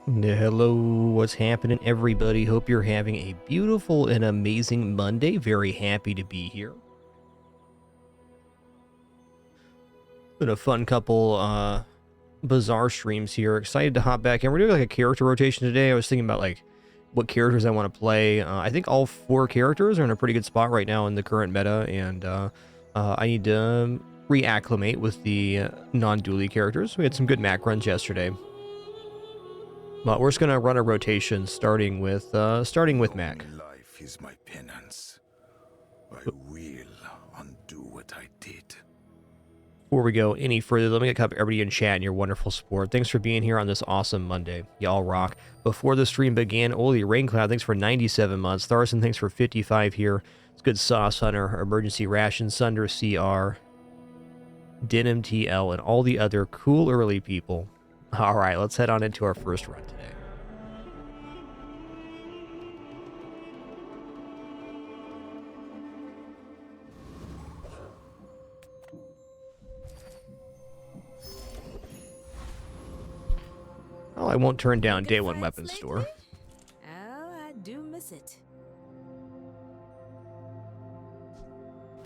Hello, what's happening, everybody? Hope you're having a beautiful and amazing Monday. Very happy to be here. Been a fun couple bizarre streams here. Excited to hop back in. We're doing like a character rotation today. I was thinking about like what characters I want to play. I think all 4 characters are in a pretty good spot right now in the current meta, and I need to reacclimate with the non-dually characters. We had some good Mac runs yesterday. But we're just gonna run a rotation, starting with Mac. Life is my penance. I will undo what I did. Before we go any further, let me get everybody in chat and your wonderful support. Thanks for being here on this awesome Monday. Y'all rock. Before the stream began, Oli Raincloud, thanks for 97 months. Tharson, thanks for 55 here. It's good sauce, Hunter. Emergency Ration, Sunder CR, Denim TL, and all the other cool early people. All right, let's head on into our first run today. Oh, I won't turn down Day 1 weapons store. Oh, I do miss it.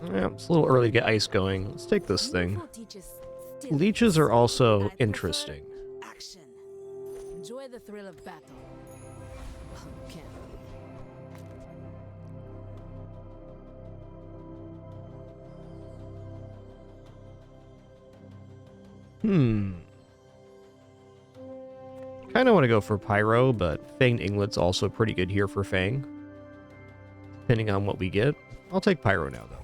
Yeah, it's a little early to get ice going. Let's take this thing. Leeches are also interesting. Action. Enjoy the thrill of battle. Okay. Kind of want to go for Pyro, but Fanged Inglet's also pretty good here for Fang. Depending on what we get. I'll take Pyro now, though.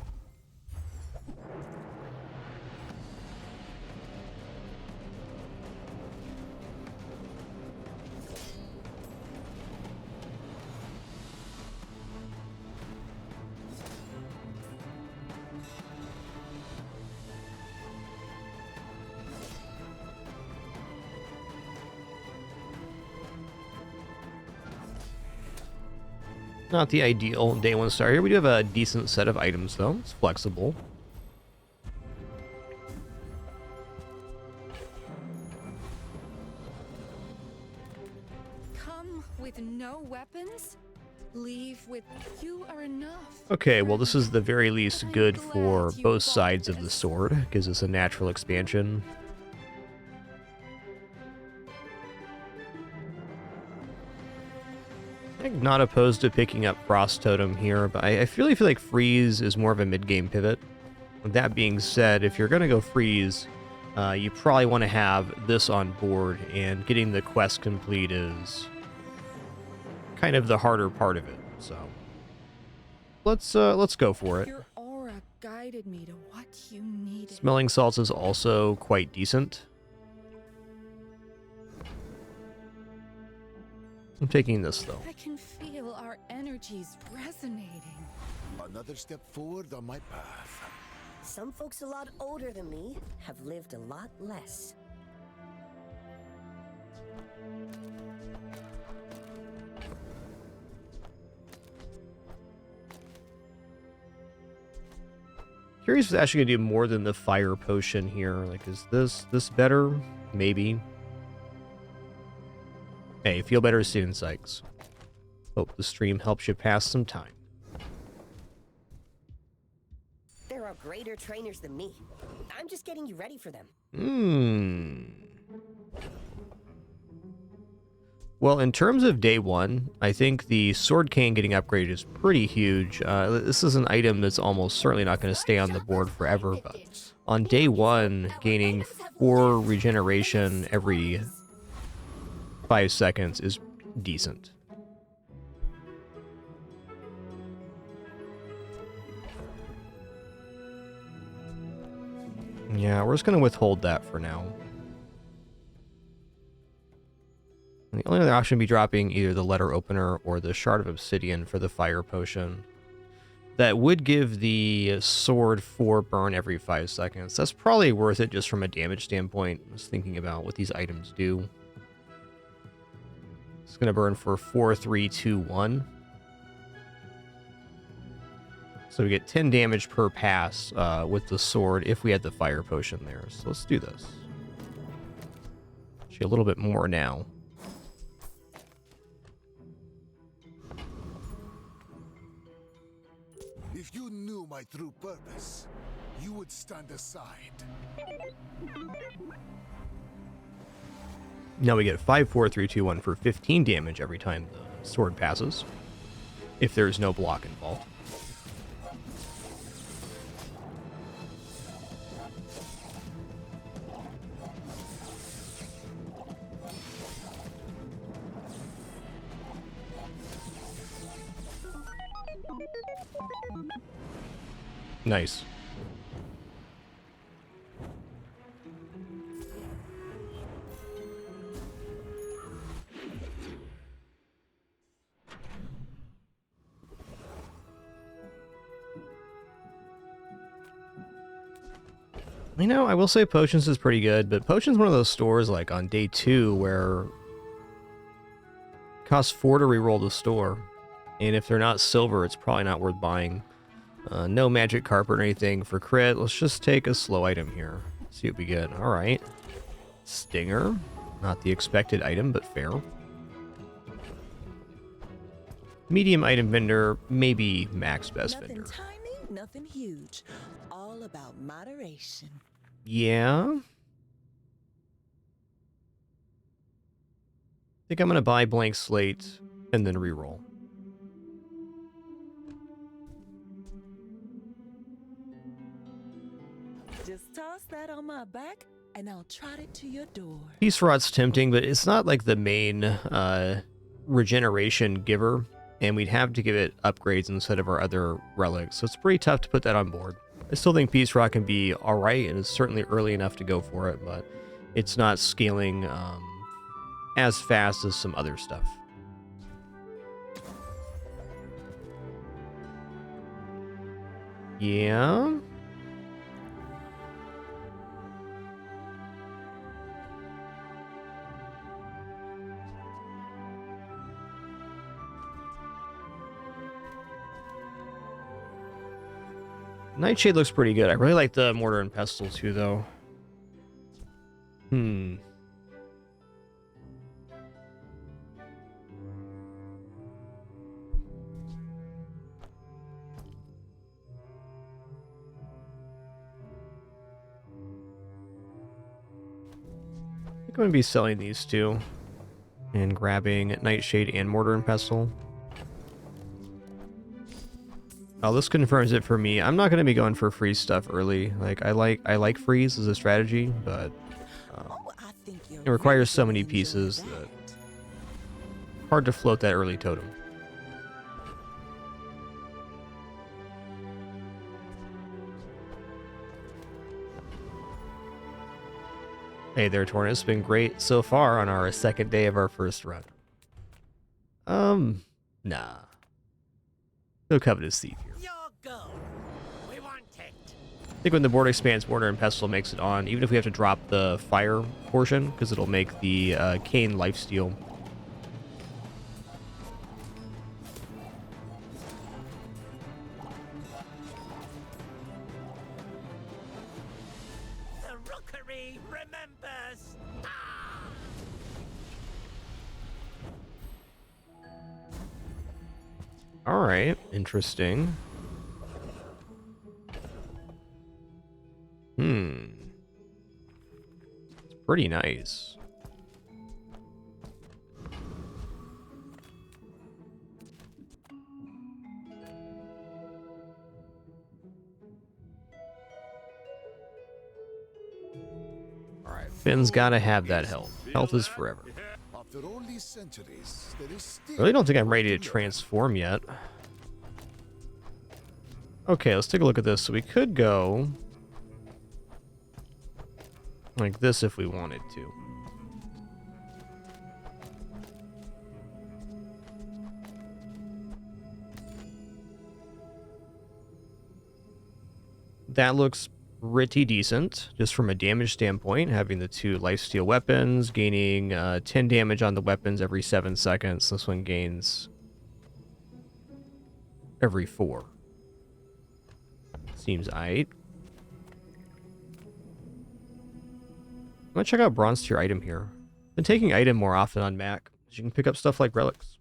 Not the ideal Day 1 start here. We do have a decent set of items, though. It's flexible. Come with no weapons? Leave with you are enough. Okay, well, this is the very least good for both sides of the sword. Gives us a natural expansion. I'm not opposed to picking up Frost Totem here, but I really feel like Freeze is more of a mid-game pivot. With that being said, if you're going to go Freeze, you probably want to have this on board, and getting the quest complete is kind of the harder part of it. So let's go for it. Your aura guided me to what you needed. Smelling Salts is also quite decent. I'm taking this, though. I can feel our energies resonating. Another step forward on my path. Some folks a lot older than me have lived a lot less. Curious if it's actually gonna do more than the fire potion here. Like, is this better? Maybe. Hey, feel better soon, Sykes. Hope the stream helps you pass some time. There are greater trainers than me. I'm just getting you ready for them. Well, in terms of Day 1, I think the Sword Cane getting upgraded is pretty huge. This is an item that's almost certainly not going to stay on the board forever, but on Day 1, gaining 4 regeneration every 5 seconds is decent. Yeah, we're just going to withhold that for now. And the only other option would be dropping either the letter opener or the Shard of Obsidian for the fire potion. That would give the sword 4 burn every 5 seconds. That's probably worth it just from a damage standpoint. I was thinking about what these items do. It's going to burn for 4, 3, 2, 1. So we get 10 damage per pass with the sword if we had the fire potion there. So let's do this. Actually, a little bit more now. knew my true purpose, you would stand aside. Now we get 5, 4, 3, 2, 1 for 15 damage every time the sword passes, if there's no block involved. Nice. You know, I will say Potions is pretty good, but Potions is one of those stores like on day 2 where it costs 4 to reroll the store. And if they're not silver, it's probably not worth buying. No magic carpet or anything for crit. Let's just take a slow item here. See what we get. Alright. Stinger. Not the expected item, but fair. Medium item vendor, maybe max best vendor. Nothing tiny, nothing huge. All about moderation. Yeah. I think I'm going to buy blank slate and then reroll. Just toss that on my back, and I'll trot it to your door. Peace Rot's tempting, but it's not like the main regeneration giver, and we'd have to give it upgrades instead of our other relics, so it's pretty tough to put that on board. I still think Peace Rot can be alright, and it's certainly early enough to go for it, but it's not scaling as fast as some other stuff. Yeah. Nightshade looks pretty good. I really like the Mortar and Pestle too, though. I think I'm going to be selling these two and grabbing Nightshade and Mortar and Pestle. Oh, this confirms it for me. I'm not going to be going for free stuff early. Like I like freeze as a strategy, but it requires so many pieces that hard to float that early totem. Hey there, Torn. It's been great so far on our second day of our first run. Nah. No Covetous Thief here. We want it. I think when the board expands, Mortar and Pestle makes it on, even if we have to drop the fire portion, because it'll make the Cane lifesteal. The rookery remembers. Alright, interesting. It's pretty nice. Alright, Finn's gotta have that health. Health is forever. After all these centuries, there is still I really don't think I'm ready to transform yet. Okay, let's take a look at this. So we could go like this if we wanted to. That looks pretty decent, just from a damage standpoint, having the two lifesteal weapons, gaining 10 damage on the weapons every 7 seconds. This one gains every 4. Seems aight. I'm gonna check out Bronze Tier item here. Been taking item more often on Mac, because you can pick up stuff like relics.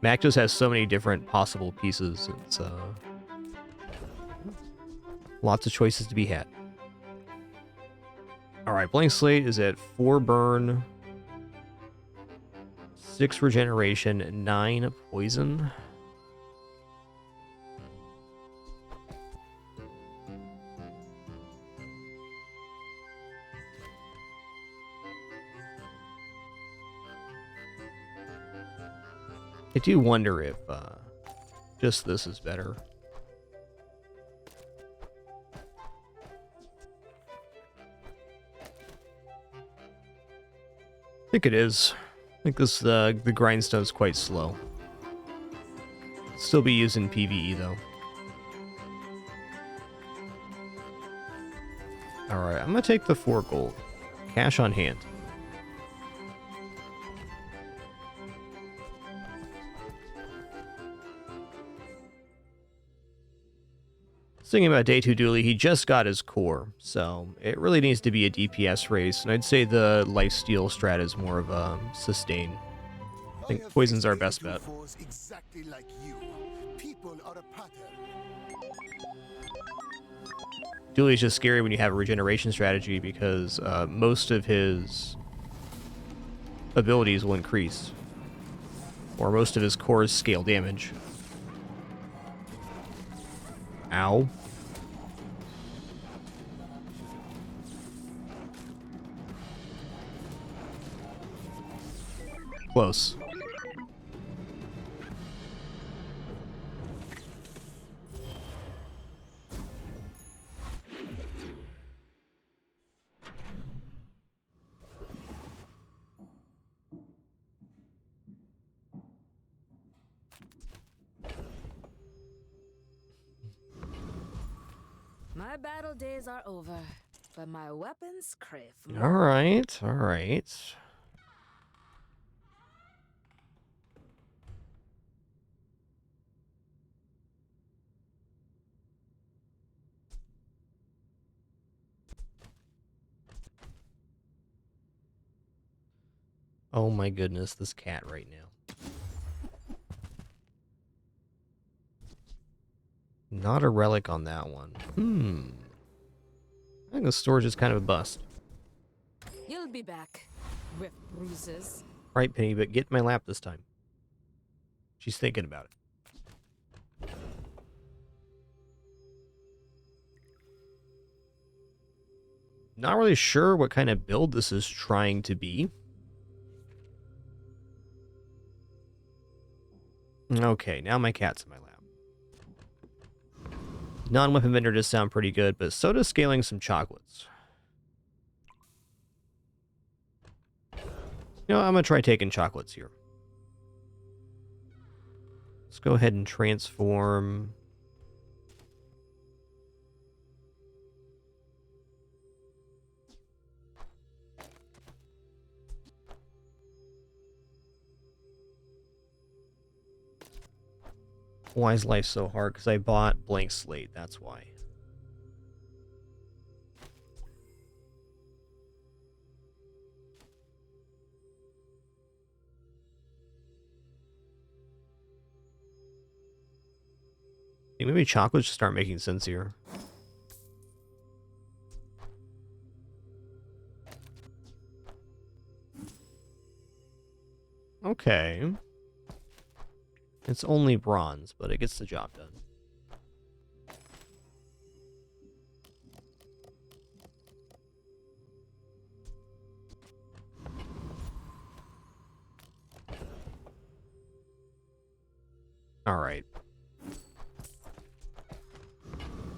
Makdos has so many different possible pieces. It's lots of choices to be had. All right, blank slate is at 4 burn, 6 regeneration, 9 poison. I do wonder if just this is better. I think it is. I think this the grindstone's quite slow. Still be used in PvE though. Alright, I'm gonna take the 4 gold. Cash on hand. Thinking about Day 2 Dooley, he just got his core, so it really needs to be a DPS race, and I'd say the lifesteal strat is more of a sustain. I think poison's our best bet. Exactly like you. People are a pattern. Dooley's just scary when you have a regeneration strategy because most of his abilities will increase, or most of his cores scale damage. Ow. Close. My battle days are over, but my weapons crave more. All right, all right. Oh my goodness, this cat right now. Not a relic on that one. I think the storage is kind of a bust. You'll be back with bruises. Right, Penny, but get in my lap this time. She's thinking about it. Not really sure what kind of build this is trying to be. Okay, now my cat's in my lap. Non-weapon vendor does sound pretty good, but so does scaling some chocolates. You know, I'm going to try taking chocolates here. Let's go ahead and transform. Why is life so hard? Because I bought blank slate, that's why. I think maybe chocolate should start making sense here. Okay. It's only bronze, but it gets the job done. All right.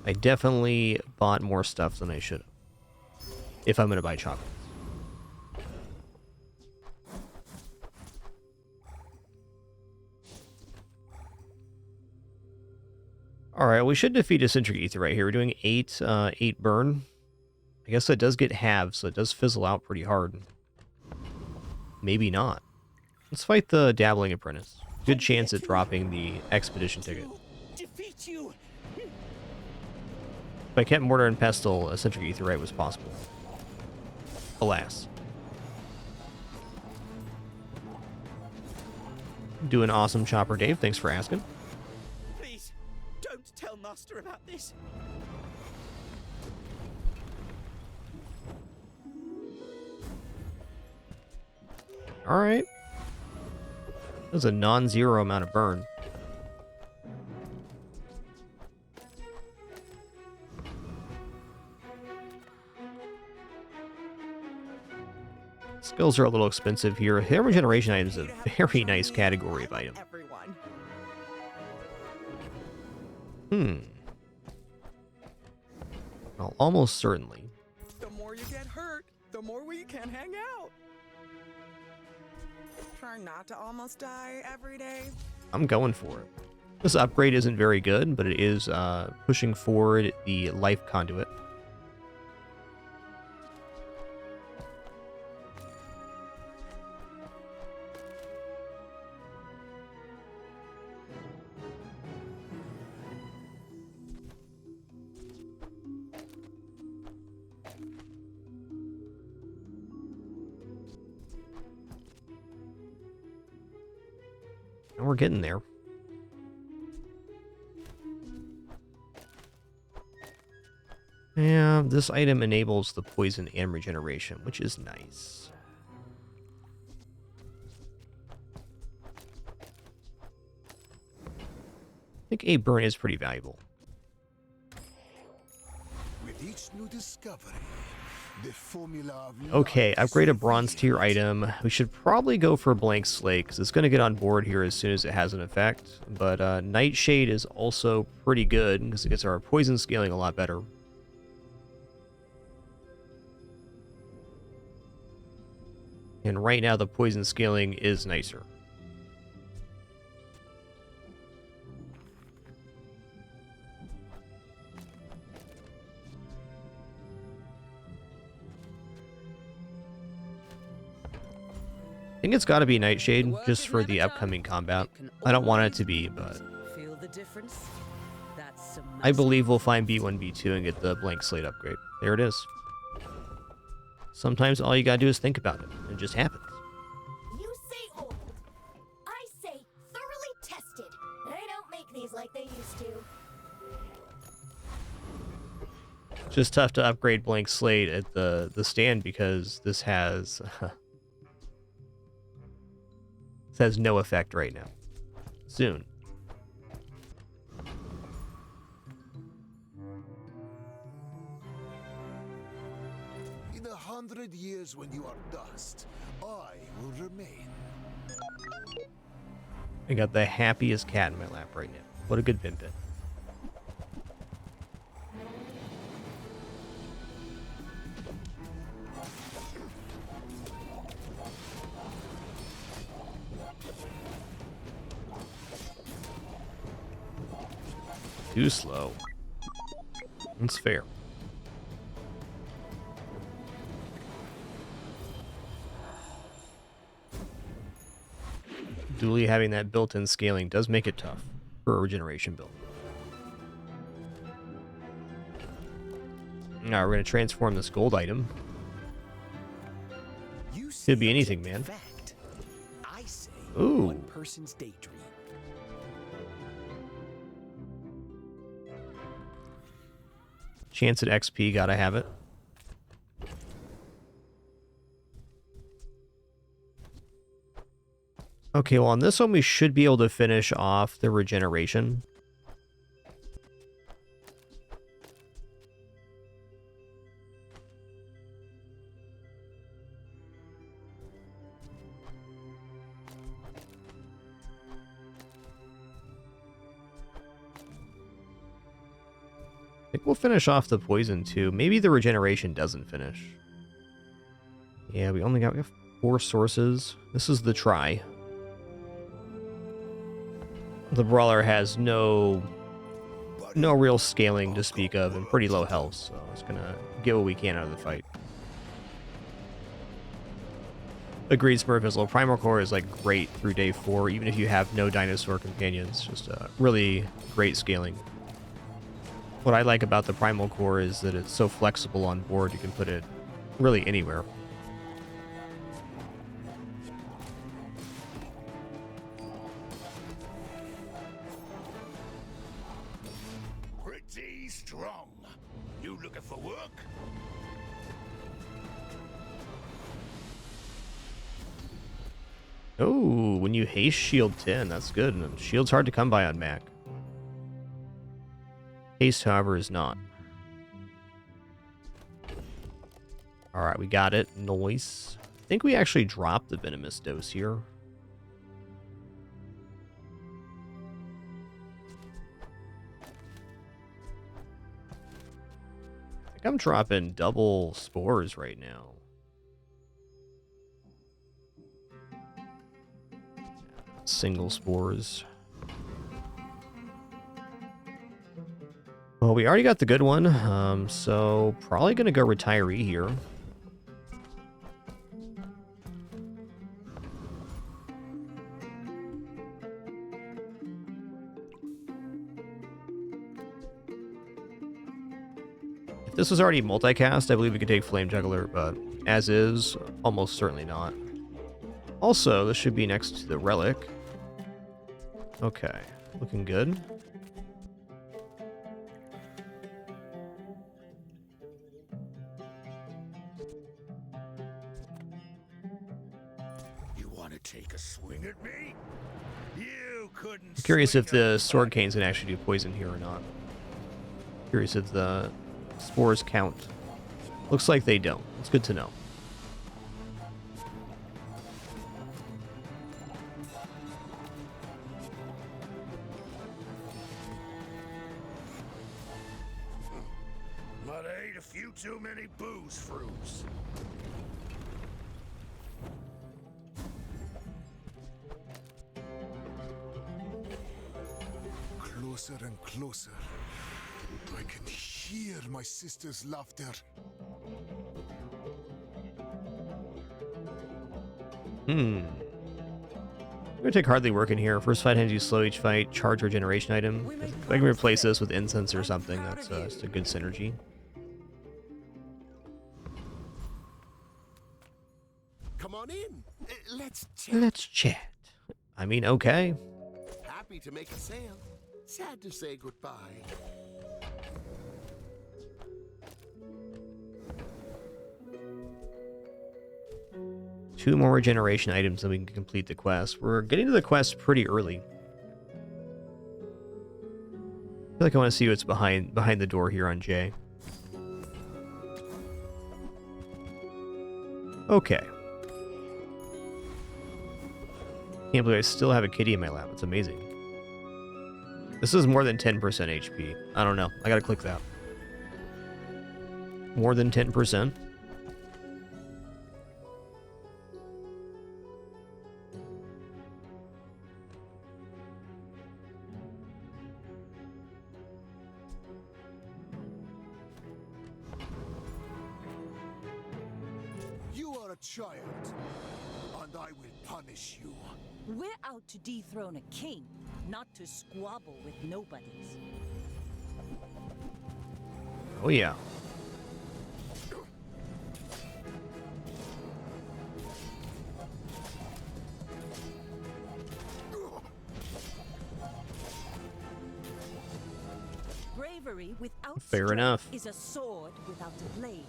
I definitely bought more stuff than I should have. If I'm going to buy chocolates. All right, we should defeat a Centric Ether right here. We're doing 8 burn. I guess that does get halved, so it does fizzle out pretty hard. Maybe not. Let's fight the Dabbling Apprentice. Good chance at dropping the Expedition ticket. Defeat you. If I kept Mortar and Pestle, a Centric Etherite was possible. Alas. Doing awesome, Chopper Dave. Thanks for asking. Please, don't tell Master about this. All right. That's a non-zero amount of burn. Skills are a little expensive here. Hair regeneration item is a very nice category of item. Everyone. Well, almost certainly. The more you get hurt, the more we can hang out. Try not to almost die every day. I'm going for it. This upgrade isn't very good, but it is pushing forward the life conduit. And we're getting there. Yeah, this item enables the poison and regeneration, which is nice. I think a burn is pretty valuable. With each new discovery, the formula of Okay, life upgrade a is bronze tier item. We should probably go for a blank slate, because it's going to get on board here as soon as it has an effect. But Nightshade is also pretty good, because it gets our poison scaling a lot better. And right now, the poison scaling is nicer. I think it's got to be Nightshade, just for the upcoming combat. I don't want it to be, but Feel the difference? That's I believe we'll find B1, B2 and get the blank slate upgrade. There it is. Sometimes all you gotta do is think about it. It just happens. You say old. I say thoroughly tested. I don't make these like they used to. It's just tough to upgrade blank slate at the stand because this has this has no effect right now. Soon. In 100 years when you are dust, I will remain. I got the happiest cat in my lap right now. What a good pimpin'. Too slow. That's fair. Dually having that built-in scaling does make it tough for a regeneration build. Now we're going to transform this gold item. Could be anything, man. Fact. I say Ooh. one person's daydream. Chance at XP, gotta have it. Okay, well on this one we should be able to finish off the regeneration. I think we'll finish off the poison too. Maybe the regeneration doesn't finish. Yeah, we have 4 sources. This is the try. The brawler has no real scaling to speak of and pretty low health, so it's gonna get what we can out of the fight. Agreed, Smurfizzle. Primal Core is like great through day 4, even if you have no dinosaur companions. Just really great scaling. What I like about the Primal Core is that it's so flexible on board, you can put it really anywhere. Oh, when you haste shield 10, that's good. And shield's hard to come by on Mac. Haste, however, is not. Alright, we got it. Nice. I think we actually dropped the venomous dose here. I think I'm dropping double spores right now. Single spores. Well, we already got the good one, so probably gonna go retiree here. If this was already multicast, I believe we could take Flame Juggler, but as is, almost certainly not. Also, this should be next to the relic. Okay, looking good. You want to take a swing at me? You couldn't. Curious if the Sword Canes can actually do poison here or not. Curious if the spores count. Looks like they don't. It's good to know. But I ate a few too many booze fruits. Closer and closer. I can hear my sister's laughter. I'm gonna take Hardly Working here. First fight hands you slow each fight, charge regeneration item. If I can replace this with incense or something, that's just a good synergy. Come on in. Let's chat. Let's chat. I mean, okay. Happy to make a sale. Sad to say goodbye. Two more regeneration items and we can complete the quest. We're getting to the quest pretty early. I feel like I want to see what's behind the door here on Jay. Okay. Can't believe I still have a kitty in my lap. It's amazing. This is more than 10% HP. I don't know. I gotta click that. More than 10%. You are a child, and I will punish you. We're out to dethrone a king, not to squabble with nobodies. Oh yeah. Bravery without Fair strength enough. is a sword without a blade.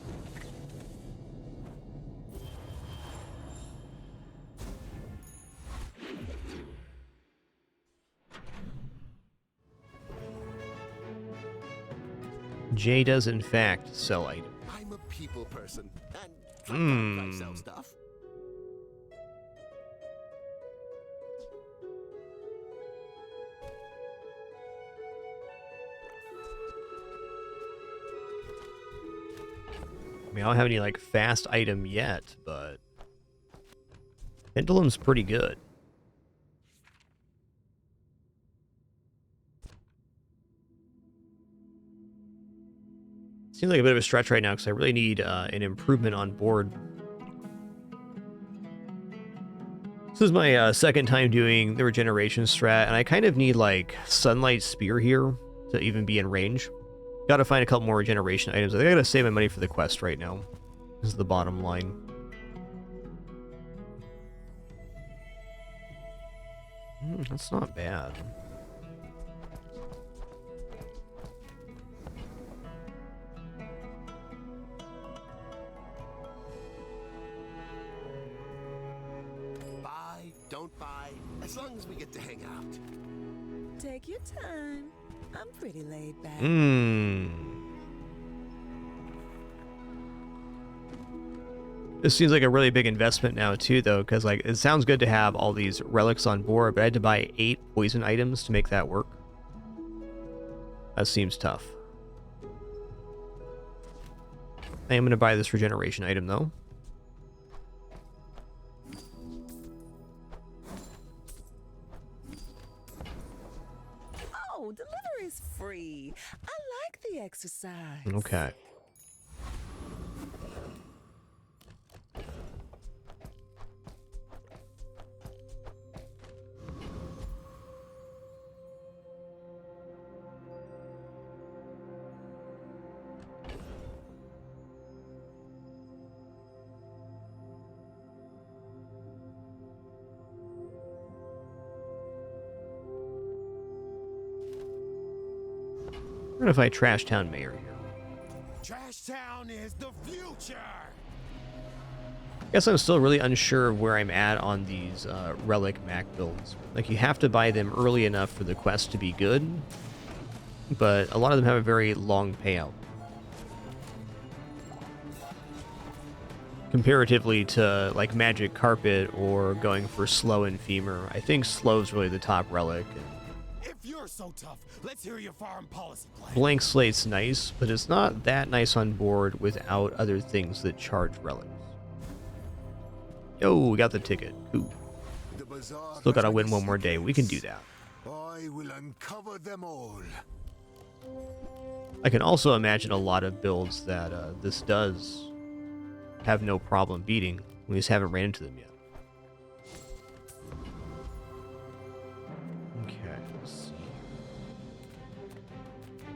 Jay does in fact sell items. I'm a people person, and sometimes I sell stuff. I mean, I don't have any like fast item yet, but Pendulum's pretty good. Seems like a bit of a stretch right now because I really need an improvement on board. This is my second time doing the regeneration strat, and I kind of need like Sunlight Spear here to even be in range. Gotta find a couple more regeneration items. I think I gotta save my money for the quest right now. This is the bottom line. That's not bad. Buy, don't don't buy, as long as we get to hang out. Take your time. I'm pretty laid back. This seems like a really big investment now too, though, because like it sounds good to have all these relics on board, but I had to buy 8 poison items to make that work. That seems tough. I am going to buy this regeneration item, though. Oh, delivery's free. I like the exercise. Okay. What if I Trash Town Mayor here? Trash Town is the future! I guess I'm still really unsure of where I'm at on these relic Mac builds. Like, you have to buy them early enough for the quest to be good, but a lot of them have a very long payout. Comparatively to, like, Magic Carpet or going for Slow and Femur. I think Slow's really the top relic. If you're so tough, let's hear your foreign policy plan. Blank Slate's nice, but it's not that nice on board without other things that charge relics. Yo, we got the ticket. Cool. The bazaar Still gotta has win many one more day. We can do secrets. that. I will uncover them all. I can also imagine a lot of builds that this does have no problem beating. We just haven't ran into them yet. Okay, let's see.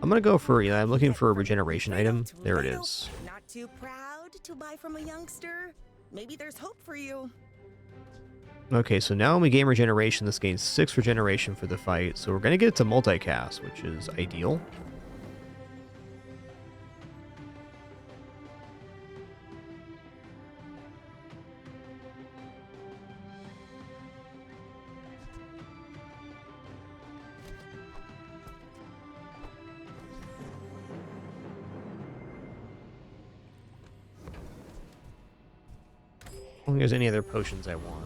I'm gonna go for, I'm looking for a regeneration item. There it is. Not too proud to buy from a youngster? Maybe there's hope for you. Okay, so now when we gain regeneration, this gains 6 regeneration for the fight. So we're gonna get it to multicast, which is ideal. I don't think there's any other potions I want.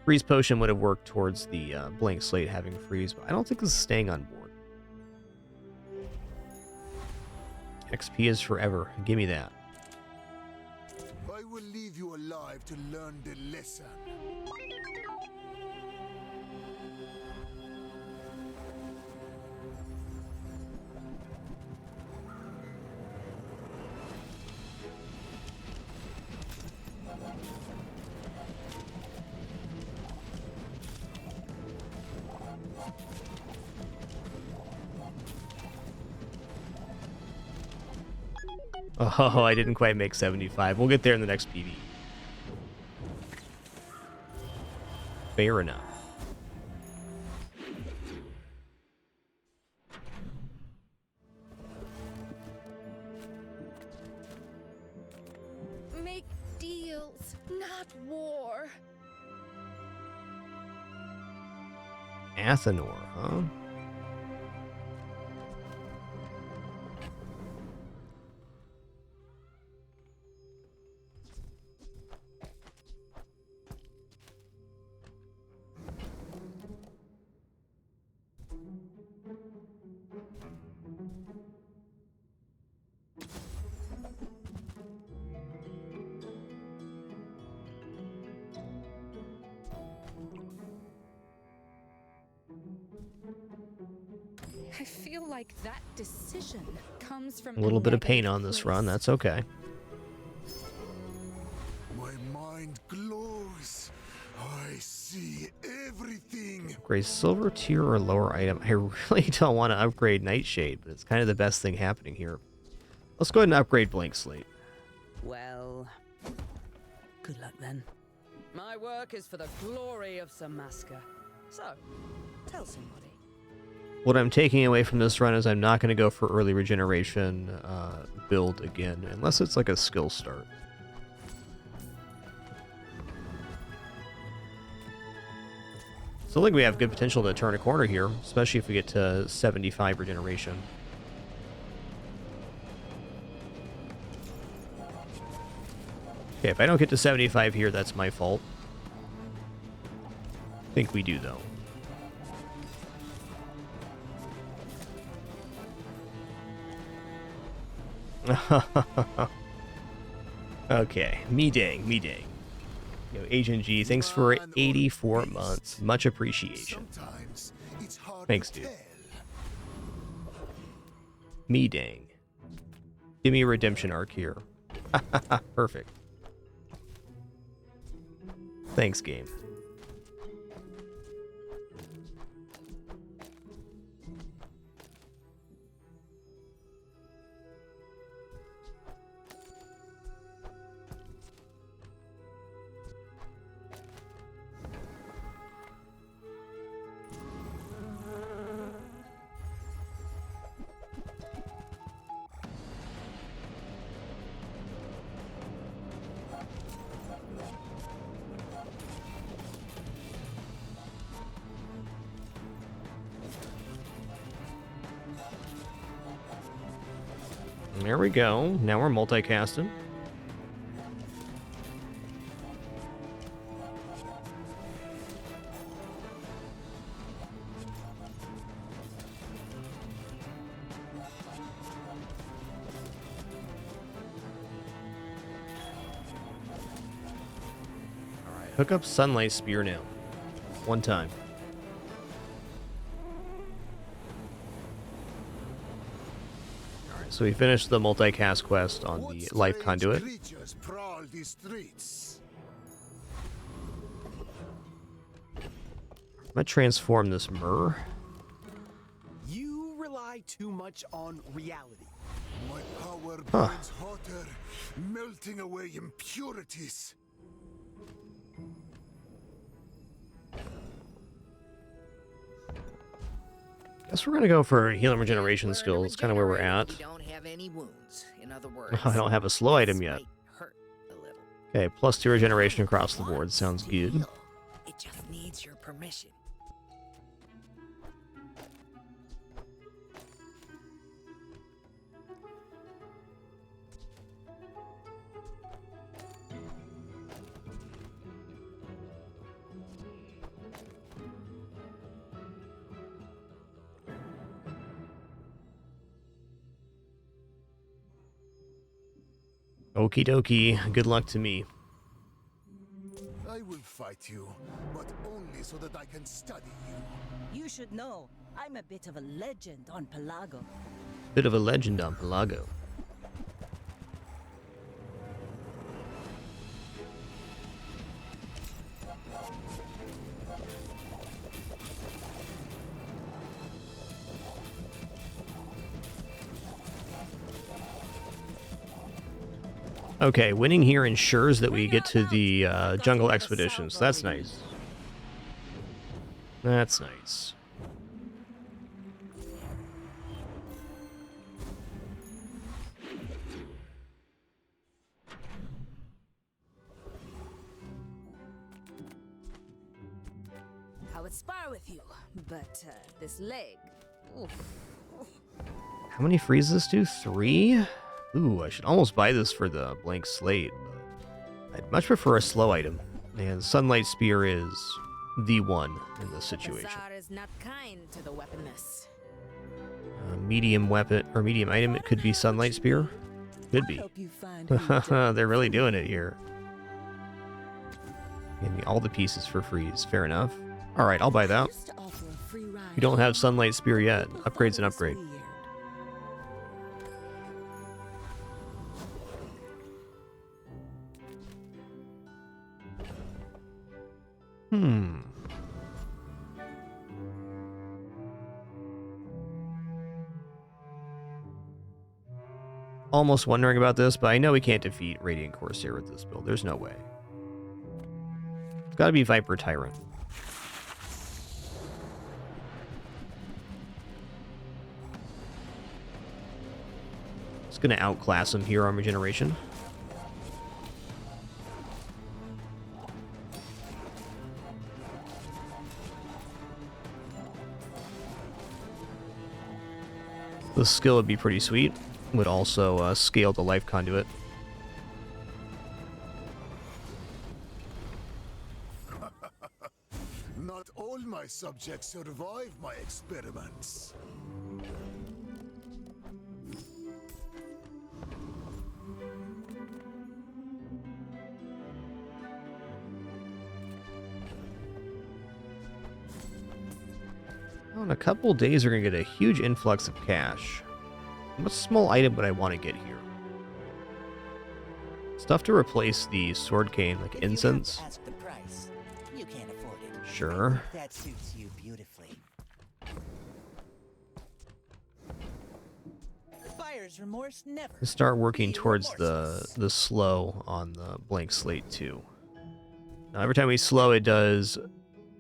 Freeze potion would have worked towards the blank slate having freeze, but I don't think this is staying on board. XP is forever. Give me that. I will leave you alive to learn the lesson. Oh, I didn't quite make 75. We'll get there in the next PV. Fair enough. Make deals, not war. Athenor, huh? I feel like that decision comes from A little bit of pain negative on this place. run. That's okay. My mind glows. I see everything. Upgrade silver tier or lower item. I really don't want to upgrade Nightshade, but it's kind of the best thing happening here. Let's go ahead and upgrade Blank Slate. Well, good luck then. My work is for the glory of Samaska. So, tell somebody. What I'm taking away from this run is I'm not going to go for early regeneration build again, unless it's like a skill start. Still think we have good potential to turn a corner here, especially if we get to 75 regeneration. Okay, if I don't get to 75 here, that's my fault. I think we do, though. Okay, me dang. Yo, Agent G, thanks for 84 months. Much appreciation. Sometimes it's hard Thanks, to dude. tell. Me dang. Give me a redemption arc here. Perfect. Thanks, game. There we go. Now we're multicasting. Alright, hook up Sunlight Spear now. One time. So we finished the multicast quest on the Life Conduit. Creatures prowl the streets. I'm gonna transform this Myrrh. You rely too much on reality. My power burns hotter, melting away impurities. Guess we're gonna go for healing regeneration skills. It's kind of where we're at. We don't have any wounds. In other words, I don't have a slow item yet. might hurt a little. Okay, +2 regeneration across the board. Sounds good. It just needs your permission. Okie dokie. Good luck to me. I will fight you, but only so that I can study you. You should know, I'm a bit of a legend on Pelago. Bit of a legend on Pelago. Okay, winning here ensures that we get to the jungle expeditions. That's nice. That's nice. I would spar with you, but this leg. Oof. How many frees does this do? 3? Ooh, I should almost buy this for the blank slate, but I'd much prefer a slow item. And Sunlight Spear is the one in this situation. Bazaar is not kind to the weaponness. Medium weapon or medium item, it could be Sunlight Spear. Could be. Hope you find who you don't. They're really doing it here. Give me all the pieces for freeze. Fair enough. All right, I'll buy that. Used to offer a free ride. You don't have Sunlight Spear yet. Upgrade's an Always upgrade. weird. Almost wondering about this, but I know we can't defeat Radiant Corsair with this build. There's no way. It's gotta be Viper Tyrant. It's gonna outclass him here on regeneration. The skill would be pretty sweet. Would also scale the life conduit. Not all my subjects survive my experiments. Well, in a couple days, we're going to get a huge influx of cash. What small item would I want to get here? Stuff to replace the sword cane, like incense. Ask the price. You can't afford it. Sure. That suits you beautifully. Buyer's remorse never. Start working towards the slow on the blank slate too. Now, every time we slow, it does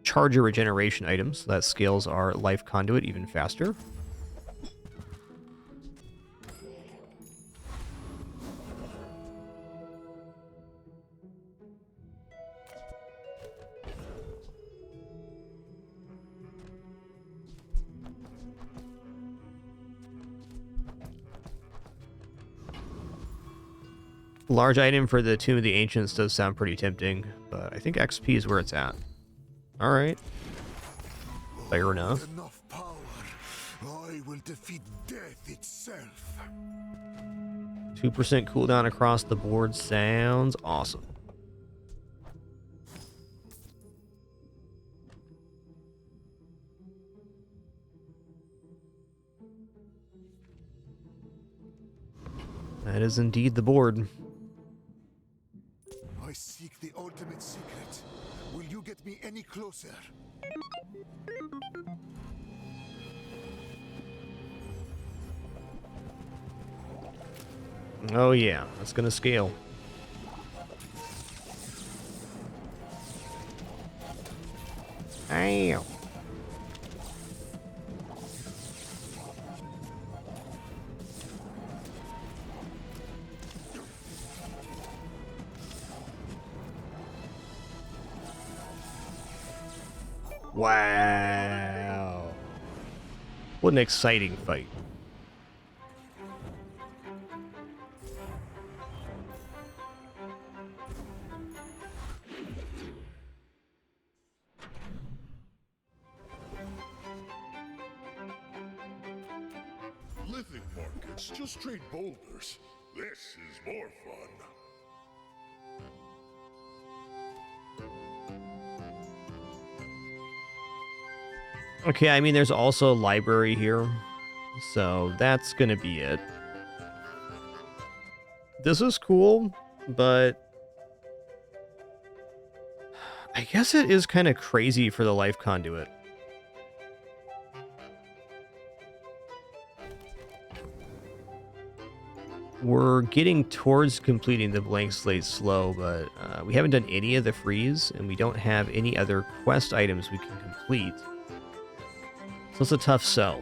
charger regeneration items. So that scales our life conduit even faster. Large item for the Tomb of the Ancients does sound pretty tempting, but I think XP is where it's at. Alright. Fair enough. Enough power. I will defeat death itself. 2% cooldown across the board sounds awesome. That is indeed the board. I seek the ultimate secret. Will you get me any closer? Oh yeah, that's gonna scale. Ow. Wow. What an exciting fight. Living markets, just trade boulders. This is more fun. Okay, I mean, there's also a library here, so that's gonna be it. This is cool, but I guess it is kind of crazy for the life conduit. We're getting towards completing the blank slate slow, but we haven't done any of the freeze, and we don't have any other quest items we can complete. So it's a tough sell.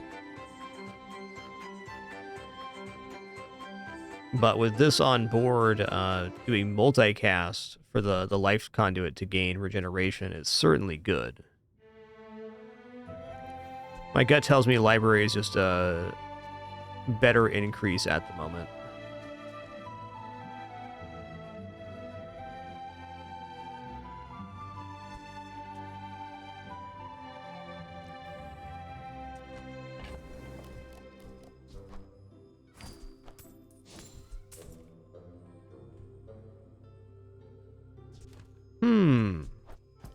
But with this on board, doing multicast for the life conduit to gain regeneration is certainly good. My gut tells me library is just a better increase at the moment.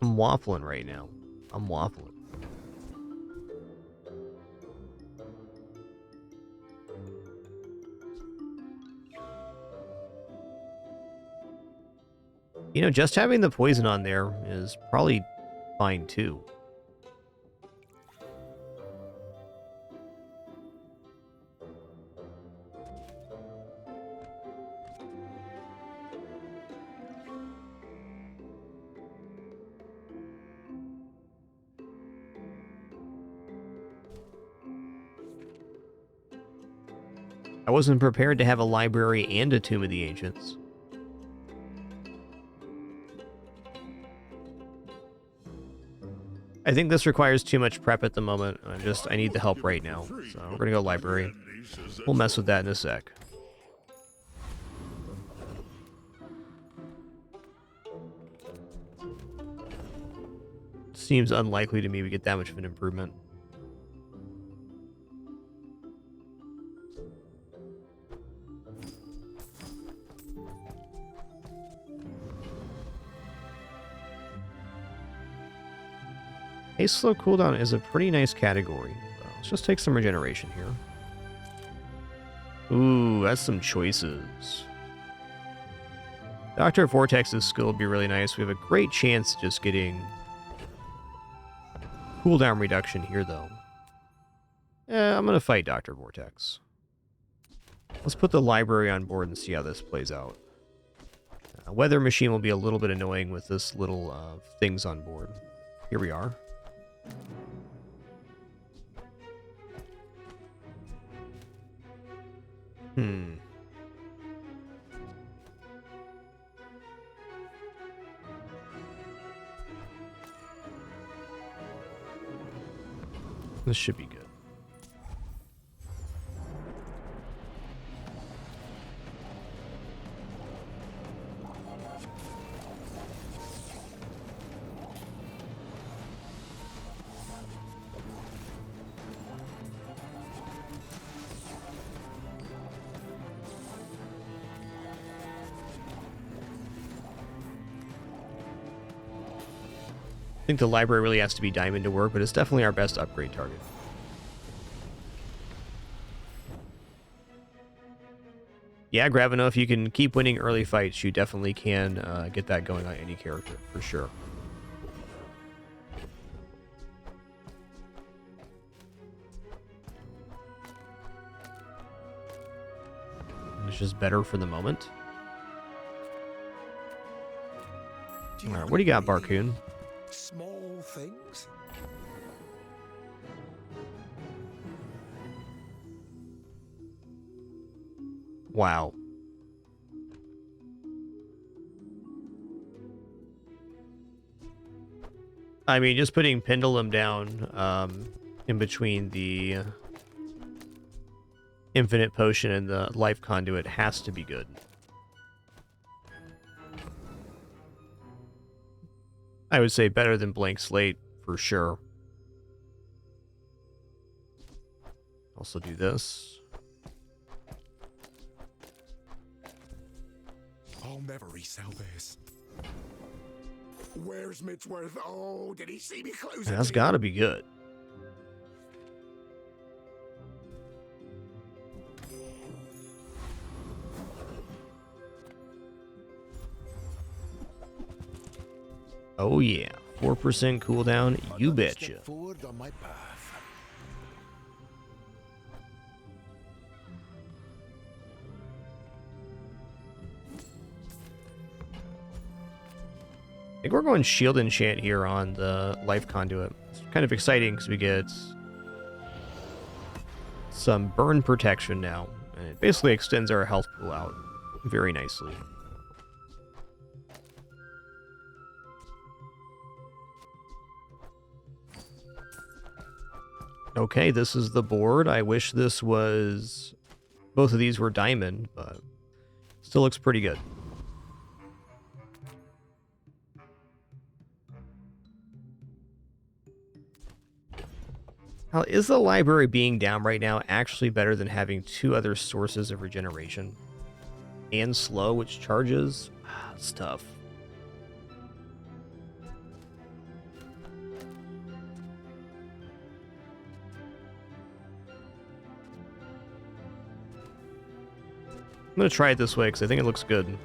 I'm waffling right now. I'm waffling. You know, just having the poison on there is probably fine too. I wasn't prepared to have a library and a Tomb of the Ancients. I think this requires too much prep at the moment. I need the help right now. So we're gonna go library. We'll mess with that in a sec. Seems unlikely to me we get that much of an improvement. Haste slow cooldown is a pretty nice category. Let's just take some regeneration here. Ooh, that's some choices. Dr. Vortex's skill would be really nice. We have a great chance of just getting cooldown reduction here, though. I'm going to fight Dr. Vortex. Let's put the library on board and see how this plays out. Weather machine will be a little bit annoying with this little things on board. Here we are. This should be good. I think the library really has to be diamond to work, but it's definitely our best upgrade target. Yeah, Gravino, if you can keep winning early fights, you definitely can get that going on any character, for sure. It's just better for the moment. Alright, what do you got, Barcoon? Small things? Wow. I mean, just putting Pendulum down in between the Infinite Potion and the Life Conduit has to be good. I would say better than Blank Slate, for sure. Also do this. I'll never resell this. Where's Midsworth? Oh, did he see me close? That's gotta be good. Oh yeah, 4% cooldown, you betcha. Forward on my path. I think we're going shield enchant here on the life conduit. It's kind of exciting because we get some burn protection now, and it basically extends our health pool out very nicely. Okay, this is the board. I wish this was... both of these were diamond, but still looks pretty good. Now, is the library being down right now actually better than having two other sources of regeneration? And slow, which charges? It's tough. I'm going to try it this way because I think it looks good.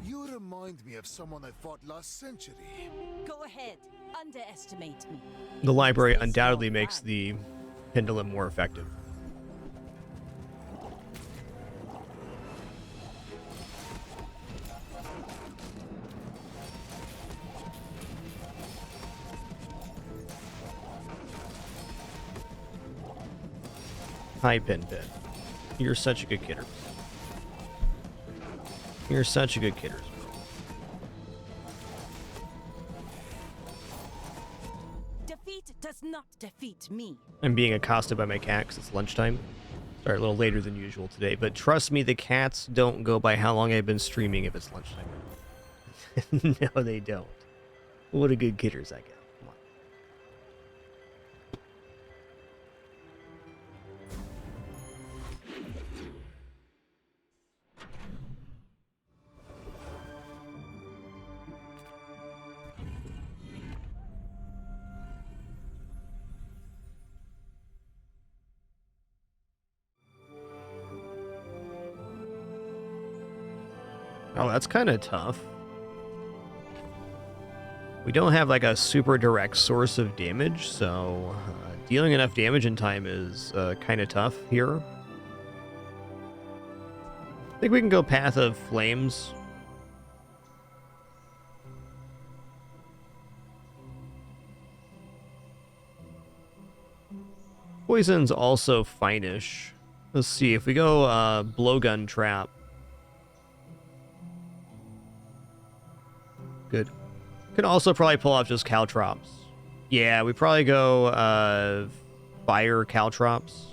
You remind me of someone I fought last century. Go ahead. Underestimate me. The library undoubtedly makes the pendulum more effective. Hi, Pin Pin. You're such a good kidder. You're such a good kidder. Defeat does not not defeat me. I'm being accosted by my cat because it's lunchtime. Sorry, a little later than usual today, but trust me, the cats don't go by how long I've been streaming if it's lunchtime. No, they don't. What a good kidders I got. Come on. Oh, that's kind of tough. We don't have like a super direct source of damage, so dealing enough damage in time is kind of tough here. I think we can go Path of Flames. Poison's also fine-ish. Let's see, if we go Blowgun Trap. Good. Could also probably pull off just Caltrops. Yeah, we probably go Fire Caltrops.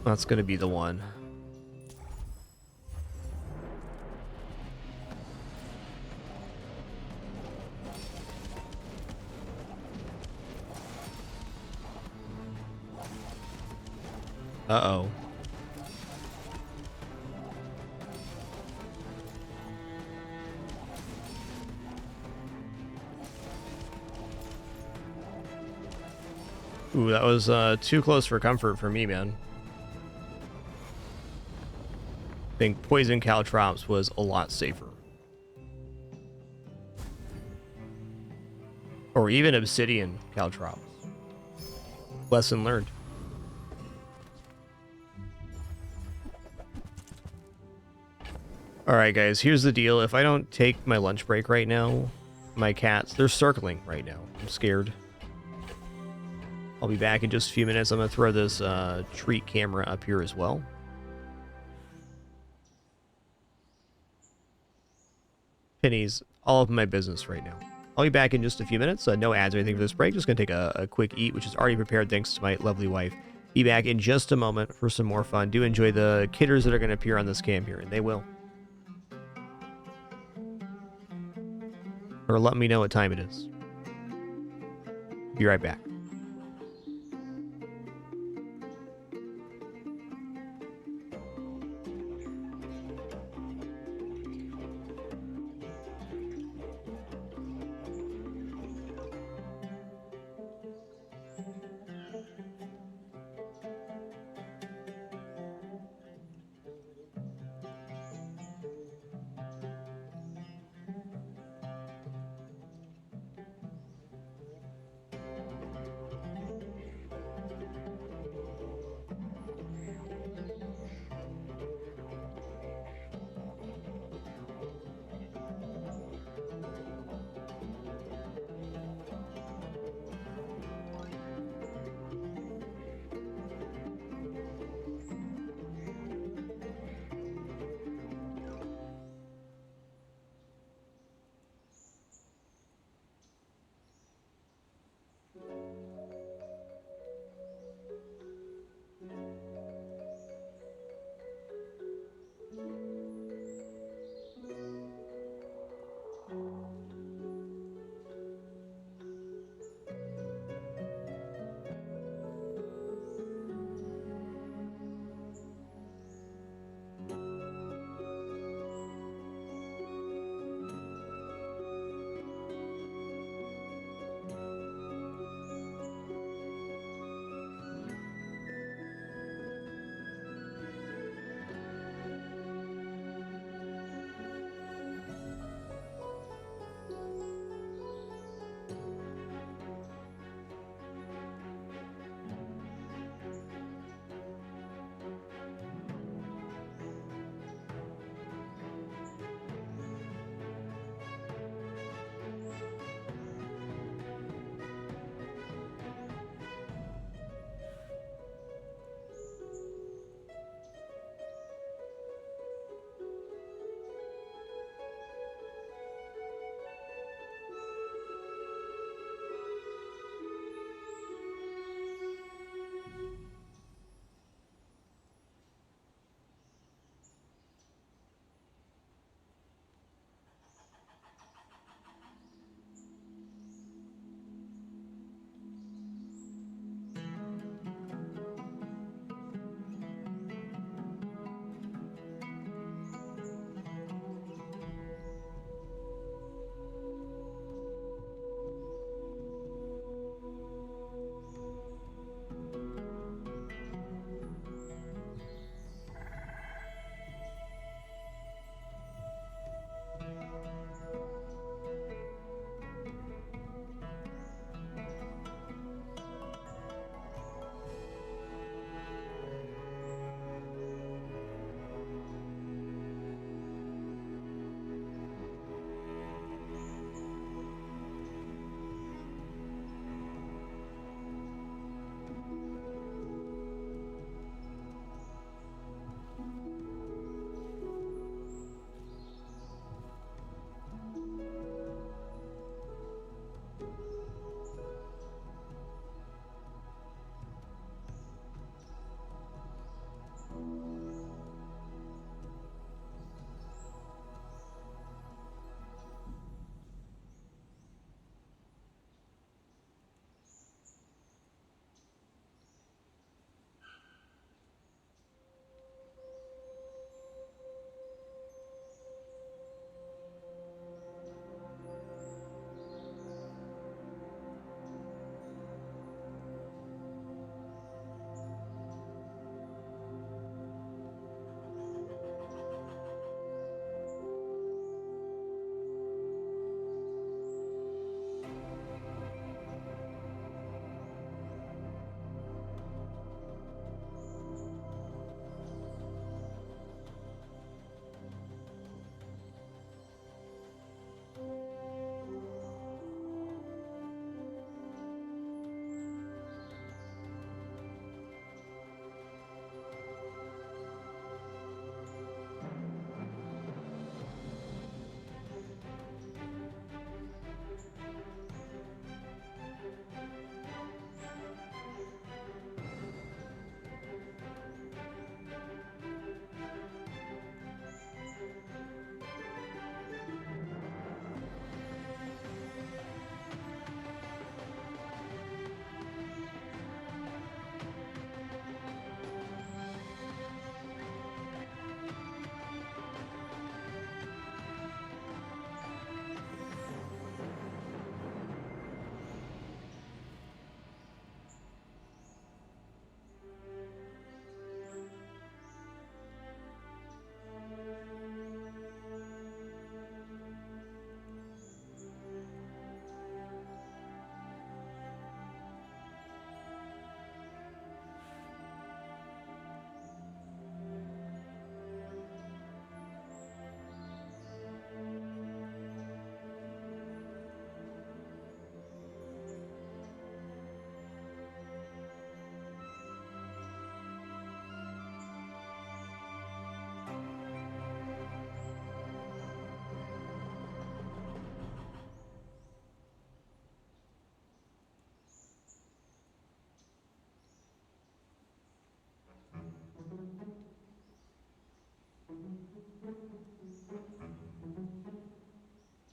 That's gonna be the one. Uh-oh. Ooh, that was too close for comfort for me, man. I think Poison Caltrops was a lot safer. Or even Obsidian Caltrops. Lesson learned. Alright guys, here's the deal. If I don't take my lunch break right now, my cats, they're circling right now. I'm scared. I'll be back in just a few minutes. I'm going to throw this treat camera up here as well. Pennies, all of my business right now. I'll be back in just a few minutes. No ads or anything for this break. Just going to take a quick eat, which is already prepared thanks to my lovely wife. Be back in just a moment for some more fun. Do enjoy the kidders that are going to appear on this cam here, and they will. Or let me know what time it is. Be right back.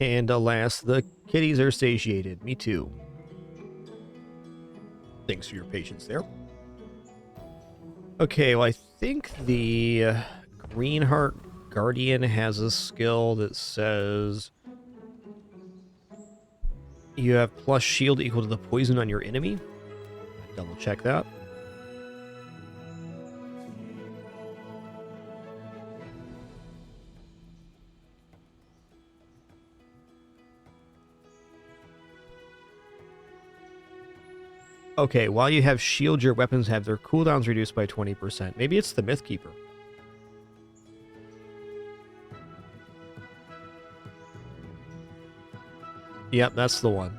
And alas, the kitties are satiated. Me too. Thanks for your patience there. Okay, well, I think the Greenheart Guardian has a skill that says you have plus shield equal to the poison on your enemy. Double check that. Okay, while you have shield, your weapons have their cooldowns reduced by 20%. Maybe it's the Mythkeeper. Yep, that's the one.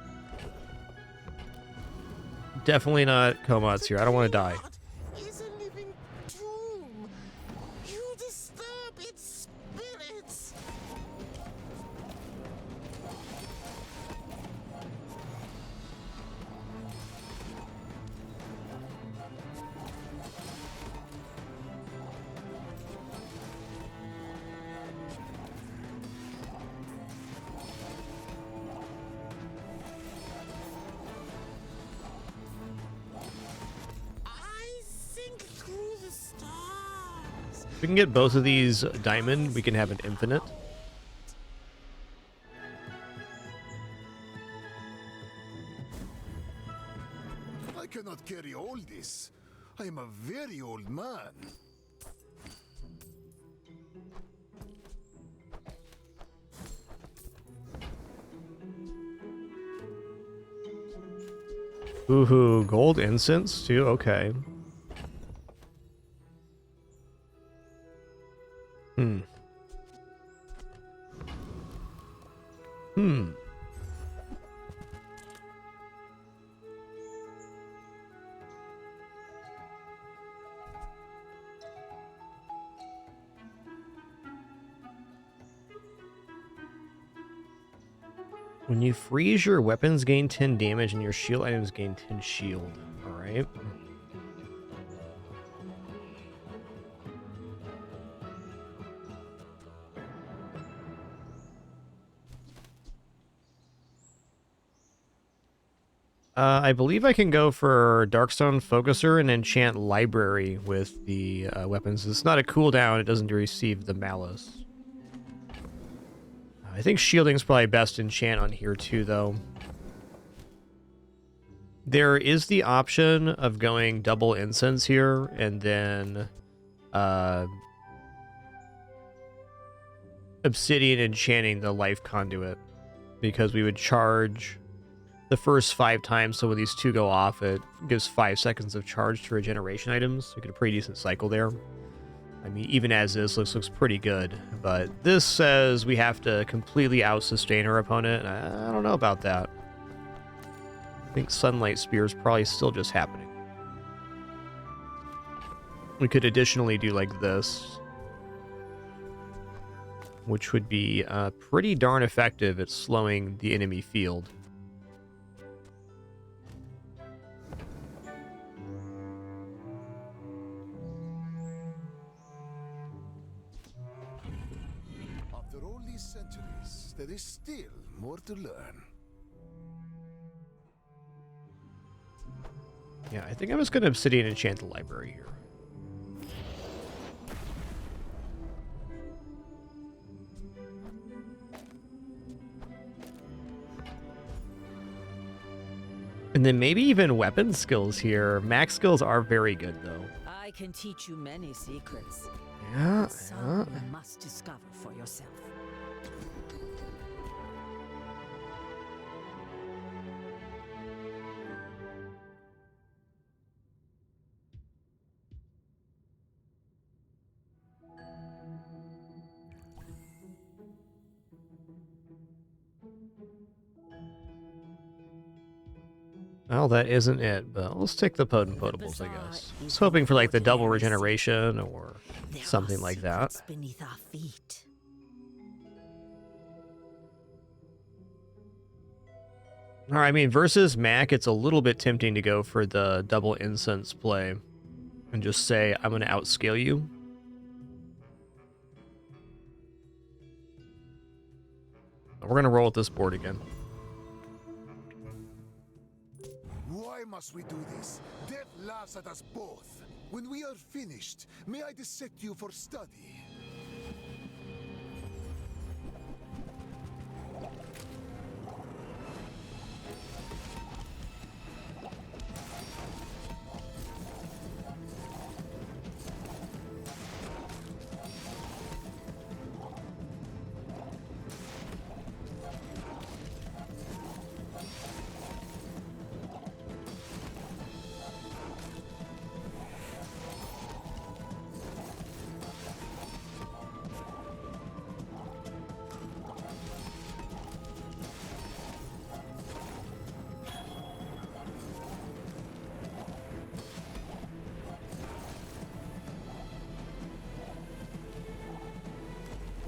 Definitely not Komatsu. I don't want to die. Is a living tomb. You disturb its spirits. I sink through the stars. If we can get both of these diamond, we can have an infinite. I cannot carry all this. I am a very old man. Ooh, gold incense too. Okay. Hmm. When you freeze, your weapons gain 10 damage and your shield items gain 10 shield. Alright. I believe I can go for Darkstone Focuser and enchant Library with the weapons. It's not a cooldown, it doesn't receive the Malice. I think shielding's probably best enchant on here too, though. There is the option of going double incense here and then obsidian enchanting the life conduit, because we would charge the first 5 times, so when these two go off, it gives 5 seconds of charge to regeneration items. So we get a pretty decent cycle there. I mean, even as this looks pretty good, but this says we have to completely out-sustain our opponent. I don't know about that. I think Sunlight Spear is probably still just happening. We could additionally do like this, which would be pretty darn effective at slowing the enemy field. After all these centuries, there is still more to learn. Yeah, I think I'm just going to obsidian enchant the library here. And then maybe even weapon skills here. Max skills are very good, though. I can teach you many secrets. Yeah, Some you must discover for yourself. Well, that isn't it, but let's take the potent potables, I guess. I was hoping for like the double regeneration or something like that. Beneath our feet. All right, I mean, versus Mac, it's a little bit tempting to go for the double incense play and just say, I'm going to outscale you. We're gonna roll with this board again. Why must we do this? Death laughs at us both. When we are finished, may I dissect you for study?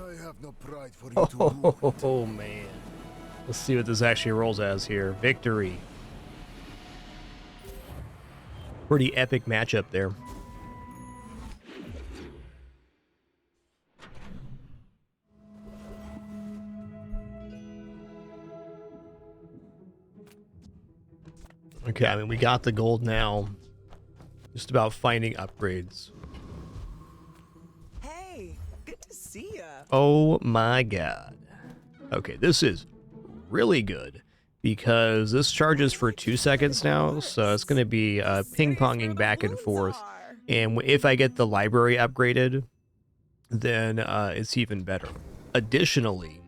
I have no pride for you to wound. Oh man. Let's see what this actually rolls as here. Victory. Pretty epic matchup there. Okay, I mean, we got the gold now. Just about finding upgrades. Hey, good to see ya. Oh my god. Okay, this is really good because this charges for 2 seconds now, so it's going to be ping-ponging back and forth. And if I get the library upgraded, then it's even better. Additionally,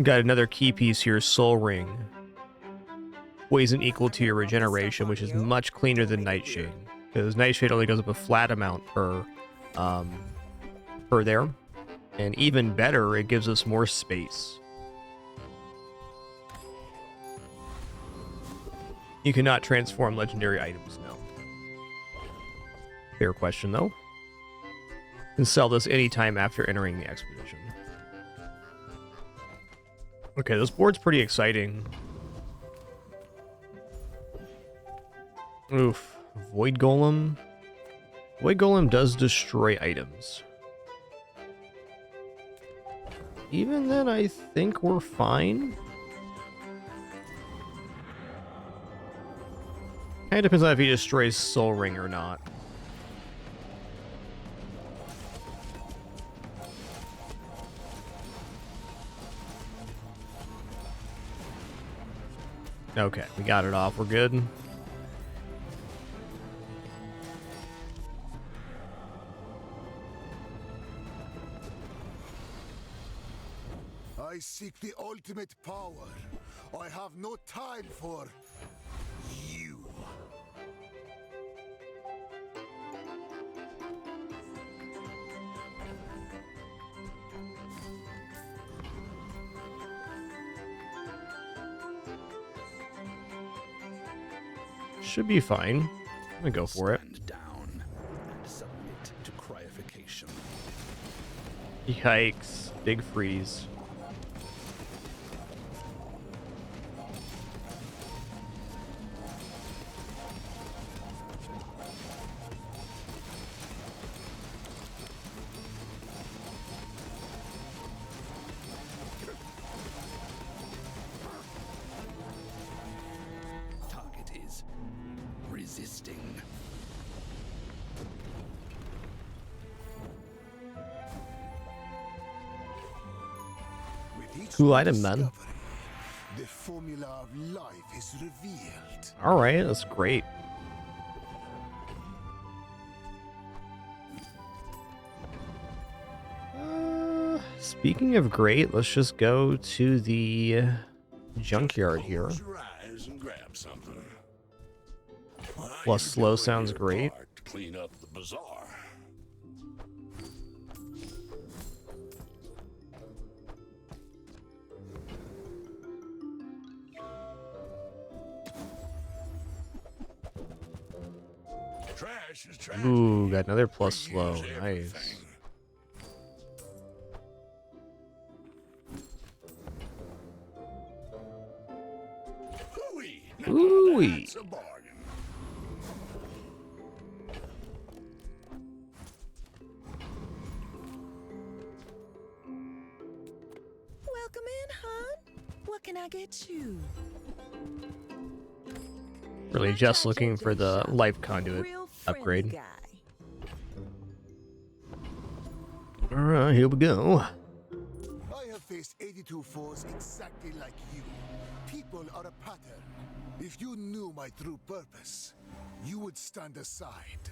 got another key piece here, Soul Ring. Poison equal to your regeneration, which is much cleaner than Nightshade, because Nightshade only goes up a flat amount per there. And even better, it gives us more space. You cannot transform legendary items now. Fair question, though. You can sell this anytime after entering the expedition. Okay, this board's pretty exciting. Oof. Void Golem. Void Golem does destroy items. Even then, I think we're fine. Kind of depends on if he destroys Soul Ring or not. Okay, we got it off. We're good. I seek the ultimate power. I have no time for you. Should be fine. I'm gonna go for it. Stand down and submit to cryification. Yikes. Big freeze. Target is resisting. With each Cool new item, man. discovery, the formula of life is revealed. Alright, that's great. Speaking of great, let's just go to the junkyard here. Close your eyes and grab something. Plus slow sounds great. To clean up the bazaar. Trash is trash. Ooh, got another plus slow. Nice. Hooey. Ooh-wee. That's a bargain. What can I get you? Really just looking for the life conduit Real friendly upgrade. guy. Alright, here we go. I have faced 82 foes exactly like you. People are a pattern. If you knew my true purpose, you would stand aside.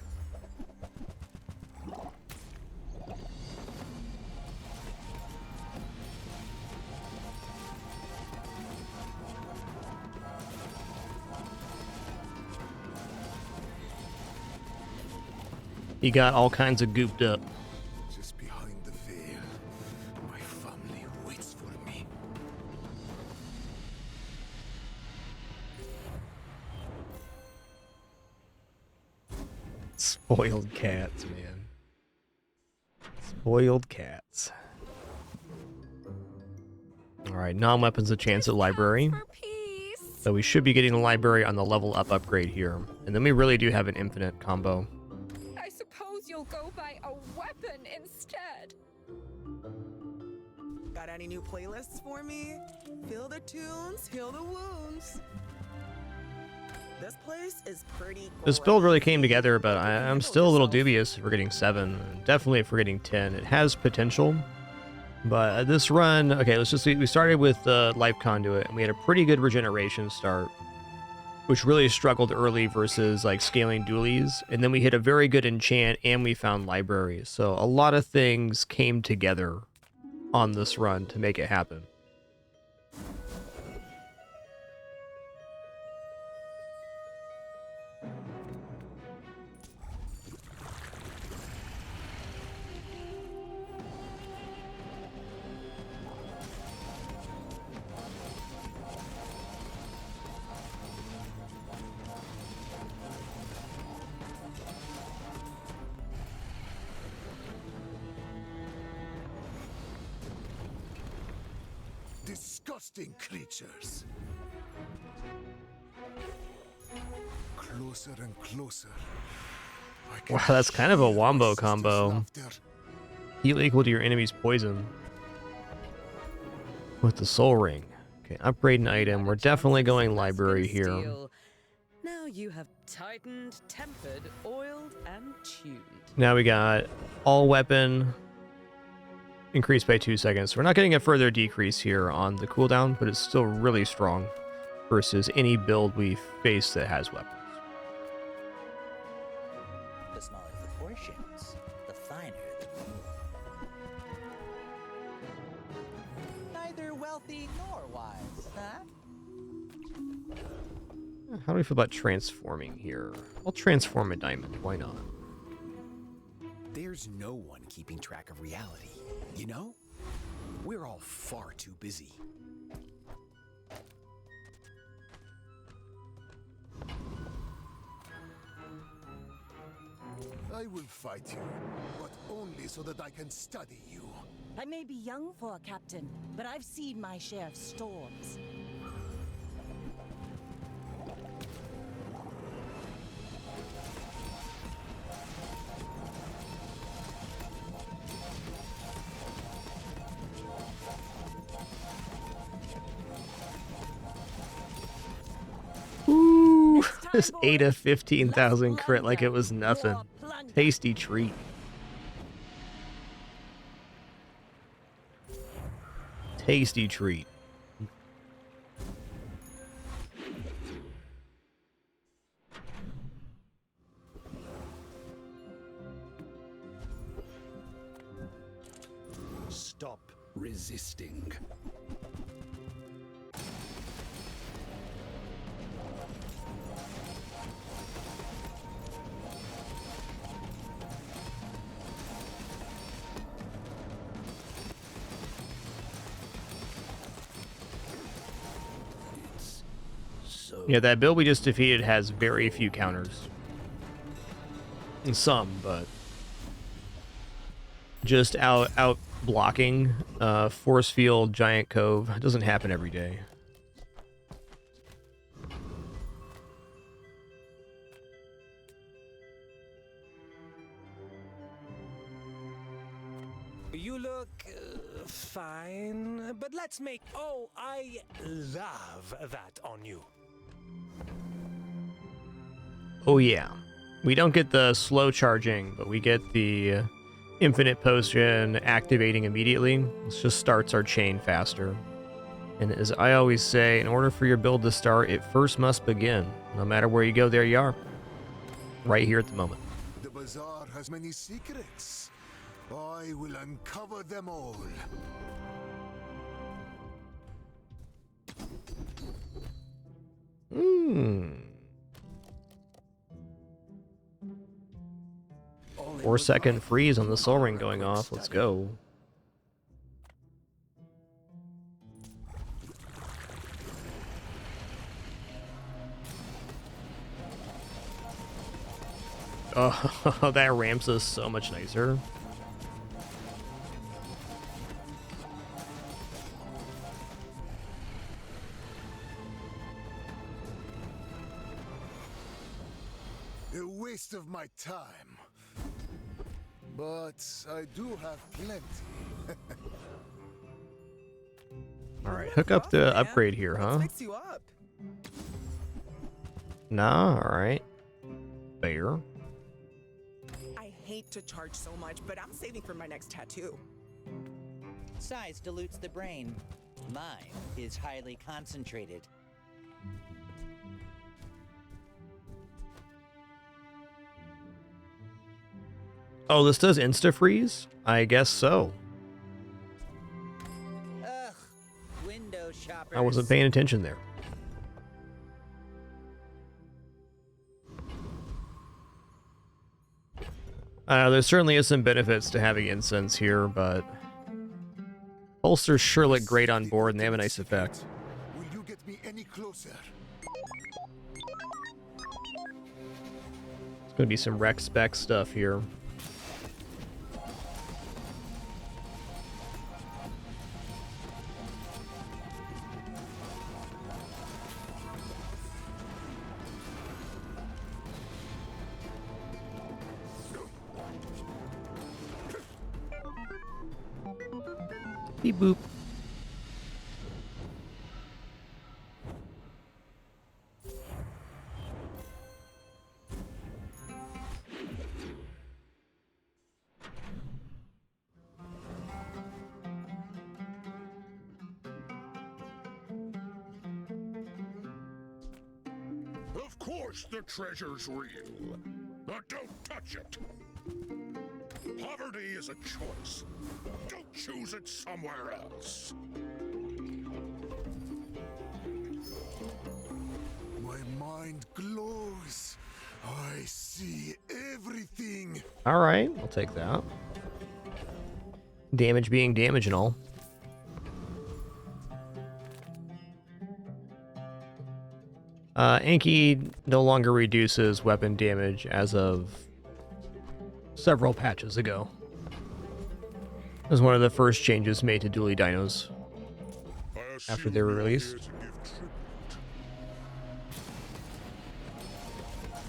He got all kinds of gooped up. Just behind the veil, my family waits for me. Spoiled cats, man. Spoiled cats. Alright, non-weapons a chance at library. So we should be getting a library on the level up upgrade here. And then we really do have an infinite combo. I suppose you'll go buy a weapon instead. Got any new playlists for me? Feel the tunes, heal the wounds. This place is pretty. This build really came together, but I'm still a little dubious if we're getting 7. Definitely if we're getting 10. It has potential. But this run, okay, let's just see. We started with the life conduit, and we had a pretty good regeneration start, which really struggled early versus like scaling dualies. And then we hit a very good enchant, and we found libraries. So a lot of things came together on this run to make it happen. Disgusting creatures. Closer and closer. Wow, that's kind of a wombo combo. Heal equal to your enemy's poison. With the soul ring. Okay, upgrade an item. We're definitely going library here. Now you have tightened, tempered, oiled, and tuned. Now we got all weapon increased by 2 seconds. We're not getting a further decrease here on the cooldown, but it's still really strong versus any build we face that has weapons. The smaller the portions, the finer the mood. Neither wealthy nor wise, huh? How do we feel about transforming here? I'll transform a diamond. Why not? There's no one keeping track of reality, you know? We're all far too busy. I will fight you, but only so that I can study you. I may be young for a captain, but I've seen my share of storms. Ooh, this 8 of 15,000 crit like it was nothing. Tasty treat. Tasty treat. Stop resisting. Yeah, that build we just defeated has very few counters. Some, but just out blocking force field giant cove. It doesn't happen every day. You look fine, but let's make... Oh, I love that on you. Oh yeah. We don't get the slow charging, but we get the infinite potion activating immediately. This just starts our chain faster. And as I always say, in order for your build to start, it first must begin. No matter where you go, there you are. Right here at the moment. The bazaar has many secrets. I will uncover them all. Hmm. 4-second freeze on the soul ring going off. Let's go. Oh, that ramps us so much nicer. A waste of my time. But I do have plenty. Alright, hook up the upgrade here, huh? Fix you up. Nah, alright. Fair. I hate to charge so much, but I'm saving for my next tattoo. Size dilutes the brain. Mine is highly concentrated. Oh, this does insta-freeze? I guess so. Ugh, window shoppers. I wasn't paying attention there. There certainly is some benefits to having incense here, but holsters sure look great on board and they have a nice effect. Will you get me any closer? There's gonna be some rec spec stuff here. Beep boop. Of course the treasure's real. Now don't touch it. Poverty is a choice. Don't choose it somewhere else. My mind glows. I see everything. Alright, I'll take that. Damage being damage and all. Anki no longer reduces weapon damage as of several patches ago. It was one of the first changes made to Dually Dinos after they were released.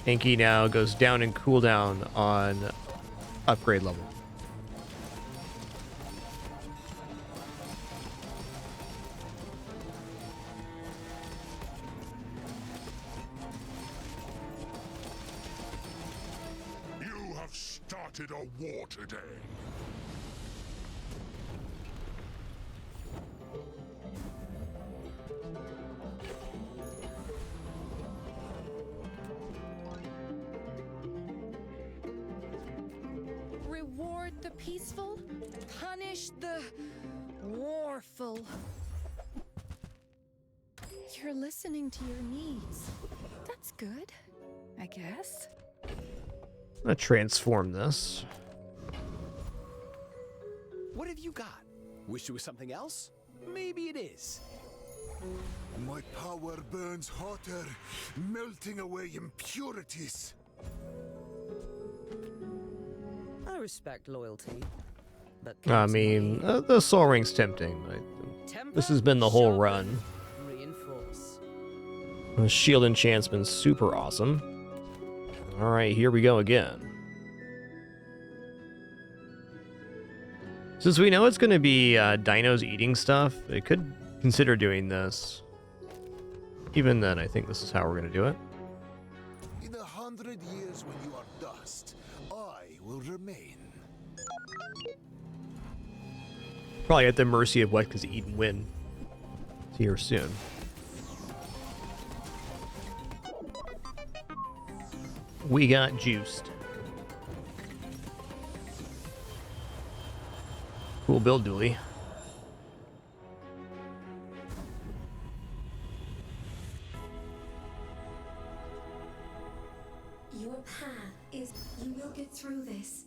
Anki now goes down in cooldown on upgrade level. You have started a war today. Reward the peaceful, punish the warful. You're listening to your needs. That's good, I guess. I'm gonna transform this. What have you got? Wish it was something else? Maybe it is. My power burns hotter, melting away impurities. I respect loyalty, but I mean, the Soul Ring's tempting. This has been the whole run. reinforce. The shield enchant's been super awesome. Alright, here we go again. This Since we know it's going to be dinos eating stuff, it could consider doing this. Even then, I think this is how we're going to do it. In 100 years when you are dust, I will remain. Probably at the mercy of what can eat and win. See here soon. We got juiced. Cool build, Dooley. Your path is you will get through this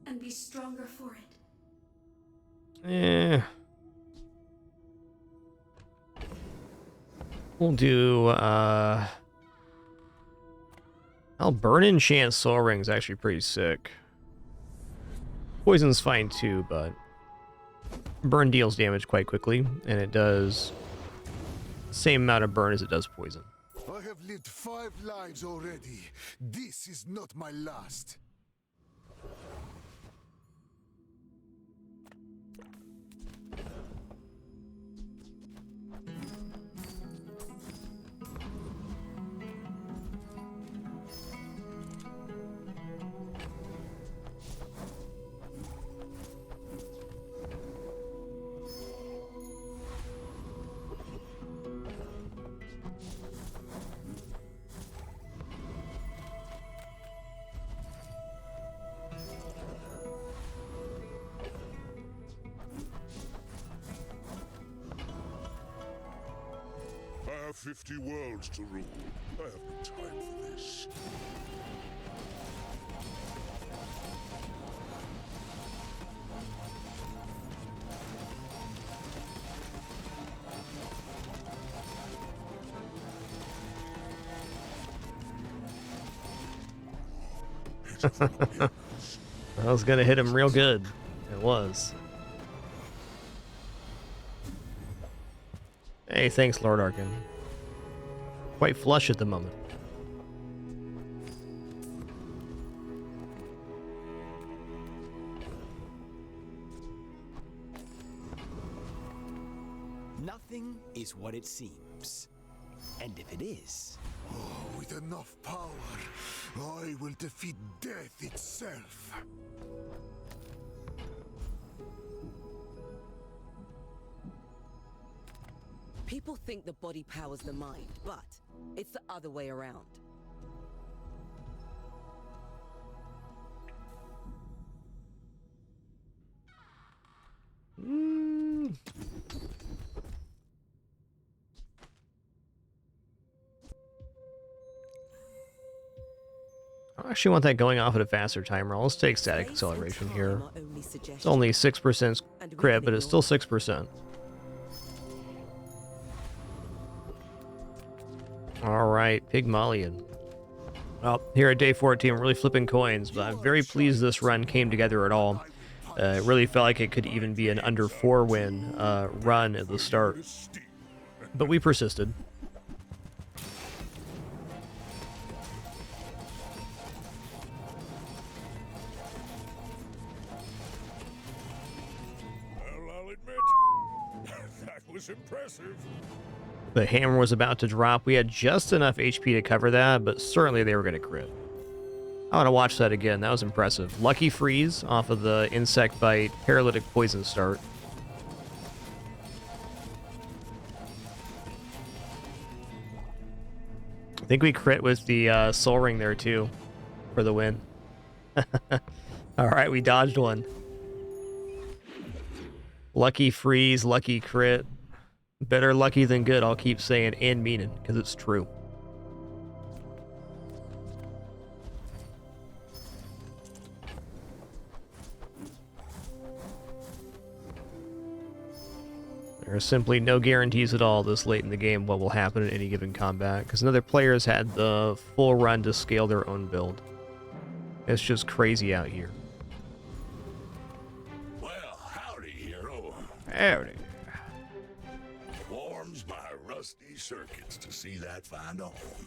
and be stronger for it. We'll do I'll burn enchant soul rings, actually pretty sick. Poison's fine too, but burn deals damage quite quickly, and it does the same amount of burn as it does poison. I have lived 5 lives already. This is not my last. I have 50 worlds to rule. I have no time for this. I was gonna hit him real good. It was. Hey, thanks, Lord Arkin. Quite flush at the moment. Nothing is what it seems. And if it is... Oh, with enough power, I will defeat death itself. People think the body powers the mind, but it's the other way around. I actually want that going off at a faster timer. Let's take static acceleration here. It's only 6% crit, but it's still 6%. Alright, Pygmalion. Well, here at day 14, we're really flipping coins, but I'm very pleased this run came together at all. It really felt like it could even be an under 4 win run at the start. But we persisted. Well, I'll admit, that was impressive. The hammer was about to drop. We had just enough HP to cover that, but certainly they were going to crit. I want to watch that again. That was impressive. Lucky freeze off of the insect bite, paralytic poison start. I think we crit with the soul ring there too for the win. All right, we dodged one. Lucky freeze, lucky crit. Better lucky than good, I'll keep saying and meaning, because it's true. There are simply no guarantees at all this late in the game what will happen in any given combat, because none of the players had the full run to scale their own build. It's just crazy out here. Well, howdy, hero. Howdy. Warms my rusty circuits to see that find a home.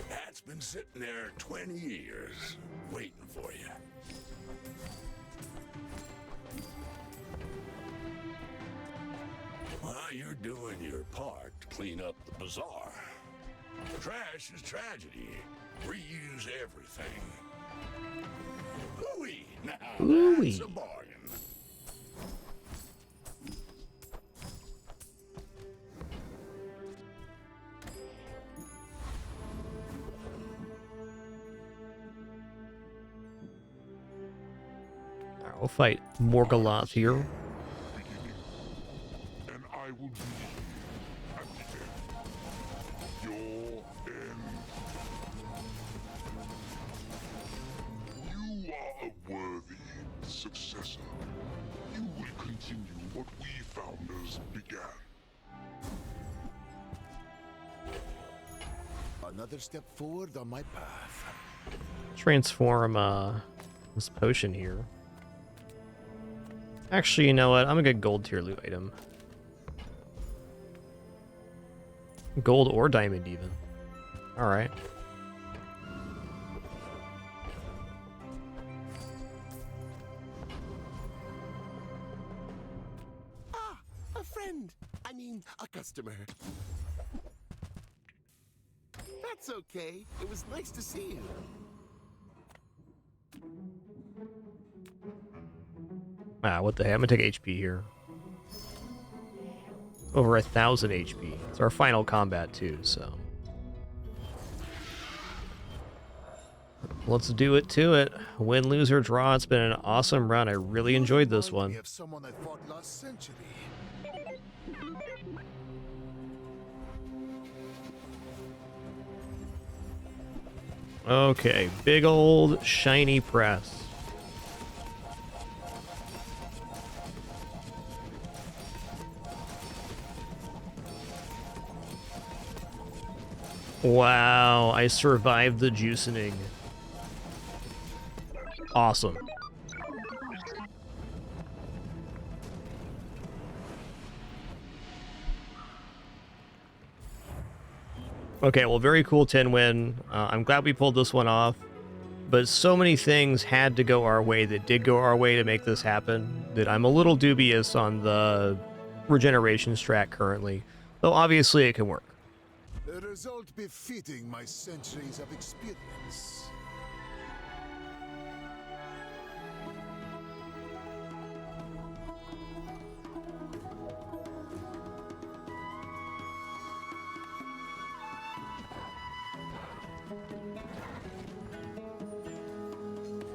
That's been sitting there 20 years, waiting for you. clean up the bazaar. Trash is tragedy. Reuse everything. Ooh-wee. Now Ooh-wee. that's a bargain. Alright, we'll fight Morgaloth here. And I will be at the end. Your end. You are a worthy successor. You will continue what we founders began. Another step forward on my path. Transform this potion here. Actually, you know what? I'm a good gold tier loot item. Gold or diamond even. Alright. Ah, a friend. I mean, a customer. That's okay. It was nice to see you. Ah, what the heck? I'm gonna take HP here. Over 1,000 HP. It's our final combat too, so. Let's do it to it. Win, lose, or draw. It's been an awesome run. I really enjoyed this one. We have someone I fought last century. Okay, big old shiny press. Wow, I survived the juicening. Awesome. Okay, well, very cool 10 win. I'm glad we pulled this one off, but so many things had to go our way that did go our way to make this happen that I'm a little dubious on the regeneration strat currently, though obviously it can work. A result befitting my centuries of experience.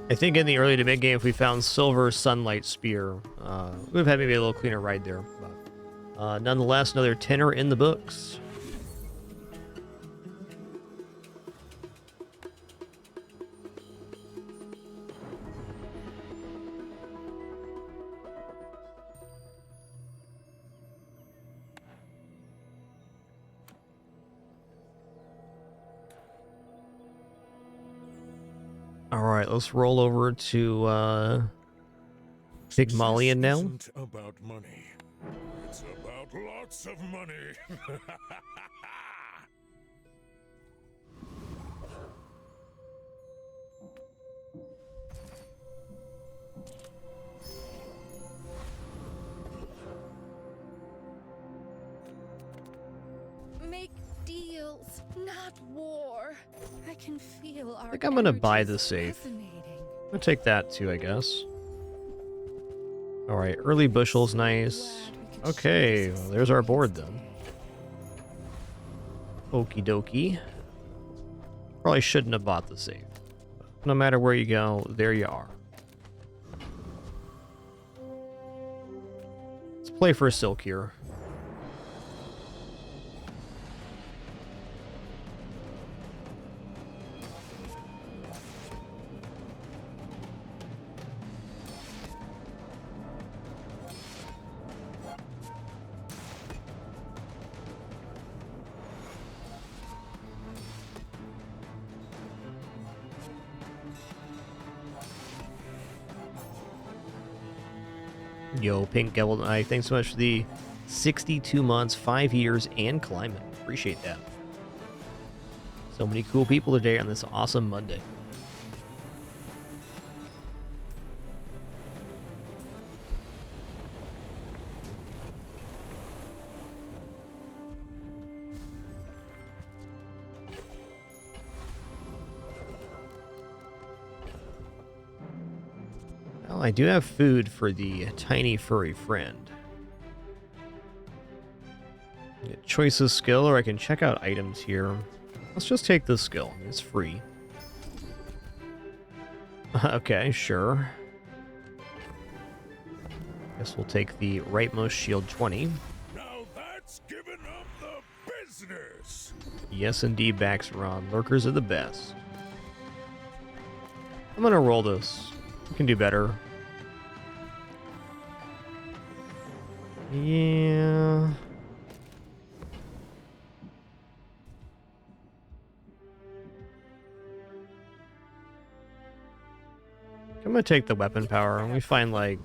I think in the early to mid game, if we found Silver Sunlight Spear, we've had maybe a little cleaner ride there. But, nonetheless, another 10er in the books. Alright, let's roll over to Pygmalion now. Isn't about money. It's about lots of money. Make deals, not war. I can feel our I think I'm gonna buy energies the safe. resonating. I'm gonna take that too, I guess. Alright, early bushel's nice. Okay, well, there's our board then. Okie dokie. Probably shouldn't have bought the safe. No matter where you go, there you are. Let's play for a silk here. Yo, Pink Devil Eye, thanks so much for the 62 months, 5 years, and climbing. Appreciate that. So many cool people today on this awesome Monday. Well, I do have food for the tiny furry friend. Get choice of skill, or I can check out items here. Let's just take this skill. It's free. Okay, sure. Guess we'll take the rightmost shield 20. Now that's giving up the business. Yes, indeed, Baxeron. Lurkers are the best. I'm gonna roll this. We can do better. Yeah. I'm gonna take the weapon power. We find like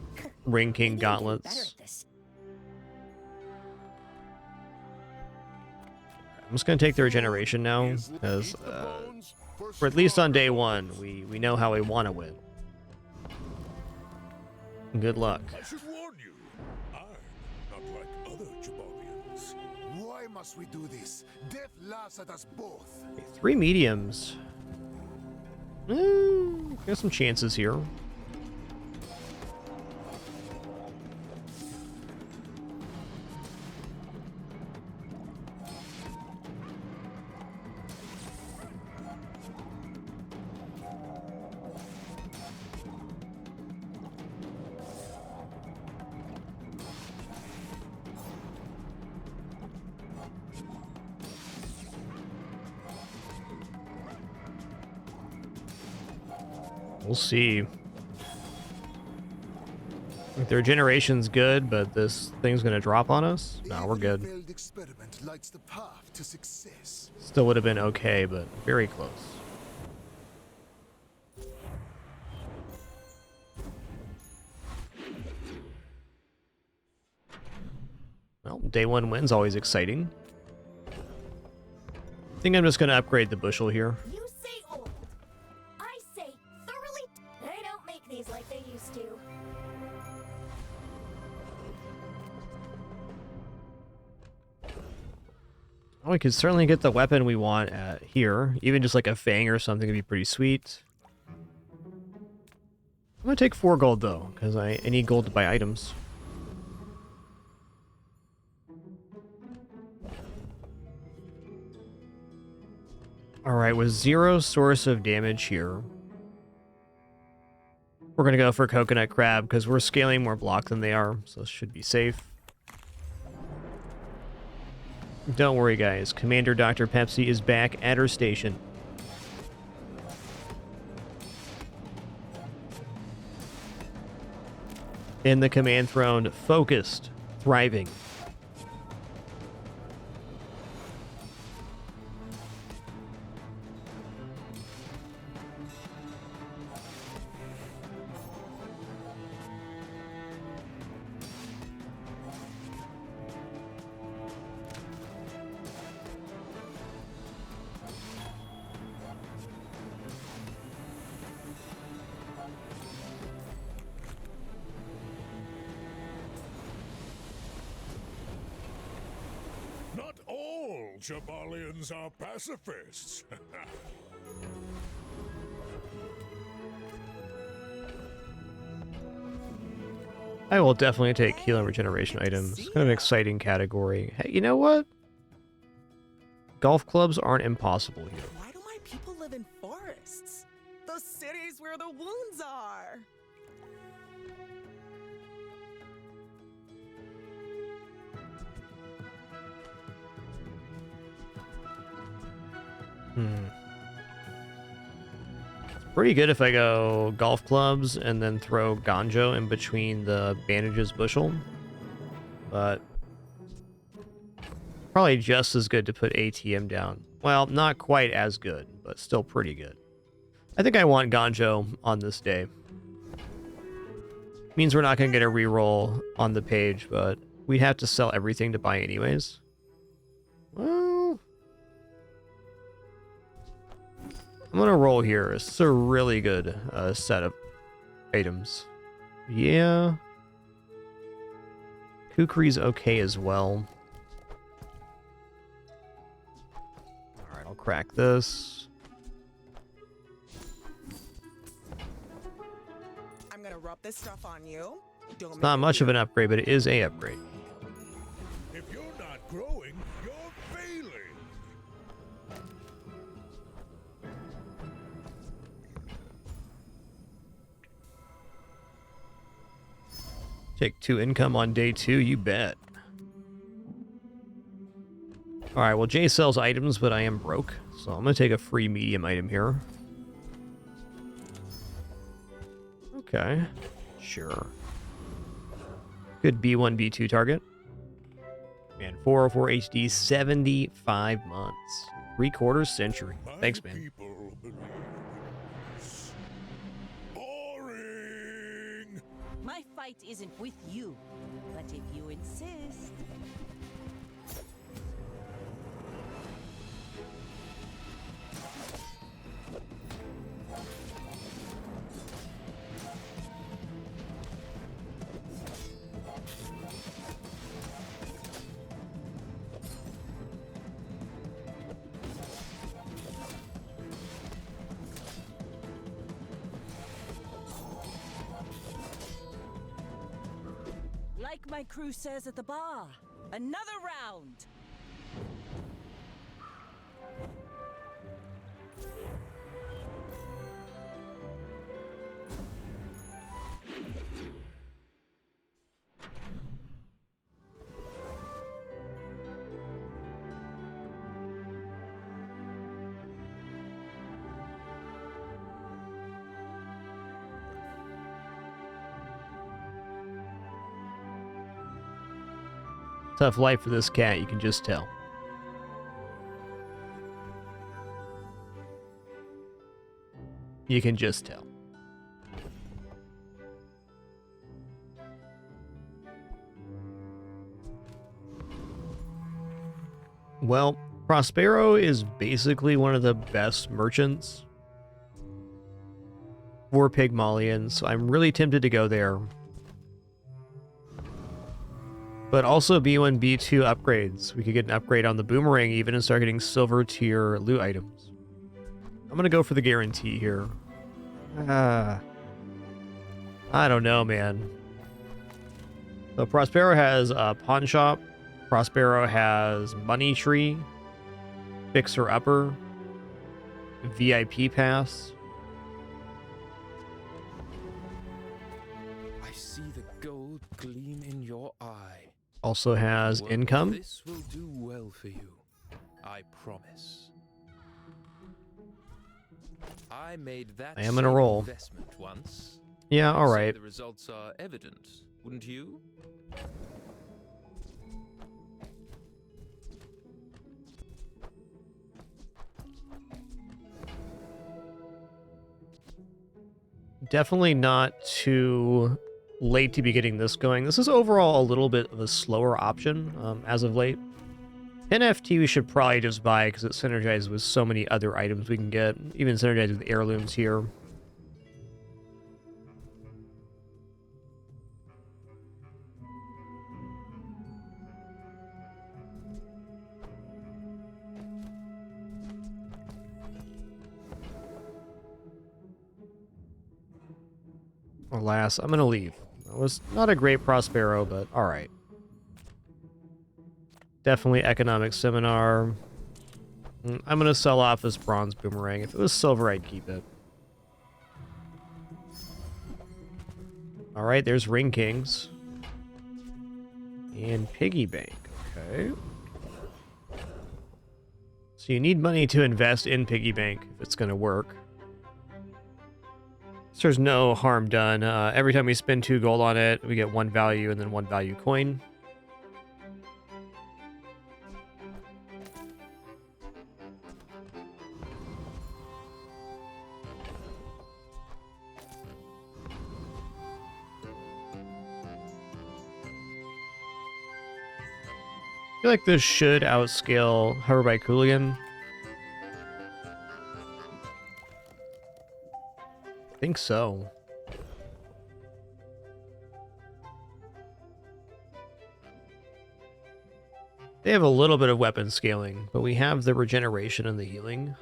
Ring King gauntlets. I'm just gonna take the regeneration now, because for at least on day one, we know how we want to win. Good luck. I should warn you, I'm not like other Jabalians. Why must we do this? Death laughs at us both. 3 mediums. Got some chances here. We'll see. Their generation's good, but this thing's gonna drop on us? No, we're good. Failed experiment lights the path to success. Still would have been okay, but very close. Well, day 1 win's always exciting. I think I'm just gonna upgrade the bushel here. You say old. I say thoroughly. They don't make these like they used to. Oh, we could certainly get the weapon we want at here. Even just like a fang or something would be pretty sweet. I'm gonna take 4 gold though, because I need gold to buy items. Alright, with 0 source of damage here, we're gonna go for coconut crab because we're scaling more block than they are, so this should be safe. Don't worry, guys. Commander Dr. Pepsi is back at her station. In the command throne, focused, thriving. Not all Jabalians are pacifists. I will definitely take heal and regeneration items. Kind of an exciting category. Hey, you know what? Golf clubs aren't impossible here. Why do my people live in forests? The cities where the wounds are. It's pretty good if I go golf clubs and then throw Ganjo in between the bandages bushel. But probably just as good to put ATM down. Well, not quite as good, but still pretty good. I think I want Ganjo on this day. Means we're not going to get a reroll on the page, but we'd have to sell everything to buy anyways. Well, I'm going to roll here. It's a really good set of items. Yeah. Kukri's okay as well. Alright, I'll crack this. gonna rub this stuff on you. Don't It's not much of an upgrade, but it is a upgrade. If you're not growing, you're failing. Take 2 income on day 2, you bet. Alright, well, Jay sells items, but I am broke, so I'm going to take a free medium item here. Okay, sure. Good B1, B2 target. And 404 HD, 75 months. 3/4 century. Thanks, man. My fight isn't with you, but if you insist. Like my crew says at the bar, another round. Tough life for this cat, you can just tell. You can just tell. Well, Prospero is basically one of the best merchants for Pygmalion, so I'm really tempted to go there. But also B1, B2 upgrades. We could get an upgrade on the boomerang even and start getting silver tier loot items. I'm gonna go for the guarantee here. I don't know, man. So Prospero has a pawn shop. Prospero has money tree, fixer upper, VIP pass. I see the gold gleam in your eye. Also has income. This will do well for you, I promise. I made that I am gonna roll. investment once. Yeah, all So right. the results are evident, wouldn't you? Definitely not too late to be getting this going. This is overall a little bit of a slower option as of late. NFT we should probably just buy because it synergizes with so many other items we can get. Even synergizes with heirlooms here. Alas, I'm gonna leave. It was not a great Prospero, but alright. Definitely economic seminar. I'm gonna sell off this bronze boomerang. If it was silver, I'd keep it. Alright, there's Ring Kings. And Piggy Bank, okay. So you need money to invest in Piggy Bank if it's gonna work. So there's no harm done. Every time we spend 2 gold on it, we get 1 value and then 1 value coin. I feel like this should outscale Hover by Cooligan. I think so. They have a little bit of weapon scaling, but we have the regeneration and the healing.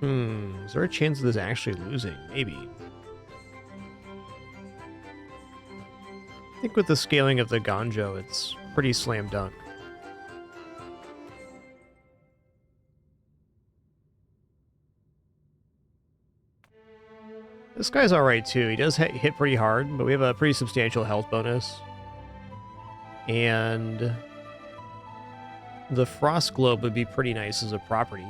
Is there a chance of this actually losing? Maybe. I think with the scaling of the Ganjo, it's pretty slam dunk. This guy's alright too. He does hit pretty hard, but we have a pretty substantial health bonus. And the Frost Globe would be pretty nice as a property.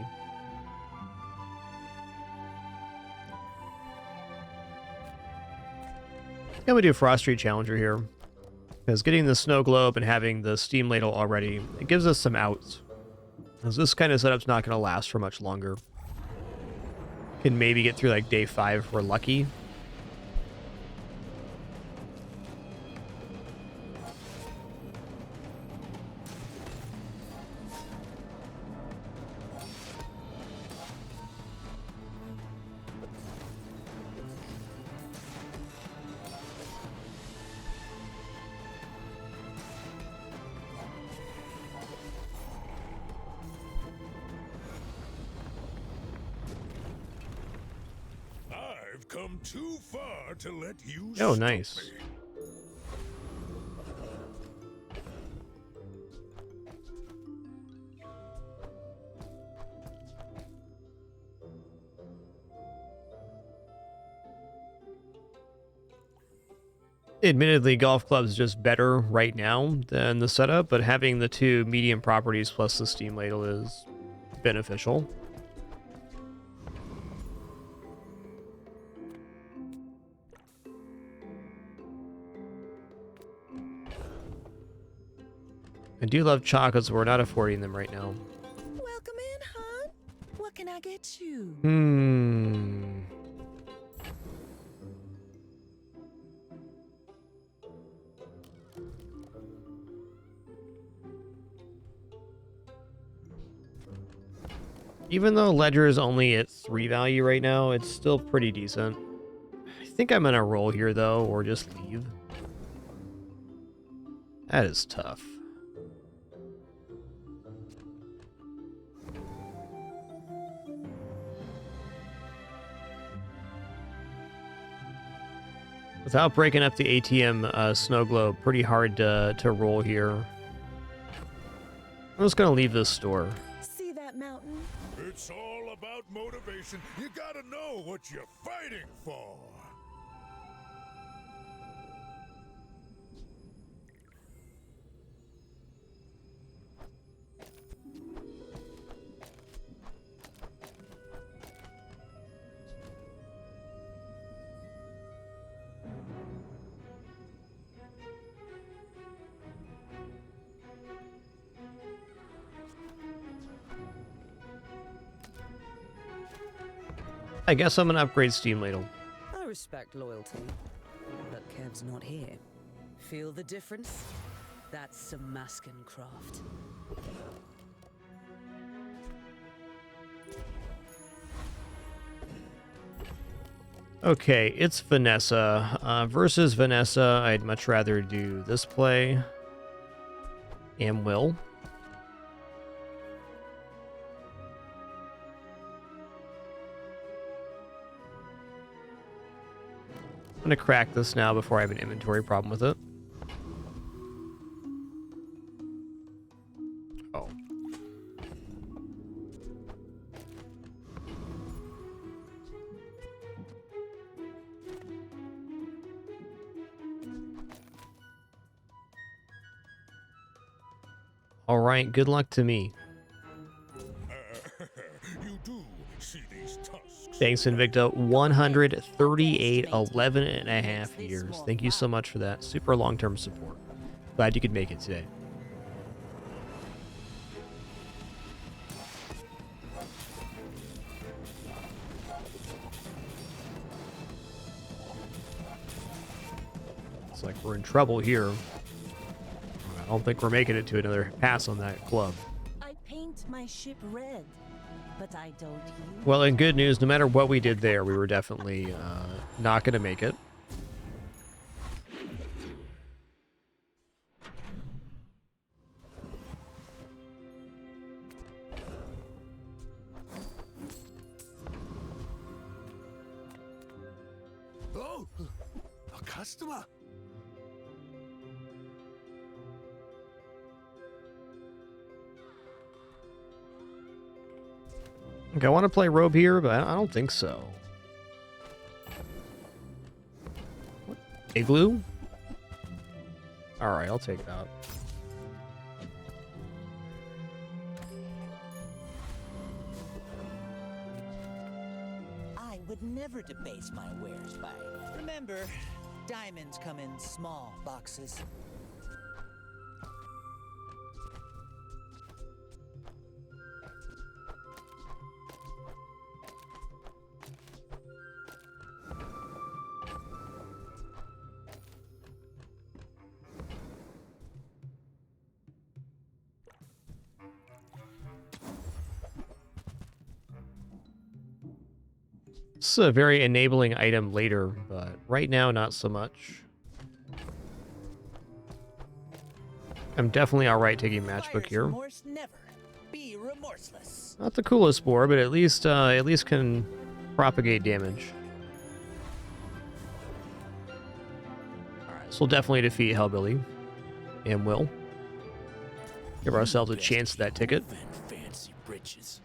I'm going to do a Frost Street Challenger here. Because getting the Snow Globe and having the Steam Ladle already, it gives us some outs. Because this kind of setup's not going to last for much longer. Can maybe get through like day 5 if we're lucky. Come too far to let you Oh, stop nice. me. Admittedly, golf club's just better right now than the setup, but having the 2 medium properties plus the Steam Ladle is beneficial. I do love chocolates, but we're not affording them right now. Welcome in, hon. What can I get you? Even though Ledger is only at 3 value right now, it's still pretty decent. I think I'm gonna roll here though, or just leave. That is tough. Without breaking up the ATM snow globe, pretty hard to roll here. I'm just gonna leave this store. See that mountain? It's all about motivation. You gotta know what you're fighting for. I guess I'm gonna upgrade Steam Ladle. I respect loyalty, but Kev's not here. Feel the difference? That's some Mascan craft. Okay, it's Vanessa. Versus Vanessa, I'd much rather do this play. And will. I'm gonna crack this now before I have an inventory problem with it. Oh. All right, good luck to me. You do see these tusks. Thanks, Invicta. 138, 11 and a half years. Thank you so much for that. Super long-term support. Glad you could make it today. It's like we're in trouble here. I don't think we're making it to another pass on that club. I paint my ship red, but I don't use. Well, in good news, no matter what we did there, we were definitely not going to make it. Oh, a customer. Okay, I want to play Robe here, but I don't think so. What? Igloo? Alright, I'll take that. I would never debase my wares by... Remember, diamonds come in small boxes. This is a very enabling item later, but right now, not so much. I'm definitely alright taking matchbook here. Remorse never. Be remorseless. Not the coolest spore, but at least can propagate damage. Alright, this will definitely defeat Hellbilly. And will. Give ourselves a chance at that ticket. Fancy britches.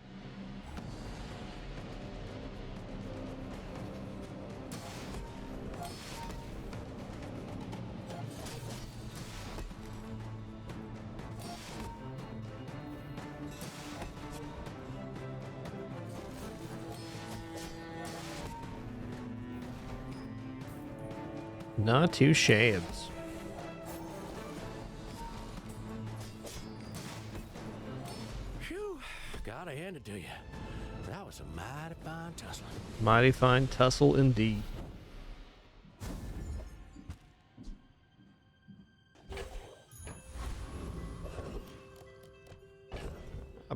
Not two shades. Phew, gotta hand it to you. That was a mighty fine tussle. Mighty fine tussle indeed.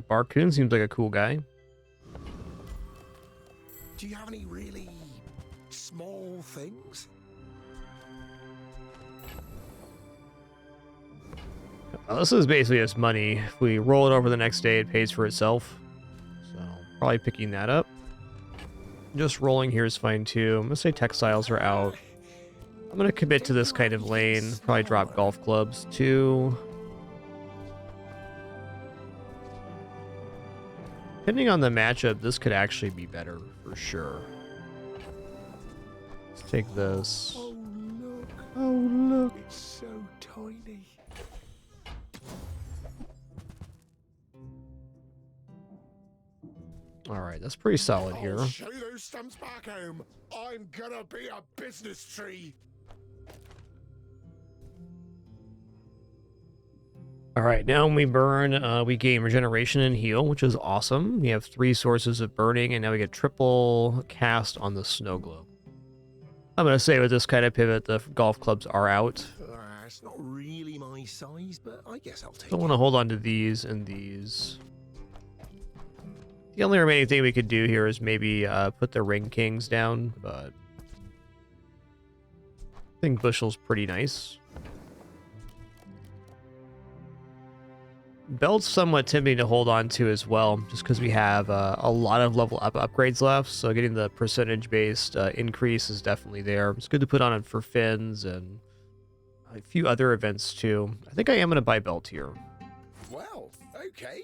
Barcoon seems like a cool guy. Do you have any really small things? This is basically just money. If we roll it over the next day, it pays for itself. So, probably picking that up. Just rolling here is fine too. I'm going to say textiles are out. I'm going to commit to this kind of lane. Probably drop golf clubs too. Depending on the matchup, this could actually be better for sure. Let's take this. Oh, look. Oh, look. It's so tiny. Alright, that's pretty solid here. I'll show those stumps back home. I'm gonna be a business tree. Alright, now when we burn, we gain regeneration and heal, which is awesome. We have 3 sources of burning, and now we get triple cast on the snow globe. I'm going to say with this kind of pivot, the golf clubs are out. It's not really my size, but I guess I'll take I want to hold on to these and these. The only remaining thing we could do here is maybe put the ring kings down, but I think Bushel's pretty nice. Belt's somewhat tempting to hold on to as well, just because we have a lot of level up upgrades left, so getting the percentage-based increase is definitely there. It's good to put on it for fins and a few other events too. I think I am going to buy Belt here. Well, okay.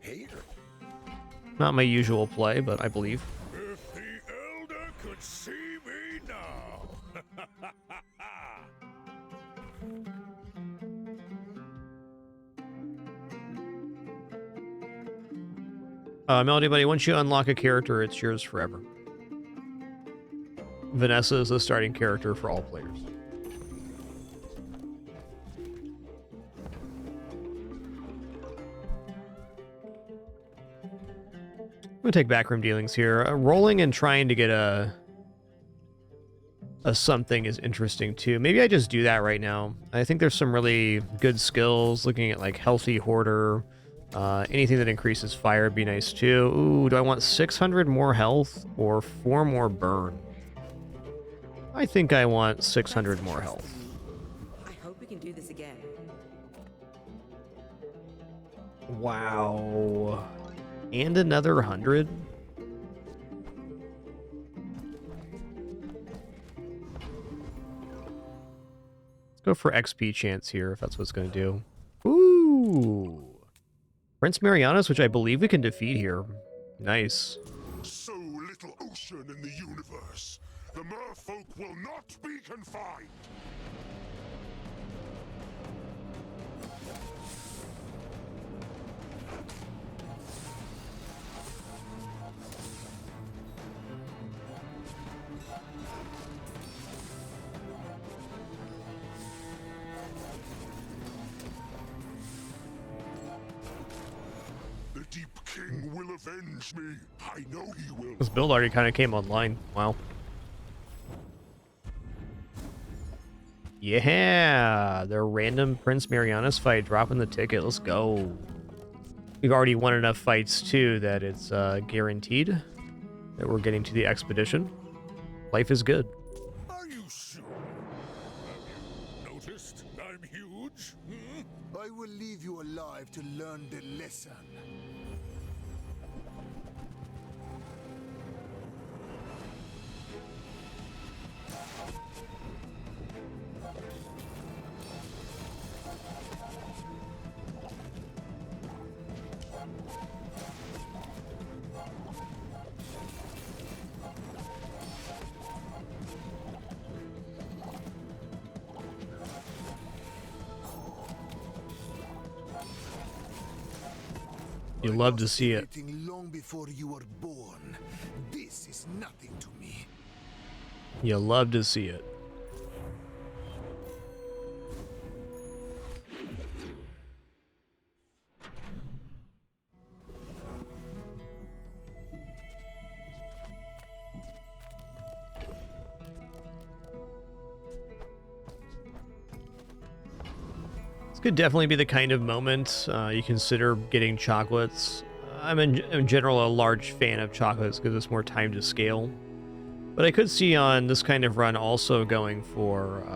Here. Not my usual play, but I believe. If the elder could see me now. Melody Buddy, once you unlock a character, it's yours forever. Vanessa is the starting character for all players. I'm going to take backroom dealings here. Rolling and trying to get a something is interesting too. Maybe I just do that right now. I think there's some really good skills. Looking at like Healthy Hoarder. Anything that increases fire would be nice too. Ooh, do I want 600 more health or 4 more burn? I think I want 600 more health. I hope we can do this again. Wow. And another 100? Go for XP chance here, if that's what it's going to do. Ooh! Prince Marianus, which I believe we can defeat here. Nice. So little ocean in the universe. The merfolk will not be confined. The Deep King will avenge me. I know he will. This build already kind of came online. Wow. Yeah, the random Prince Marianus fight, dropping the ticket. Let's go. We've already won enough fights too that it's guaranteed that we're getting to the expedition. Life is good. Are you sure? Have you noticed I'm huge? I will leave you alive to learn the lesson. You love to see it. Long before you were born. This is nothing to me. You love to see it. Could definitely be the kind of moment you consider getting chocolates. I'm in general a large fan of chocolates because it's more time to scale. But I could see on this kind of run also going for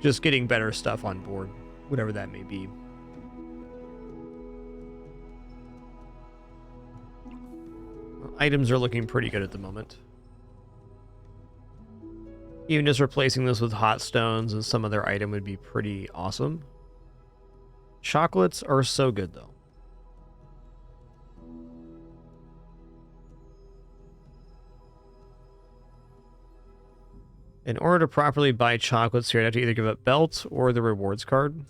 just getting better stuff on board, whatever that may be. Well, items are looking pretty good at the moment. Even just replacing this with hot stones and some other item would be pretty awesome. Chocolates are so good, though. In order to properly buy chocolates here, I'd have to either give up belt or the rewards card.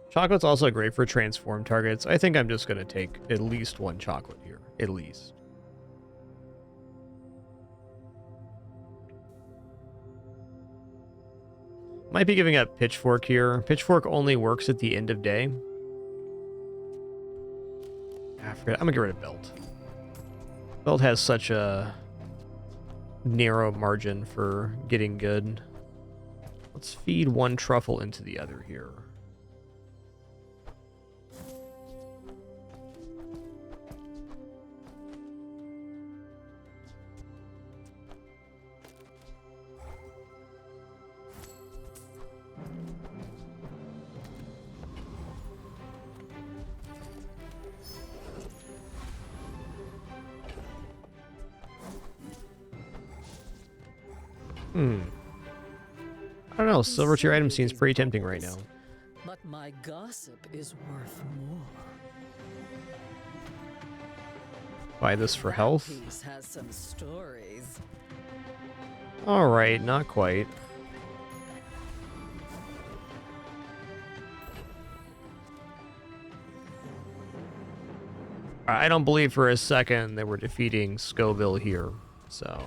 Chocolate's also great for transform targets. I think I'm just going to take at least one chocolate here. At least. Might be giving up Pitchfork here. Pitchfork only works at the end of day. I forget. I'm going to get rid of Belt. Belt has such a narrow margin for getting good. Let's feed one truffle into the other here. I don't know, silver tier item seems pretty tempting right now. But my gossip is worth more. Buy this for health. Peace has some stories. Alright, not quite. I don't believe for a second that we're defeating Scoville here, so...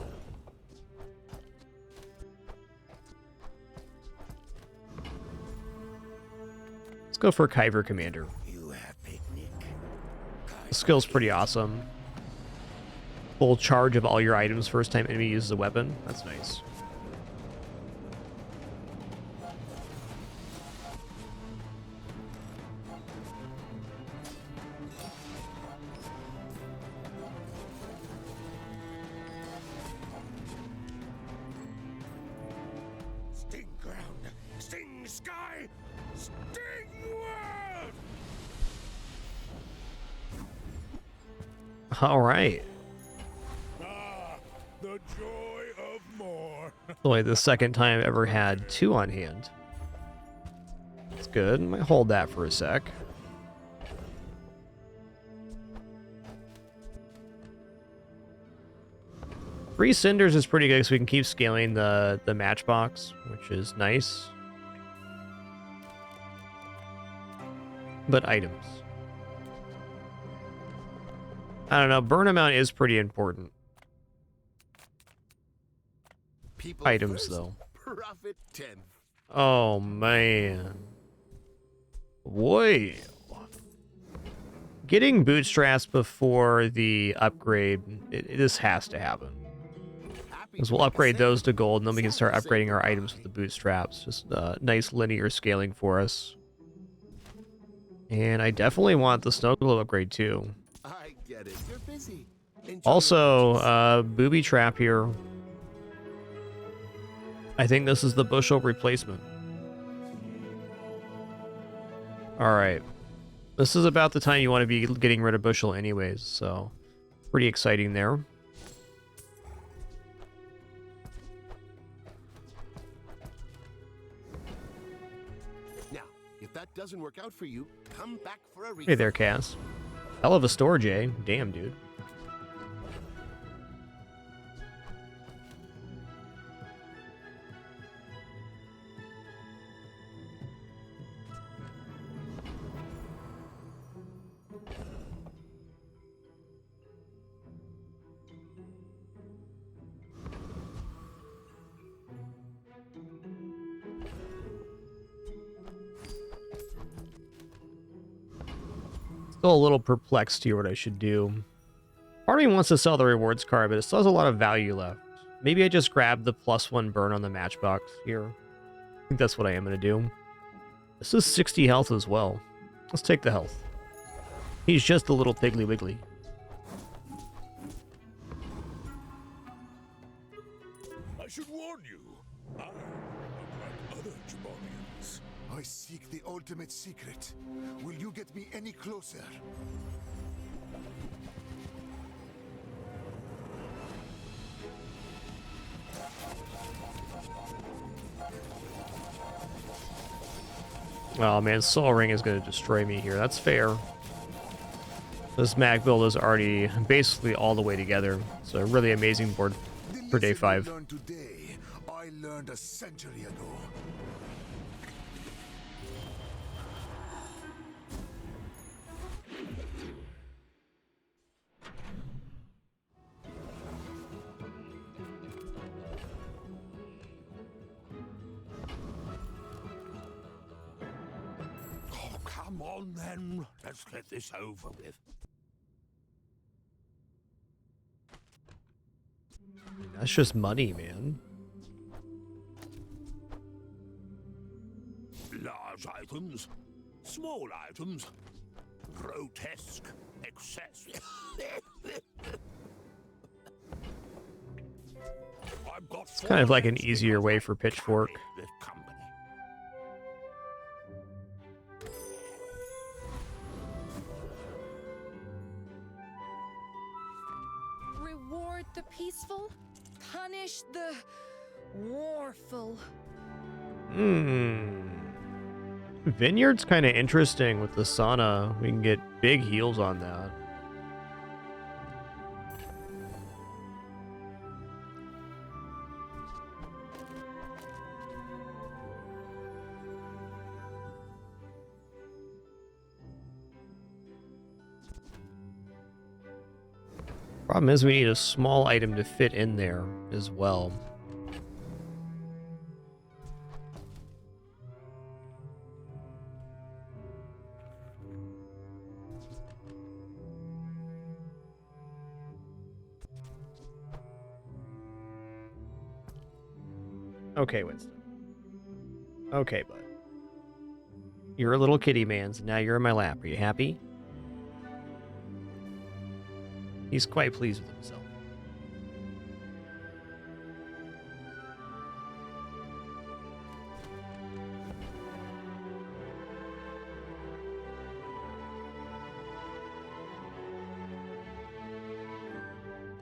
Go for Kyver Commander. The skill's pretty awesome. Full charge of all your items first time enemy uses a weapon. That's nice. Sting ground, sting sky, sting world! All right. The joy of more. Only the second time I've ever had 2 on hand. That's good. Might hold that for a sec. Three cinders is pretty good, so we can keep scaling the matchbox, which is nice. But items. I don't know. Burn amount is pretty important. People Items, first, though. Profit 10. Oh, man. Whoa. Getting bootstraps before the upgrade, this has to happen. Because we'll upgrade those to gold, and then we can start upgrading our items with the bootstraps. Just nice linear scaling for us. And I definitely want the snow globe upgrade, too. I get it. You're busy. Also, booby trap here. I think this is the bushel replacement. Alright. This is about the time you want to be getting rid of bushel anyways, so pretty exciting there. Now, if that doesn't work out for you, come back for a refund. Hey there, Cass. Hell of a storage, eh? Damn, dude. Still a little perplexed here what I should do. Part of me wants to sell the rewards card, but it still has a lot of value left. Maybe I just grab the +1 burn on the matchbox here. I think that's what I am going to do. This is 60 health as well. Let's take the health. He's just a little Piggly Wiggly. I should warn you. I am not like other Jabonians. I seek the ultimate secret. Will you get me any closer? Oh man, Soul Ring is going to destroy me here. That's fair. This mag build is already basically all the way together. It's a really amazing board for day 5. Learned today, I learned a century ago. Oh, come on then. Let's get this over with. That's just money, man. Large items, small items, grotesque excess. I've got It's kind of like an easier way for Pitchfork. this company. Reward the peaceful, punish the warful. Vineyard's kind of interesting with the sauna. We can get big heals on that. Problem is we need a small item to fit in there as well. Okay, Winston. Okay, bud. You're a little kitty man, so now you're in my lap. Are you happy? He's quite pleased with himself.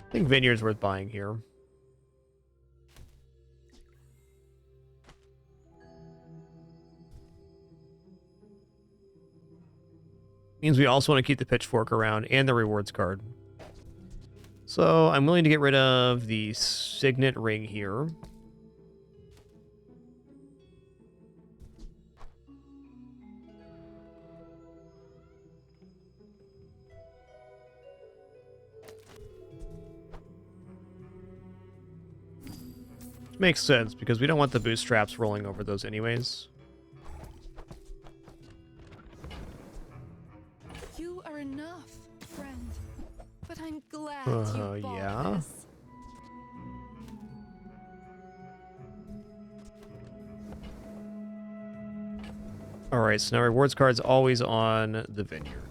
I think vineyard's worth buying here. Means we also want to keep the pitchfork around and the rewards card. So I'm willing to get rid of the signet ring here. Makes sense, because we don't want the bootstraps rolling over those anyways. You are enough, friend. But I'm glad you bought Yeah. this. Alright, so now rewards card's always on the vineyard.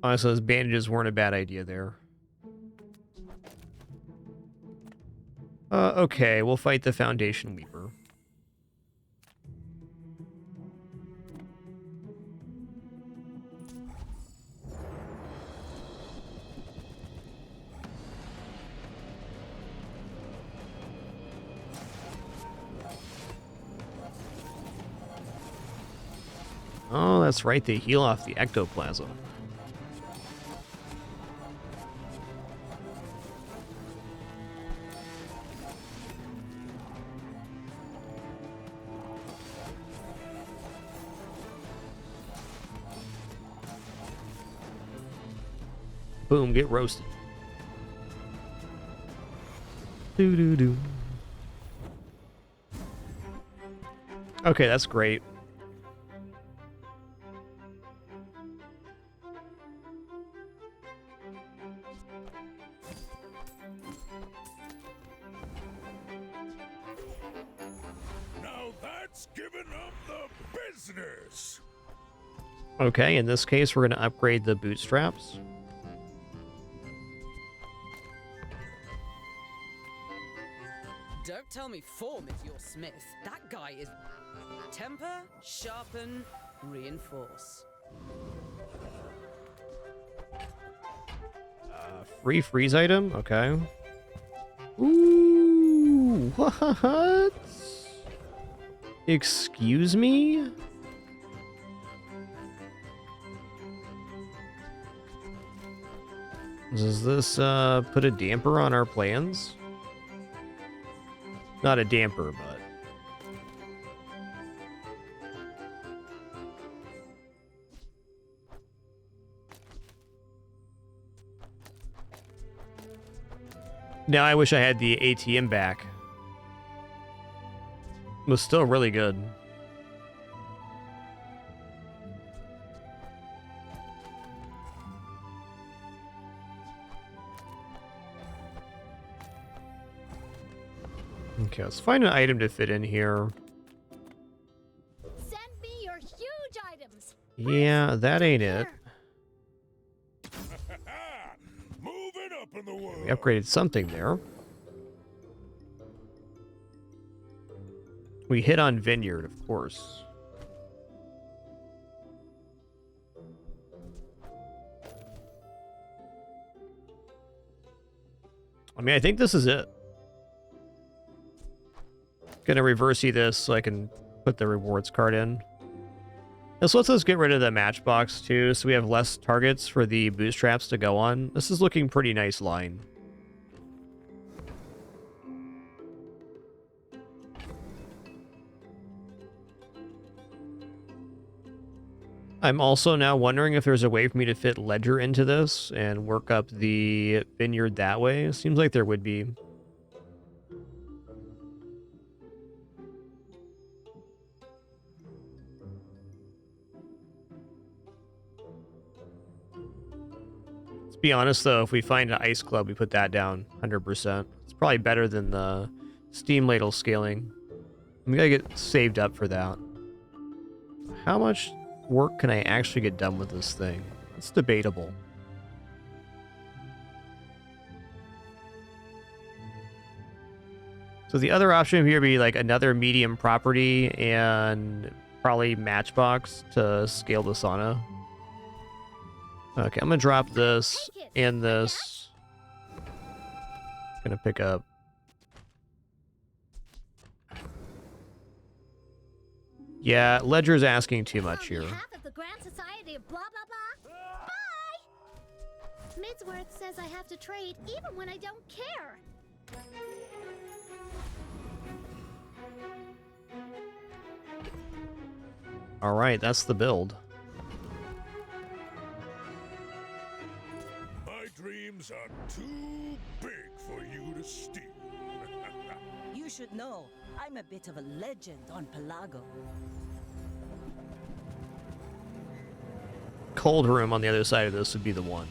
Honestly, those bandages weren't a bad idea there. Okay, we'll fight the Foundation Weaver. Oh, that's right, they heal off the ectoplasm. Boom, get roasted. Doo-doo-doo. Okay, that's great. Now that's giving up the business. Okay, in this case, we're going to upgrade the bootstraps. Don't tell me form is your smith. That guy is temper, sharpen, reinforce. Free freeze item? Okay. Ooh, what? Excuse me? Does this put a damper on our plans? Not a damper, but... Now I wish I had the ATM back. It was still really good. Okay, let's find an item to fit in here. Send me your huge items. Yeah, that ain't it. Moving up in the world. We upgraded something there. We hit on Vineyard, of course. I mean, I think this is it. Gonna reverse-y this so I can put the rewards card in. This lets us get rid of the matchbox too, so we have less targets for the bootstraps to go on. This is looking pretty nice line. I'm also now wondering if there's a way for me to fit Ledger into this and work up the vineyard that way. Seems like there would be. Let's be honest though, if we find an ice club, we put that down 100%. It's probably better than the steam ladle scaling. We gotta get saved up for that. How much work can I actually get done with this thing? It's debatable. So the other option here would be like another medium property and probably matchbox to scale the sauna. Okay, I'm gonna drop this and this. Gonna pick up. Yeah, Ledger's asking too much here. Half of the Grand Society of blah blah blah. Bye. Midsworth says I have to trade even when I don't care. All right, that's the build. My dreams are too big for you to steal. You should know, I'm a bit of a legend on Pelago. Cold room on the other side of this would be the one.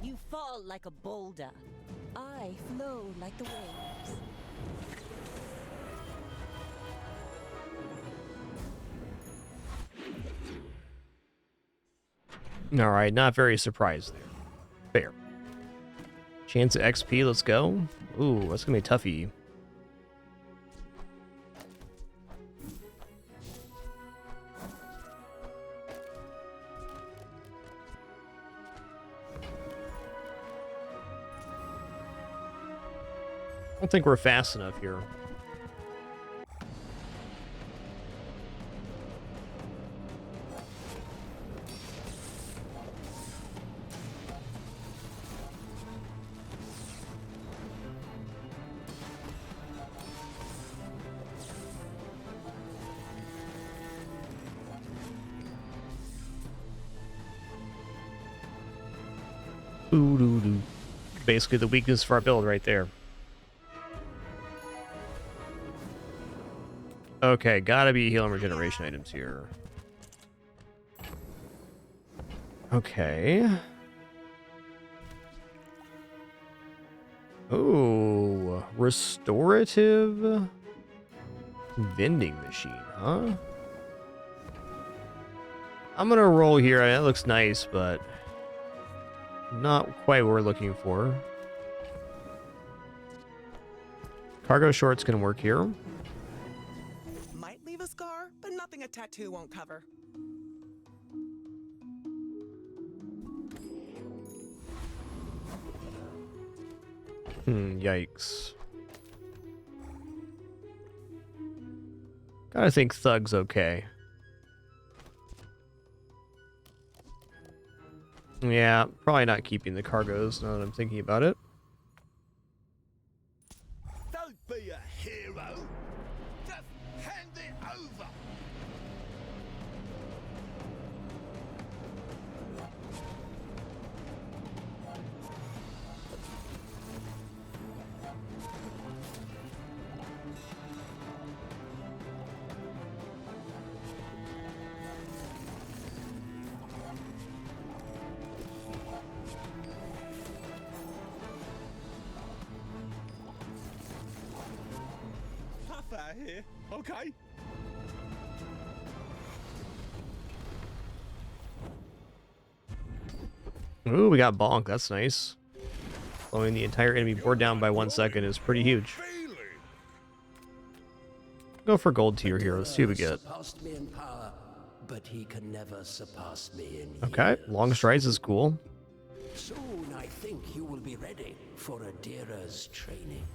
You fall like a boulder. I flow like the waves. All right, not very surprised there. Fair. Chance of XP, let's go. Ooh, that's gonna be a toughie. I don't think we're fast enough here. Ooh, doo, doo. Basically the weakness for our build right there. Okay, gotta be heal and regeneration items here. Okay. Ooh, restorative vending machine, huh? I'm gonna roll here. That looks nice, but not quite what we're looking for. Cargo shorts can work here. Might leave a scar, but nothing a tattoo won't cover. Yikes. Gotta think Thug's okay. Yeah, probably not keeping the cargoes now that I'm thinking about it. Don't be a hero. Just hand it over. Tough out here, okay? Ooh, we got bonk. That's nice. Slowing the entire enemy board down by 1 second is pretty huge. Go for gold tier here. Let's see what we get. Surpassed me in power, but he can never surpass me in Okay, long strides is cool. Soon I think you will be ready for Adira's training.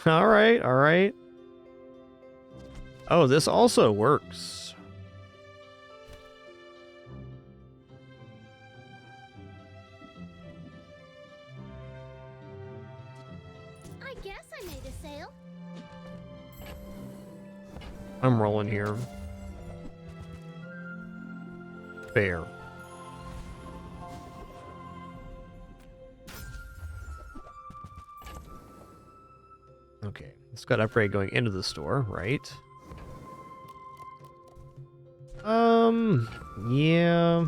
All right, all right. Oh, this also works. I guess I made a sale. I'm rolling here. Fair. Okay, it's got upgrade going into the store, right? Yeah.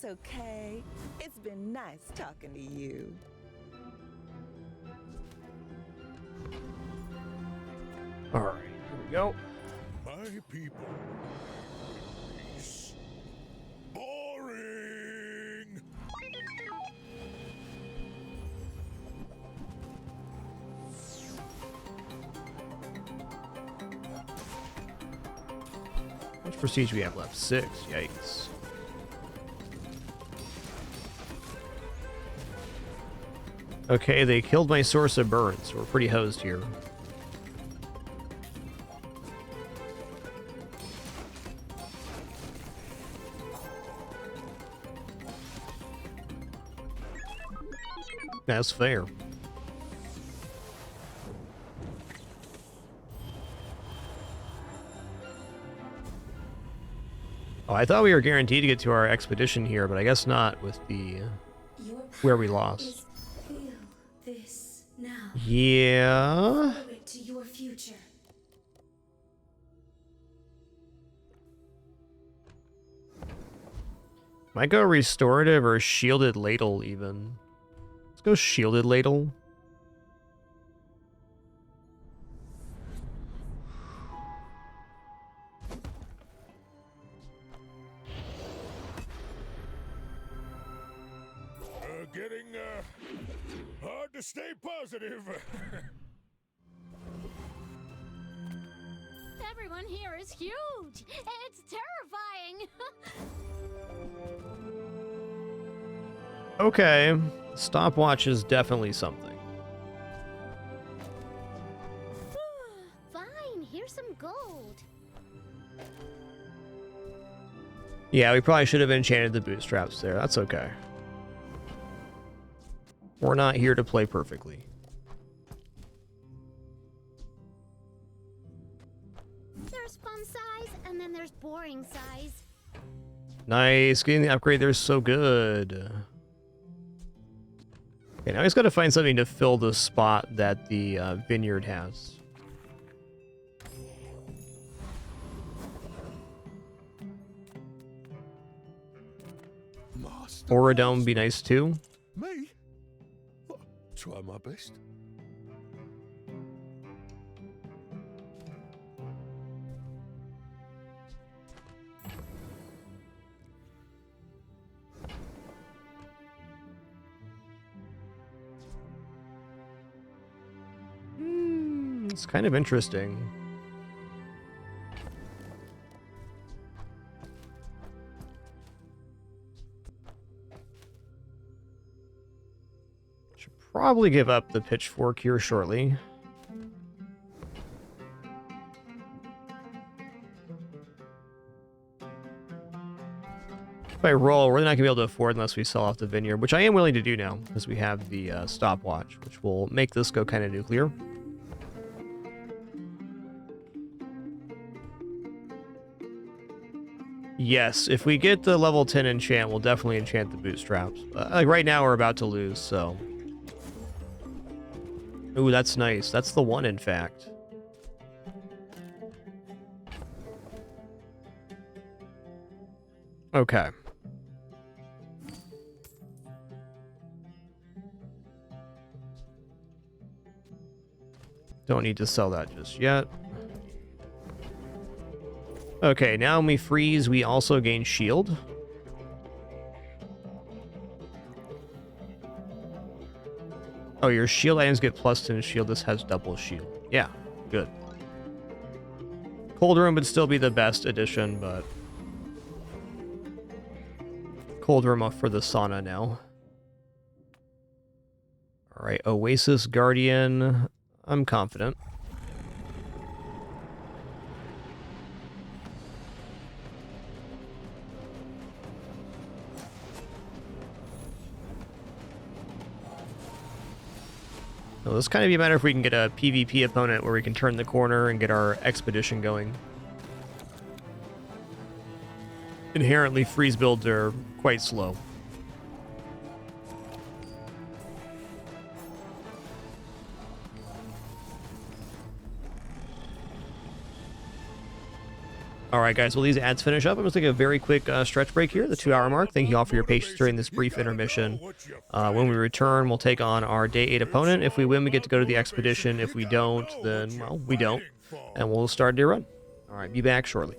That's okay. It's been nice talking to you. All right, here we go. My people. Peace. Boring. How much prestige we have left? 6. Yikes. Okay, they killed my source of burn, so we're pretty hosed here. That's fair. Oh, I thought we were guaranteed to get to our expedition here, but I guess not with the where we lost. Feel this now. Yeah. Follow it to your future. Might go restorative or shielded ladle even. Let's go shielded ladle. Getting hard to stay positive. Everyone here is huge. It's terrifying. Okay, stopwatch is definitely something. Fine, here's some gold. Yeah, we probably should have enchanted the bootstraps there. That's okay. We're not here to play perfectly. There's fun size, and then there's boring size. Nice, getting the upgrade there is so good. Okay, now I just gotta find something to fill the spot that the vineyard has. Oradome would be nice too. Me? Well, try my best. It's kind of interesting. Should probably give up the pitchfork here shortly. If I roll, we're really not gonna be able to afford unless we sell off the vineyard, which I am willing to do now because we have the stopwatch, which will make this go kind of nuclear. Yes, if we get the level 10 enchant, we'll definitely enchant the bootstraps. Like right now, we're about to lose, so. Ooh, that's nice. That's the one, in fact. Okay. Don't need to sell that just yet. Okay, now when we freeze, we also gain shield. Oh, your shield items get +10 shield. This has double shield. Yeah, good. Cold room would still be the best addition, but cold room for the sauna now. All right, Oasis Guardian. I'm confident. So this kind of be a matter if we can get a PvP opponent where we can turn the corner and get our expedition going. Inherently, freeze builds are quite slow. All right, guys. Well, these ads finish up. I'm going to take a very quick stretch break here, the 2-hour mark. Thank you all for your patience during this brief intermission. When we return, we'll take on our Day 8 opponent. If we win, we get to go to the expedition. If we don't, then, well, we don't. And we'll start a day run. All right, be back shortly.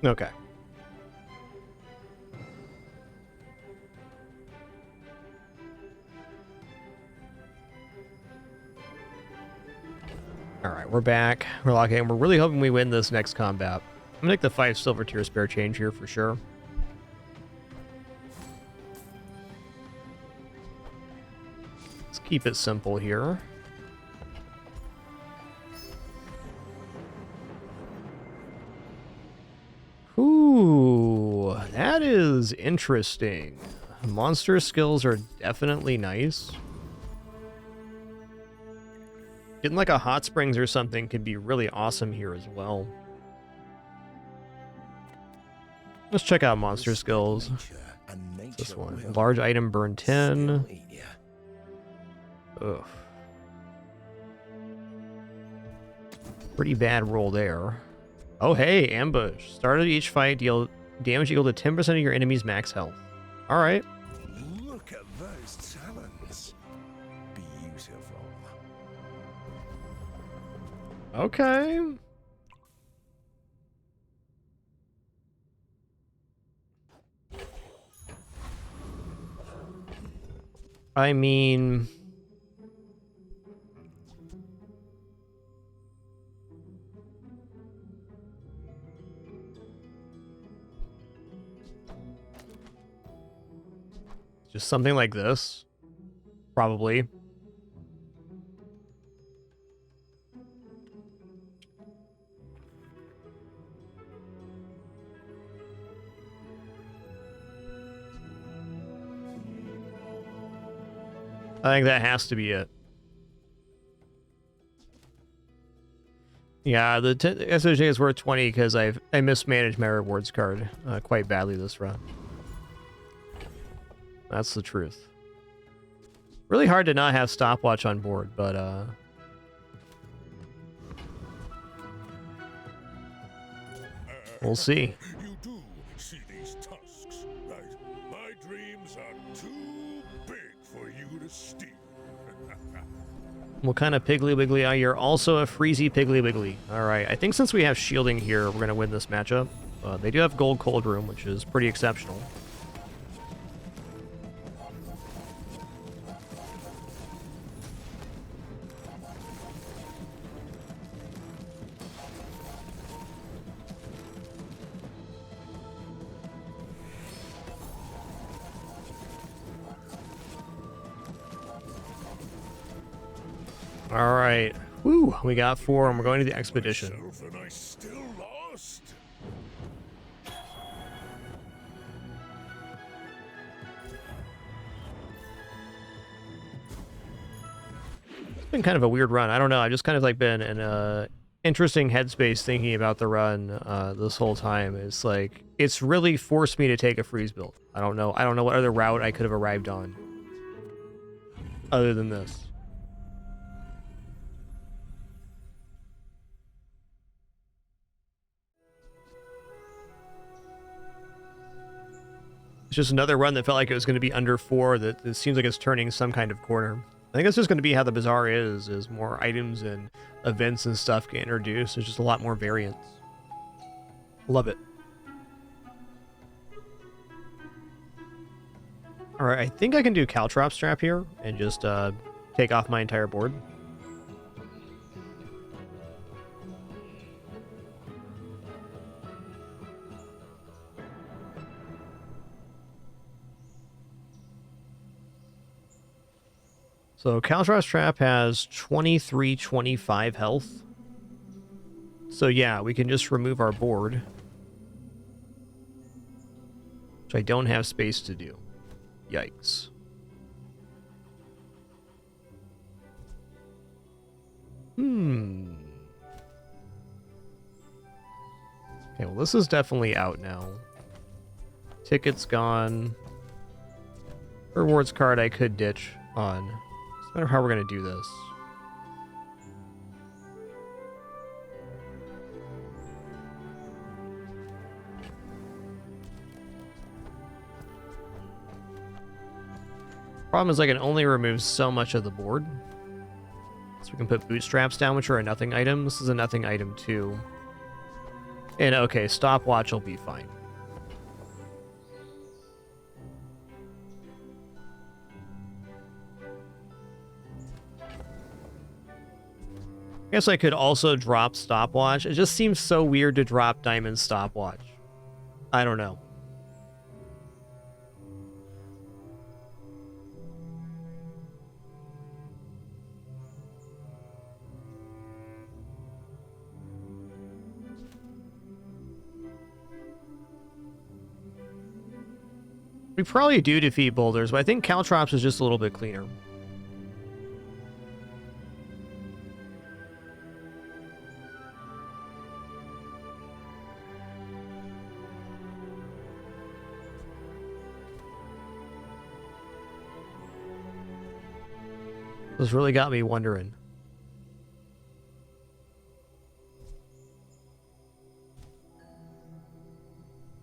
Okay. Alright, we're back. We're locking in. We're really hoping we win this next combat. I'm gonna take the 5 silver tier spare change here for sure. Let's keep it simple here. Ooh, that is interesting. Monster skills are definitely nice. Getting like a hot springs or something could be really awesome here as well. Let's check out monster skills. This one. Large item burn 10. Ugh. Pretty bad roll there. Oh hey, ambush. Start of each fight, deal damage equal to 10% of your enemy's max health. Alright. Look at those talons. Beautiful. Okay. I mean... just something like this. Probably. I think that has to be it. Yeah, the SOJ is worth 20 because I mismanaged my rewards card quite badly this run. That's the truth. Really hard to not have stopwatch on board, but we'll see. You do see these tusks, right? My dreams are too big for you to steal. What kind of Piggly Wiggly are you? You're also a Freezy Piggly Wiggly. Alright, I think since we have shielding here, we're going to win this matchup. They do have Gold Cold Room, which is pretty exceptional. All right. Woo, we got 4 and we're going to the expedition. And I still lost. It's been kind of a weird run. I don't know. I've just kind of like been in a interesting headspace thinking about the run this whole time. It's like it's really forced me to take a freeze build. I don't know what other route I could have arrived on other than this. It's just another run that felt like it was going to be under 4 that it seems like it's turning some kind of corner. I think that's just going to be how the Bazaar is more items and events and stuff get introduced. There's just a lot more variance. Love it. Alright, I think I can do Caltrop Strap here and just take off my entire board. So Caltrop Trap has 23-25 health. So yeah, we can just remove our board. Which I don't have space to do. Yikes. Okay, well this is definitely out now. Ticket's gone. Rewards card I could ditch on. It's a matter of how we're going to do this. Problem is I can only remove so much of the board. So we can put bootstraps down, which are a nothing item. This is a nothing item too. And okay, stopwatch will be fine. I guess I could also drop stopwatch. It just seems so weird to drop diamond stopwatch. I don't know. We probably do defeat boulders, but I think Caltrops is just a little bit cleaner. This really got me wondering.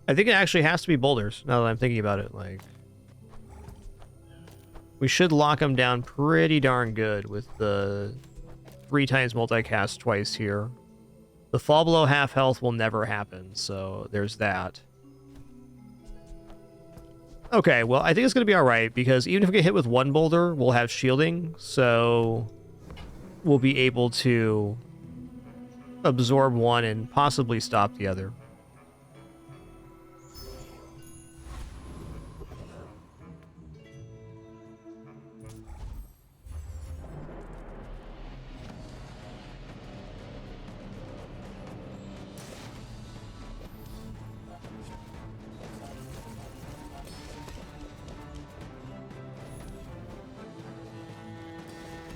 I think it actually has to be boulders, now that I'm thinking about it. Like, we should lock them down pretty darn good with the 3 times multicast twice here. The fall below half health will never happen, so there's that. Okay, well, I think it's going to be alright, because even if we get hit with 1 boulder, we'll have shielding, so we'll be able to absorb 1 and possibly stop the other.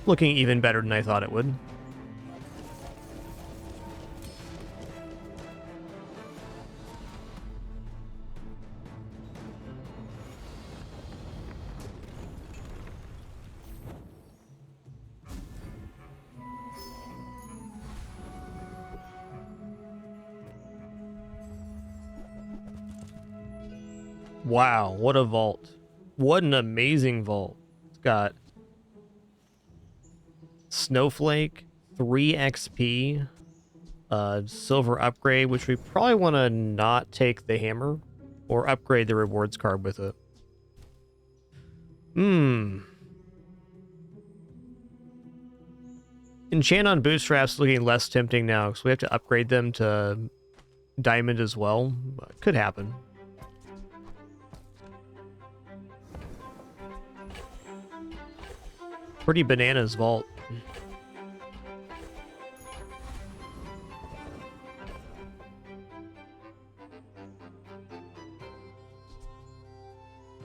Looking even better than I thought it would. Wow, what a vault. What an amazing vault. It's got Snowflake, 3 XP, silver upgrade, which we probably want to not take the hammer or upgrade the rewards card with it. Enchant on bootstraps looking less tempting now because we have to upgrade them to diamond as well. But could happen. Pretty bananas vault.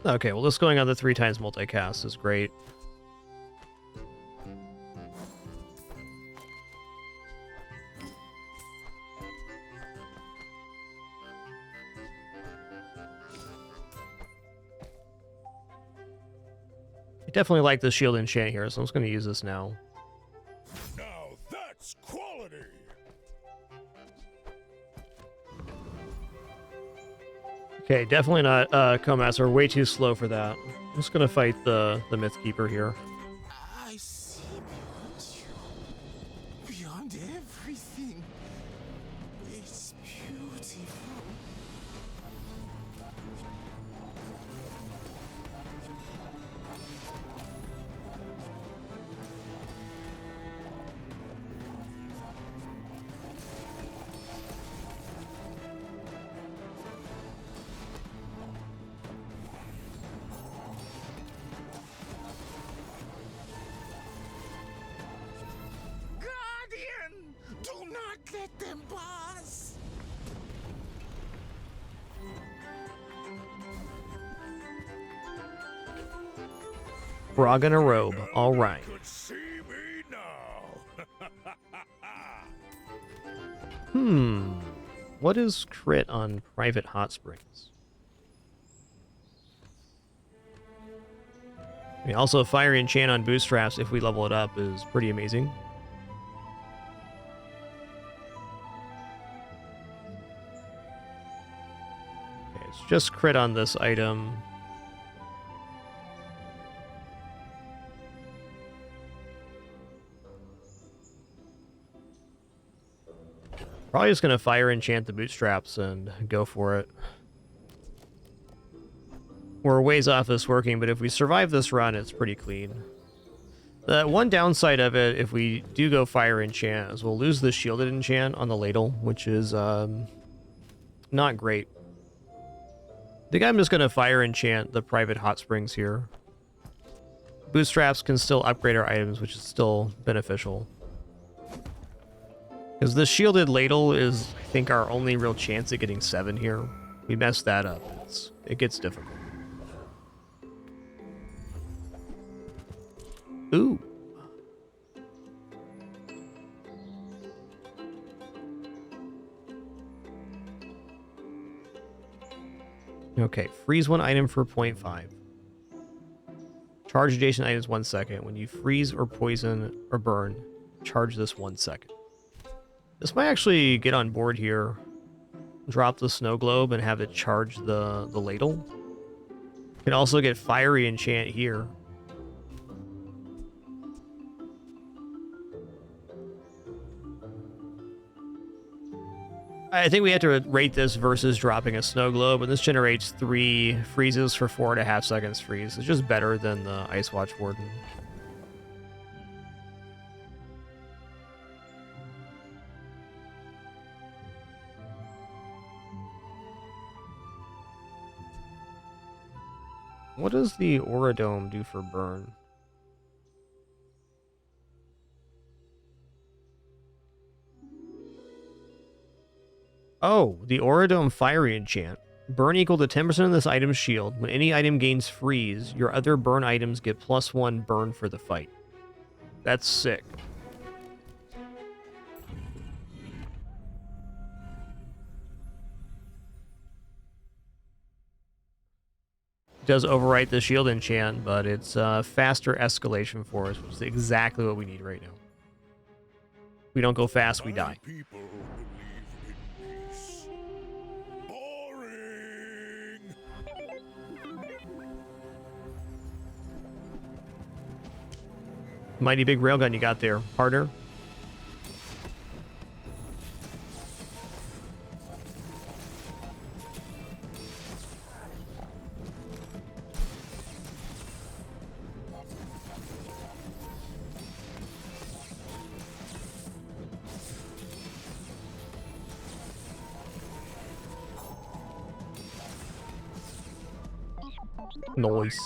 Okay, well, this going on the 3 times multicast is great. I definitely like the shield enchant here, so I'm just going to use this now. Now that's quality. Okay, definitely not Comaster. We're way too slow for that. I'm just going to fight the Myth Keeper here. I see beyond everything. It's beautiful. Guardian, do not let them pass. Frog in a robe. All right. Could see me now. What is crit on Private Hot Springs? I mean, also, Fiery Enchant on Bootstraps, if we level it up, is pretty amazing. Okay, it's just crit on this item. Probably just going to Fire Enchant the Bootstraps and go for it. We're ways off this working, but if we survive this run, it's pretty clean. The one downside of it, if we do go Fire Enchant, is we'll lose the Shielded Enchant on the Ladle, which is not great. I think I'm just going to Fire Enchant the Private Hot Springs here. Bootstraps can still upgrade our items, which is still beneficial. Because the Shielded Ladle is, I think, our only real chance at getting 7 here. We messed that up. It gets difficult. Ooh. Okay, freeze one item for 0.5. Charge adjacent items 1 second. When you freeze or poison or burn, charge this 1 second. This might actually get on board here. Drop the snow globe and have it charge the ladle. Can also get Fiery Enchant here. I think we have to rate this versus dropping a snow globe, and this generates 3 freezes for 4.5 seconds freeze. It's just better than the Ice Watch Warden. What does the Aura Dome do for burn? Oh, the Aura Dome Fiery Enchant. Burn equal to 10% of this item's shield. When any item gains freeze, your other burn items get +1 burn for the fight. That's sick. Does overwrite the shield enchant, but it's faster escalation for us, which is exactly what we need right now. If we don't go fast, we die. People believe in peace. Boring. Mighty big railgun you got there, partner. Nice.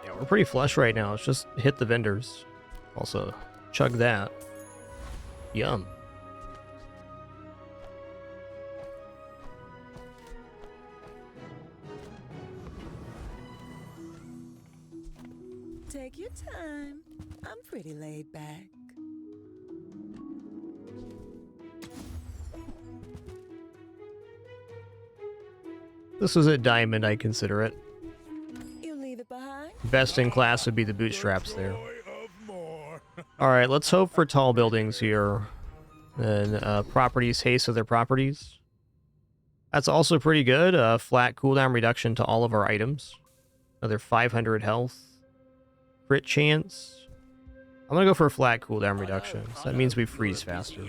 Yeah, we're pretty flush right now. Let's just hit the vendors. Also, chug that. Yum. Take your time. I'm pretty laid back. This is a diamond, I consider it. You leave it behind? Best in class would be the bootstraps there. Alright, let's hope for tall buildings here. And properties, haste of their properties. That's also pretty good. Flat cooldown reduction to all of our items. Another 500 health. Crit chance. I'm gonna go for a flat cooldown reduction. So that means we freeze faster.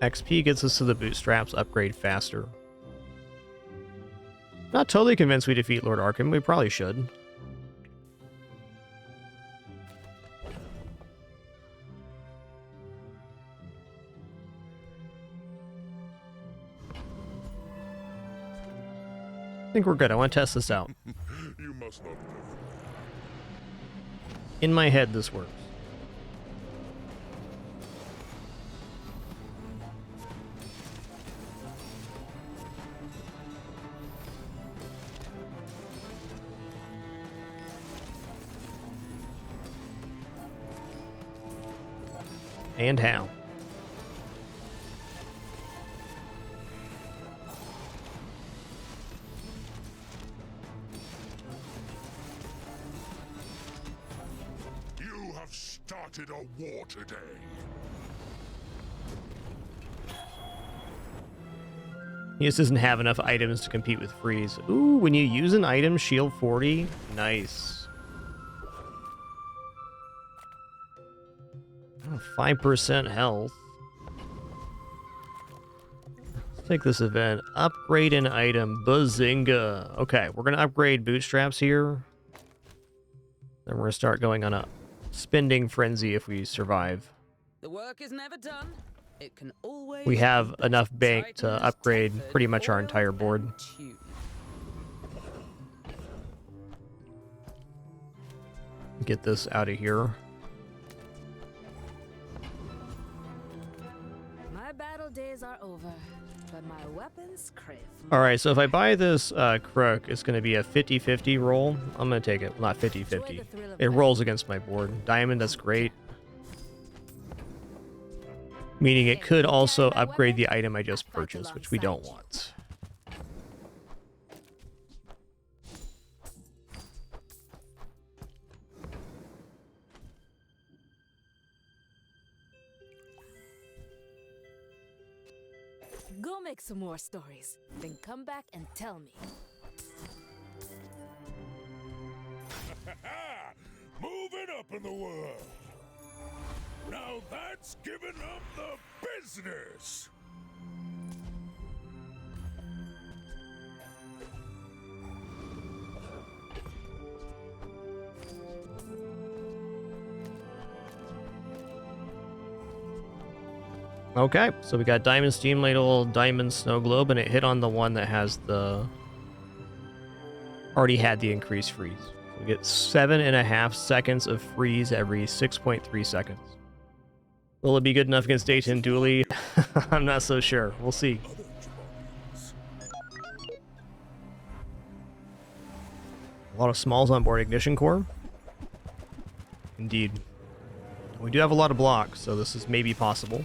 XP gets us to the bootstraps upgrade faster. Not totally convinced we defeat Lord Arkham. We probably should. I think we're good. I want to test this out. You must not. In my head, this works. And how? You have started a war today. He just doesn't have enough items to compete with freeze. Ooh, when you use an item, shield 40. Nice. 5% health. Let's take this event. Upgrade an item. Bazinga. Okay, we're going to upgrade bootstraps here. Then we're going to start going on a spending frenzy if we survive. The work is never done. It can always We have enough bank to upgrade pretty much our entire board. Get this out of here. My battle days are over, but my weapons crave. Alright, so if I buy this crook, it's going to be a 50-50 roll. I'm going to take it. Not 50-50. It rolls against my board. Diamond, that's great. Meaning it could also upgrade the item I just purchased, which we don't want. Go make some more stories, then come back and tell me. Moving up in the world. Now that's giving them the business. Okay, so we got Diamond Steam Ladle, Diamond Snow Globe, and it hit on the one that has the... already had the increased freeze. We get 7.5 seconds of freeze every 6.3 seconds. Will it be good enough against Dayton Dooley? I'm not so sure. We'll see. A lot of smalls on board Ignition Core. Indeed. We do have a lot of blocks, so this is maybe possible.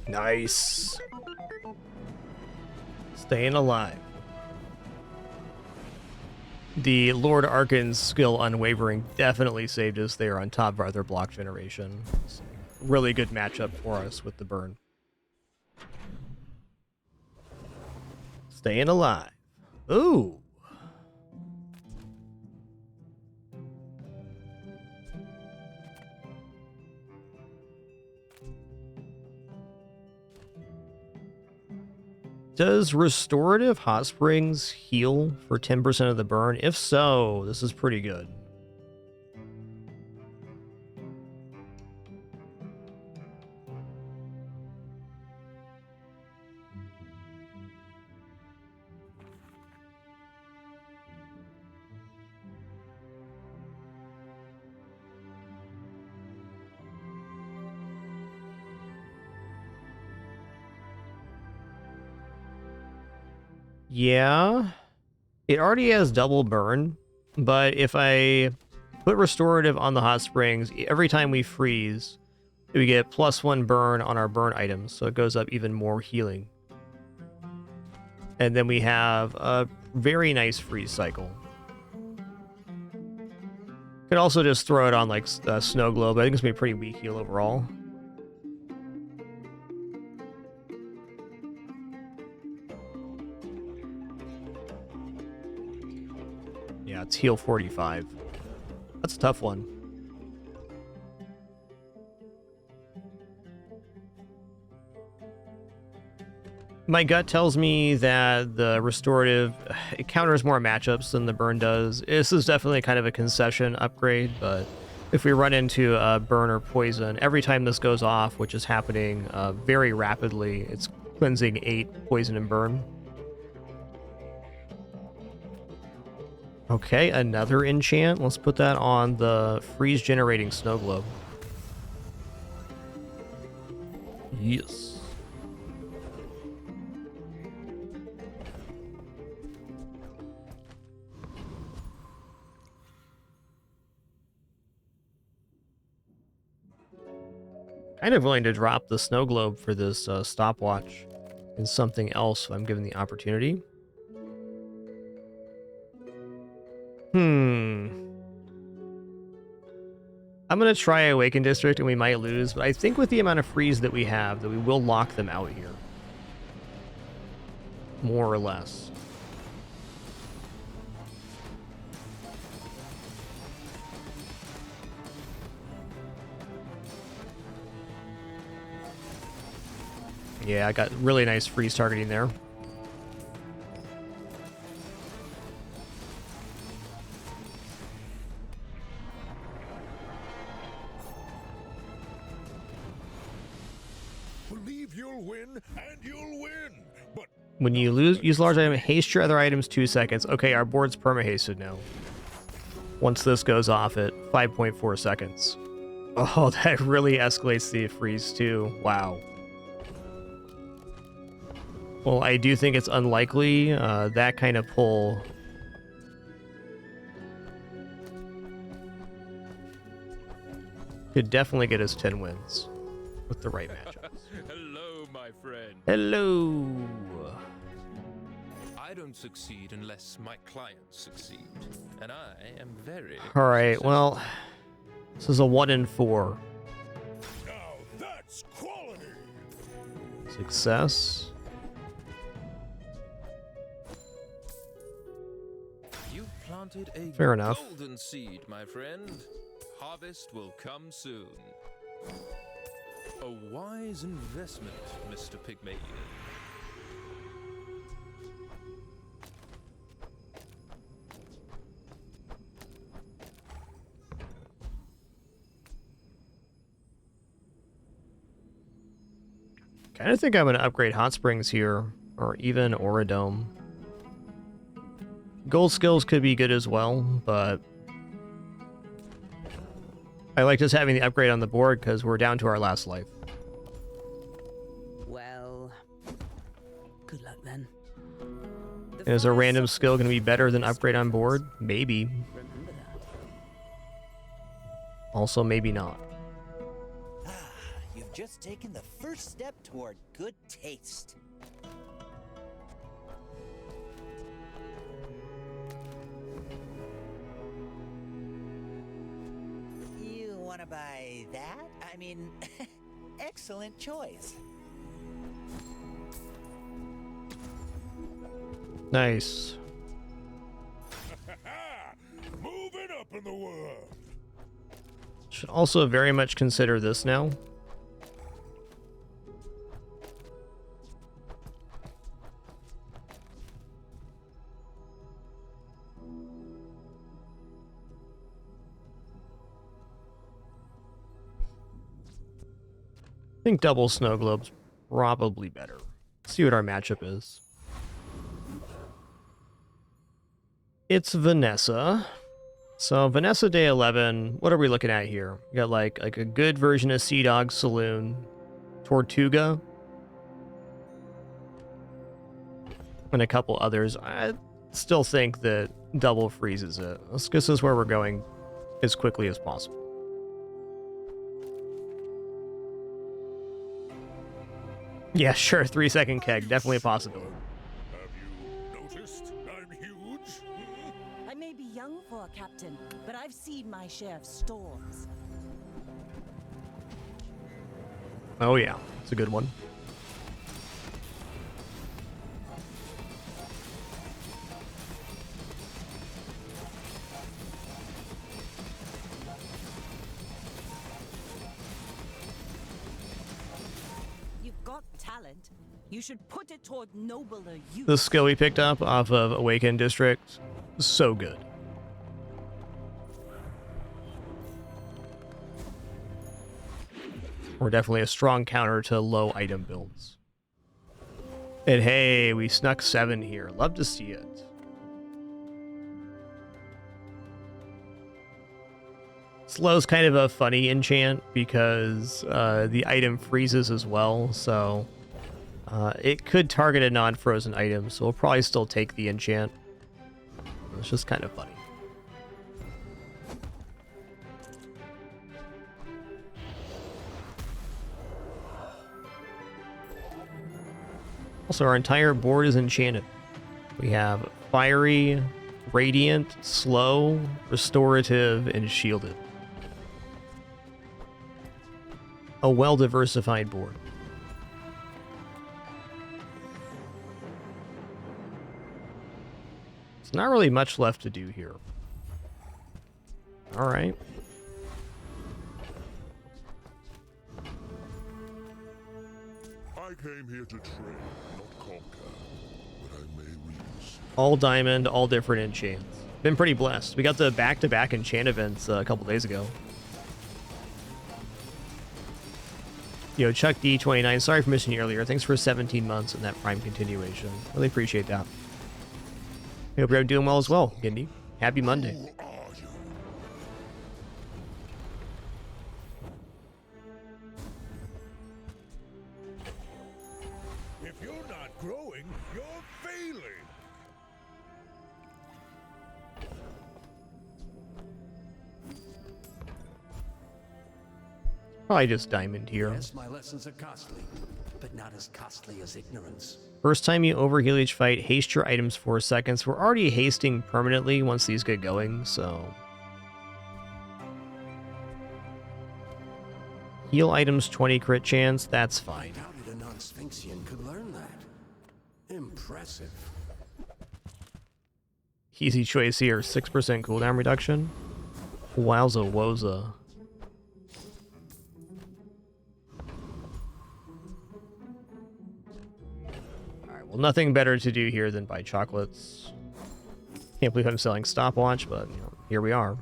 Nice. Staying alive. The Lord Arkan's skill Unwavering definitely saved us there on top of our other block generation. It's a really good matchup for us with the burn. Staying alive. Ooh. Does Restorative Hot Springs heal for 10% of the burn? If so, this is pretty good. Yeah, it already has double burn, but if I put Restorative on the Hot Springs, every time we freeze, we get +1 burn on our burn items, so it goes up even more healing. And then we have a very nice freeze cycle. Could also just throw it on like Snow Globe. I think it's gonna be a pretty weak heal overall. Yeah, it's heal 45. That's a tough one. My gut tells me that the Restorative, it counters more matchups than the burn does. This is definitely kind of a concession upgrade, but if we run into burn or poison, every time this goes off, which is happening very rapidly, it's cleansing 8 poison and burn. Okay, another enchant. Let's put that on the freeze generating Snow Globe. Yes. Kind of willing to drop the Snow Globe for this stopwatch and something else if I'm given the opportunity. I'm going to try Awaken District and we might lose, but I think with the amount of freeze that we have, that we will lock them out here. More or less. Yeah, I got really nice freeze targeting there. Believe you'll win, and you'll win. But when you use large item, haste your other items 2 seconds. Okay, our board's perma-hasted now. Once this goes off at 5.4 seconds. Oh, that really escalates the freeze too. Wow. Well, I do think it's unlikely that kind of pull. Could definitely get us 10 wins with the right matchups. Hello, my friend. Hello. I don't succeed unless my clients succeed, and I am very. All right. Well, this is a 1 in 4. Now that's quality. Success. You planted a Fair enough. golden seed, my friend. Harvest will come soon. A wise investment, Mr. Pygmalion. Kind of think I'm going to upgrade Hot Springs here, or even Auradome. Gold skills could be good as well, but I like just having the upgrade on the board because we're down to our last life. Well, good luck then. Is a random skill going to be better than upgrade on board? Maybe. Remember that. Also, maybe not. You've just taken the first step toward good taste. You want to buy that? I mean, excellent choice. Nice. Moving up in the world. Should also very much consider this now. I think double snow globe's probably better. Let's see what our matchup is. It's Vanessa. So Vanessa day 11, what are we looking at here? We got like a good version of Sea Dog Saloon, Tortuga, and a couple others. I still think that double freezes it. This is where we're going as quickly as possible. Yeah, sure. 3-second keg. Definitely a possibility. Have you noticed I'm huge? I may be young for a captain, but I've seen my share of storms. Oh yeah, it's a good one. Talent, you should put it toward nobler use. The skill we picked up off of Awakened District, so good. We're definitely a strong counter to low item builds. And hey, we snuck 7 here. Love to see it. Slow's kind of a funny enchant because the item freezes as well, so it could target a non-frozen item, so we'll probably still take the enchant. It's just kind of funny. Also, our entire board is enchanted. We have Fiery, Radiant, Slow, Restorative, and Shielded. A well-diversified board. There's not really much left to do here. All right. I came here to trade, not conquer, but I may lose. All diamond, all different enchants. Been pretty blessed. We got the back-to-back enchant events a couple days ago. Yo, Chuck D29, sorry for missing you earlier. Thanks for 17 months and that Prime continuation. Really appreciate that. I hope you're doing well as well, Gindy. Happy Monday. Probably just diamond here. Yes, my lessons are costly, but not as costly as ignorance. First time you overheal each fight, haste your items 4 seconds. We're already hasting permanently once these get going, so... Heal items 20 crit chance, that's fine. I doubted a non-Sphinxian could learn that. Impressive. Easy choice here, 6% cooldown reduction. Wowza woza. Alright, well nothing better to do here than buy chocolates. Can't believe I'm selling stopwatch, but you know, here we are.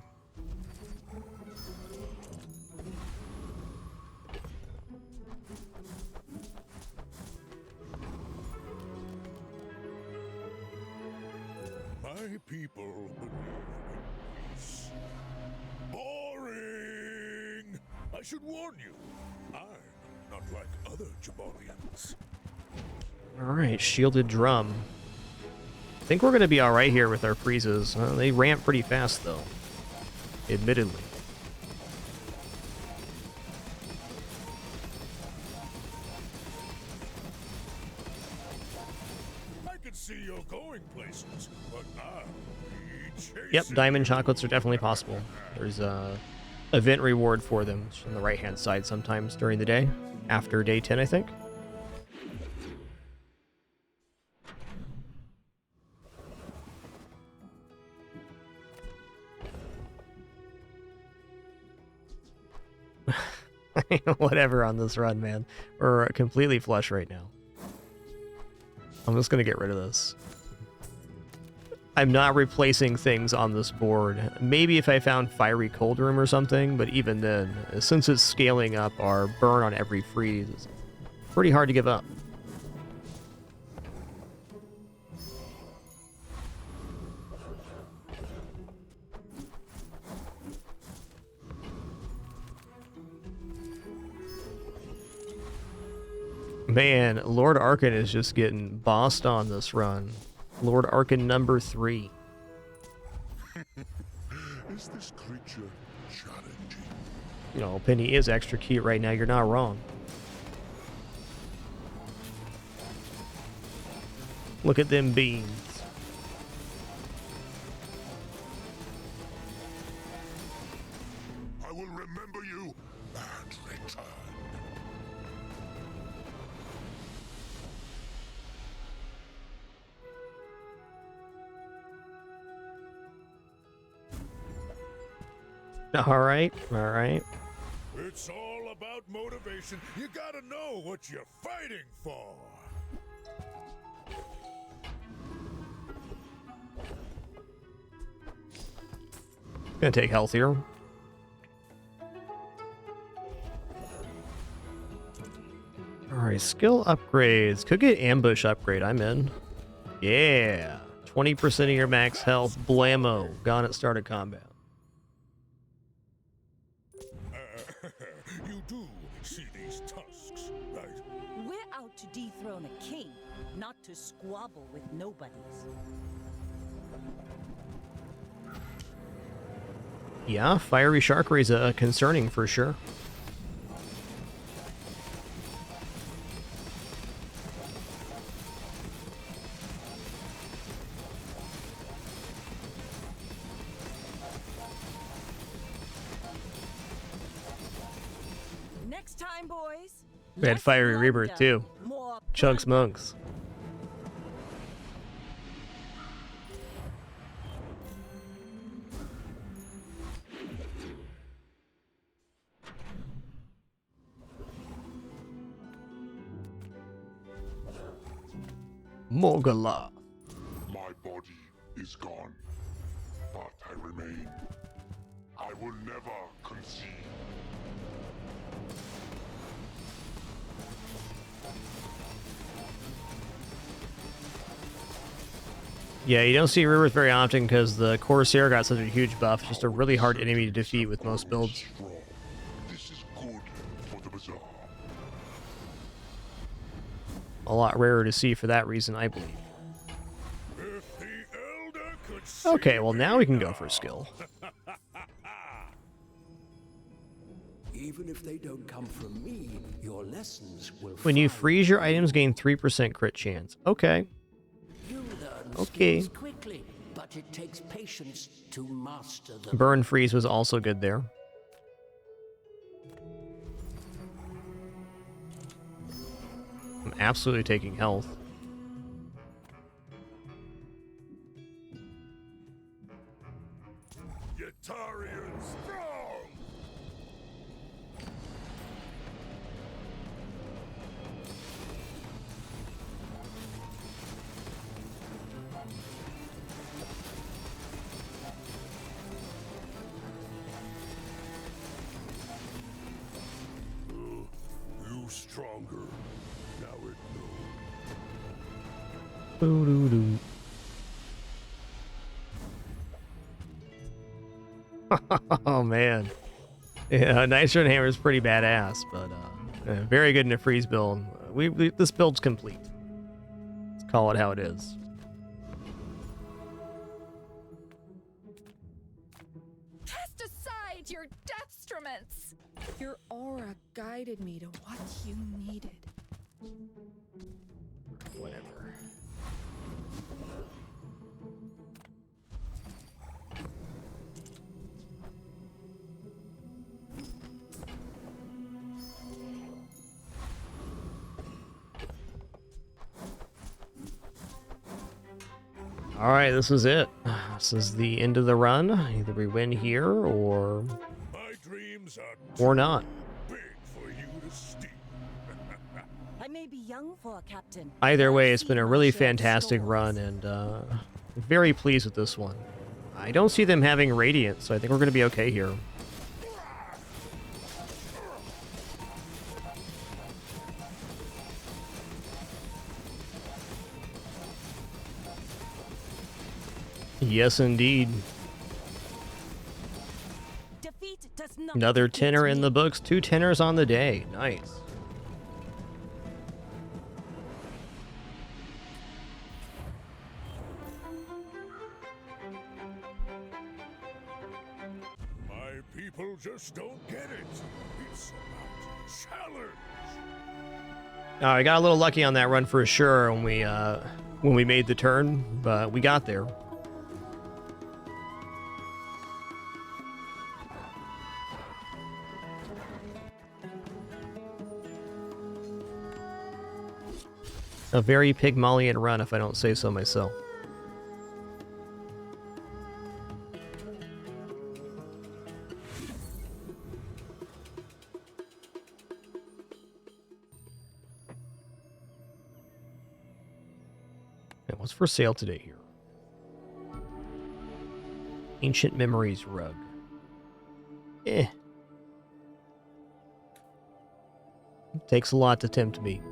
My people believe in peace. Boring! I should warn you, I'm not like other Jabalians. Alright, shielded drum. I think we're going to be alright here with our freezes. They ramp pretty fast, though. Admittedly. I can see you're going places, but I'll be chasing. Yep, diamond chocolates are definitely possible. There's a event reward for them on the right-hand side sometimes during the day. After day 10, I think. Whatever on this run, man. We're completely flush right now. I'm just gonna get rid of this. I'm not replacing things on this board. Maybe if I found Fiery Cold Room or something, but even then, since it's scaling up our burn on every freeze, it's pretty hard to give up. Man, Lord Arkan is just getting bossed on this run. Lord Arkan number 3. Is this creature challenging? You know, Penny is extra cute right now, you're not wrong. Look at them beans. I will remember you and return. Alright, alright. It's all about motivation. You gotta know what you're fighting for. Gonna take health here. Alright, skill upgrades. Could get ambush upgrade, I'm in. Yeah. 20% of your max health, blammo. Gone at start of combat. You do see these tusks, right? We're out to dethrone a king, not to squabble with nobodies. Yeah, fiery shark is concerning for sure. Next time, boys. We had fiery rebirth too. More Chunks monks. Mogala. My body is gone, but I remain. I will never concede. Yeah, you don't see Rebirth very often because the Corsair got such a huge buff. It's just a really hard enemy to defeat with most builds. This is good for the bazaar. A lot rarer to see for that reason, I believe. If the elder could see Okay, well now we can go for skill. Even if they don't come from me, your lessons will When you find freeze your items, gain 3% crit chance. Okay. you learn Okay. skills quickly, but it takes patience to master them. Burn freeze was also good there. I'm absolutely taking health. Yetarian strong! You stronger. Now it knows. Doo-doo-doo. Oh man, yeah, Nitro and Hammer is pretty badass, but very good in a freeze build. This build's complete. Let's call it how it is. Cast aside your deathstruments! Your aura guided me to what you needed. Whatever. All right, this is it. This is the end of the run. Either we win here or not. I may be young for a captain. Either way, it's been a really fantastic run, and very pleased with this one. I don't see them having Radiant, so I think we're going to be okay here. Yes, indeed. Defeat does not Another defeat tenor in me. the books. 2 tenors on the day. Nice. My people just don't get it. It's about challenge. I got a little lucky on that run for sure when we made the turn, but we got there. A very Pygmalion run, if I don't say so myself. Okay, what's for sale today here? Ancient Memories rug. Takes a lot to tempt me.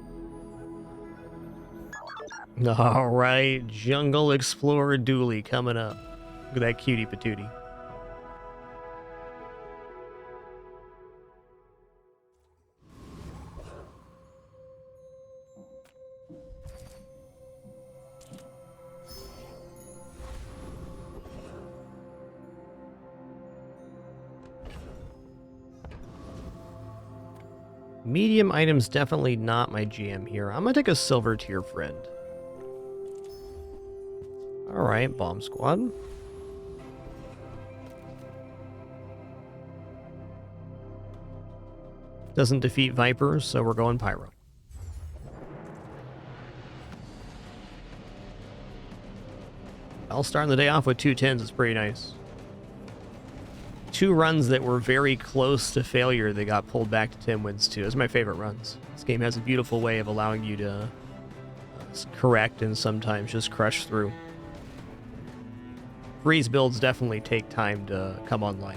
All right, Jungle Explorer Dooley coming up. Look at that cutie patootie. Medium items definitely not my jam here. I'm gonna take a silver tier friend. Alright, bomb squad. Doesn't defeat Vipers, so we're going Pyro. I'll start the day off with 2 10s. It's pretty nice. 2 runs that were very close to failure that got pulled back to 10 wins too. Those are my favorite runs. This game has a beautiful way of allowing you to correct and sometimes just crush through. Freeze builds definitely take time to come online.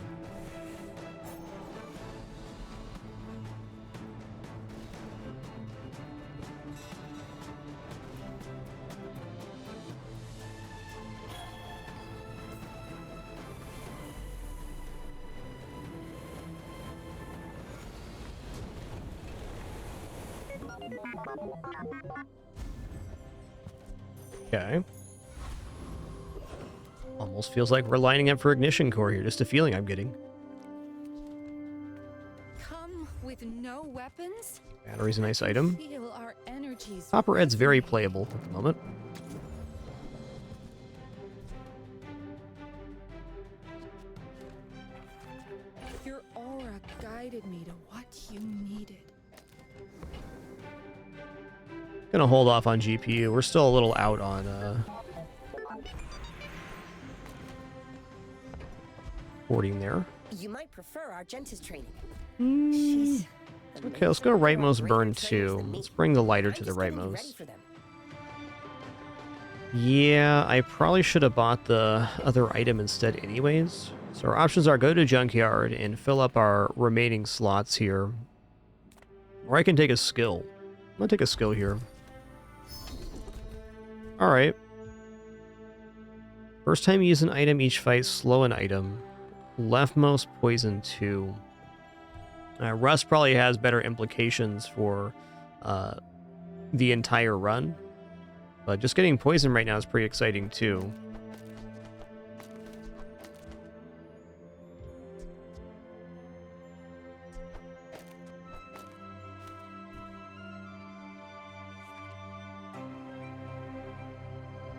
Okay. Almost feels like we're lining up for Ignition Core here. Just a feeling I'm getting. Come weapons? Battery's a nice item. Feel our energies. Copper Ed's very playable at the moment. Your aura guided me to what you needed. Gonna hold off on GPU. We're still a little out on boarding there. You might prefer Argenta's training. Okay, let's go to rightmost burn 2. Let's bring the lighter to the rightmost. Yeah, I probably should have bought the other item instead anyways. So our options are go to junkyard and fill up our remaining slots here. Or I can take a skill. I'm gonna take a skill here. Alright. First time you use an item each fight, slow an item. Leftmost poison 2. Rust probably has better implications for the entire run. But just getting poison right now is pretty exciting too.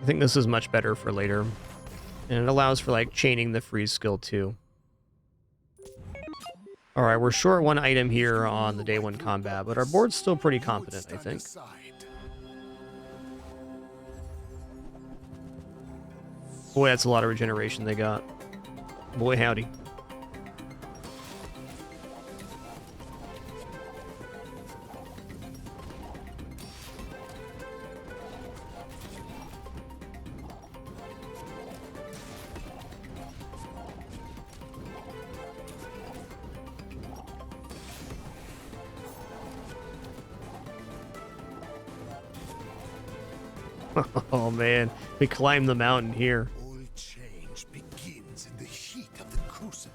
I think this is much better for later. And it allows for like chaining the freeze skill too. Alright, we're short one item here on the day 1 combat, but our board's still pretty competent, I think. Boy, that's a lot of regeneration they got. Boy, howdy. Oh man, we climbed the mountain here. All change begins in the heat of the crucible.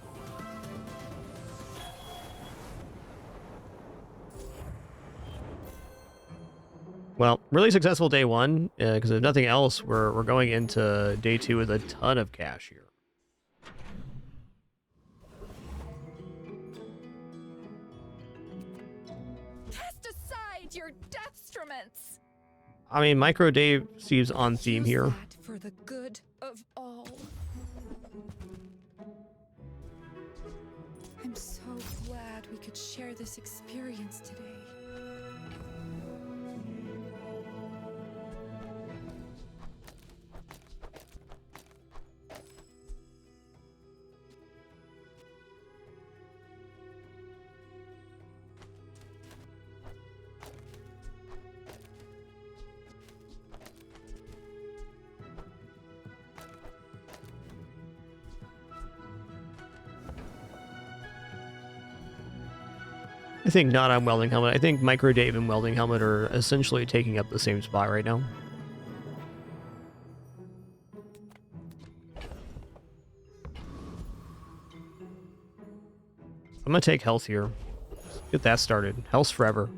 Well, really successful day 1, because if nothing else, we're going into day 2 with a ton of cash here. Cast aside your deathstruments. I mean, Micro Dave seems on theme here. For the good of all. I'm so glad we could share this experience today. I think not on Welding Helmet. I think Micro Dave and Welding Helmet are essentially taking up the same spot right now. I'm gonna take health here. Get that started. Health's forever.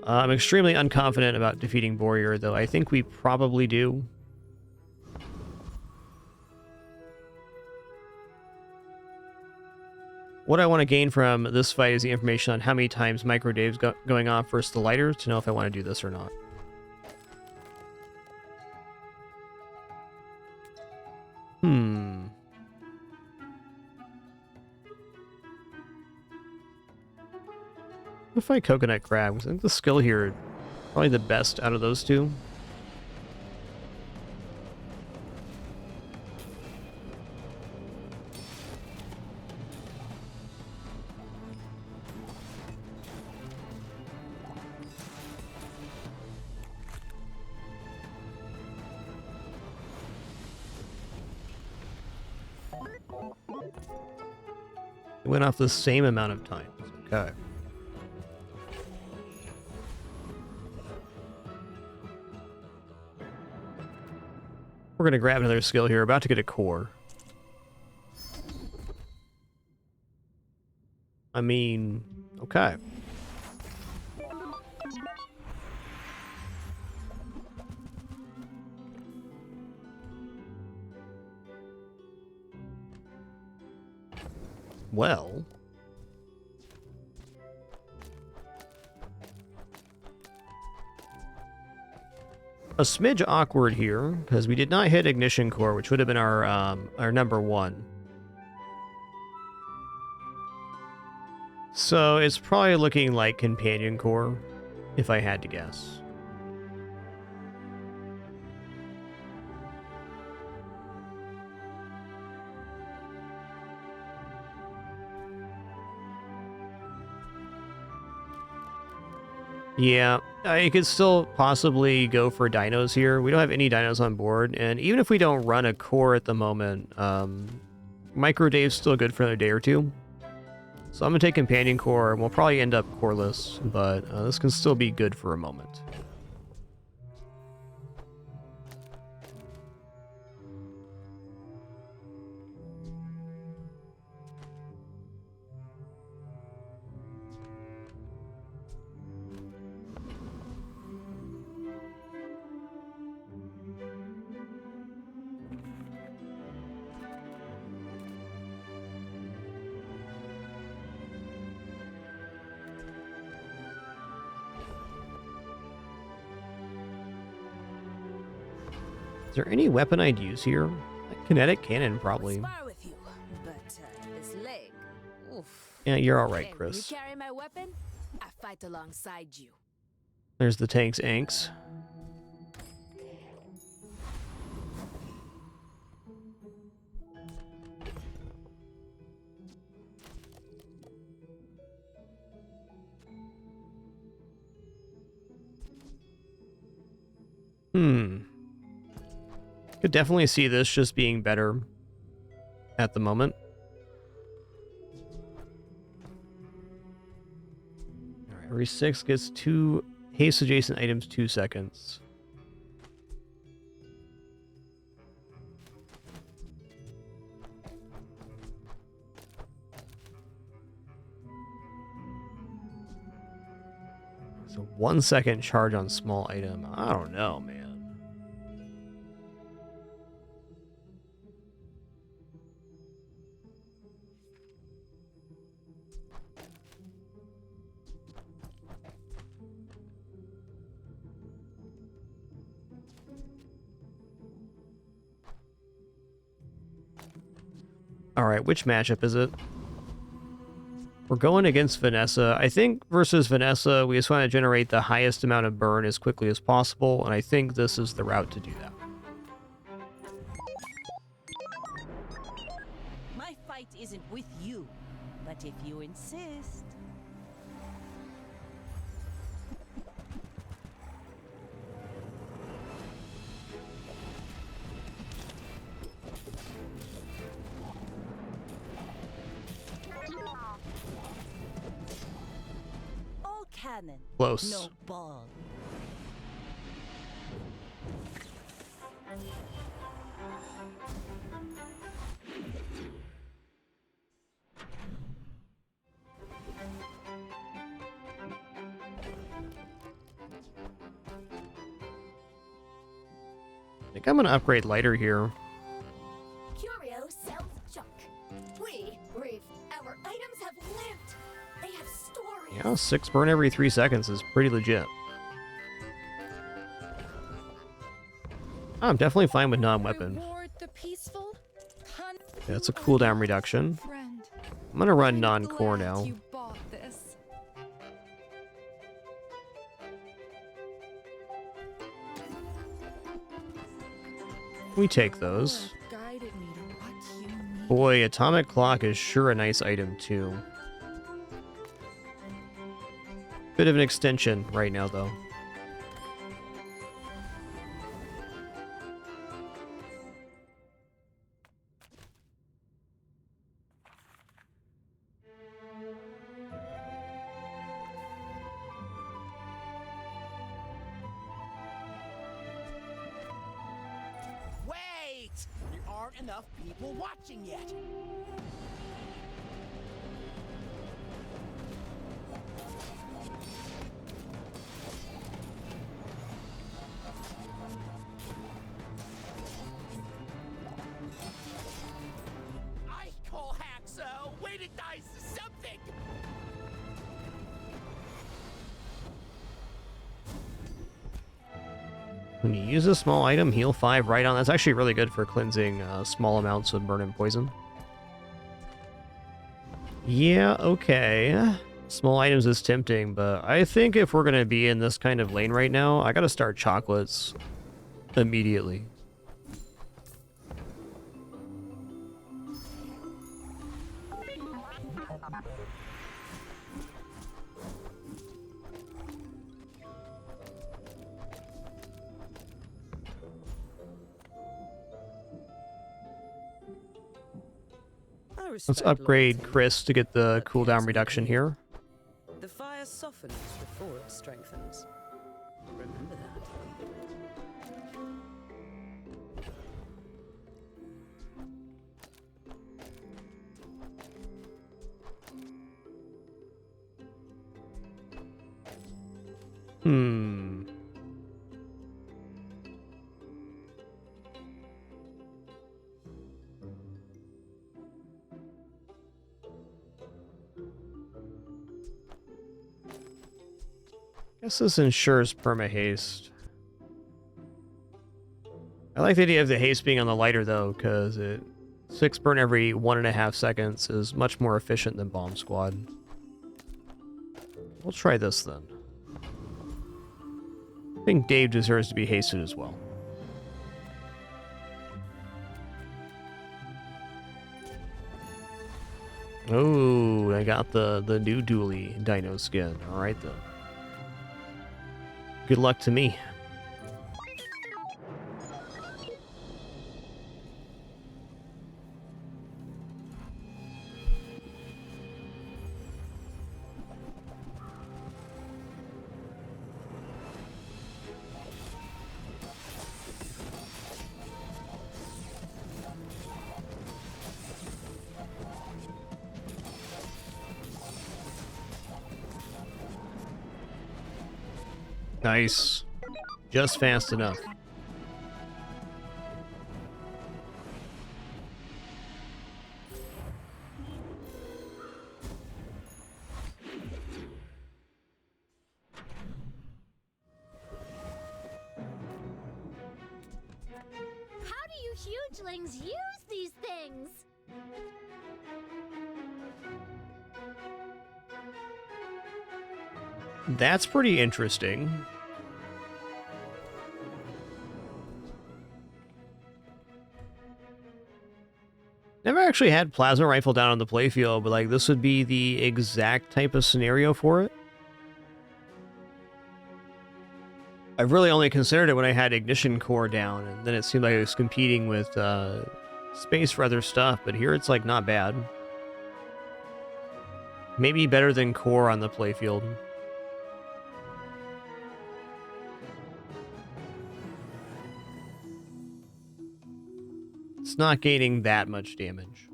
I'm extremely unconfident about defeating Warrior, though. I think we probably do. What I want to gain from this fight is the information on how many times Micro Dave's going off versus the lighter to know if I want to do this or not. I'll fight Coconut Crab, because I think the skill here is probably the best out of those two. It went off the same amount of times. Okay. We're going to grab another skill here. About to get a core. I mean, okay. Well, a smidge awkward here because we did not hit ignition core, which would have been our number 1. So it's probably looking like companion core, if I had to guess. Yeah, I could still possibly go for dinos here. We don't have any dinos on board, and even if we don't run a core at the moment, Micro Dave's still good for another day or two. So I'm going to take Companion Core, and we'll probably end up coreless, but this can still be good for a moment. Is there any weapon I'd use here? A kinetic cannon, probably. With you, but this leg. Oof. Yeah, you're all right, Chris. You carry my weapon, I fight alongside you. There's the tank's anks. Could definitely see this just being better at the moment. All right, every 6 gets 2 haste adjacent items 2 seconds. So 1 second charge on small item. I don't know, man. Alright, which matchup is it? We're going against Vanessa. I think versus Vanessa, we just want to generate the highest amount of burn as quickly as possible, and I think this is the route to do that. My fight isn't with you, but if you insist. Cannon. Close. No ball. I think I'm going to upgrade lighter here. Curio sells junk. Our items have lived. They have stories. Yeah, 6 burn every 3 seconds is pretty legit. I'm definitely fine with non-weapon. Yeah, it's a cooldown reduction. I'm gonna run non-core now. We take those. Boy, atomic clock is sure a nice item too. Bit of an extension right now, though. Wait! There aren't enough people watching yet. When you use a small item, heal 5 right on. That's actually really good for cleansing small amounts of burn and poison. Yeah, okay. Small items is tempting, but I think if we're going to be in this kind of lane right now, I got to start chocolates immediately. Let's upgrade Chris to get the cooldown reduction here. The fire softens before it strengthens. Remember that. Guess this ensures perma-haste. I like the idea of the haste being on the lighter though, because 6 burn every 1.5 seconds is much more efficient than Bomb Squad. We'll try this then. I think Dave deserves to be hasted as well. Oh, I got the new Dually Dino skin. Alright then. Good luck to me. Nice. Just fast enough. How do you hugelings use these things? That's pretty interesting. Never actually had plasma rifle down on the playfield, but like this would be the exact type of scenario for it. I've really only considered it when I had ignition core down, and then it seemed like it was competing with space for other stuff, but here it's like not bad. Maybe better than core on the playfield. It's not gaining that much damage.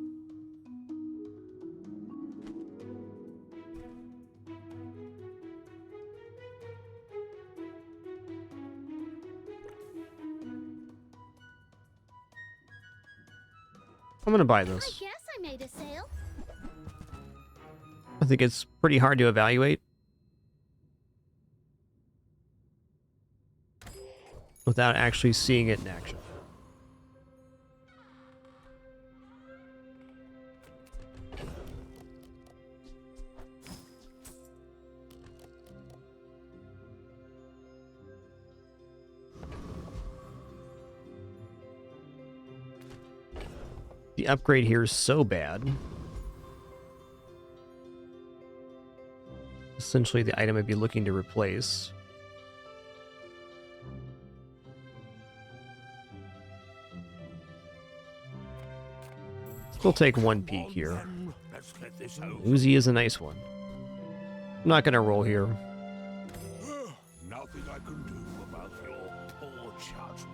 I'm gonna buy this. I guess I made a sale. I think it's pretty hard to evaluate without actually seeing it in action. The upgrade here is so bad. Essentially, the item I'd be looking to replace. We'll take one peek here. Uzi is a nice one. I'm not gonna roll here. Nothing I can do about your poor judgment.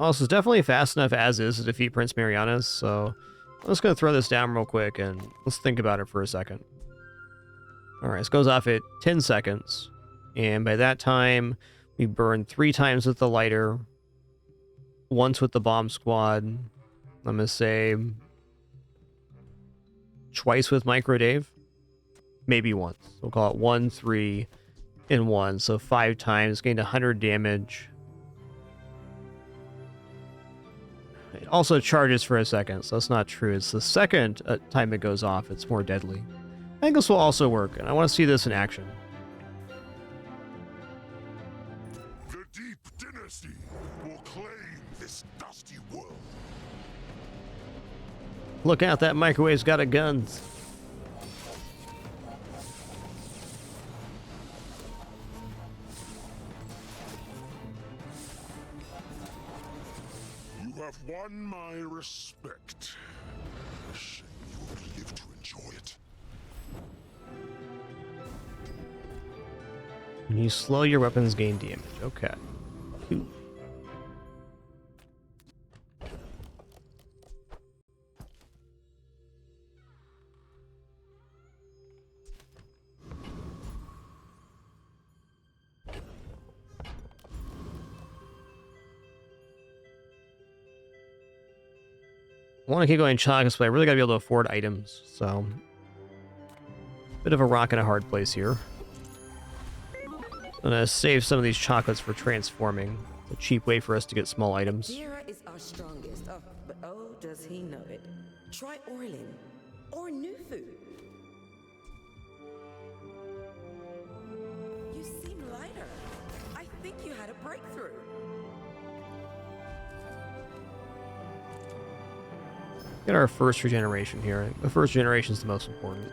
Oh, this is definitely fast enough as is to defeat Prince Marianas, so I'm just going to throw this down real quick and let's think about it for a second. Alright, this goes off at 10 seconds, and by that time, we burn 3 times with the lighter, once with the bomb squad, I'm going to say twice with Micro Dave, maybe once. We'll call it 1, 3, in one, so 5 times, gained 100 damage. It also charges for a second, so that's not true. It's the second time it goes off, it's more deadly. I think this will also work, and I want to see this in action. The Deep Dynasty will claim this dusty world. Look out, that microwave's got a guns. You have won my respect. Shame you won't live to enjoy it. When you slow your weapons, gain damage. Okay. Cool. I want to keep going chocolates, but I really got to be able to afford items, so... Bit of a rock and a hard place here. I'm gonna save some of these chocolates for transforming. It's a cheap way for us to get small items. Dira is our strongest. Oh, but oh, does he know it. Try Orlin. Or new food. You seem lighter. I think you had a breakthrough. Get our first regeneration here. The first generation is the most important.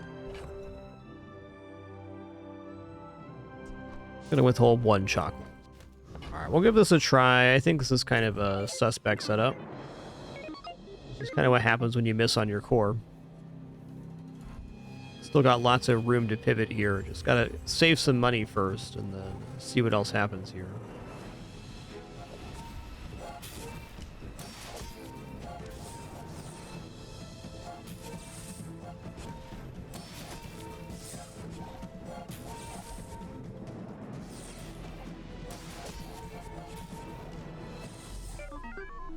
Gonna withhold 1 chocolate. Alright, we'll give this a try. I think this is kind of a suspect setup. This is kind of what happens when you miss on your core. Still got lots of room to pivot here. Just gotta save some money first and then see what else happens here.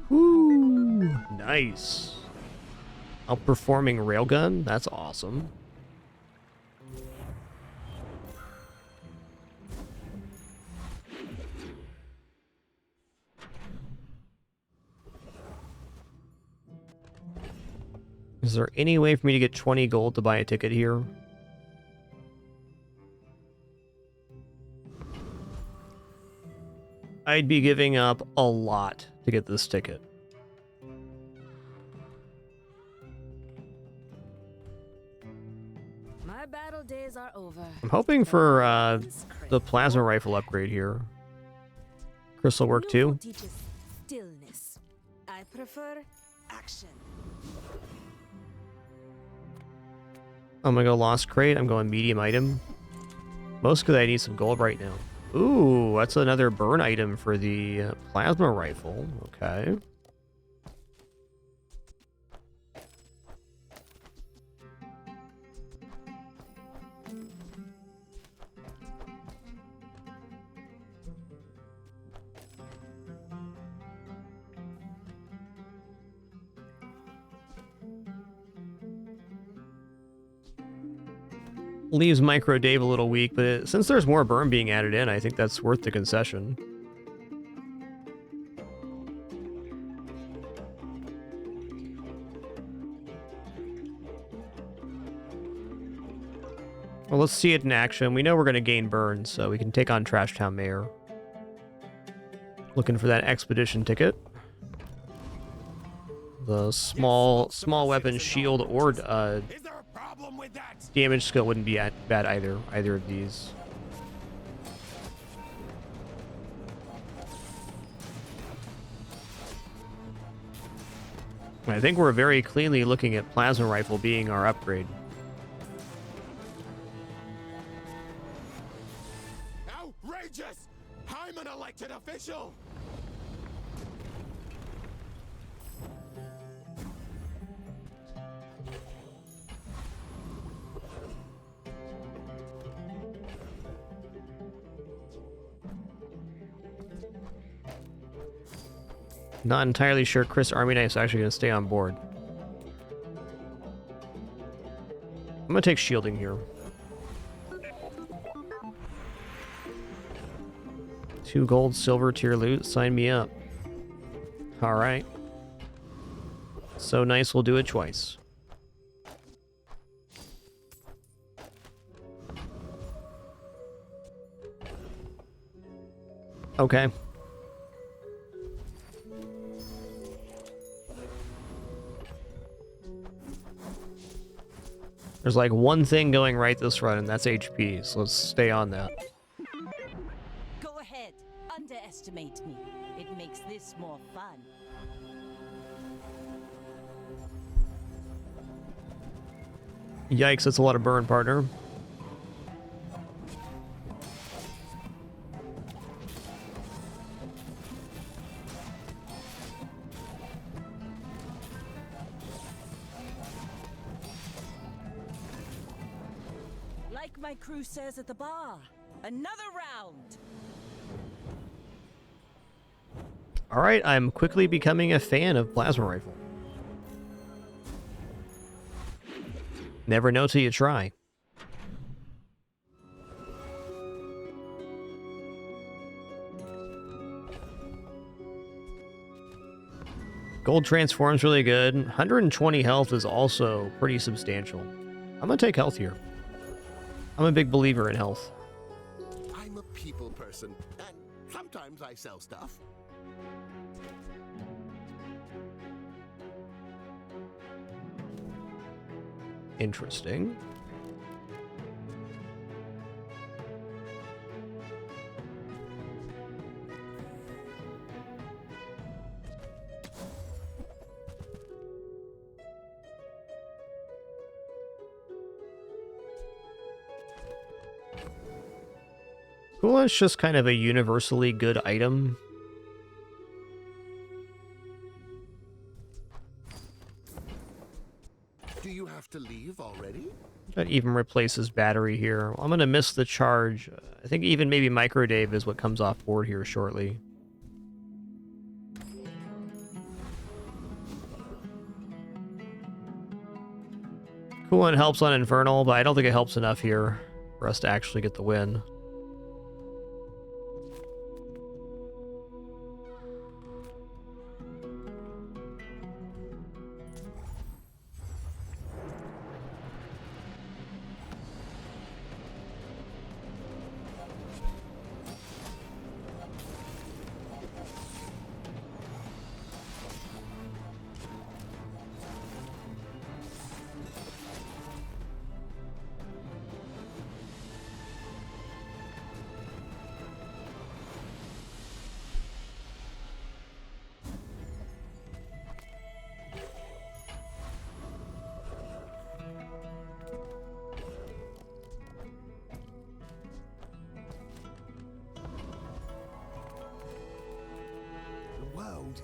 Woo! Nice. Outperforming railgun? That's awesome. Is there any way for me to get 20 gold to buy a ticket here? I'd be giving up a lot to get this ticket. My battle days are over. I'm hoping for the plasma rifle upgrade here. Crystal work too. Teaches stillness. I prefer action. I'm gonna go Lost Crate. I'm going medium item. Most because I need some gold right now. Ooh, that's another burn item for the plasma rifle. Okay. Leaves Micro Dave a little weak, but since there's more burn being added in, I think that's worth the concession. Well, let's see it in action. We know we're going to gain burn, so we can take on Trash Town Mayor. Looking for that expedition ticket. The small weapon shield or damage skill wouldn't be bad either of these. I think we're very cleanly looking at plasma rifle being our upgrade. Outrageous! I'm an elected official! Not entirely sure Chris Army Knife's actually going to stay on board. I'm going to take shielding here. 2 gold, silver tier loot. Sign me up. Alright. So nice, we'll do it twice. Okay. There's like one thing going right this run, and that's HP, so let's stay on that. Go ahead. Underestimate me. It makes this more fun. Yikes, that's a lot of burn, partner. Like my crew says at the bar, another round. Alright, I'm quickly becoming a fan of plasma rifle. Never know till you try. Gold transforms really good. 120 health is also pretty substantial. I'm gonna take health here. I'm a big believer in health. I'm a people person, and sometimes I sell stuff. Interesting. Cool, it's just kind of a universally good item. Do you have to leave already? That even replaces battery here. I'm gonna miss the charge. I think even maybe Microdave is what comes off board here shortly. Coolant helps on Infernal, but I don't think it helps enough here for us to actually get the win.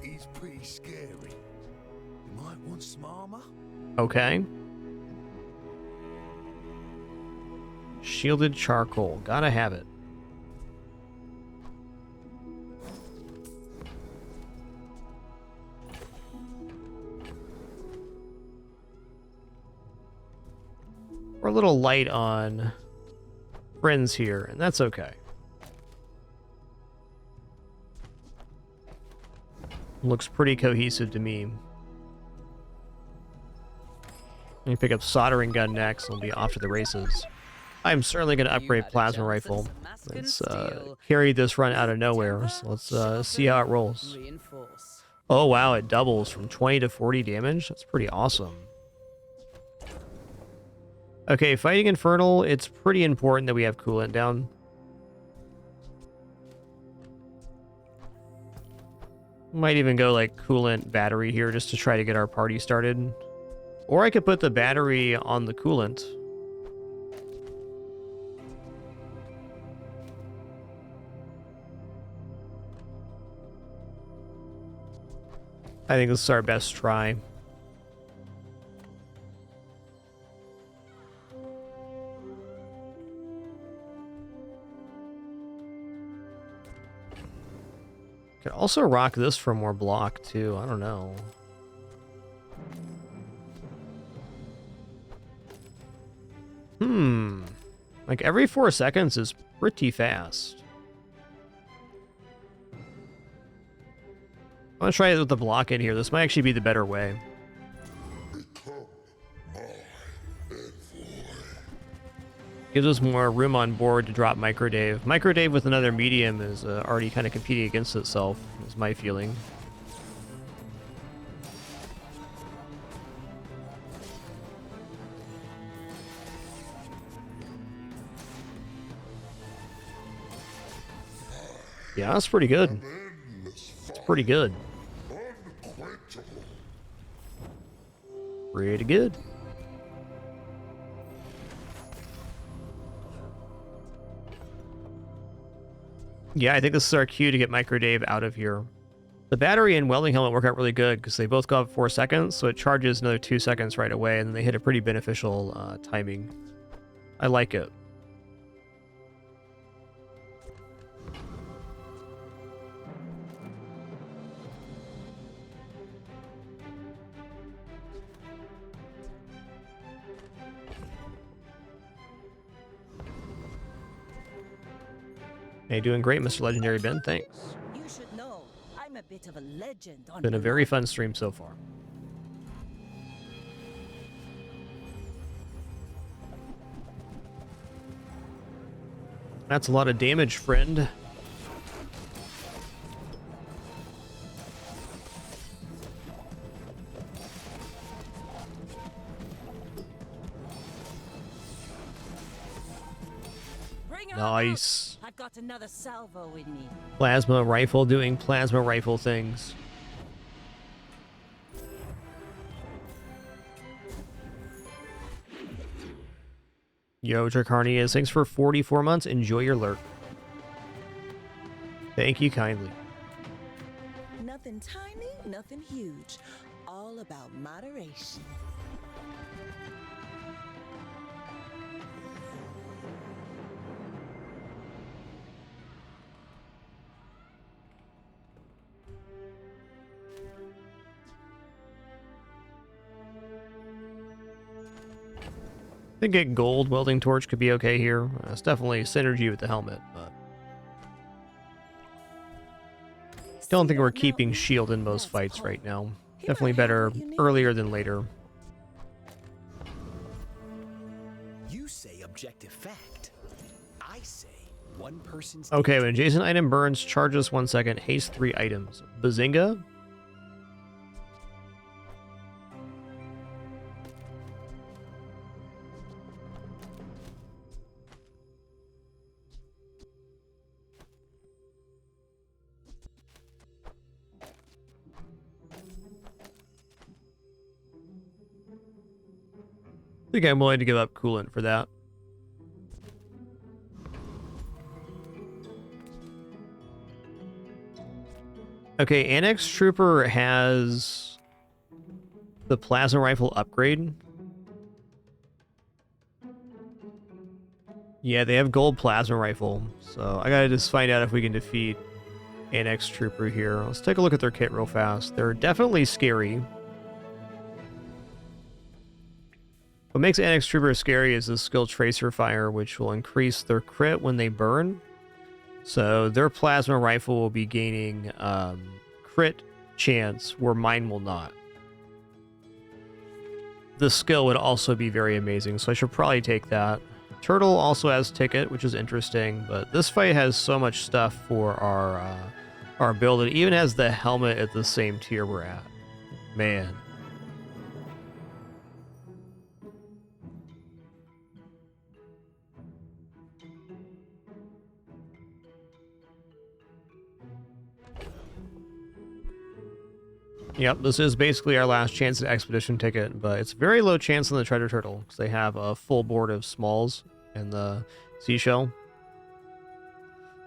Is pretty scary. You might want some armor. Okay. Shielded charcoal. Gotta have it. We're a little light on friends here, and that's okay. Looks pretty cohesive to me. Let me pick up soldering gun next and we'll be off to the races. I'm certainly going to upgrade plasma rifle. Let's carry this run out of nowhere. So let's see how it rolls. Oh wow, it doubles from 20 to 40 damage. That's pretty awesome. Okay, fighting Infernal, it's pretty important that we have coolant down. Might even go like coolant battery here just to try to get our party started. Or I could put the battery on the coolant. I think this is our best try. Could also rock this for more block too. I don't know. Like every 4 seconds is pretty fast. I'm gonna try it with the block in here. This might actually be the better way. Gives us more room on board to drop Microdave. Microdave with another medium is already kind of competing against itself, is my feeling. Yeah, that's pretty good. It's pretty good. Pretty good. Yeah, I think this is our cue to get Microdave out of here. The battery and welding helmet work out really good because they both go up 4 seconds, so it charges another 2 seconds right away, and then they hit a pretty beneficial timing. I like it. Hey, doing great, Mr. Legendary Ben. Thanks. You should know, I'm a bit of a legend on Been a very fun stream so far. That's a lot of damage, friend. Nice. I've got another salvo in me. Plasma rifle doing plasma rifle things. Yo, Dracarnius, thanks for 44 months. Enjoy your lurk. Thank you kindly. Nothing tiny, nothing huge. All about moderation. I think a gold welding torch could be okay here. It's definitely a synergy with the helmet, but don't think we're keeping shield in most fights right now. Definitely better earlier than later. You say objective fact. I say one person's. Okay, when adjacent item burns, charges 1 second, haste 3 items. Bazinga? I think I'm willing to give up coolant for that. Okay, Annex Trooper has the plasma rifle upgrade. Yeah, they have gold plasma rifle, so I gotta just find out if we can defeat Annex Trooper here. Let's take a look at their kit real fast. They're definitely scary. What makes Annex Trooper scary is the skill Tracer Fire, which will increase their crit when they burn. So their plasma rifle will be gaining crit chance where mine will not. The skill would also be very amazing, so I should probably take that. Turtle also has ticket, which is interesting, but this fight has so much stuff for our build. It even has the helmet at the same tier we're at. Man. Yep, this is basically our last chance at Expedition ticket, but it's very low chance on the Treasure Turtle, because they have a full board of smalls and the Seashell.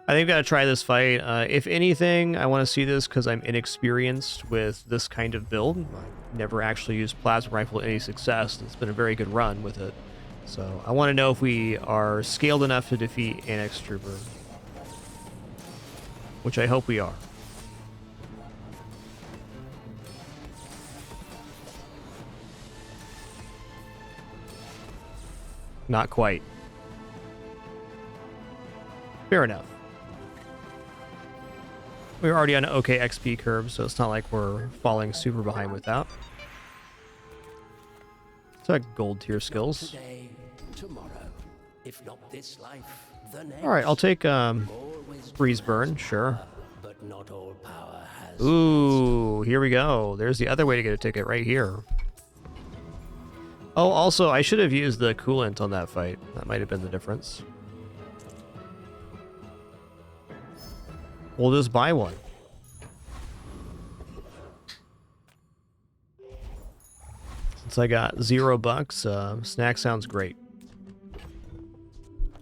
I think I've got to try this fight. If anything, I want to see this because I'm inexperienced with this kind of build. I've never actually used Plasma Rifle to any success. It's been a very good run with it. So I want to know if we are scaled enough to defeat Annex Trooper, which I hope we are. Not quite. Fair enough. We're already on an okay XP curve, so it's not like we're falling super behind with that. So like gold tier skills. Today, tomorrow, if not this life, the next. All right, I'll take freeze burn, sure. But not all power has. Ooh, here we go. There's the other way to get a ticket right here. Oh, also, I should have used the coolant on that fight. That might have been the difference. We'll just buy one. Since I got $0, snack sounds great.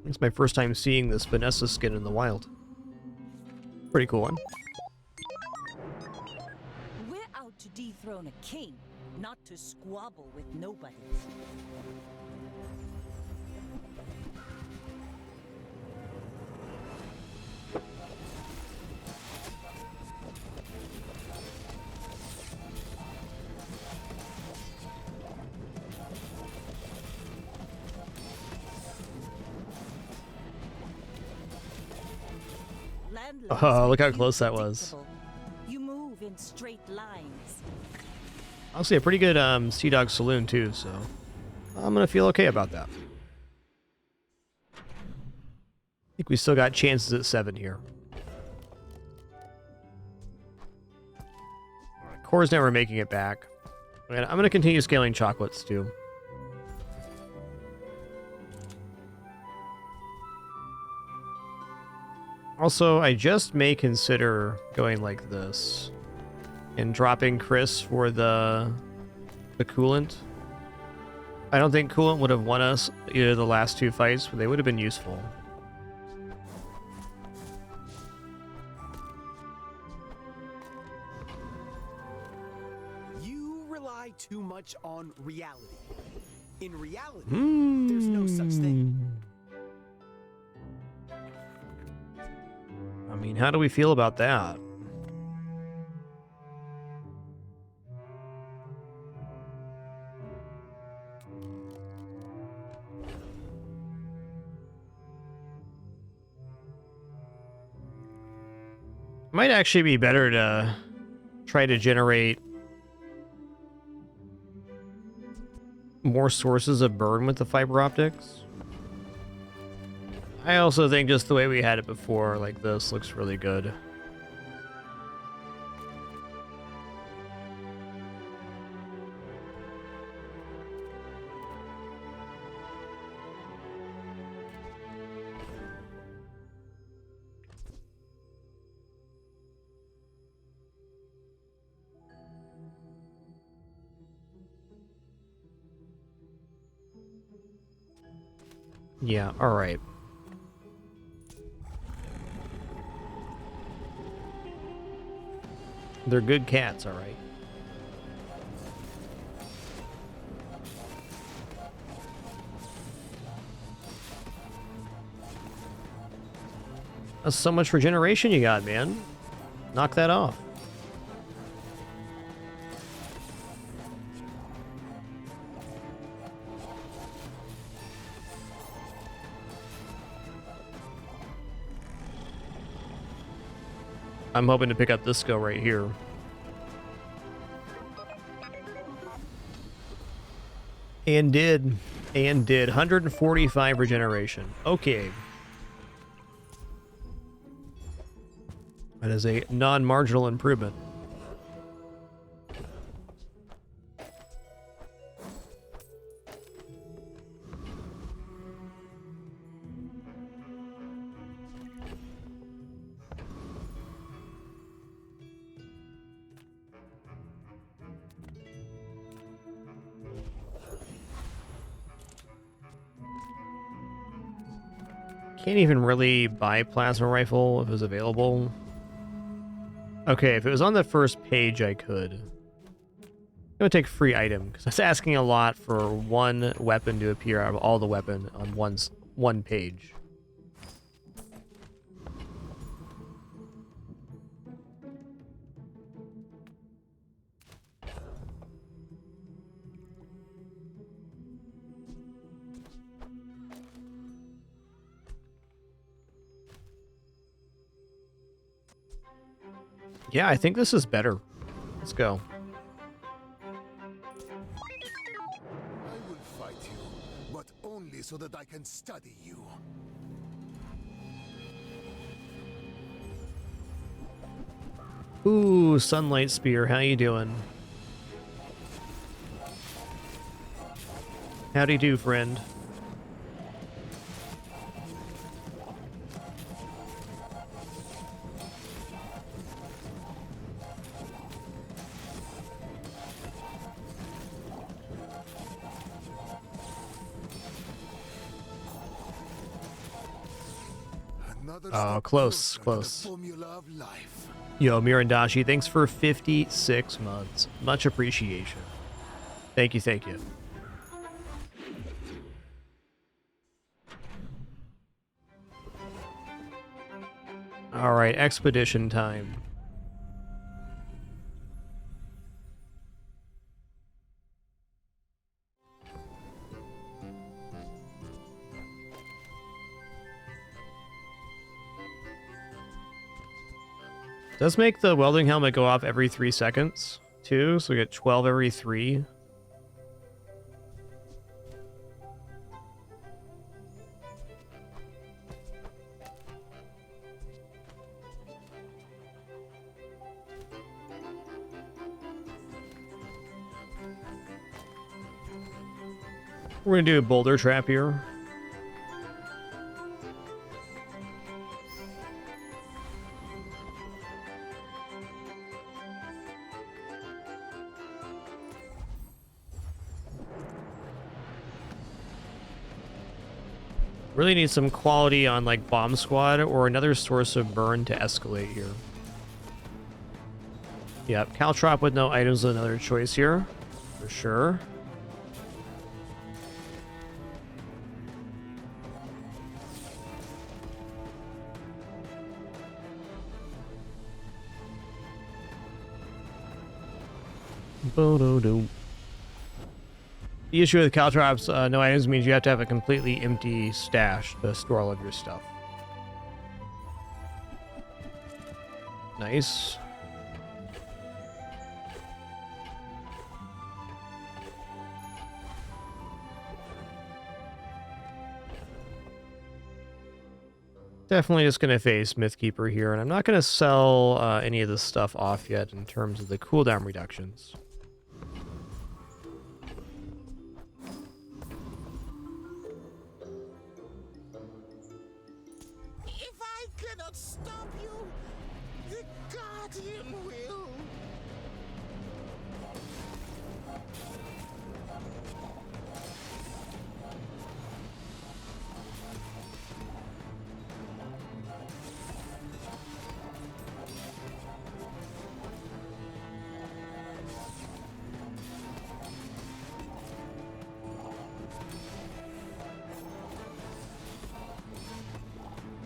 It's my first time seeing this Vanessa skin in the wild. Pretty cool one. We're out to dethrone a king, not to squabble with nobodies. Oh, look how close that was. You move in straight lines. Honestly, a pretty good Sea Dog Saloon too, so I'm gonna feel okay about that. I think we still got chances at 7 here. Core's never making it back. And I'm gonna continue scaling chocolates too. Also, I just may consider going like this and dropping Chris for the coolant. I don't think coolant would have won us either of the last 2 fights, but they would have been useful. You rely too much on reality. In reality, there's no such thing. I mean, how do we feel about that? Might actually be better to try to generate more sources of burn with the fiber optics. I also think just the way we had it before, like this, looks really good. Yeah, all right. They're good cats, all right. That's so much regeneration you got, man. Knock that off. I'm hoping to pick up this skill right here. And did. 145 regeneration. Okay. That is a non-marginal improvement. Can't even really buy plasma rifle if it was available. Okay, if it was on the first page, I could. I'm gonna take free item because that's asking a lot for one weapon to appear out of all the weapon on one page. Yeah, I think this is better. Let's go. I will fight you, but only so that I can study you. Ooh, Sunlight Spear, how you doing? Howdy do, friend. Oh, close, close. Yo, Mirandashi, thanks for 56 months. Much appreciation. Thank you, thank you. All right, expedition time. Does make the welding helmet go off every 3 seconds, too, so we get 12 every 3. We're gonna do a boulder trap here. Really need some quality on like bomb squad or another source of burn to escalate here. Yep, Caltrop with no items is another choice here, for sure. Bo-do-do. The issue with Caltrops, no items, means you have to have a completely empty stash to store all of your stuff. Nice. Definitely just going to face Mythkeeper here, and I'm not going to sell any of this stuff off yet in terms of the cooldown reductions. If I cannot stop you, the Guardian will.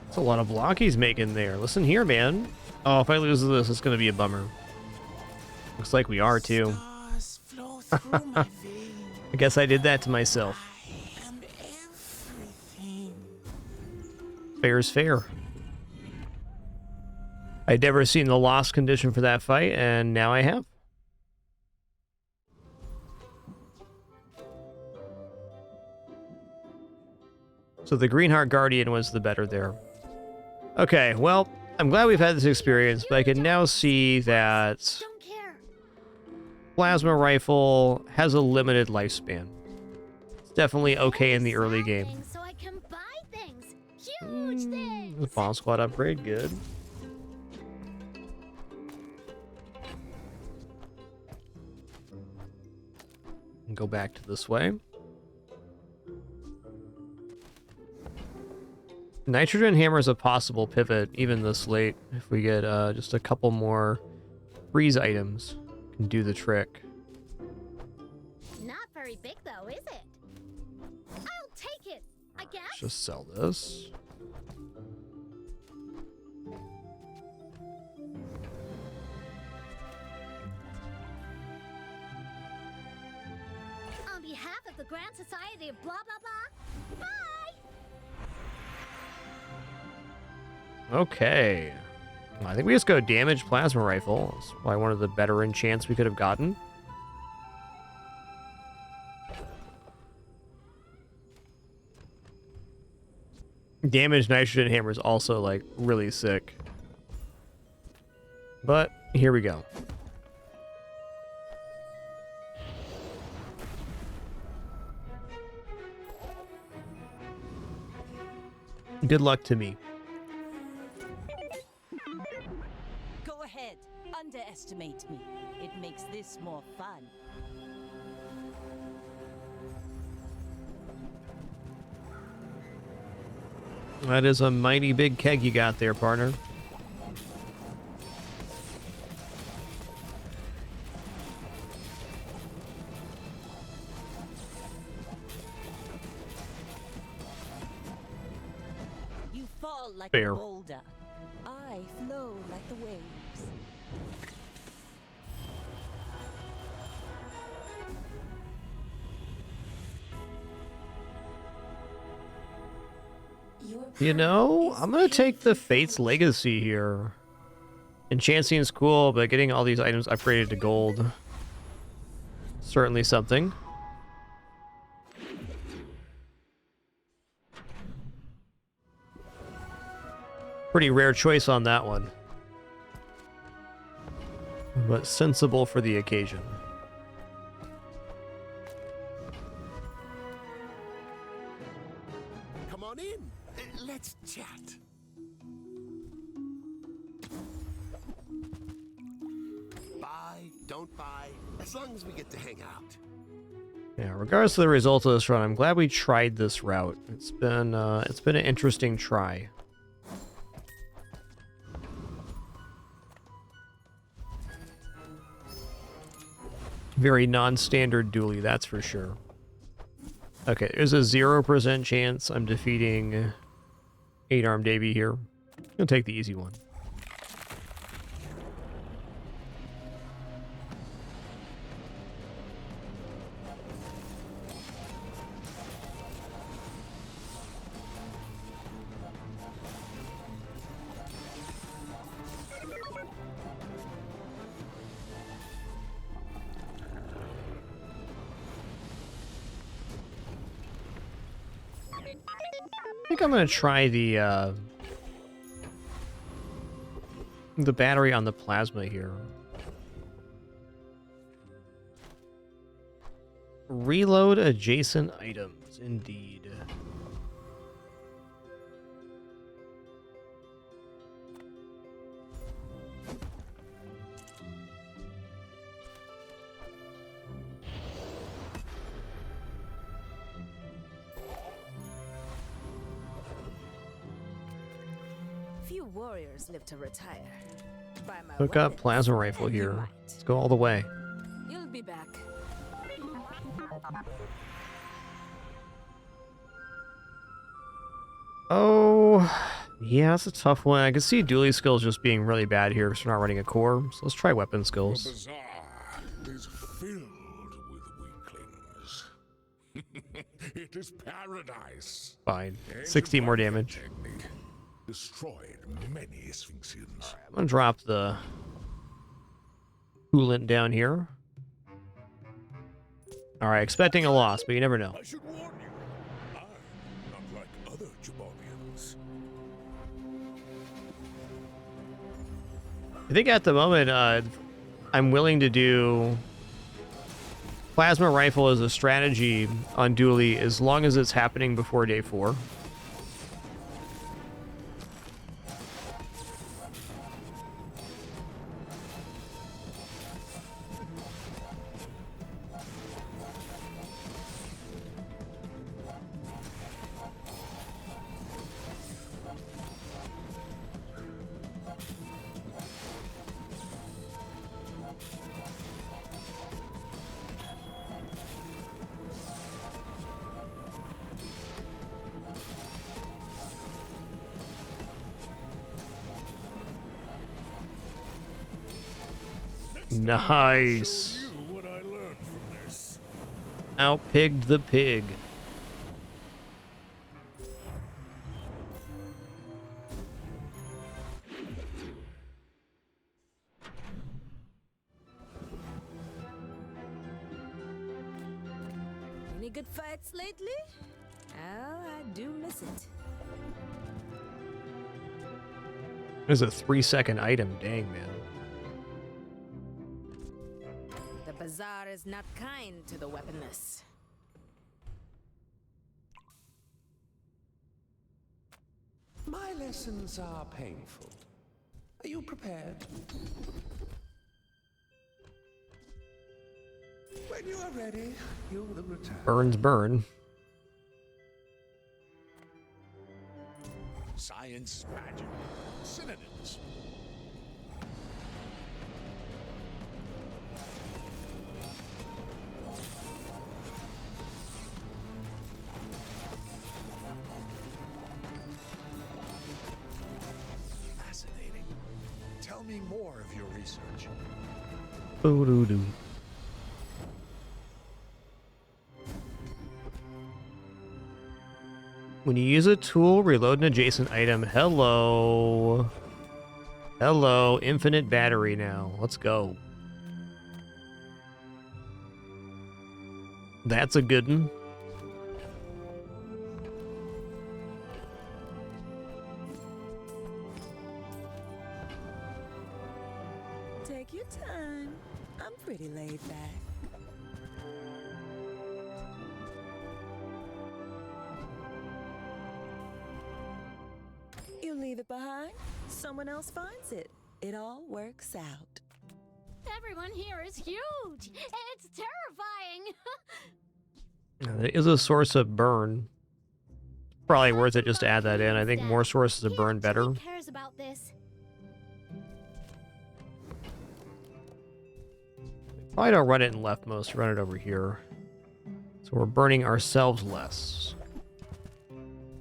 That's a lot of block he's making there. Listen here, man. Oh, if I lose this, it's going to be a bummer. Looks like we are, too. I guess I did that to myself. Fair's fair. I'd never seen the lost condition for that fight, and now I have. So the Greenheart Guardian was the better there. Okay, well, I'm glad we've had this experience, but I can now see that Plasma Rifle has a limited lifespan. It's definitely okay in the early game. So I can buy things. Huge things. The Bomb Squad upgrade, good. And go back to this way. Nitrogen Hammer is a possible pivot even this late. If we get just a couple more freeze items, can do the trick. Not very big though, is it? I'll take it, I guess. Let's just sell this. On behalf of the Grand Society of blah blah blah, bye! Okay. I think we just go damage plasma rifle. It's probably one of the better enchants we could have gotten. Damage nitrogen hammer is also like really sick. But here we go. Good luck to me. Go ahead, underestimate me. It makes this more fun. That is a mighty big keg you got there, partner. You fall like Fair. a boulder. I flow like the waves. You know, I'm gonna take the Fate's Legacy here. Enchanting's cool, but getting all these items upgraded to gold, certainly something. Pretty rare choice on that one, but sensible for the occasion. Come on in. Let's chat. Buy, don't buy, as long as we get to hang out. Yeah, regardless of the result of this run, I'm glad we tried this route. It's been an interesting try. Very non-standard dually, that's for sure. Okay, there's a 0% chance I'm defeating 8-armed AB here. I'm gonna take the easy one. I think I'm gonna try the battery on the plasma here. Reload adjacent items, indeed. Few warriors live to retire. By my Hook up weapons, plasma rifle here. Let's go all the way. You'll be back. Oh, yeah, that's a tough one. I can see dually skills just being really bad here because we're not running a core. So let's try weapon The skills. bazaar is filled with weaklings. It is paradise. Fine. 60 more damage. Technique destroyed many Sphinxians. I'm gonna drop the coolant down here. Alright, expecting a loss, but you never know. I should warn you, I'm not like other Jabonians. I think at the moment, I'm willing to do plasma rifle as a strategy on dually as long as it's happening before day 4. Nice. What I learned from this. Outpigged the pig. Any good fights lately? Well, I do miss it. There's a 3-second item. Dang, man. The bazaar is not kind to the weaponless. My lessons are painful. Are you prepared? When you are ready, you will return. Burns burn. Science, magic, synonyms. Fascinating. Tell me more of your research. Boo-doo-doo. When you use a tool, reload an adjacent item. Hello. Hello. Infinite battery now. Let's go. That's a good one. Take your time. I'm pretty laid back. You leave it behind, someone else finds it. It all works out. Everyone here is huge. It's terrifying. There is a source of burn. Probably worth it just to add that in. I think more sources of burn better. Who cares about this? Probably don't run it in leftmost. Run it over here. So we're burning ourselves less.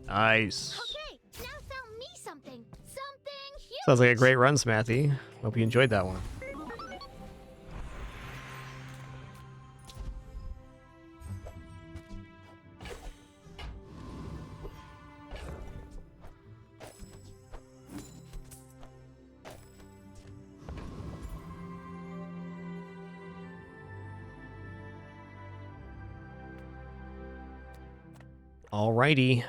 Nice. Okay, now found me something. Something huge. Sounds like a great run, Smathy. Hope you enjoyed that one. Alrighty.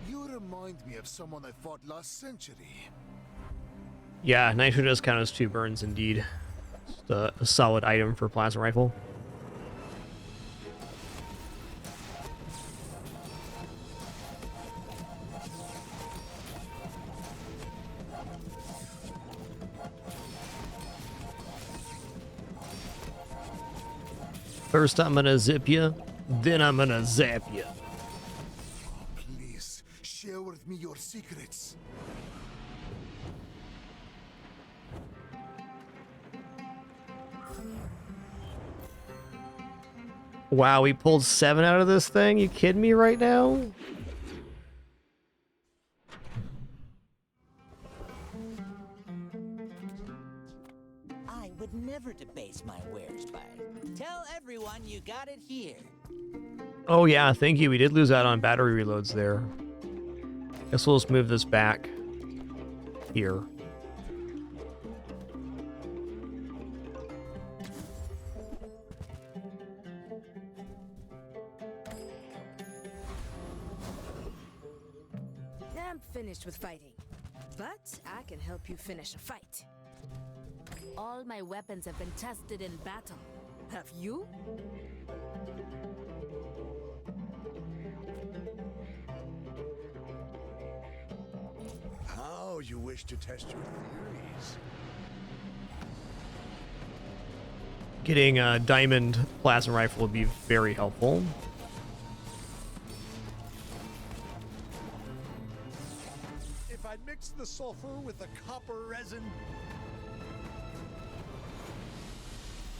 You remind me of someone I fought last century. Yeah, nitro does count as 2 burns indeed. Just a solid item for plasma rifle. First I'm gonna zip you, then I'm gonna zap you. Please, share with me your secrets. Wow, we pulled 7 out of this thing? You kidding me right now? I would never debase my wares by. Tell everyone you got it here. Oh yeah, thank you. We did lose out on battery reloads there. Guess we'll just move this back here. I'm finished with fighting, but I can help you finish a fight. All my weapons have been tested in battle. Have you? How you wish to test your theories? Getting a diamond plasma rifle would be very helpful. If I mix the sulfur with the copper resin,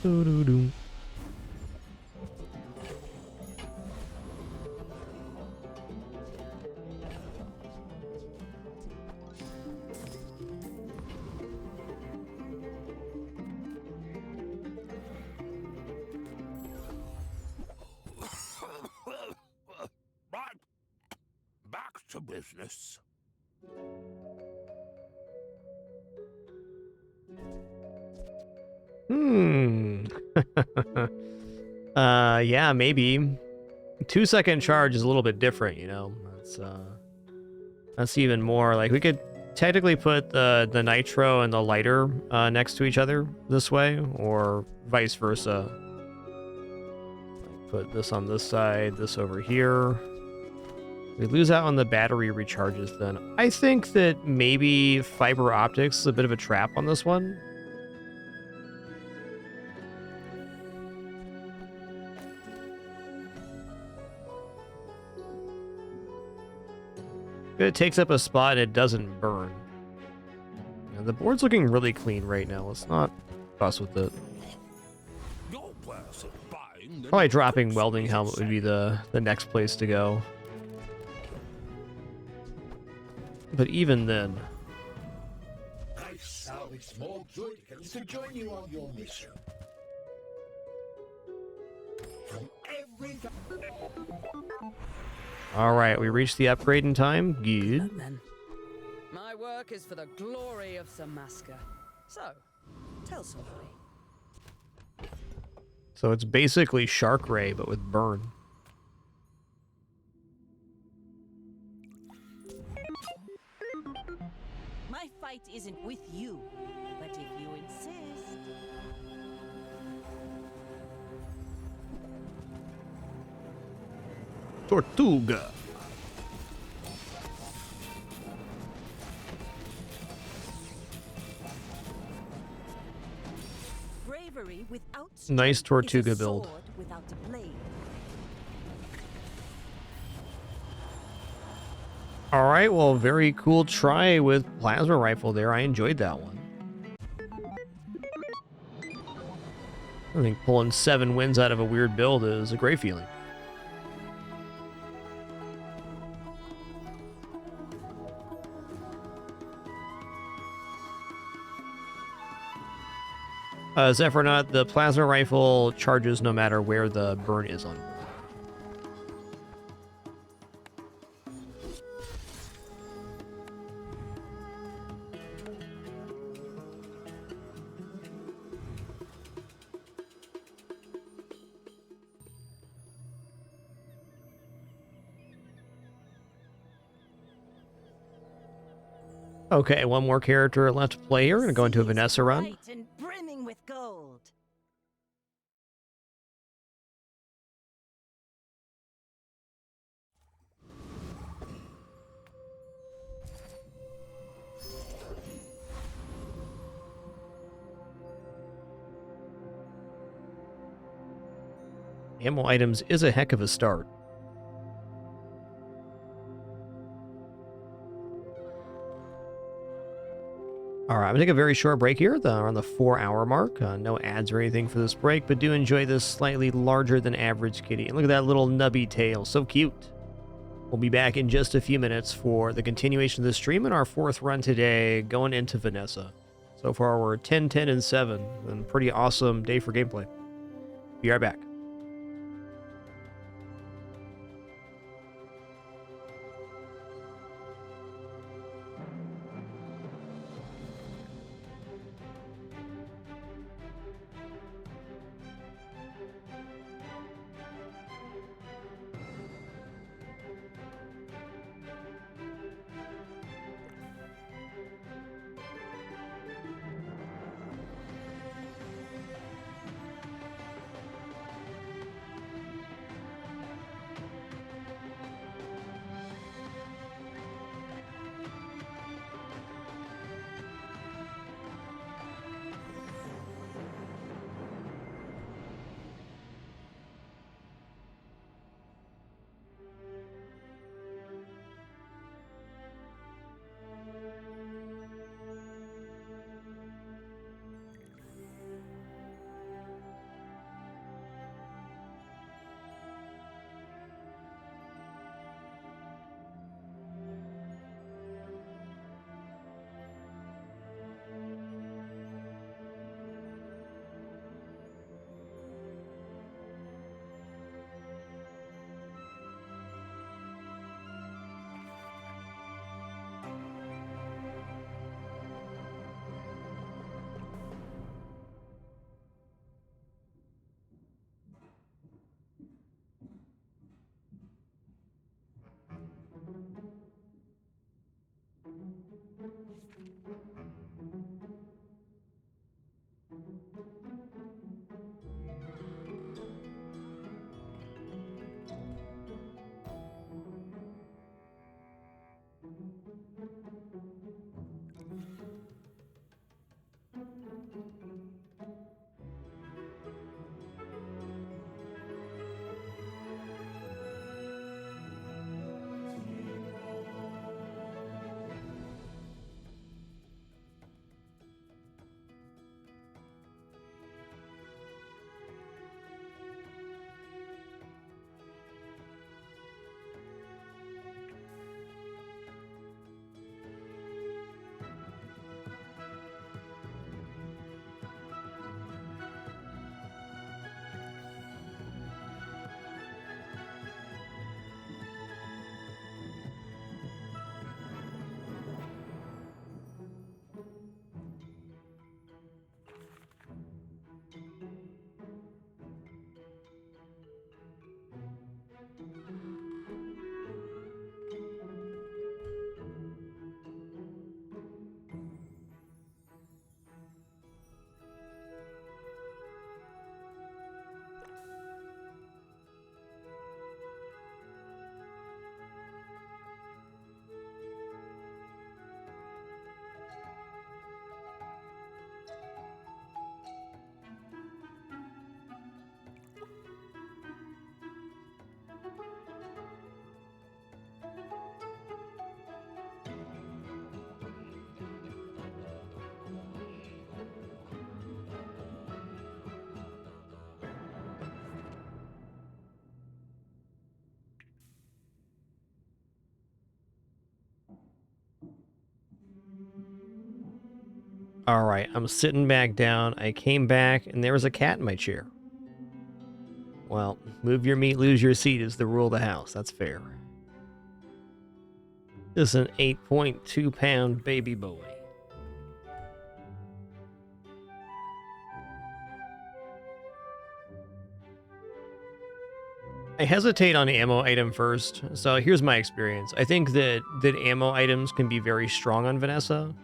Doo-doo-doo. back to business. Hmm. Yeah, maybe. 2-second charge is a little bit different, you know. That's even more like we could technically put the nitro and the lighter next to each other this way, or vice versa. Like put this on this side, this over here. We lose out on the battery recharges then. I think that maybe fiber optics is a bit of a trap on this one. It takes up a spot and it doesn't burn. And the board's looking really clean right now. Let's not fuss with it. Probably dropping welding helmet would be the next place to go. But even then... I salvage small joyticals to join you on your mission. From every... Alright, we reached the upgrade in time. Good. My work is for the glory of Samaska. So, tell somebody. So it's basically Shark Ray, but with burn. My fight isn't with you, but if you insist. Tortuga. Bravery without Nice Tortuga is a build. sword without a blade. Alright, well, very cool try with plasma rifle there. I enjoyed that one. I think pulling 7 wins out of a weird build is a great feeling. Zephyronaut, the plasma rifle charges no matter where the burn is on board. Okay, one more character left to play here. We're going to go into a Vanessa run. Bright and brimming with gold. Ammo items is a heck of a start. All right, I'm going to take a very short break here, around the 4-hour mark. No ads or anything for this break, but do enjoy this slightly larger than average kitty. And look at that little nubby tail, so cute. We'll be back in just a few minutes for the continuation of the stream and our 4th run today, going into Vanessa. So far, we're 10, 10, and 7, and pretty awesome day for gameplay. Be right back. Alright, I'm sitting back down. I came back, and there was a cat in my chair. Well, move your meat, lose your seat is the rule of the house. That's fair. This is an 8.2-pound baby boy. I hesitate on ammo item first, so here's my experience. I think that ammo items can be very strong on Vanessa,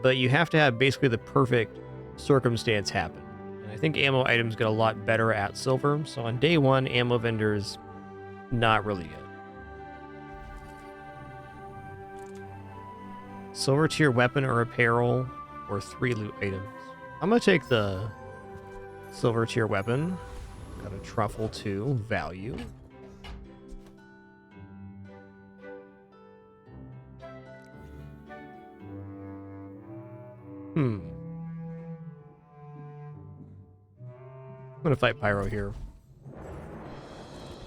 but you have to have basically the perfect circumstance happen. And I think ammo items get a lot better at silver, so on day one, ammo vendors, not really good. Silver tier weapon or apparel, or 3 loot items. I'm gonna take the silver tier weapon. Got a truffle too, value. I'm gonna fight Pyro here.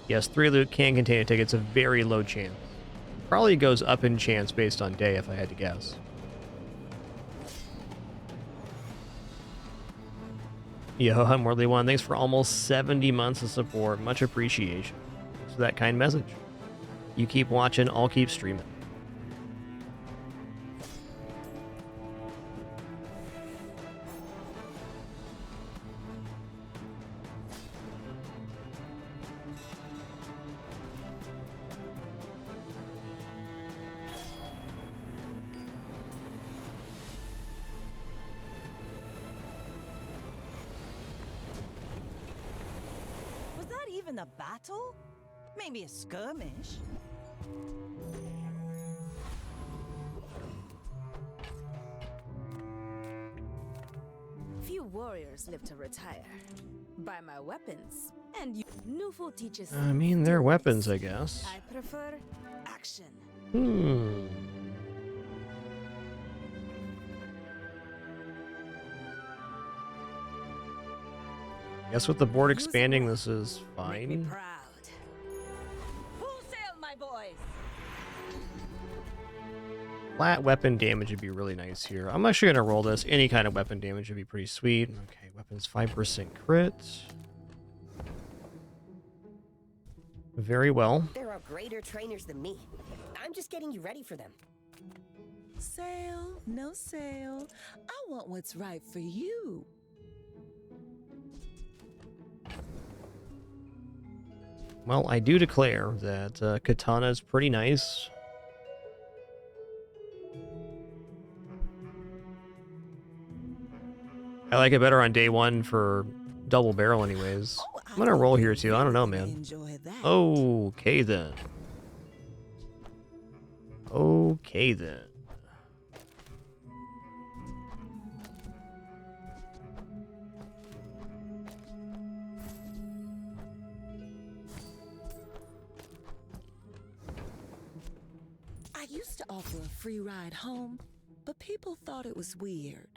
Yes, 3 loot can contain a ticket. It's a very low chance. Probably goes up in chance based on day, if I had to guess. Yo, Unworldly One, thanks for almost 70 months of support. Much appreciation. Thanks for that kind message. You keep watching, I'll keep streaming. A battle? Maybe a skirmish? Few warriors live to retire. Buy my weapons, and you. Newful teaches. I mean, they're weapons, I guess. I prefer action. Guess with the board expanding, this is fine. Full sail, my boys. Flat weapon damage would be really nice here. I'm actually gonna roll this. Any kind of weapon damage would be pretty sweet. Okay, weapons 5% crit. Very well. There are greater trainers than me. I'm just getting you ready for them. Sale, no sale. I want what's right for you. Well, I do declare that Katana is pretty nice. I like it better on day one for double barrel anyways. I'm gonna roll here too. I don't know, man. Okay then. Okay then. I used to offer a free ride home, but people thought it was weird.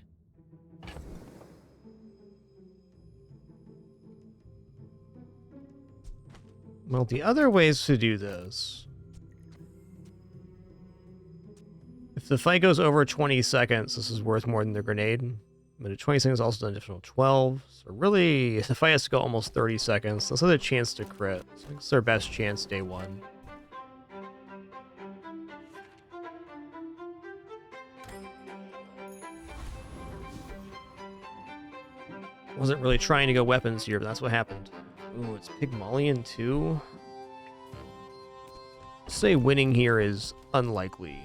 Well, the other ways to do this. If the fight goes over 20 seconds, this is worth more than the grenade. But at 20 seconds, also an additional 12. So really, if the fight has to go almost 30 seconds, that's a chance to crit. So it's their best chance day one. Wasn't really trying to go weapons here, but that's what happened. Ooh, it's Pygmalion too. Say winning here is unlikely.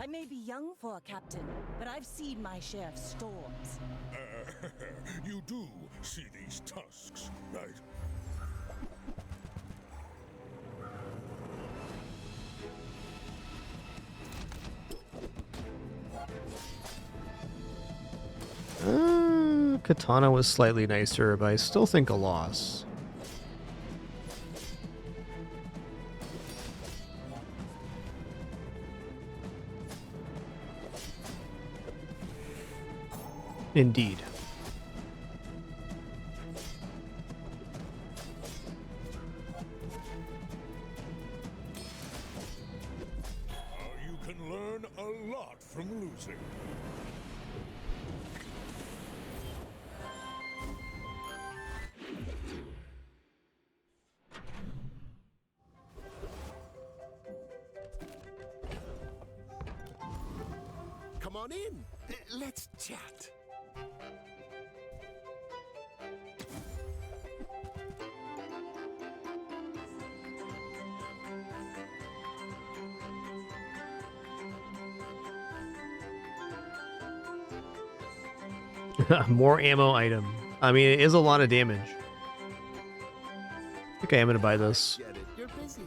I may be young for a captain, but I've seen my share of storms. You do see these tusks, right? Katana was slightly nicer, but I still think a loss. Indeed. not from losing. Come on in. Let's chat. More ammo item. I mean, it is a lot of damage. Okay, I'm gonna buy this. Get it. You're busy.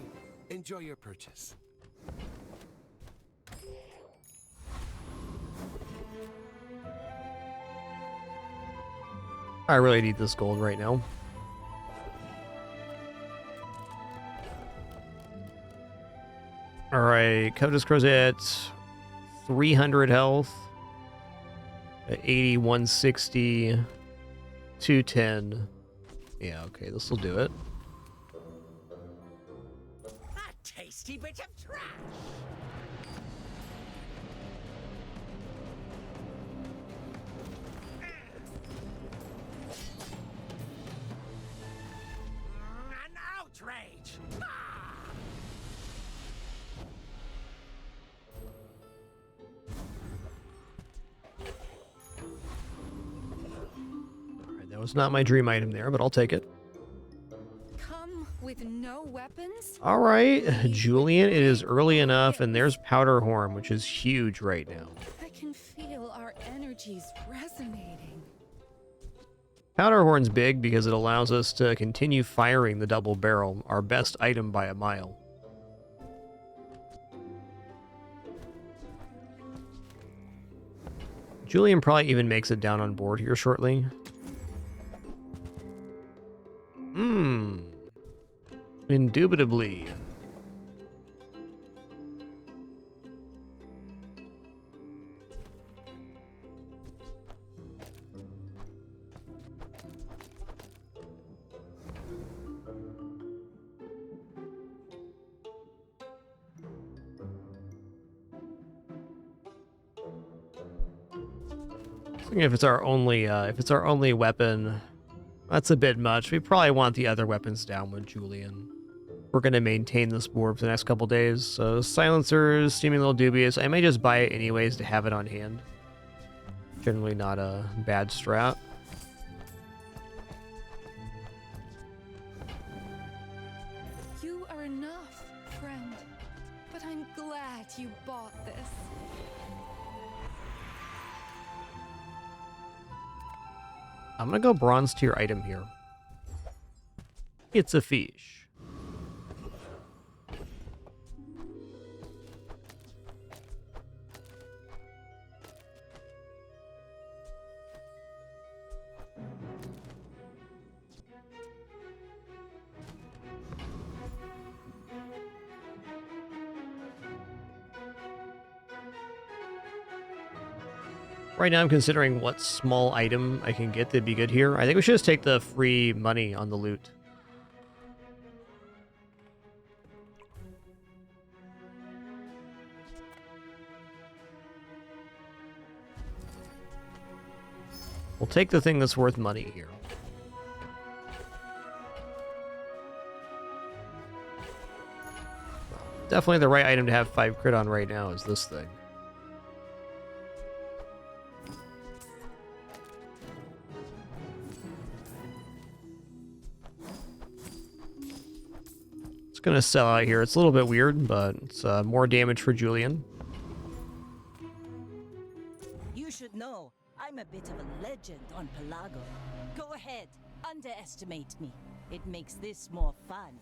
Enjoy your purchase. I really need this gold right now. Alright, Covetous Crozet, 300 health. At 80, 160, 210. Yeah, okay, this will do it. A tasty bit of trash. An outrage. Alright, that was not my dream item there, but I'll take it. Come with no weapons? Alright, Julian, it is early enough, and there's Powderhorn, which is huge right now. I can feel our energies resonating. Powderhorn's big because it allows us to continue firing the double barrel, our best item by a mile. Julian probably even makes it down on board here shortly. Indubitably. If it's our only weapon, that's a bit much. We probably want the other weapons down with Julian. We're gonna maintain this board for the next couple days. So silencers seeming a little dubious. I may just buy it anyways to have it on hand. Generally not a bad strat. You are enough, friend. But I'm glad you bought this. I'm gonna go bronze tier item here. It's a fish. Right now I'm considering what small item I can get that'd be good here. I think we should just take the free money on the loot. We'll take the thing that's worth money here. Definitely the right item to have 5 crit on right now is this thing. It's gonna sell out here. It's a little bit weird, but it's more damage for Julian. You should know, I'm a bit of a legend on Pelago. Go ahead, underestimate me. It makes this more fun.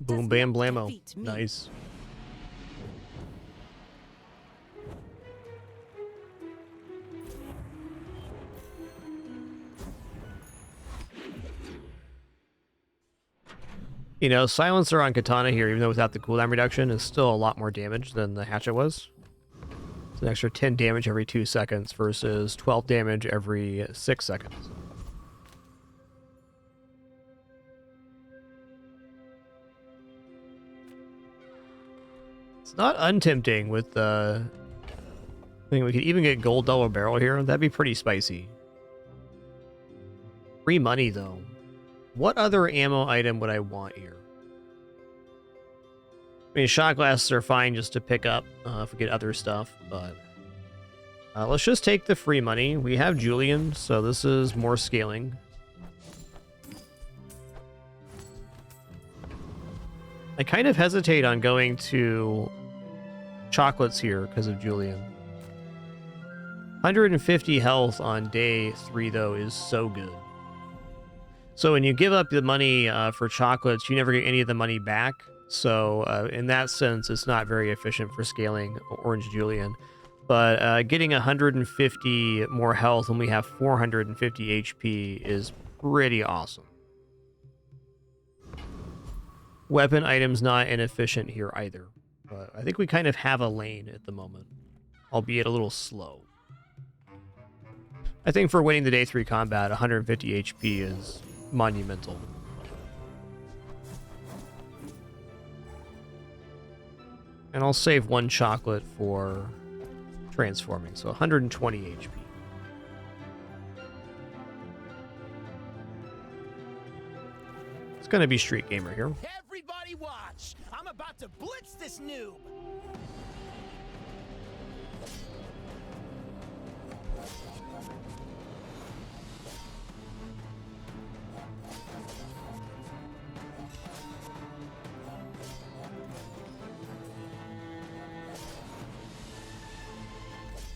Boom, bam, blammo. Nice. You know, silencer on katana here, even though without the cooldown reduction, is still a lot more damage than the hatchet was. It's an extra 10 damage every 2 seconds versus 12 damage every 6 seconds. It's not untempting with the... I think we could even get gold double barrel here. That'd be pretty spicy. Free money, though. What other ammo item would I want here? I mean, shot glasses are fine just to pick up if we get other stuff, but... let's just take the free money. We have Julian, so this is more scaling. I kind of hesitate on going to chocolates here because of Julian. 150 health on day 3, though, is so good. So when you give up the money for chocolates, you never get any of the money back. So in that sense, it's not very efficient for scaling Orange Julian. But getting 150 more health when we have 450 HP is pretty awesome. Weapon items not inefficient here either. But I think we kind of have a lane at the moment, albeit a little slow. I think for winning the day 3 combat, 150 HP is monumental. And I'll save 1 chocolate for transforming, so 120 HP. It's gonna be Street Gamer here. Everybody watch! I'm about to blitz this noob!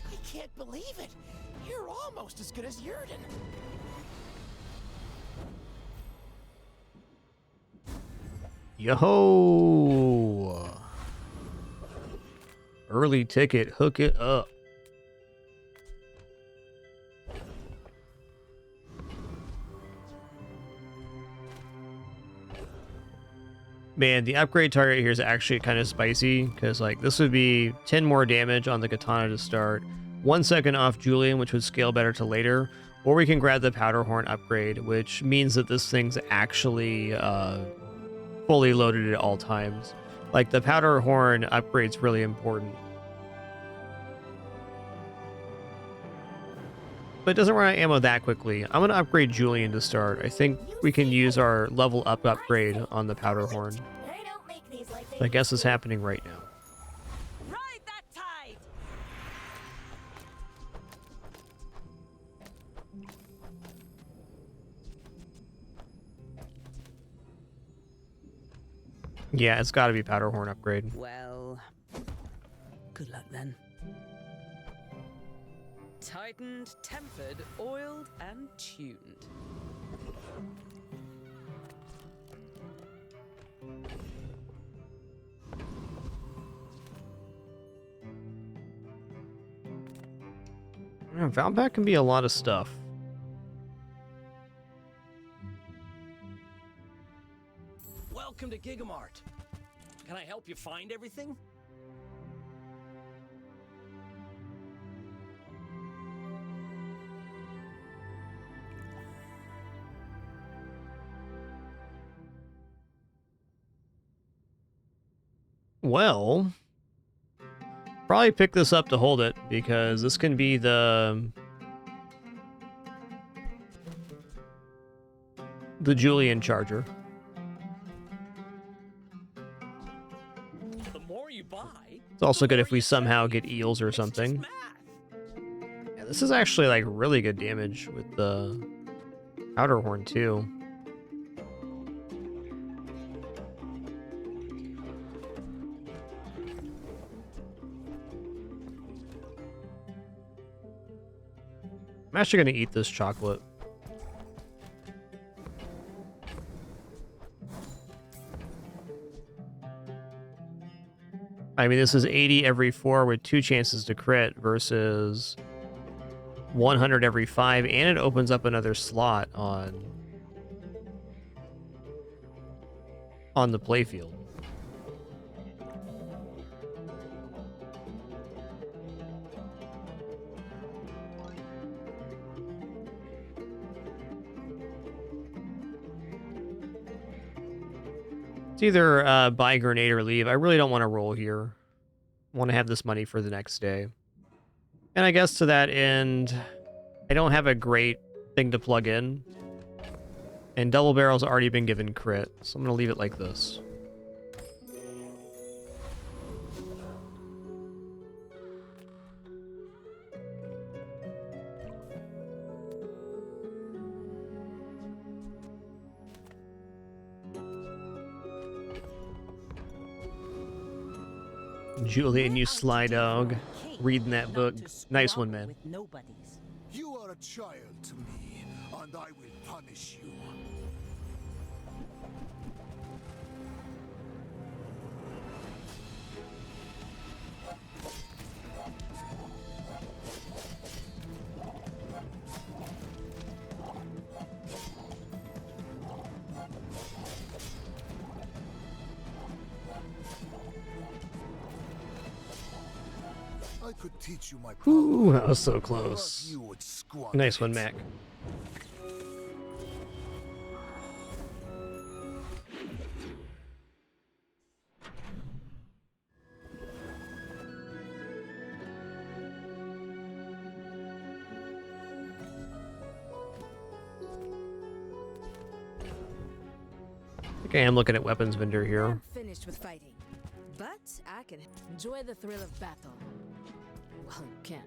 I can't believe it! You're almost as good as Yurden! Yo! Early ticket, hook it up. Man, the upgrade target here is actually kind of spicy, because like this would be 10 more damage on the katana to start, 1 second off Julian, which would scale better to later, or we can grab the powder horn upgrade, which means that this thing's actually fully loaded at all times. Like the powder horn upgrade's really important. But it doesn't run out of ammo that quickly. I'm going to upgrade Julian to start. I think we can use our level up upgrade on the powder horn. I guess it's happening right now. Ride that tide! Yeah, it's got to be powder horn upgrade. Well, good luck then. Tightened, tempered, oiled, and tuned. Yeah, Valpak can be a lot of stuff. Welcome to Gigamart. Can I help you find everything? Well, probably pick this up to hold it, because this can be the Julian charger. The more you buy, It's also good if we somehow get eels or something. Yeah, this is actually like really good damage with the powder horn too. I'm actually going to eat this chocolate. I mean, this is 80 every 4 with 2 chances to crit versus 100 every 5, and it opens up another slot on on the playfield. It's either buy grenade or leave. I really don't want to roll here. I want to have this money for the next day. And I guess to that end, I don't have a great thing to plug in. And double barrel's already been given crit, so I'm going to leave it like this. Julian, you sly dog. Reading that book. Nice one, man. You are a child to me, and I will punish you. I could teach you my power. Ooh, that was so close. Nice one, Mac. Okay, I'm looking at weapons vendor here. I'm finished with fighting, but I can enjoy the thrill of battle. Well, you can.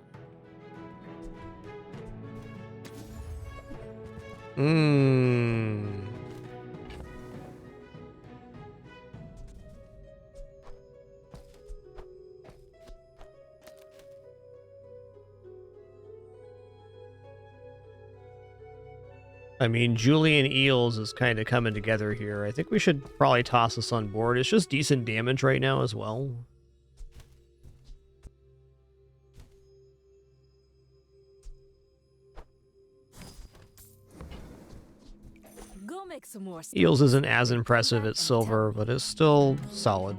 I mean, Julian Eels is kind of coming together here. I think we should probably toss this on board. It's just decent damage right now as well. Go make some more. Eels isn't as impressive at silver, but it's still solid.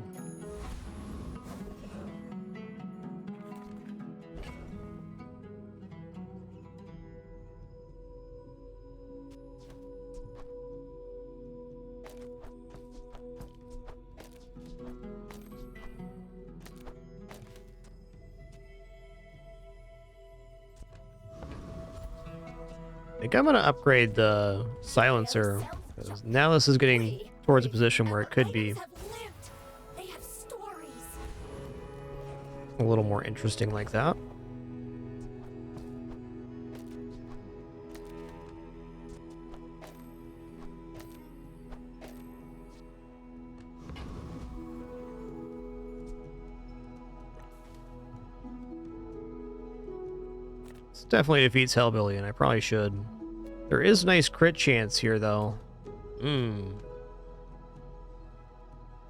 I think I'm going to upgrade the silencer, because now this is getting towards a position where it could be a little more interesting like that. This definitely defeats Hellbilly, and I probably should. There is nice crit chance here, though.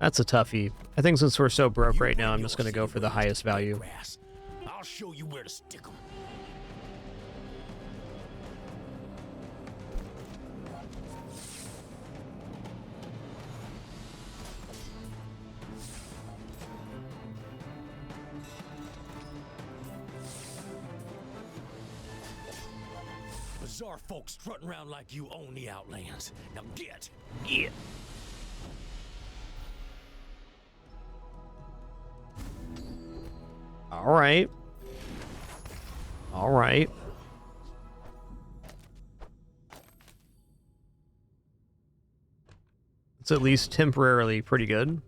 That's a toughie. I think since we're so broke right now, I'm just going to go for the highest value. I'll show you where to stick 'em. Bizarre folks strutting around like you own the Outlands. Now get! Yeah. All right. All right. It's at least temporarily pretty good.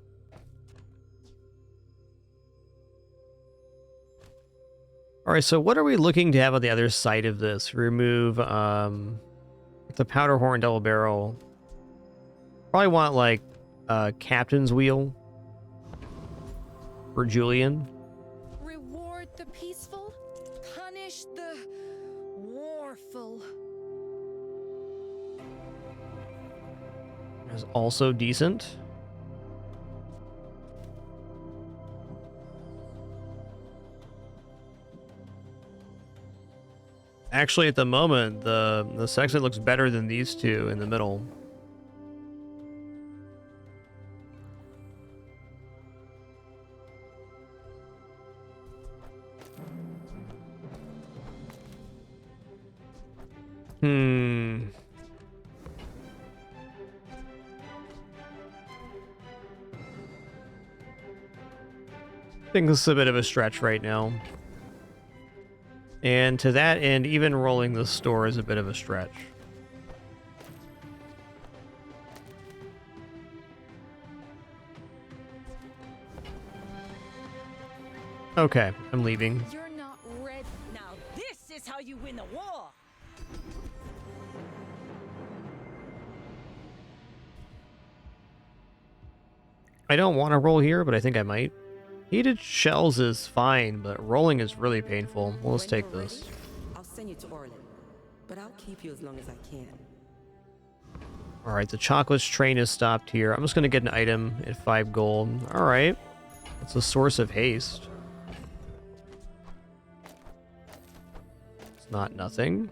All right, so what are we looking to have on the other side of this? Remove the powder horn double barrel. Probably want like captain's wheel for Julian. Reward the peaceful, punish the warful. Is also decent. Actually, at the moment, the sextant looks better than these two in the middle. Hmm. I think this is a bit of a stretch right now. And to that end, even rolling the store is a bit of a stretch. Okay, I'm leaving. You're not ready. Now this is how you win a war. I don't want to roll here, but I think I might. Heated shells is fine, but rolling is really painful. Well, let's take this. I'll send you to Orlin, but I'll keep you as long as I can. Alright, the chocolates train is stopped here. I'm just going to get an item at 5 gold. Alright. It's a source of haste. It's not nothing.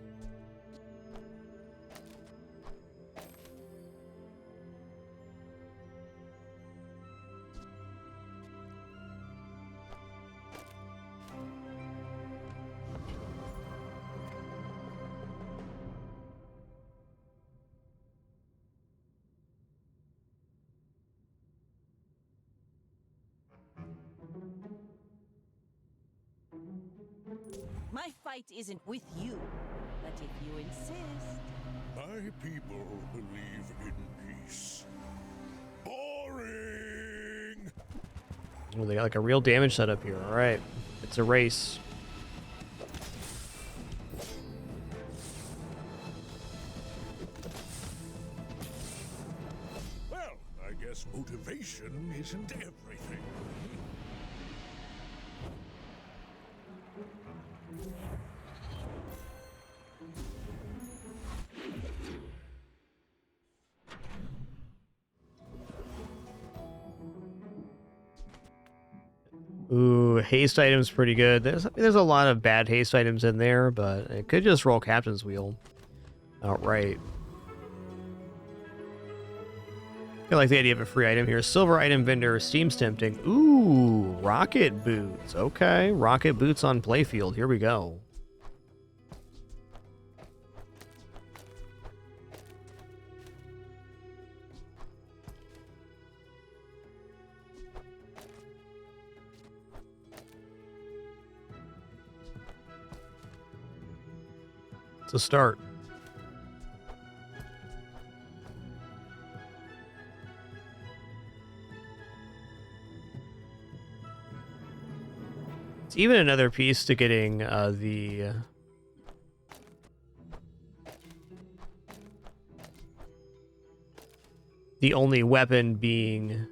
My fight isn't with you, but if you insist. My people believe in peace. Boring! Oh, they got like a real damage setup here. Alright. It's a race. Well, I guess motivation isn't everything. Ooh, haste item's pretty good. There's a lot of bad haste items in there, but it could just roll Captain's Wheel outright. I like the idea of a free item here. Silver item vendor seems tempting. Ooh, rocket boots. Okay, rocket boots on playfield. Here we go. It's a start. It's even another piece to getting the only weapon being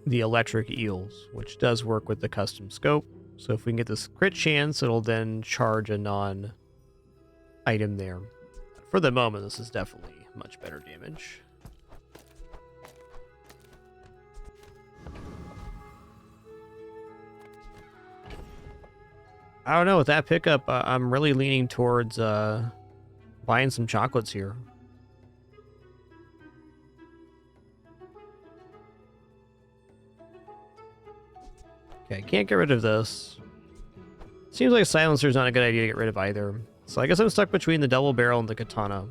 the electric eels, which does work with the custom scope. So if we can get this crit chance, it'll then charge a non-item there. For the moment, this is definitely much better damage. I don't know, with that pickup, I'm really leaning towards buying some chocolates here. Okay, can't get rid of this. Seems like silencer's not a good idea to get rid of either. So I guess I'm stuck between the double barrel and the katana.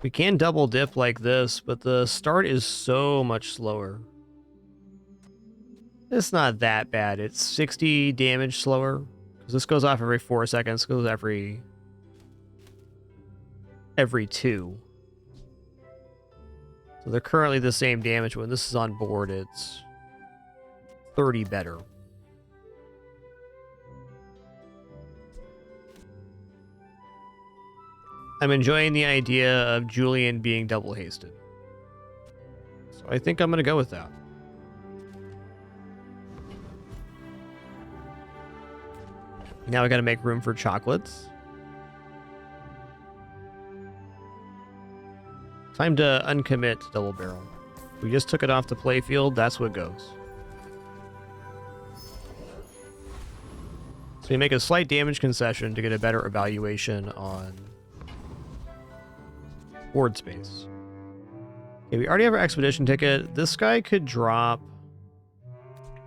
We can double dip like this, but the start is so much slower. It's not that bad. It's 60 damage slower. Because this goes off every 4 seconds. It goes every 2. So they're currently the same damage. When this is on board, it's 30 better. I'm enjoying the idea of Julian being double hasted. So I think I'm going to go with that. Now I got to make room for chocolates. Time to uncommit to double barrel. We just took it off the playfield. That's what goes. So we make a slight damage concession to get a better evaluation on board space. Okay, we already have our expedition ticket. This guy could drop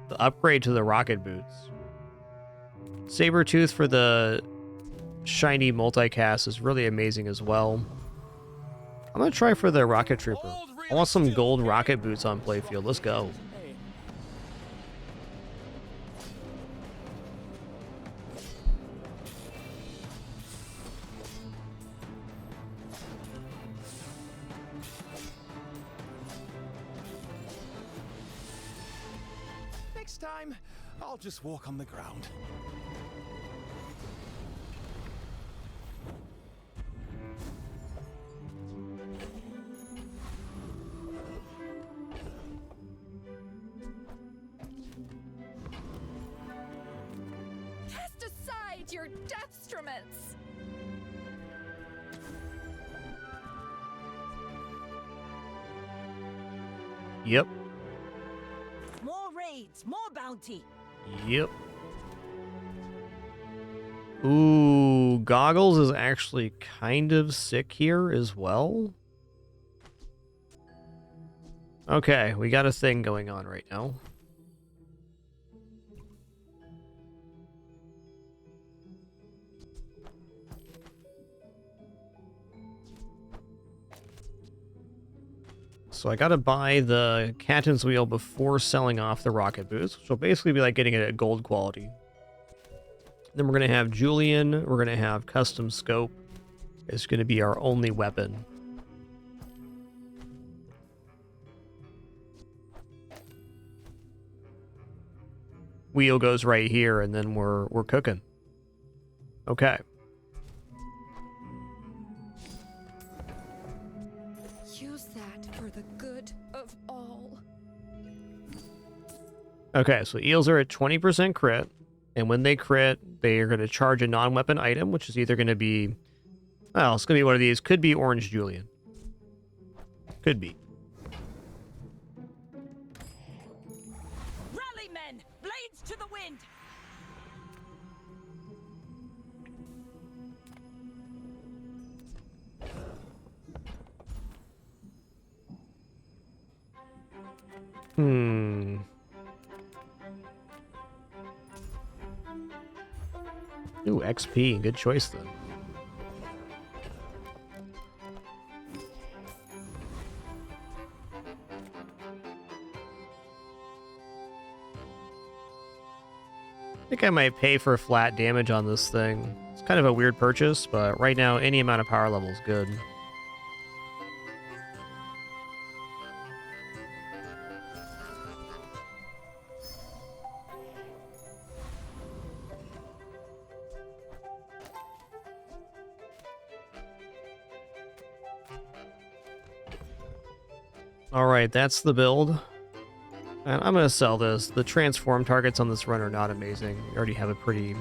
the upgrade to the rocket boots. Sabertooth for the shiny multicast is really amazing as well. I'm gonna try for the rocket trooper. I want some gold rocket boots on playfield. Let's go. Next time, I'll just walk on the ground. Cast aside your deathstruments! Yep. More raids, more bounty. Yep. Ooh, Goggles is actually kind of sick here as well. Okay, we got a thing going on right now. So I gotta buy the Captain's Wheel before selling off the rocket boots, which will basically be like getting it at gold quality. Then we're gonna have Julian, we're gonna have Custom Scope. It's gonna be our only weapon. Wheel goes right here, and then we're cooking. Okay. Use that for the good of all. Okay, so eels are at 20% crit, and when they crit, they are going to charge a non-weapon item, which is either going to be... Well, it's going to be one of these. Could be Orange Julian. Could be. Rally, men! Blades to the wind! Ooh, XP. Good choice, then. I think I might pay for flat damage on this thing. It's kind of a weird purchase, but right now, any amount of power level is good. Alright, that's the build. And I'm going to sell this. The transform targets on this run are not amazing. We already have a pretty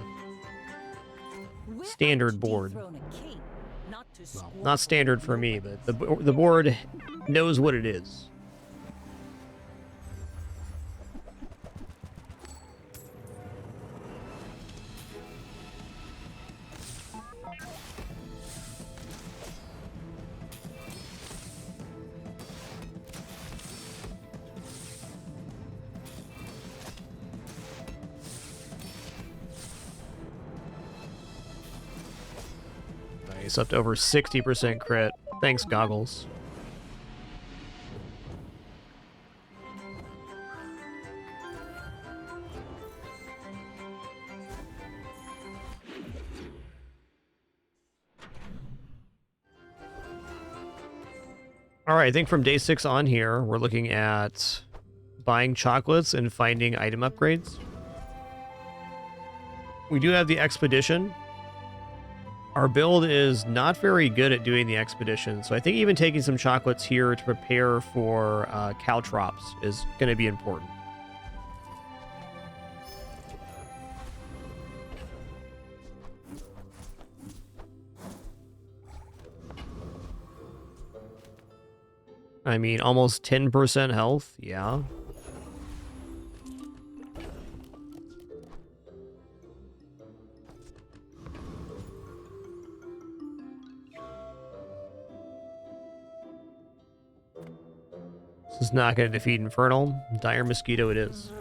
standard board. Well, not standard for me, but the board knows what it is. Nice, up to over 60% crit. Thanks, Goggles. All right, I think from day 6 on here, we're looking at buying chocolates and finding item upgrades. We do have the expedition. Our build is not very good at doing the expedition, so I think even taking some chocolates here to prepare for caltrops is going to be important. I mean, almost 10% health, yeah. This is not going to defeat Infernal. Dire Mosquito it is.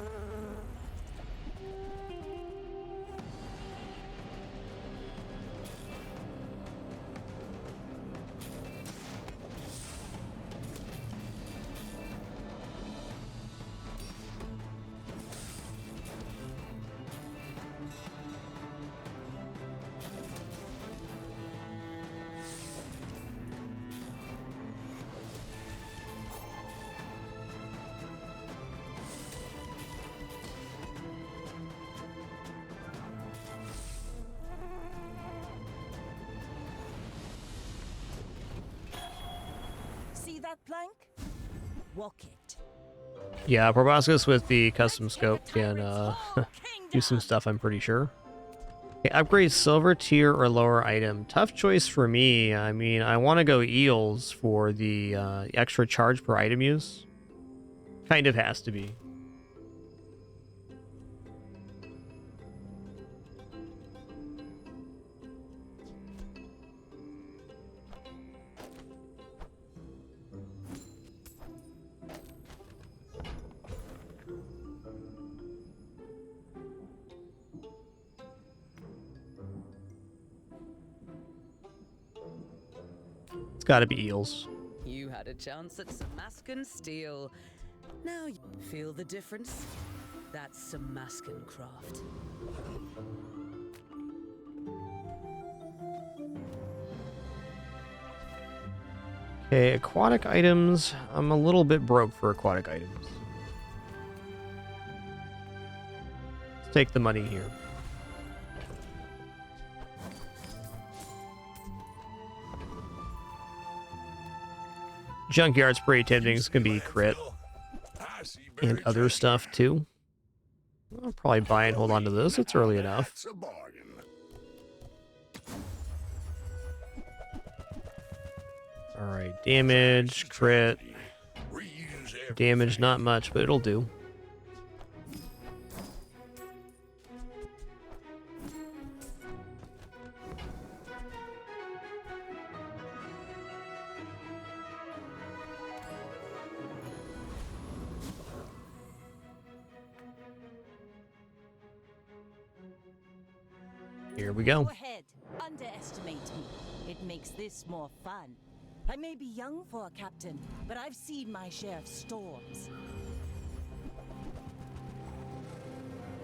that plank? Walk it. Yeah, Proboscis with the custom scope can do some stuff, I'm pretty sure. Okay, upgrade silver tier or lower item. Tough choice for me. I mean, I want to go eels for the extra charge per item use. Kind of has to be. It's got to be eels. You had a chance at Samascan steel. Now you feel the difference? That's Samascan craft. Okay, aquatic items. I'm a little bit broke for aquatic items. Let's take the money here. Junkyard's pretty tempting. It's gonna be crit and other stuff too. I'll probably buy and hold on to this. It's early enough. All right, damage, crit, damage, not much, but it'll do. Here we go. Go ahead. Underestimate me. It makes this more fun. I may be young for a captain, but I've seen my share of storms.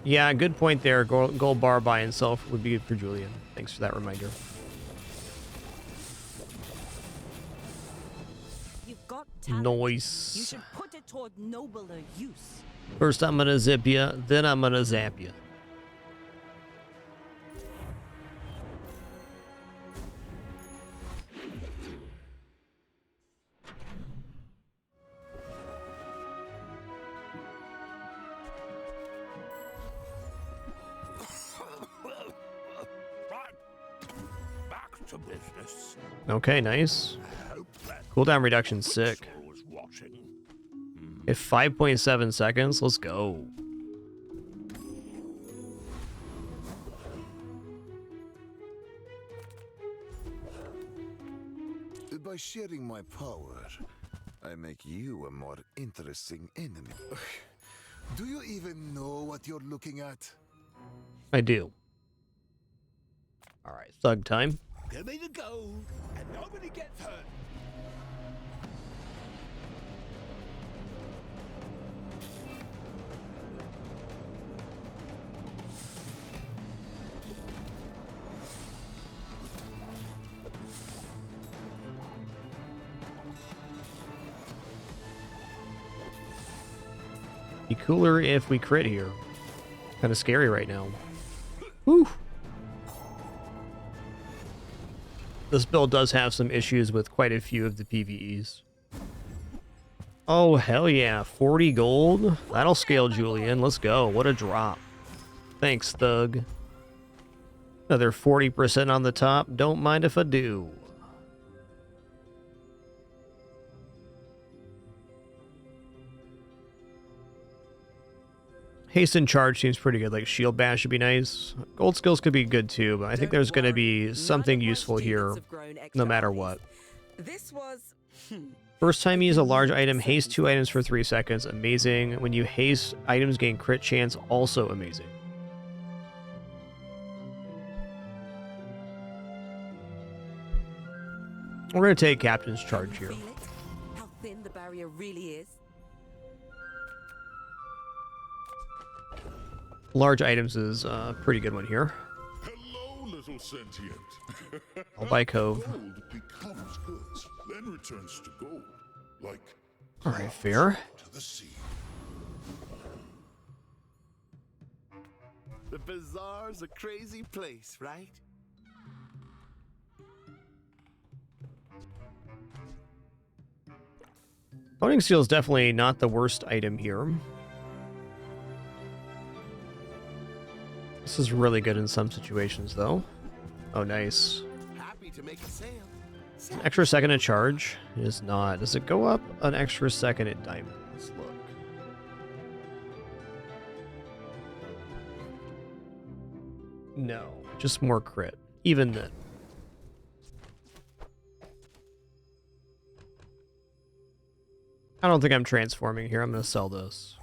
Yeah, good point there. Gold bar by himself would be good for Julian. Thanks for that reminder. You've got talent. Nice. You should put it toward nobler use. First I'm gonna zip ya, then I'm gonna zap ya. Back to business. Okay, nice. Cooldown reduction sick. If 5.7 seconds, let's go. By sharing my power, I make you a more interesting enemy. Do you even know what you're looking at? I do. All right, thug time. Give me the gold, and nobody gets hurt. Be cooler if we crit here. Kind of scary right now. Whew. This build does have some issues with quite a few of the PvEs. Oh, hell yeah. 40 gold? That'll scale Julian. Let's go. What a drop. Thanks, Thug. Another 40% on the top. Don't mind if I do. Hasten charge seems pretty good. Like shield bash should be nice. Gold skills could be good too, but I think there's going to be something useful here no matter what. This was First time you use a large item, haste 2 items for 3 seconds. Amazing. When you haste, items gain crit chance. Also amazing. We're going to take Captain's Charge here. how thin the barrier really is. Large items is a pretty good one here. Hello, little sentient. I'll buy Cove. Gold becomes goods, then returns to gold, like All right, fair. to the sea. The bazaar's a crazy place, right? Honing Steel is definitely not the worst item here. This is really good in some situations, though. Oh, nice. Happy to make a sale. An extra second to charge is not. Does it go up an extra second at diamond? Let's look. No, just more crit. Even then. I don't think I'm transforming here. I'm going to sell this.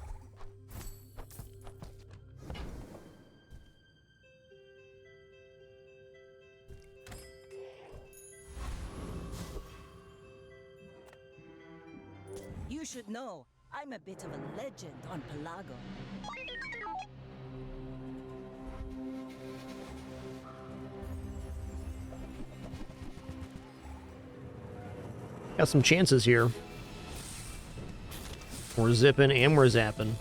You should know, I'm a bit of a legend on Pelago. Got some chances here. We're zipping and we're zapping.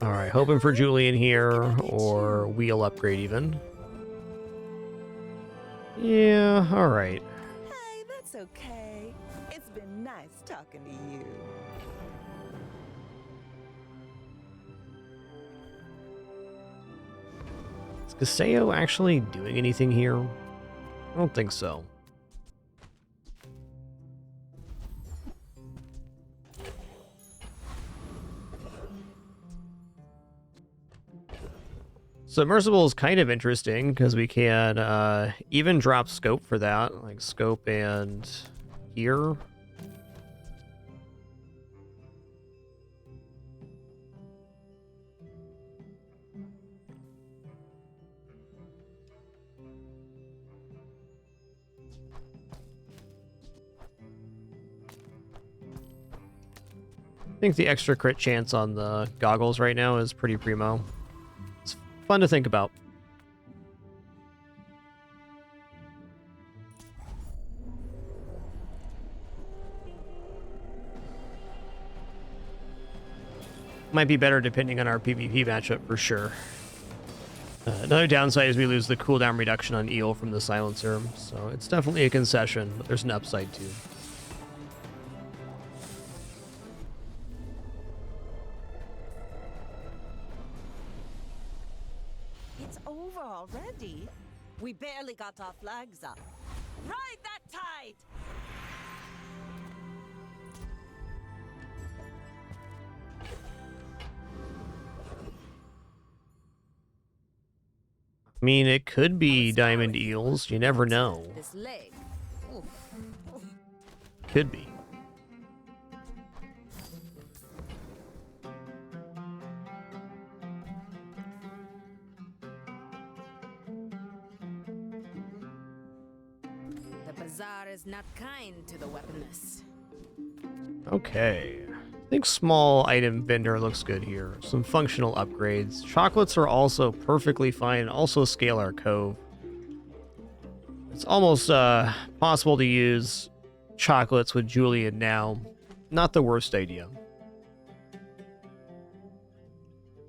Alright, hoping for Julian here, or wheel upgrade even. Yeah, alright. Hey, that's okay. It's been nice talking to you. Is Gaseo actually doing anything here? I don't think so. Submersible is kind of interesting because we can even drop scope for that, like scope and here. I think the extra crit chance on the goggles right now is pretty primo. Fun to think about. Might be better depending on our PvP matchup for sure. Another downside is we lose the cooldown reduction on Eel from the Silencer, so it's definitely a concession, but there's an upside too. Already? We barely got our flags up. Ride that tide! I mean, it could be diamond eels. You never know. This leg. Oof. Could be. Bazaar is not kind to the weaponless. Okay. I think small item vendor looks good here. Some functional upgrades. Chocolates are also perfectly fine. Also scale our cove. It's almost possible to use chocolates with Julian now. Not the worst idea.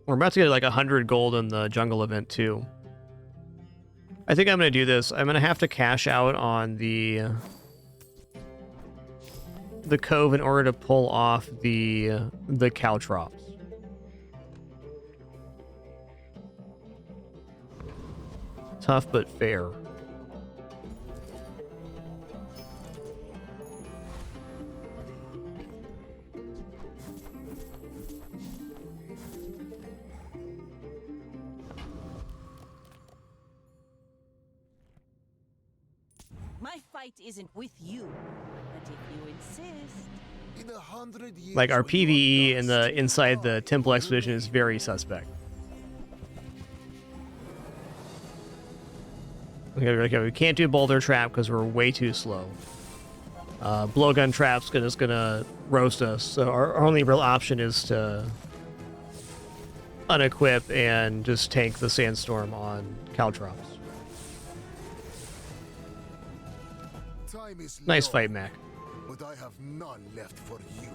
We're about to get like 100 gold in the jungle event too. I think I'm going to do this. I'm going to have to cash out on the cove in order to pull off the caltrops. Tough but fair. My fight isn't with you, but if you insist. In 100 years, Like our PvE in the inside the temple expedition is very suspect. Okay, we can't do boulder trap because we're way too slow. Blowgun trap's just gonna roast us. So our only real option is to unequip and just tank the Sandstorm on Caltrops. Time is Nice low, fight, Mac. but I have none left for you.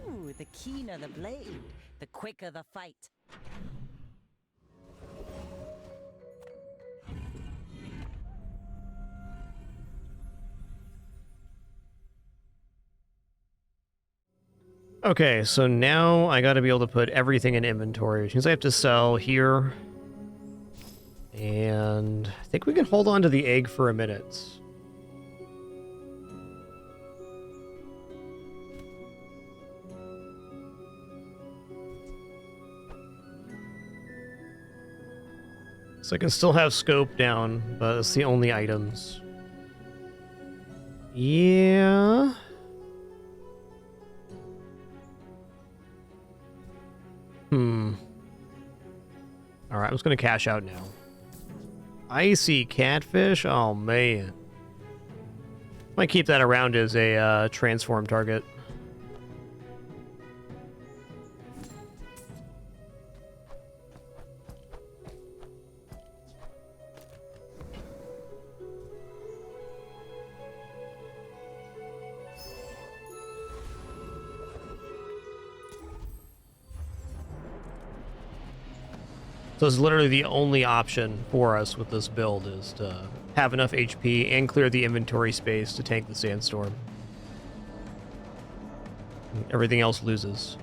Ooh, the keener the blade, the quicker the fight. Okay, so now I gotta be able to put everything in inventory, which means I have to sell here. And I think we can hold on to the egg for a minute. So I can still have scope down, but it's the only items. Yeah. Alright, I'm just gonna cash out now. Icy catfish? Oh, man. Might keep that around as a transform target. So it's literally the only option for us with this build is to have enough HP and clear the inventory space to tank the Sandstorm. Everything else loses.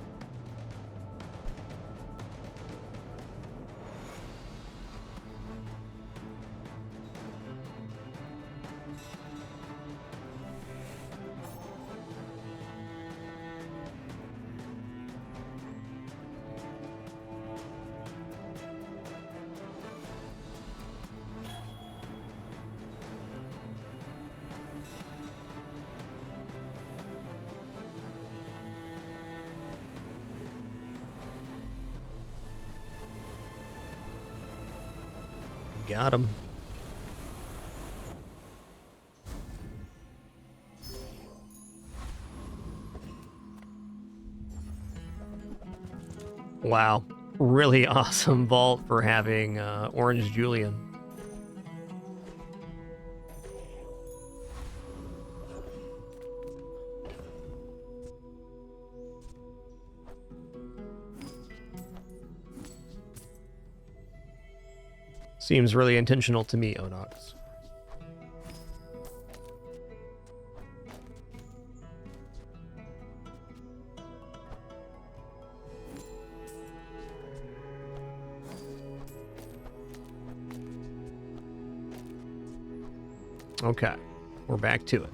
Got him. Wow. Really awesome vault for having Orange Julian. Seems really intentional to me, Onox. Okay, we're back to it.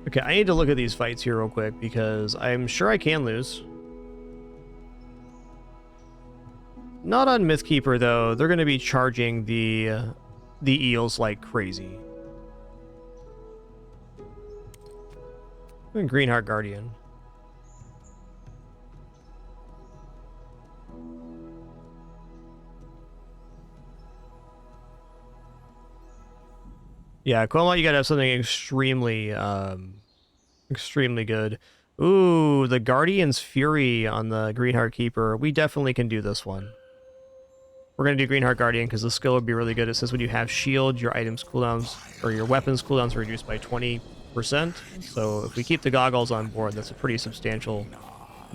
Okay, I need to look at these fights here real quick because I'm sure I can lose. Not on Mythkeeper, though. They're going to be charging the eels like crazy. And Greenheart Guardian. Yeah, Quilmot, you gotta have something extremely, extremely good. Ooh, the Guardian's Fury on the Greenheart Keeper. We definitely can do this one. We're going to do Greenheart Guardian because the skill would be really good. It says when you have shield, your items cooldowns, or your weapons cooldowns are reduced by 20%. So if we keep the goggles on board, that's a pretty substantial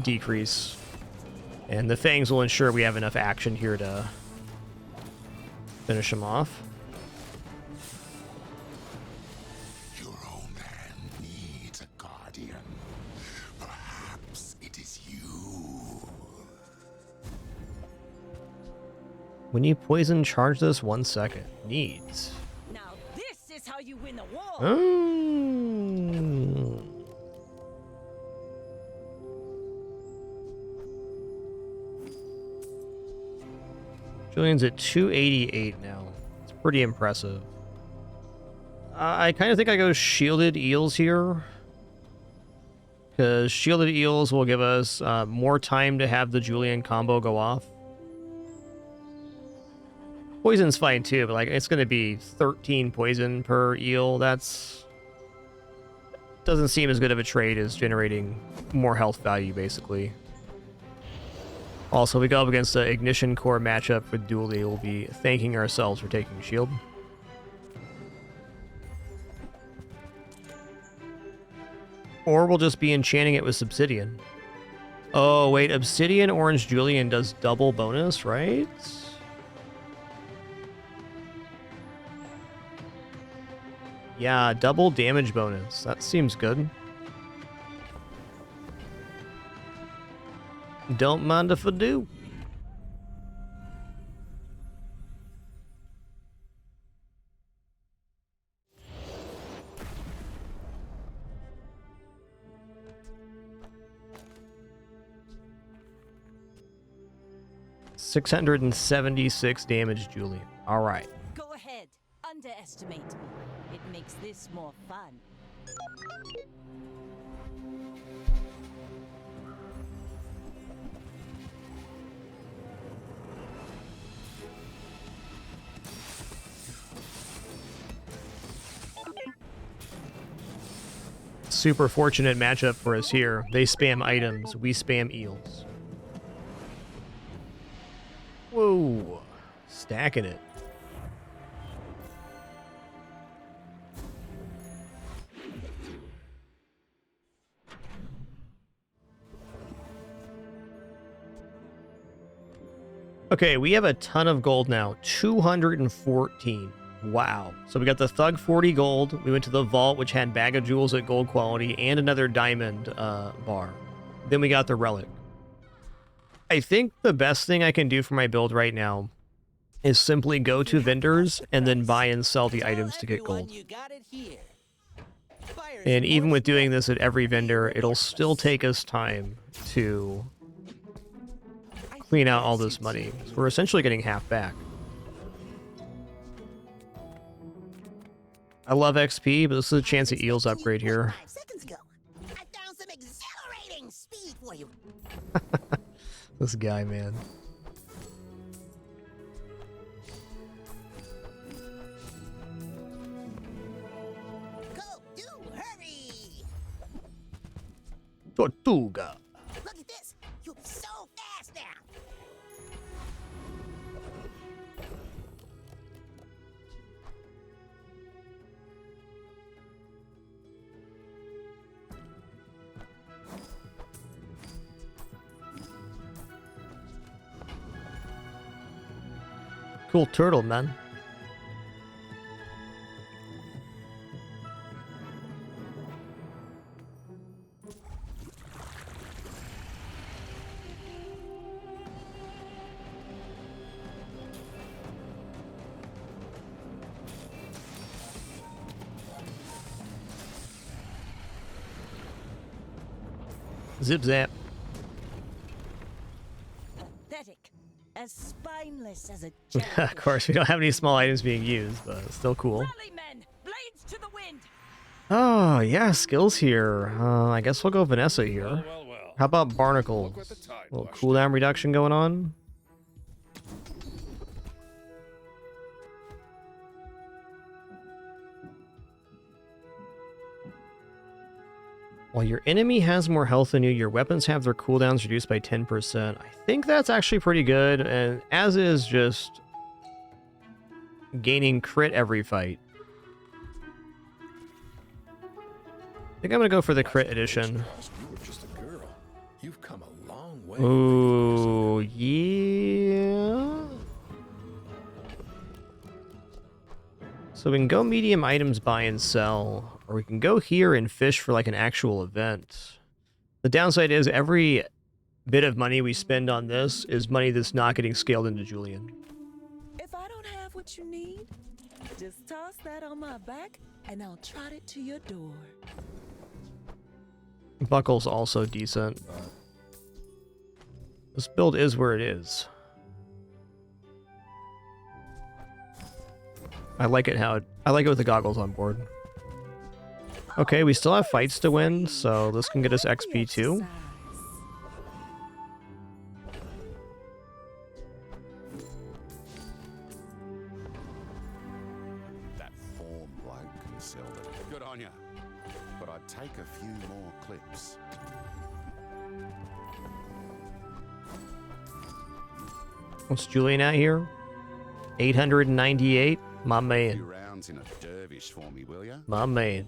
decrease. And the fangs will ensure we have enough action here to finish him off. Your own hand needs a guardian. Perhaps it is you. When you poison, charge this 1 second. Needs. Now this is how you win a war. Oh. Julian's at 288 now. It's pretty impressive. I kind of think I go shielded eels here. Because shielded eels will give us more time to have the Julian combo go off. Poison's fine too, but like it's gonna be 13 poison per eel. That's doesn't seem as good of a trade as generating more health value, basically. Also, we go up against the Ignition Core matchup with Dooley. We'll be thanking ourselves for taking shield. Or we'll just be enchanting it with Obsidian. Oh, wait, Obsidian Orange Julian does double bonus, right? Yeah, double damage bonus. That seems good. Don't mind if I do. $676 damage, Julian. All right. Go ahead, underestimate me. It makes this more fun. Super fortunate matchup for us here. They spam items, we spam eels. Whoa, stacking it. Okay, we have a ton of gold now. 214. Wow. So we got the Thug 40 gold. We went to the vault, which had bag of jewels at gold quality and another diamond bar. Then we got the relic. I think the best thing I can do for my build right now is simply go to vendors and then buy and sell the items to get gold. And even with doing this at every vendor, it'll still take us time to clean out all this money. So we're essentially getting half back. I love XP, but this is a chance at eels upgrade here. 5 seconds ago, I found some exhilarating speed for you. This guy, man. Go, do, hurry! Tortuga. Look at this. You'll be so fast now. Cool turtle, man. Zip zap. Pathetic. As spineless as a Of course, we don't have any small items being used, but it's still cool. Rally, men! Blades to the wind! Oh, yeah, skills here. I guess we'll go Vanessa here. How about Barnacles? A little cooldown reduction going on. While your enemy has more health than you, your weapons have their cooldowns reduced by 10%. I think that's actually pretty good, and as is just gaining crit every fight. I think I'm gonna go for the crit edition. You were just a girl. You've come a long way. Ooh, yeah. So we can go medium items buy and sell, or we can go here and fish for like an actual event. The downside is every bit of money we spend on this is money that's not getting scaled into Julian. If I don't have what you need, just toss that on my back and I'll trot it to your door. Buckle's also decent. This build is where it is. I like it with the goggles on board. Okay, we still have fights to win, so this can get us XP too. sell them. Good on ya. But I'd take a few more clips. What's Julian at here? 898. My A few man. rounds in a dervish for me, will ya? My man.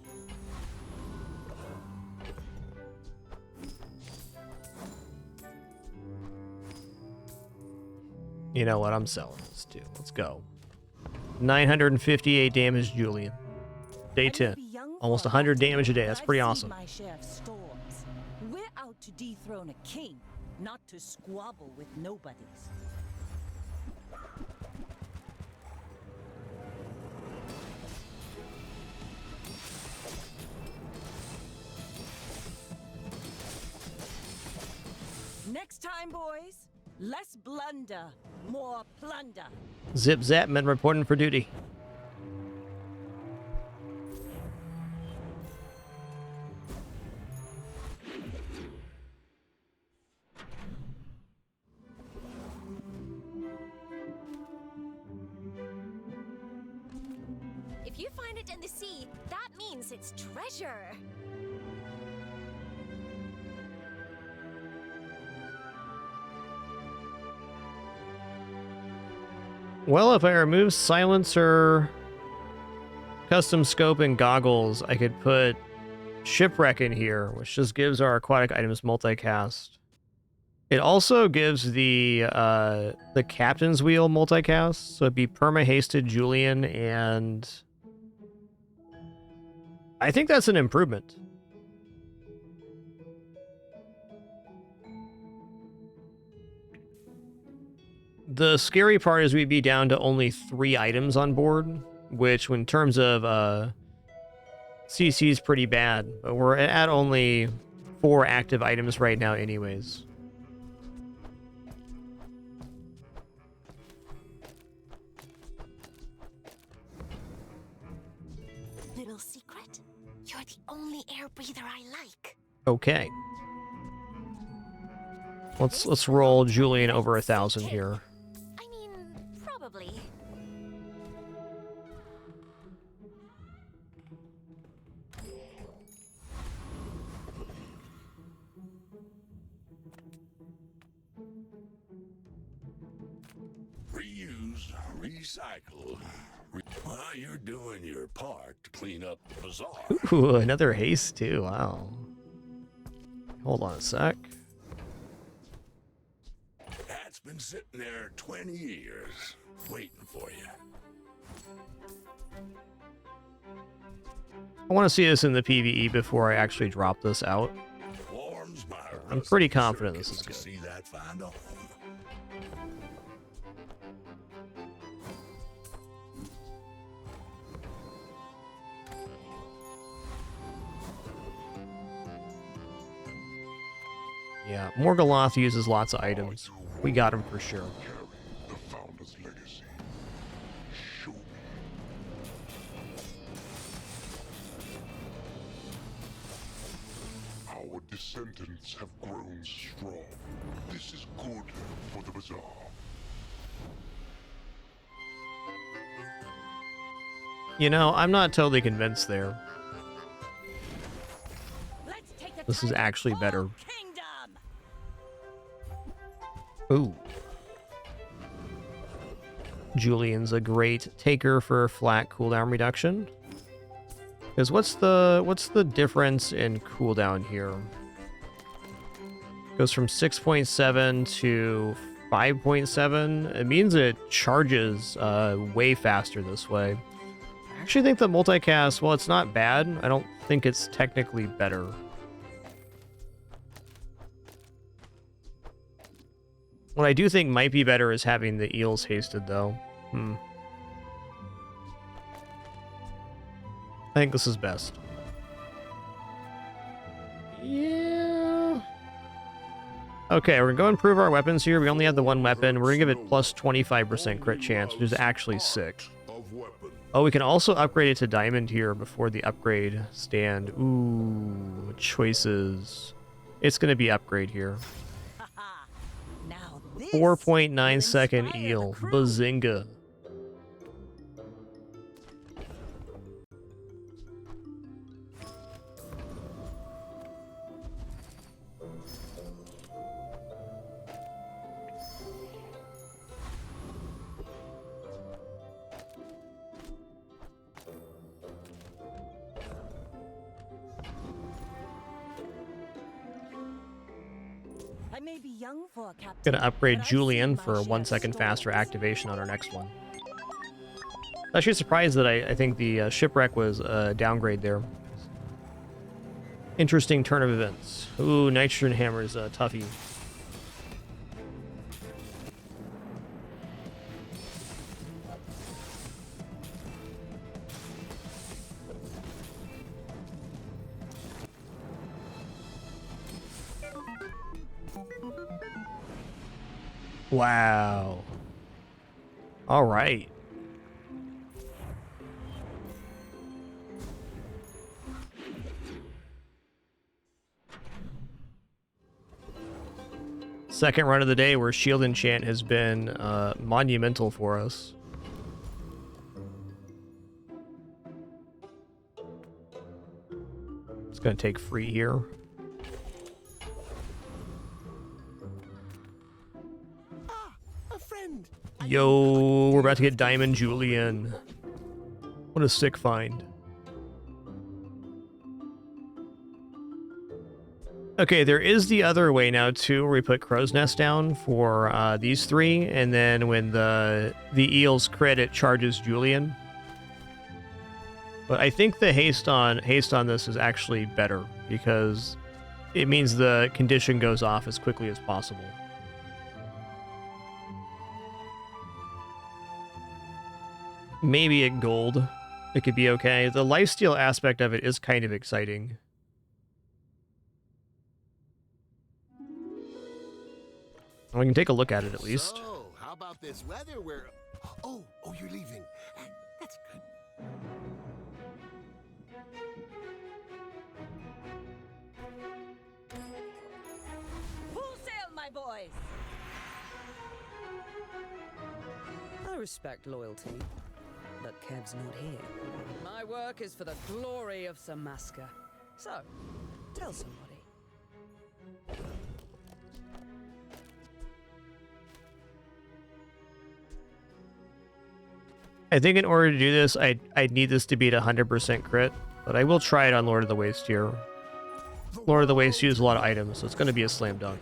You know what? I'm selling this too. Let's go. 958 damage, Julian. Day 10. Almost 100 damage a day. That's pretty awesome. My share of storms. We're out to dethrone a king, not to squabble with nobodies. Next time, boys, less blunder, more plunder. Zip Zap, men reporting for duty. If you find it in the sea, that means it's treasure. Well, if I remove silencer, custom scope, and goggles, I could put shipwreck in here, which just gives our aquatic items multicast. It also gives the captain's wheel multicast, so it'd be perma-hasted Julian, and I think that's an improvement. The scary part is we'd be down to only 3 items on board, which in terms of CC is pretty bad, but we're at only 4 active items right now anyways. Little secret? You're the only air breather I like. Okay. Let's roll Julian over 1,000 here. I mean, probably. Reuse, recycle. Well, you're doing your part to clean up the bazaar. Ooh, another haste too. Wow. Hold on a sec. That's been sitting there 20 years, waiting for you. I want to see this in the PvE before I actually drop this out. Warms my I'm pretty confident this is to good. see that find a home. Yeah, Morgaloth uses lots of items. We got him for sure. The founder's legacy. Show me. Our descendants have grown strong. This is good for the bazaar. You know, I'm not totally convinced there. This is actually better. Ooh. Julian's a great taker for flat cooldown reduction. Because what's the difference in cooldown here? Goes from 6.7 to 5.7. It means it charges way faster this way. I actually think the multicast, well, it's not bad. I don't think it's technically better. What I do think might be better is having the eels hasted, though. I think this is best. Yeah. Okay, we're going to go improve our weapons here. We only have the one weapon. We're going to give it plus 25% crit chance, which is actually sick. Oh, we can also upgrade it to diamond here before the upgrade stand. Ooh, choices. It's going to be upgrade here. 4.9 second eel. Bazinga. may be young for a captain. Gonna upgrade but I've Julian seen for my 1 share second of faster stories. activation on our next one. Actually surprised that I think the shipwreck was a downgrade there. Interesting turn of events. Ooh, nitrogen hammer's a toughie. Wow. All right. Second run of the day where shield enchant has been monumental for us. It's gonna take free here. A friend. Yo, we're about to get Diamond Julian. What a sick find. Okay, there is the other way now too, where we put Crow's Nest down for these three, and then when the eels crit, it charges Julian. But I think the haste on this is actually better because it means the condition goes off as quickly as possible. Maybe at gold, it could be okay. The lifesteal aspect of it is kind of exciting. We can take a look at it at least. So, how about this weather where... Oh, you're leaving. That's good. Full sail, my boys! I respect loyalty, but Kev's not here. My work is for the glory of Samaska. So, tell somebody. I think in order to do this, I'd need this to be at 100% crit, but I will try it on Lord of the Waste here. Lord of the Waste uses a lot of items, so it's going to be a slam dunk.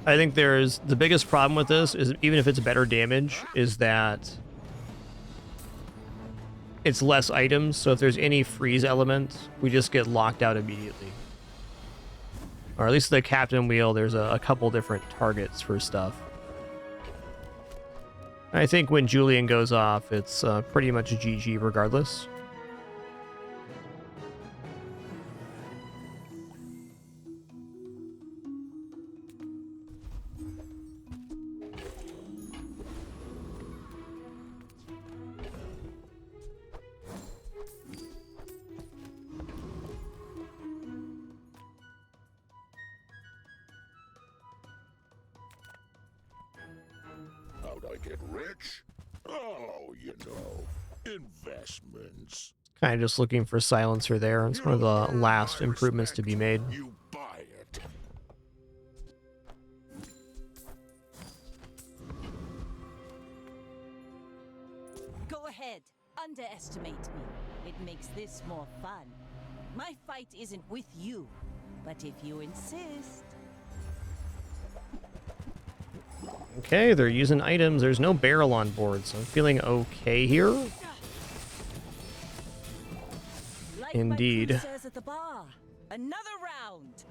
I think there's the biggest problem with this is even if it's better damage, is that it's less items. So if there's any freeze element, we just get locked out immediately. Or at least the captain wheel, there's a couple different targets for stuff. I think when Julian goes off, it's pretty much GG regardless. How'd I get rich? Oh, you know, investments. Kind of just looking for silencer there. It's one of the last improvements to be made. You buy it. Go ahead, underestimate me. It makes this more fun. My fight isn't with you, but if you insist... Okay, they're using items. There's no barrel on board, so I'm feeling okay here. Like Indeed. my crew says at the bar, another round.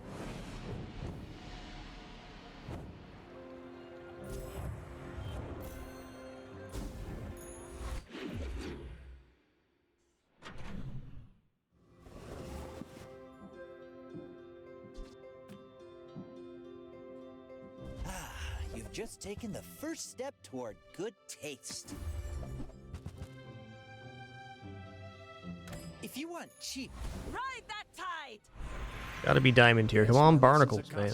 You've just taken the first step toward good taste. If you want cheap, Ride that tide! Gotta be diamond here. Come on, barnacles, man.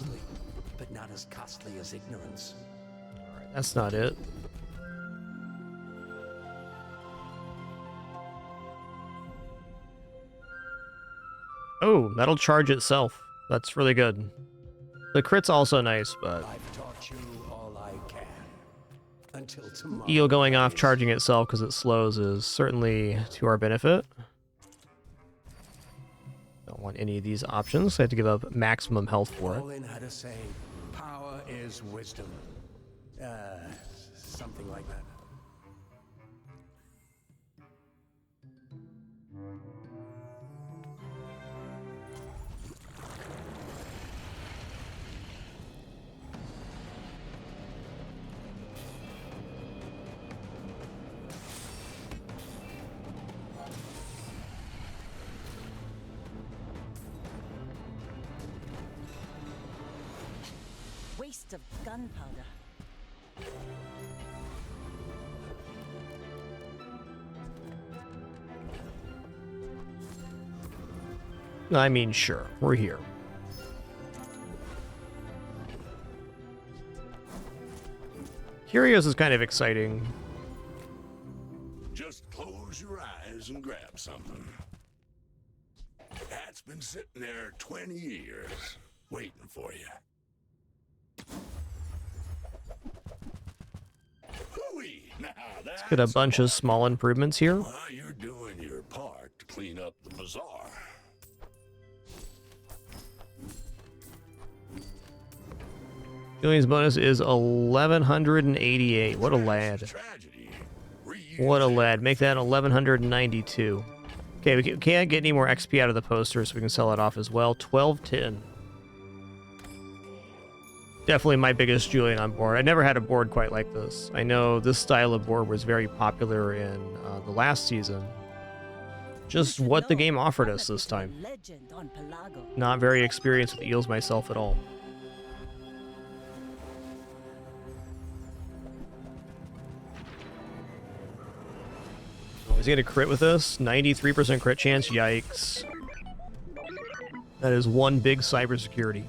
But not as costly as ignorance. Alright, that's not it. Oh, that'll charge itself. That's really good. The crit's also nice, but I've taught you all I can. Until tomorrow. eel going off charging itself because it slows is certainly to our benefit. Don't want any of these options. I have to give up maximum health for it. Olin had a saying, power is wisdom. Something like that. Waste of gunpowder. I mean, sure, we're here. Curios is kind of exciting. Just close your eyes and grab something. That's been sitting there 20 years, waiting for you. Hooey! Now Let's get a bunch of small improvements here. Well, you're doing your part to clean up the bazaar. Julian's bonus is 1188. What a lad. What a lad. Make that 1192. Okay, we can't get any more XP out of the poster, so we can sell it off as well. 1210. Definitely my biggest Julian on board. I never had a board quite like this. I know this style of board was very popular in the last season. Just what the game offered us this time. Not very experienced with eels myself at all. Is he gonna crit with this? 93% crit chance? Yikes. That is one big cybersecurity.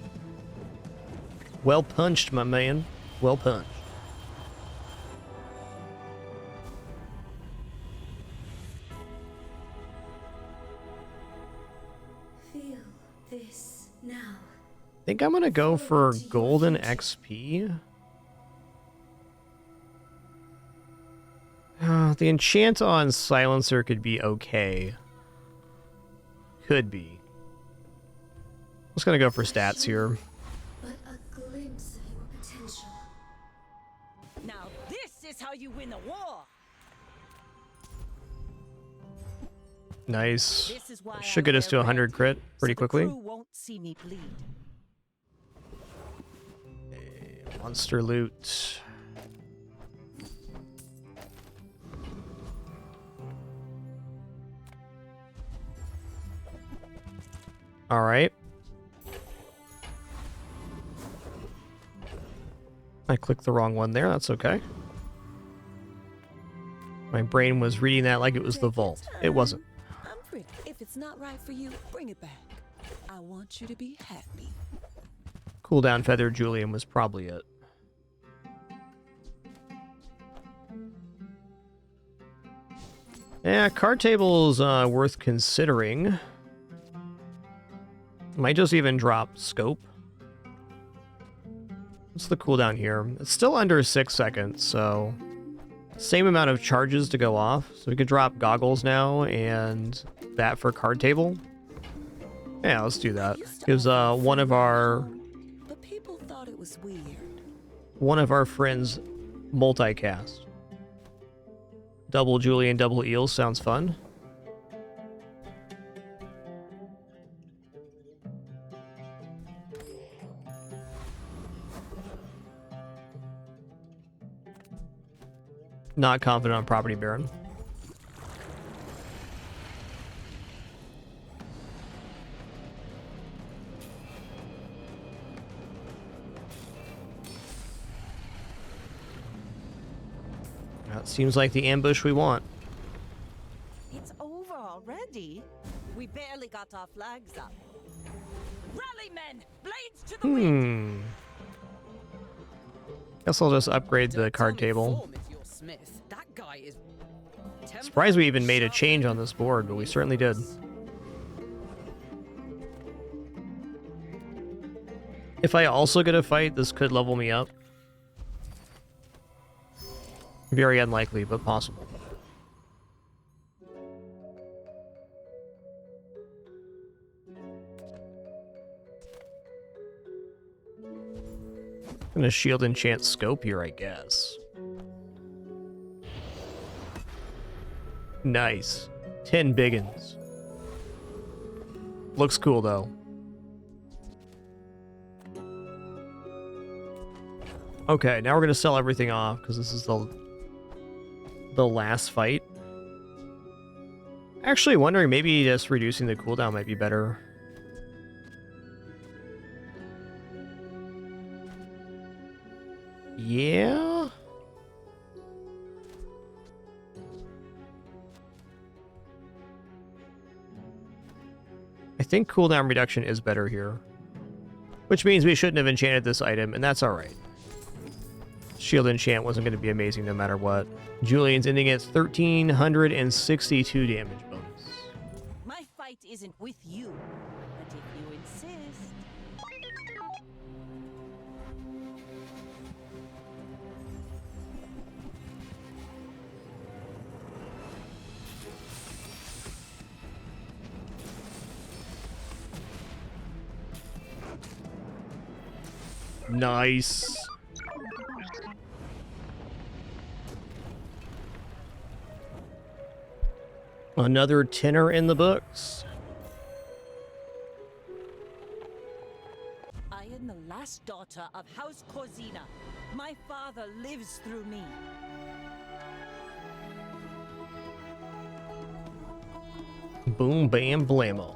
Well punched, my man. Well punched. Feel this now. I think I'm gonna go for golden XP. The enchant on Silencer could be okay. Could be. I'm just gonna go for stats here. But a glimpse of your potential. Now this is how you win a war. Nice. Should get us to 100 crit pretty quickly. Won't see me bleed. Monster loot. All right. I clicked the wrong one there. That's okay. My brain was reading that like it was the vault. It wasn't. I'm free. If it's not right for you, bring it back. I want you to be happy. Cooldown Feather Julian was probably it. Yeah, card table's worth considering. Might just even drop scope. What's the cooldown here? It's still under 6 seconds, so same amount of charges to go off. So we could drop goggles now and that for card table. Yeah, let's do that. Gives one of our But people thought it was weird. friends multicast. Double Julian, double eels sounds fun. Not confident on Property Baron. That seems like the ambush we want. It's over already. We barely got our flags up. Rally, men! Blades to the wind! Guess I'll just upgrade the card table. Smith. That guy is Surprised we even made a change on this board, but we certainly did. If I also get a fight, this could level me up. Very unlikely, but possible. I'm gonna shield enchant scope here, I guess. Nice. 10 biggins. Looks cool though. Okay, now we're gonna sell everything off because this is the last fight. Actually wondering maybe just reducing the cooldown might be better. Yeah. I think cooldown reduction is better here. Which means we shouldn't have enchanted this item, and that's alright. Shield enchant wasn't going to be amazing no matter what. Julian's ending at 1,362 damage bonus. My fight isn't with you, but if you insist. Nice. Another tenner in the books. I am the last daughter of House Corzina. My father lives through me. Boom, bam, blammo.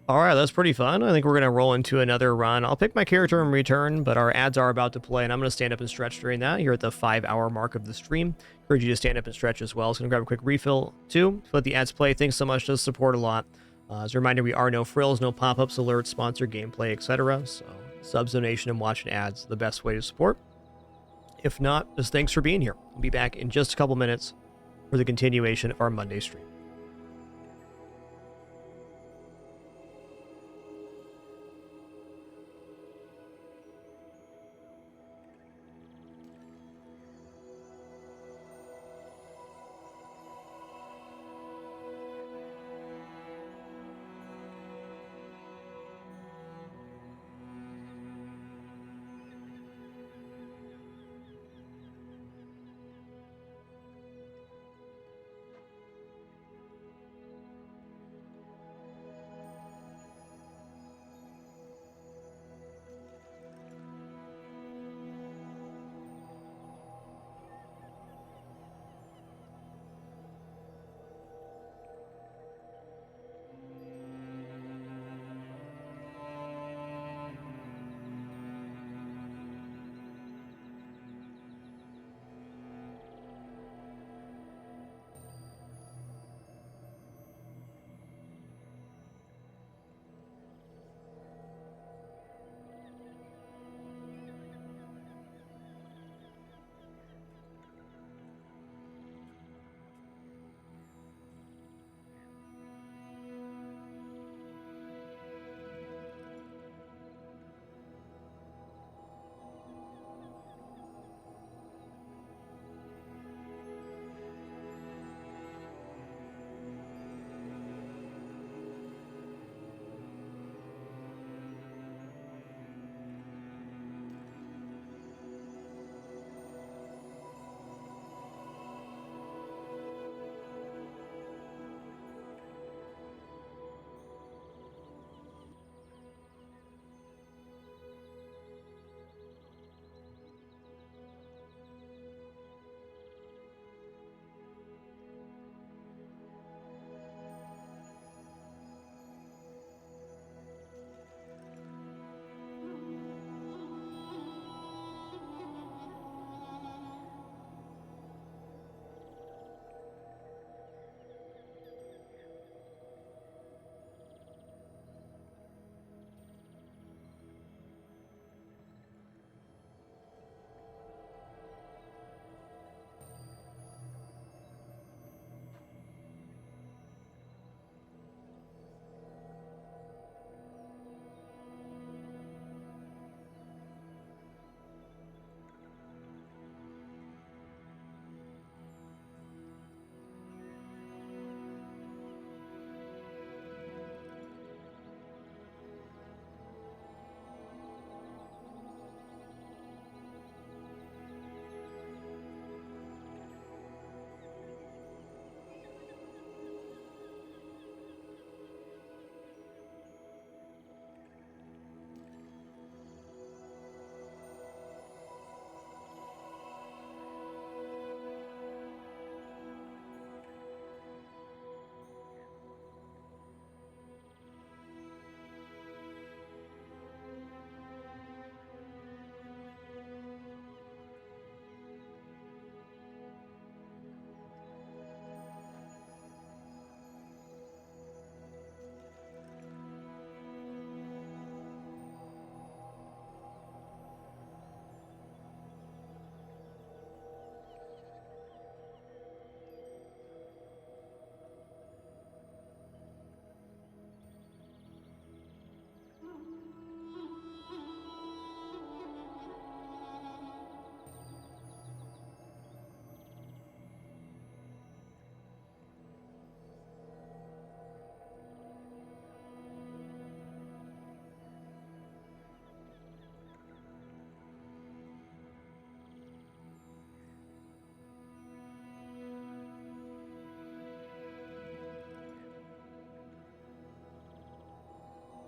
All right, that's pretty fun. I think we're going to roll into another run. I'll pick my character in return, but our ads are about to play, and I'm going to stand up and stretch during that here at the 5-hour mark of the stream. Encourage you to stand up and stretch as well. So I'm going to grab a quick refill, too, to let the ads play. Thanks so much. Does support a lot. As a reminder, we are no frills, no pop-ups, alerts, sponsored gameplay, etc. So subs, donation, and watching ads, the best way to support. If not, just thanks for being here. We'll be back in just a couple minutes for the continuation of our Monday stream.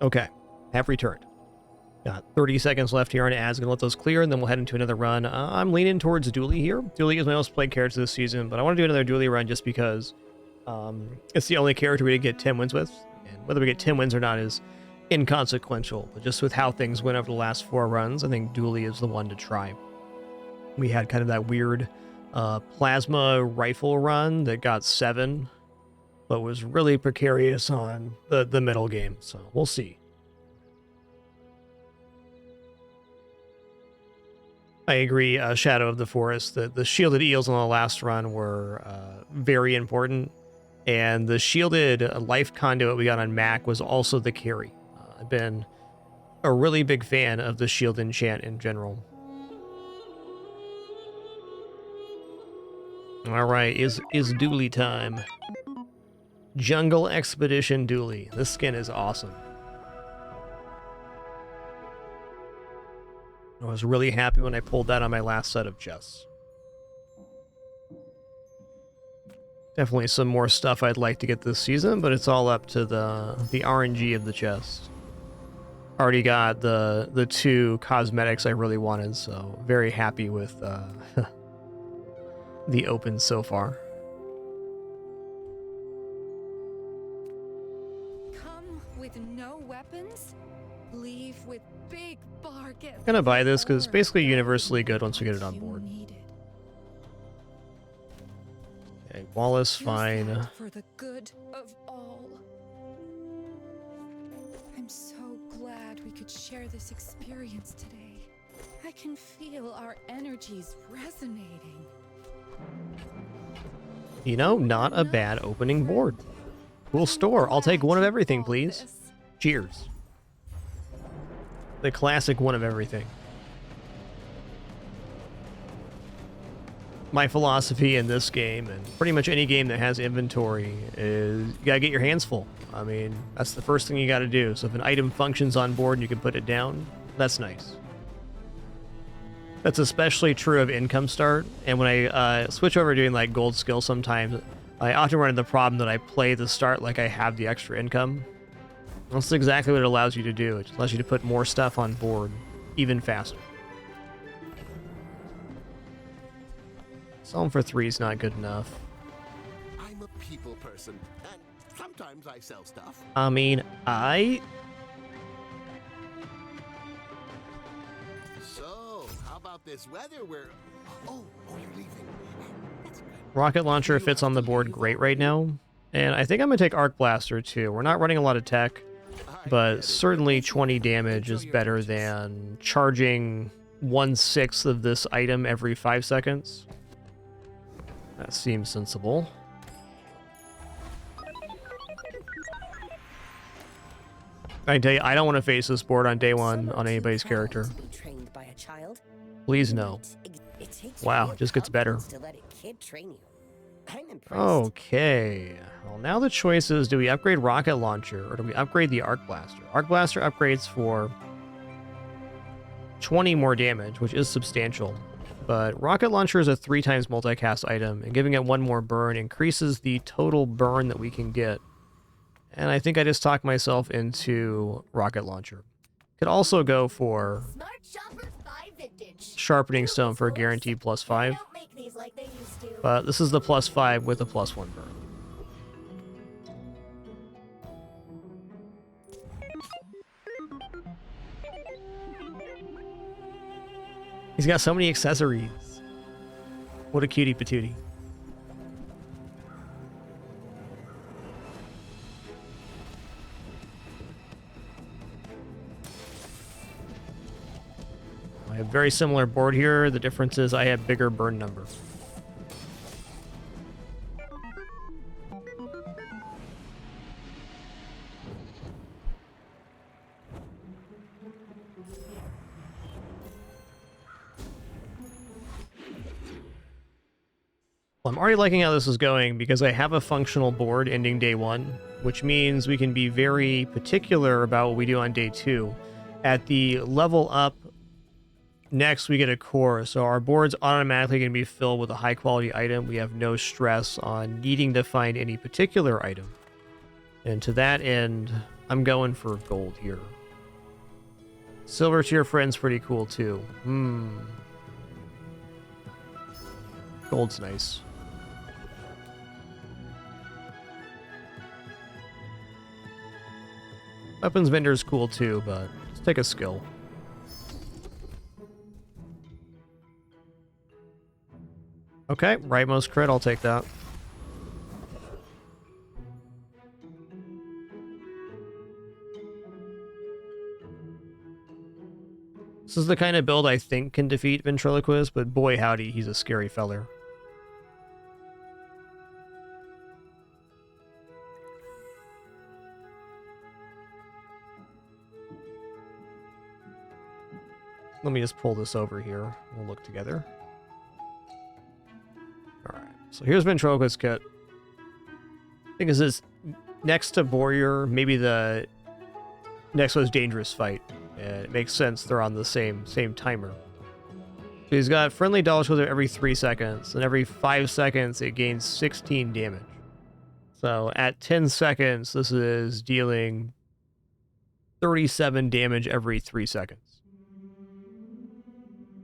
Okay, have returned. Got 30 seconds left here on ads. Gonna let those clear, and then we'll head into another run. I'm leaning towards Dooley here. Dooley is my most played character this season, but I want to do another Dooley run just because it's the only character we get 10 wins with. And whether we get 10 wins or not is inconsequential. But just with how things went over the last 4 runs, I think Dooley is the one to try. We had kind of that weird plasma rifle run that got 7, but was really precarious on the middle game. So we'll see. I agree, Shadow of the Forest. The shielded eels on the last run were very important, and the shielded life conduit we got on Mac was also the carry. I've been a really big fan of the shield enchant in general. All right, is Dooley time. Jungle Expedition Dooley. This skin is awesome. I was really happy when I pulled that on my last set of chests. Definitely some more stuff I'd like to get this season, but it's all up to the RNG of the chest. Already got the 2 cosmetics I really wanted, so very happy with the open so far. Come with no weapons, leave with big bargains. I'm gonna buy this because it's basically universally good once we get it on board. Okay, Wallace, fine. For the good of all. I'm so glad we could share this experience today. I can feel our energies resonating. You know, not a bad opening board. Cool store. I'll take one of everything, please. Cheers. The classic one of everything. My philosophy in this game, and pretty much any game that has inventory, is you gotta get your hands full. I mean, that's the first thing you gotta do. So if an item functions on board and you can put it down, that's nice. That's especially true of income start. And when I switch over to doing like gold skill sometimes, I often run into the problem that I play the start like I have the extra income. That's exactly what it allows you to do. It allows you to put more stuff on board even faster. Selling for 3 is not good enough. I'm a people person, and sometimes I sell stuff. I mean, So, how about this weather where... Oh, you're leaving. That's good. Rocket launcher fits on the board great right now. And I think I'm going to take Arc Blaster too. We're not running a lot of tech, but certainly 20 damage is better than charging 1/6 of this item every 5 seconds. That seems sensible. I tell you, I don't want to face this board on day 1 on anybody's character. Trained by a child. Please no. It takes Wow, it just gets better. to let a kid train you. I'm impressed. Okay. Well, now the choice is, do we upgrade Rocket Launcher or do we upgrade the Arc Blaster? Arc Blaster upgrades for 20 more damage, which is substantial. But Rocket Launcher is a 3 times multicast item, and giving it 1 more burn increases the total burn that we can get. And I think I just talked myself into Rocket Launcher. Could also go for Sharpening Stone for a guaranteed +5. But this is the +5 with a +1 burn. He's got so many accessories. What a cutie patootie. I have very similar board here. The difference is I have bigger burn number. I'm already liking how this is going because I have a functional board ending day 1, which means we can be very particular about what we do on day 2. At the level up next, we get a core, so our board's automatically going to be filled with a high quality item. We have no stress on needing to find any particular item. And to that end, I'm going for gold here. Silver to your friend's pretty cool too. Gold's nice. Weapons vendor's cool too, but let's take a skill. Okay, rightmost crit, I'll take that. This is the kind of build I think can defeat Ventriloquist, but boy howdy, he's a scary feller. Let me just pull this over here. We'll look together. Alright, so here's Ventriloquist kit. I think this is next to Warrior, maybe the next most dangerous fight. And it makes sense they're on the same timer. So he's got friendly dodge every 3 seconds, and every 5 seconds it gains 16 damage. So at 10 seconds, this is dealing 37 damage every 3 seconds.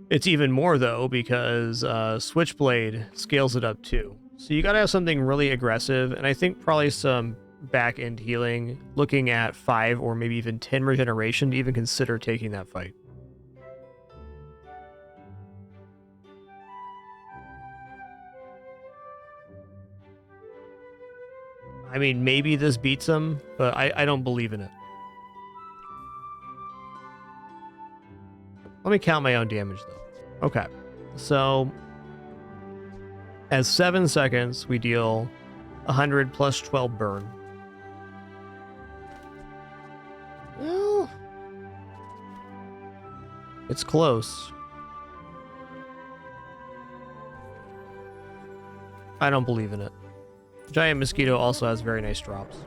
It's even more though, because Switchblade scales it up too. So you gotta have something really aggressive, and I think probably some back end healing, looking at 5 or maybe even 10 regeneration to even consider taking that fight. I mean, maybe this beats him, but I don't believe in it. Let me count my own damage though. Okay, so at 7 seconds we deal 100 plus 12 burn. Well, it's close. I don't believe in it. Giant Mosquito also has very nice drops.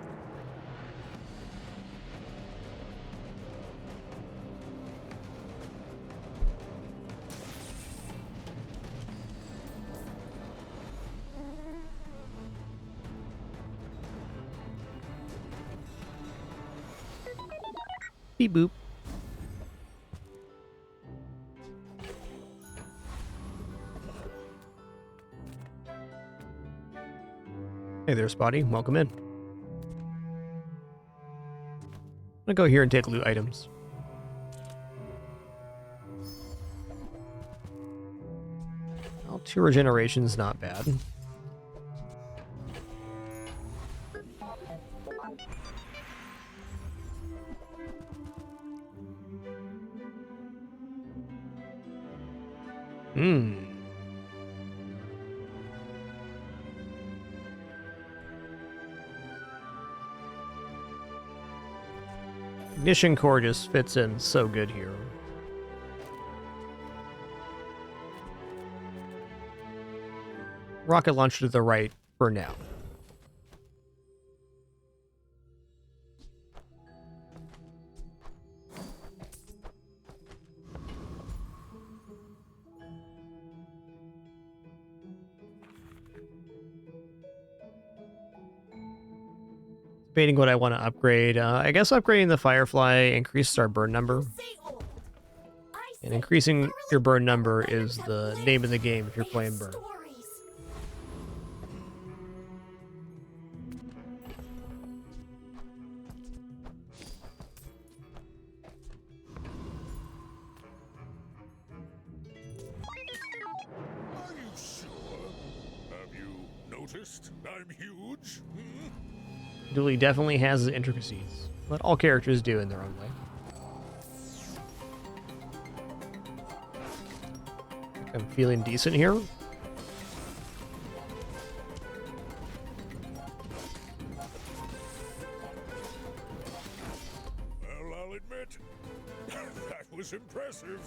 Beep boop. Hey there, Spotty. Welcome in. I'm gonna go here and take loot items. Well, 2 regeneration's not bad. Ignition core just fits in so good here. Rocket launcher to the right for now. Debating what I want to upgrade. I guess upgrading the Firefly increases our burn number. And increasing your burn number is the name of the game if you're playing burn. Are you sure? Have you noticed I'm huge? Dooley definitely has the intricacies, but all characters do in their own way. I'm feeling decent here. Well, I'll admit, that was impressive.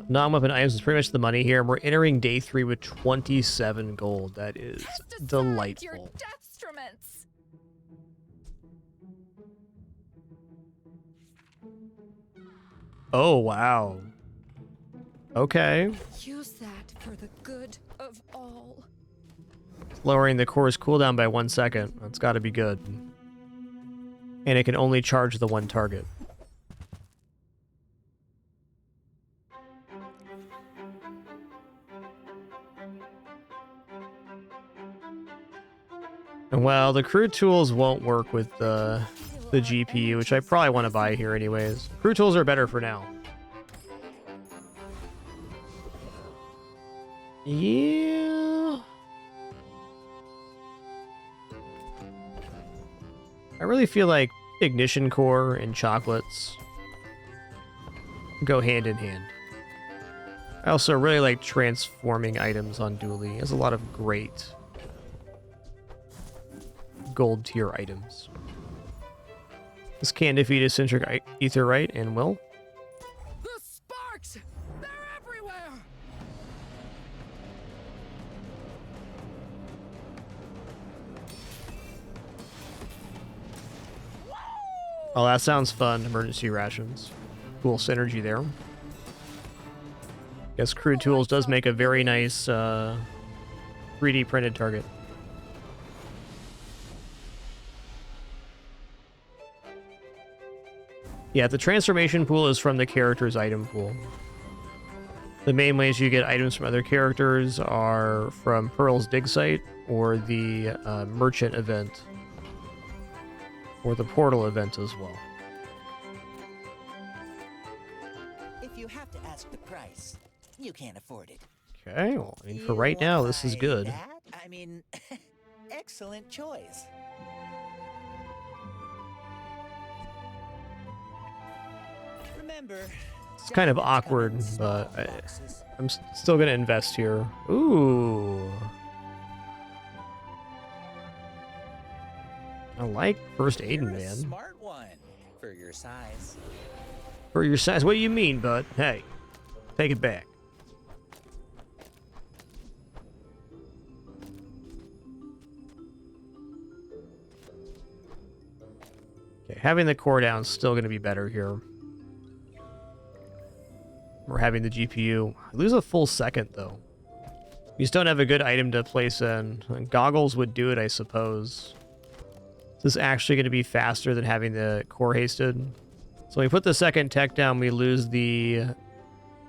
Non-weapon items is pretty much the money here. We're entering day 3 with 27 gold. That is delightful. Your deathstruments. Oh, wow. Okay. Use that for the good of all. Lowering the core's cooldown by 1 second. That's got to be good. And it can only charge the one target. And well, the crew tools won't work with the GPU, which I probably want to buy here anyways. Crew tools are better for now. Yeah. I really feel like ignition core and chocolates go hand in hand. I also really like transforming items on Dooley. It has a lot of great gold tier items. This can defeat a centric etherite and will. The sparks! They're everywhere! Oh, that sounds fun. Emergency rations. Cool synergy there. Guess Crude Tools does make a very nice 3D printed target. Yeah, the transformation pool is from the character's item pool. The main ways you get items from other characters are from Pearl's dig site or the merchant event or the portal event as well. If you have to ask the price, you can't afford it. Okay, well, I mean, for right now, this is good. That? I mean, excellent choice. Remember, It's kind of awkward, but I'm still going to invest here. Ooh. I like First Aid You're a Man. smart one for your size. For your size? What do you mean, bud? Hey, take it back. Okay, having the core down is still going to be better here. We're having the GPU. I lose a full second, though. We just don't have a good item to place in. Goggles would do it, I suppose. Is this actually going to be faster than having the core hasted? So when we put the second tech down, we lose the...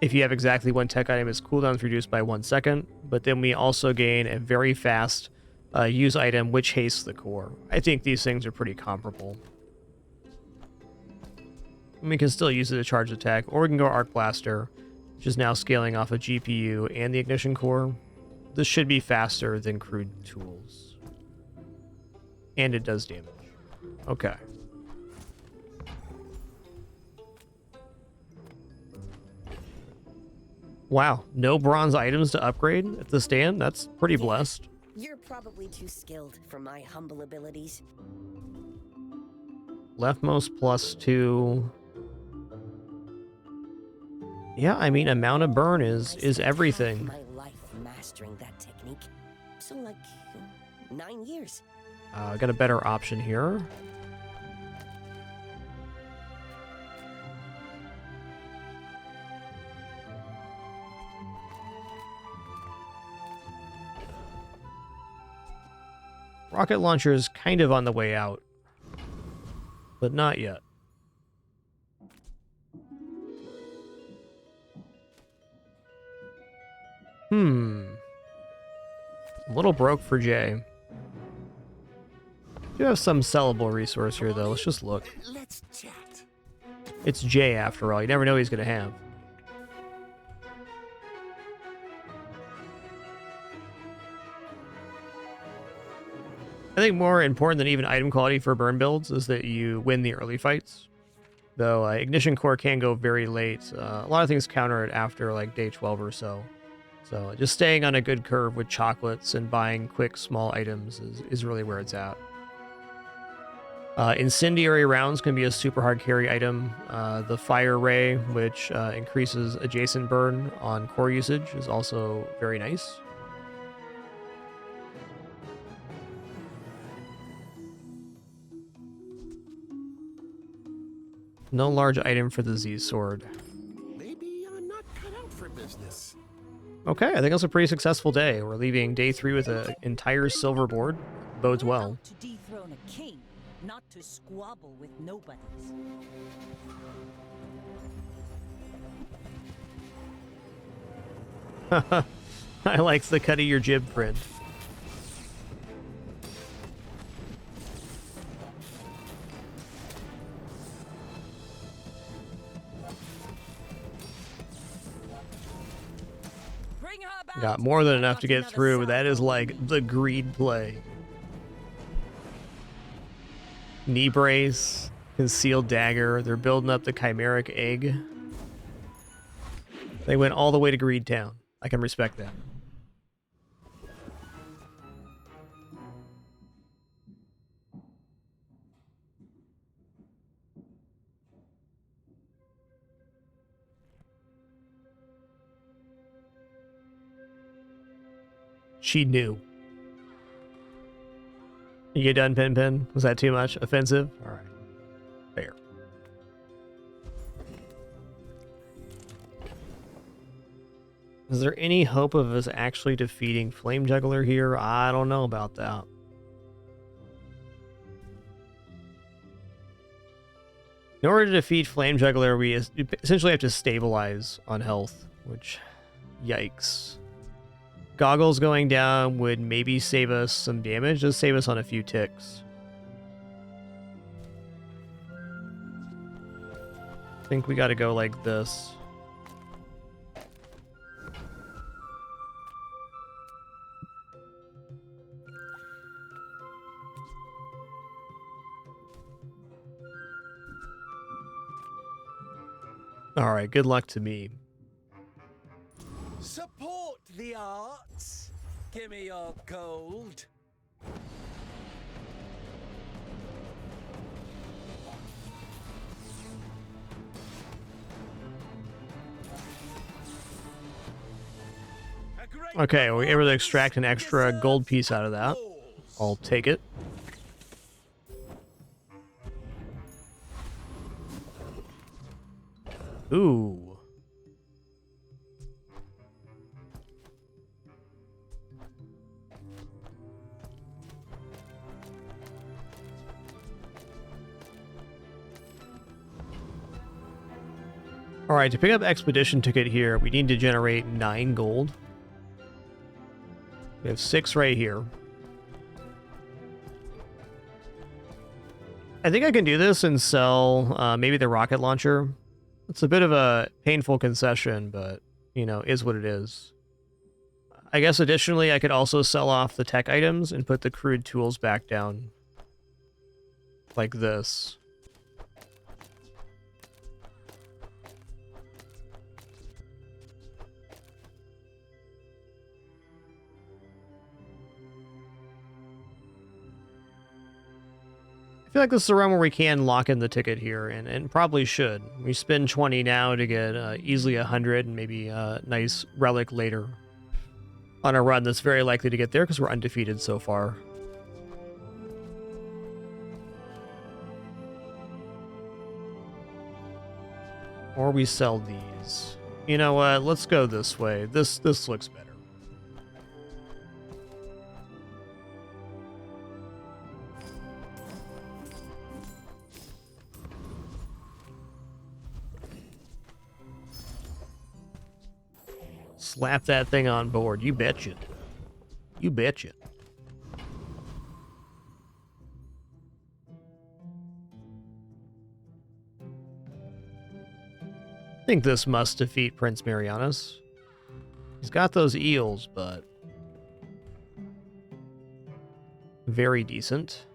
If you have exactly one tech item, its cooldown is reduced by 1 second. But then we also gain a very fast use item, which hastes the core. I think these things are pretty comparable. We can still use it to charge attack, or we can go Arc Blaster, which is now scaling off a GPU and the ignition core. This should be faster than Crude Tools. And it does damage. Okay. Wow, no bronze items to upgrade at the stand? That's pretty blessed. You're probably too skilled for my humble abilities. Leftmost +2. Yeah, I mean, amount of burn is everything. My life mastering that technique. So like 9 years. I got a better option here. Rocket launcher is kind of on the way out, but not yet. A little broke for Jay. Do have some sellable resource here, though. Let's just look. Let's chat. It's Jay, after all. You never know what he's going to have. I think more important than even item quality for burn builds is that you win the early fights. Though Ignition Core can go very late. A lot of things counter it after like day 12 or so. So just staying on a good curve with chocolates and buying quick small items is really where it's at. Incendiary rounds can be a super hard carry item. The Fire Ray, which increases adjacent burn on core usage, is also very nice. No large item for the Z Sword. Okay, I think that's a pretty successful day. We're leaving day 3 with an entire silver board. Bodes well. To dethrone a king, not to squabble with nobodies. I likes the cut of your jib print. Got more than enough to get through. That is like the greed play. Knee brace, concealed dagger. They're building up the chimeric egg. They went all the way to Greed Town. I can respect that. She knew. You get done, Pin Pin? Was that too much? Offensive? Alright. Fair. Is there any hope of us actually defeating Flame Juggler here? I don't know about that. In order to defeat Flame Juggler, we essentially have to stabilize on health, which, yikes. Goggles going down would maybe save us some damage, just save us on a few ticks. I think we gotta go like this. Alright, good luck to me. Support the arts. Give me your gold. Okay, we're able to extract an extra gold piece out of that. I'll take it. Ooh. Alright, to pick up Expedition Ticket here, we need to generate 9 gold. We have 6 right here. I think I can do this and sell maybe the rocket launcher. It's a bit of a painful concession, but, you know, is what it is. I guess additionally, I could also sell off the tech items and put the crude tools back down. Like this. I feel like this is a run where we can lock in the ticket here, and probably should. We spend 20 now to get easily 100 and maybe a nice relic later on a run that's very likely to get there because we're undefeated so far. Or we sell these. You know what? Let's go this way. This looks better. Slap that thing on board. You betcha. You betcha. I think this must defeat Prince Marianus. He's got those eels, but very decent.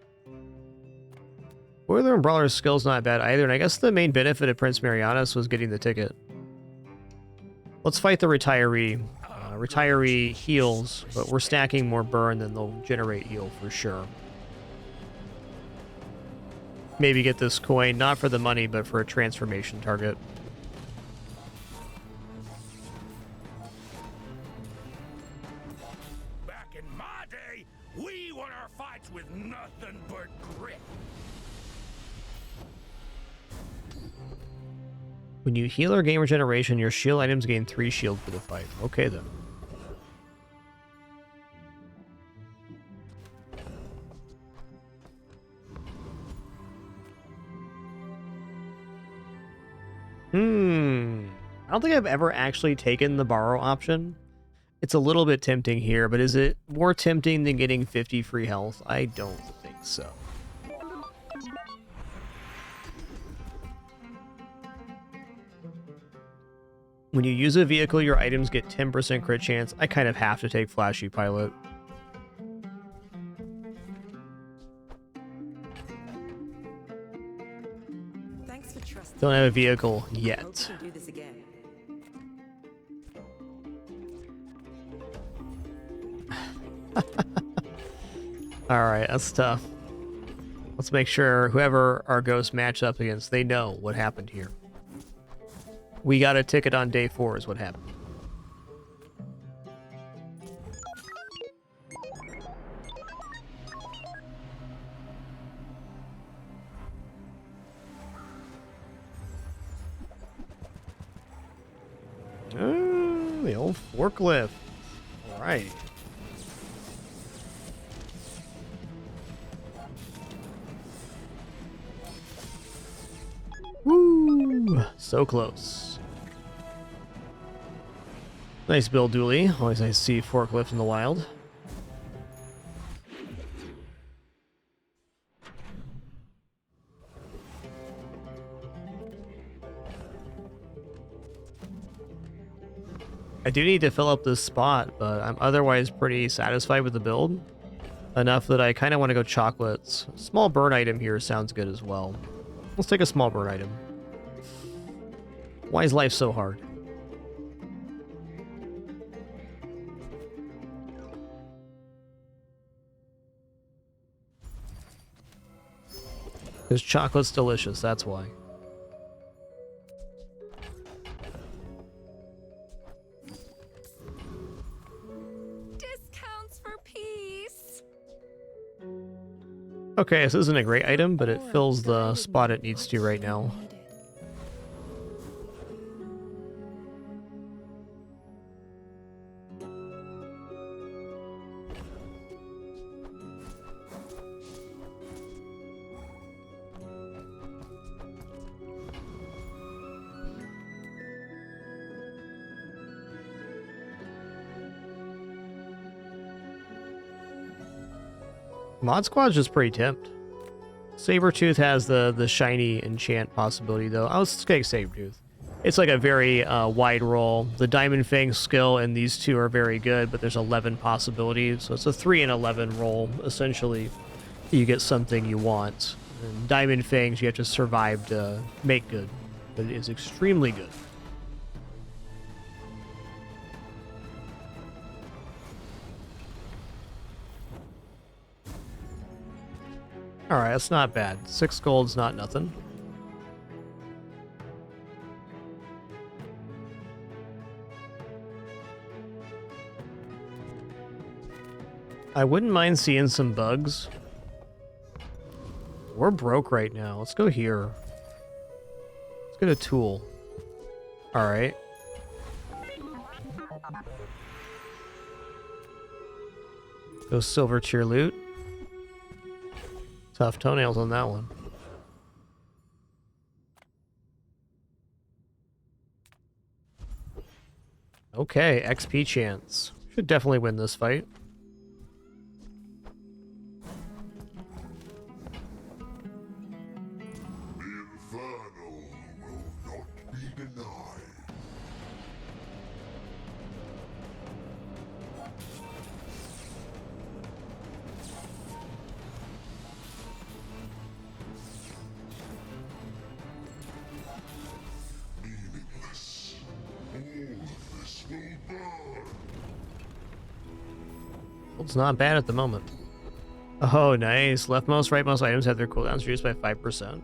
Boiler and Brawler's skill's not bad either, and I guess the main benefit of Prince Marianus was getting the ticket. Let's fight the retiree. Retiree heals, but we're stacking more burn than they'll generate heal for sure. Maybe get this coin, not for the money, but for a transformation target. Back in my day, we won our fights with nothing but grit. When you heal or gain regeneration, your shield items gain 3 shield for the fight. Okay then. I don't think I've ever actually taken the borrow option. It's a little bit tempting here, but is it more tempting than getting 50 free health? I don't think so. When you use a vehicle, your items get 10% crit chance. I kind of have to take Flashy Pilot. Thanks for trusting. Don't have a vehicle Hope yet. we can do this again. Alright, that's tough. Let's make sure whoever our ghosts match up against, they know what happened here. We got a ticket on day 4 is what happened. Oh, the old forklift. Alright. Woo! So close. Nice build, Dooley. Always nice to see forklift in the wild. I do need to fill up this spot, but I'm otherwise pretty satisfied with the build. Enough that I kind of want to go chocolates. Small burn item here sounds good as well. Let's take a small burn item. Why is life so hard? Because chocolate's delicious, that's why. Discounts for peace. Okay, this isn't a great item, but it fills the spot it needs to right now. Mod Squad's just pretty tempt. Sabretooth has the shiny enchant possibility, though. I was take Sabretooth. It's like a very wide roll. The Diamond Fang skill and these two are very good, but there's 11 possibilities. So it's a 3 and 11 roll, essentially. You get something you want. And Diamond Fangs, you have to survive to make good. But it is extremely good. Alright, that's not bad. 6 gold's not nothing. I wouldn't mind seeing some bugs. We're broke right now. Let's go here. Let's get a tool. Alright. Go silver tier loot. Tough toenails on that one. Okay, XP chance. Should definitely win this fight. It's not bad at the moment. Oh, nice. Leftmost, rightmost items have their cooldowns reduced by 5%.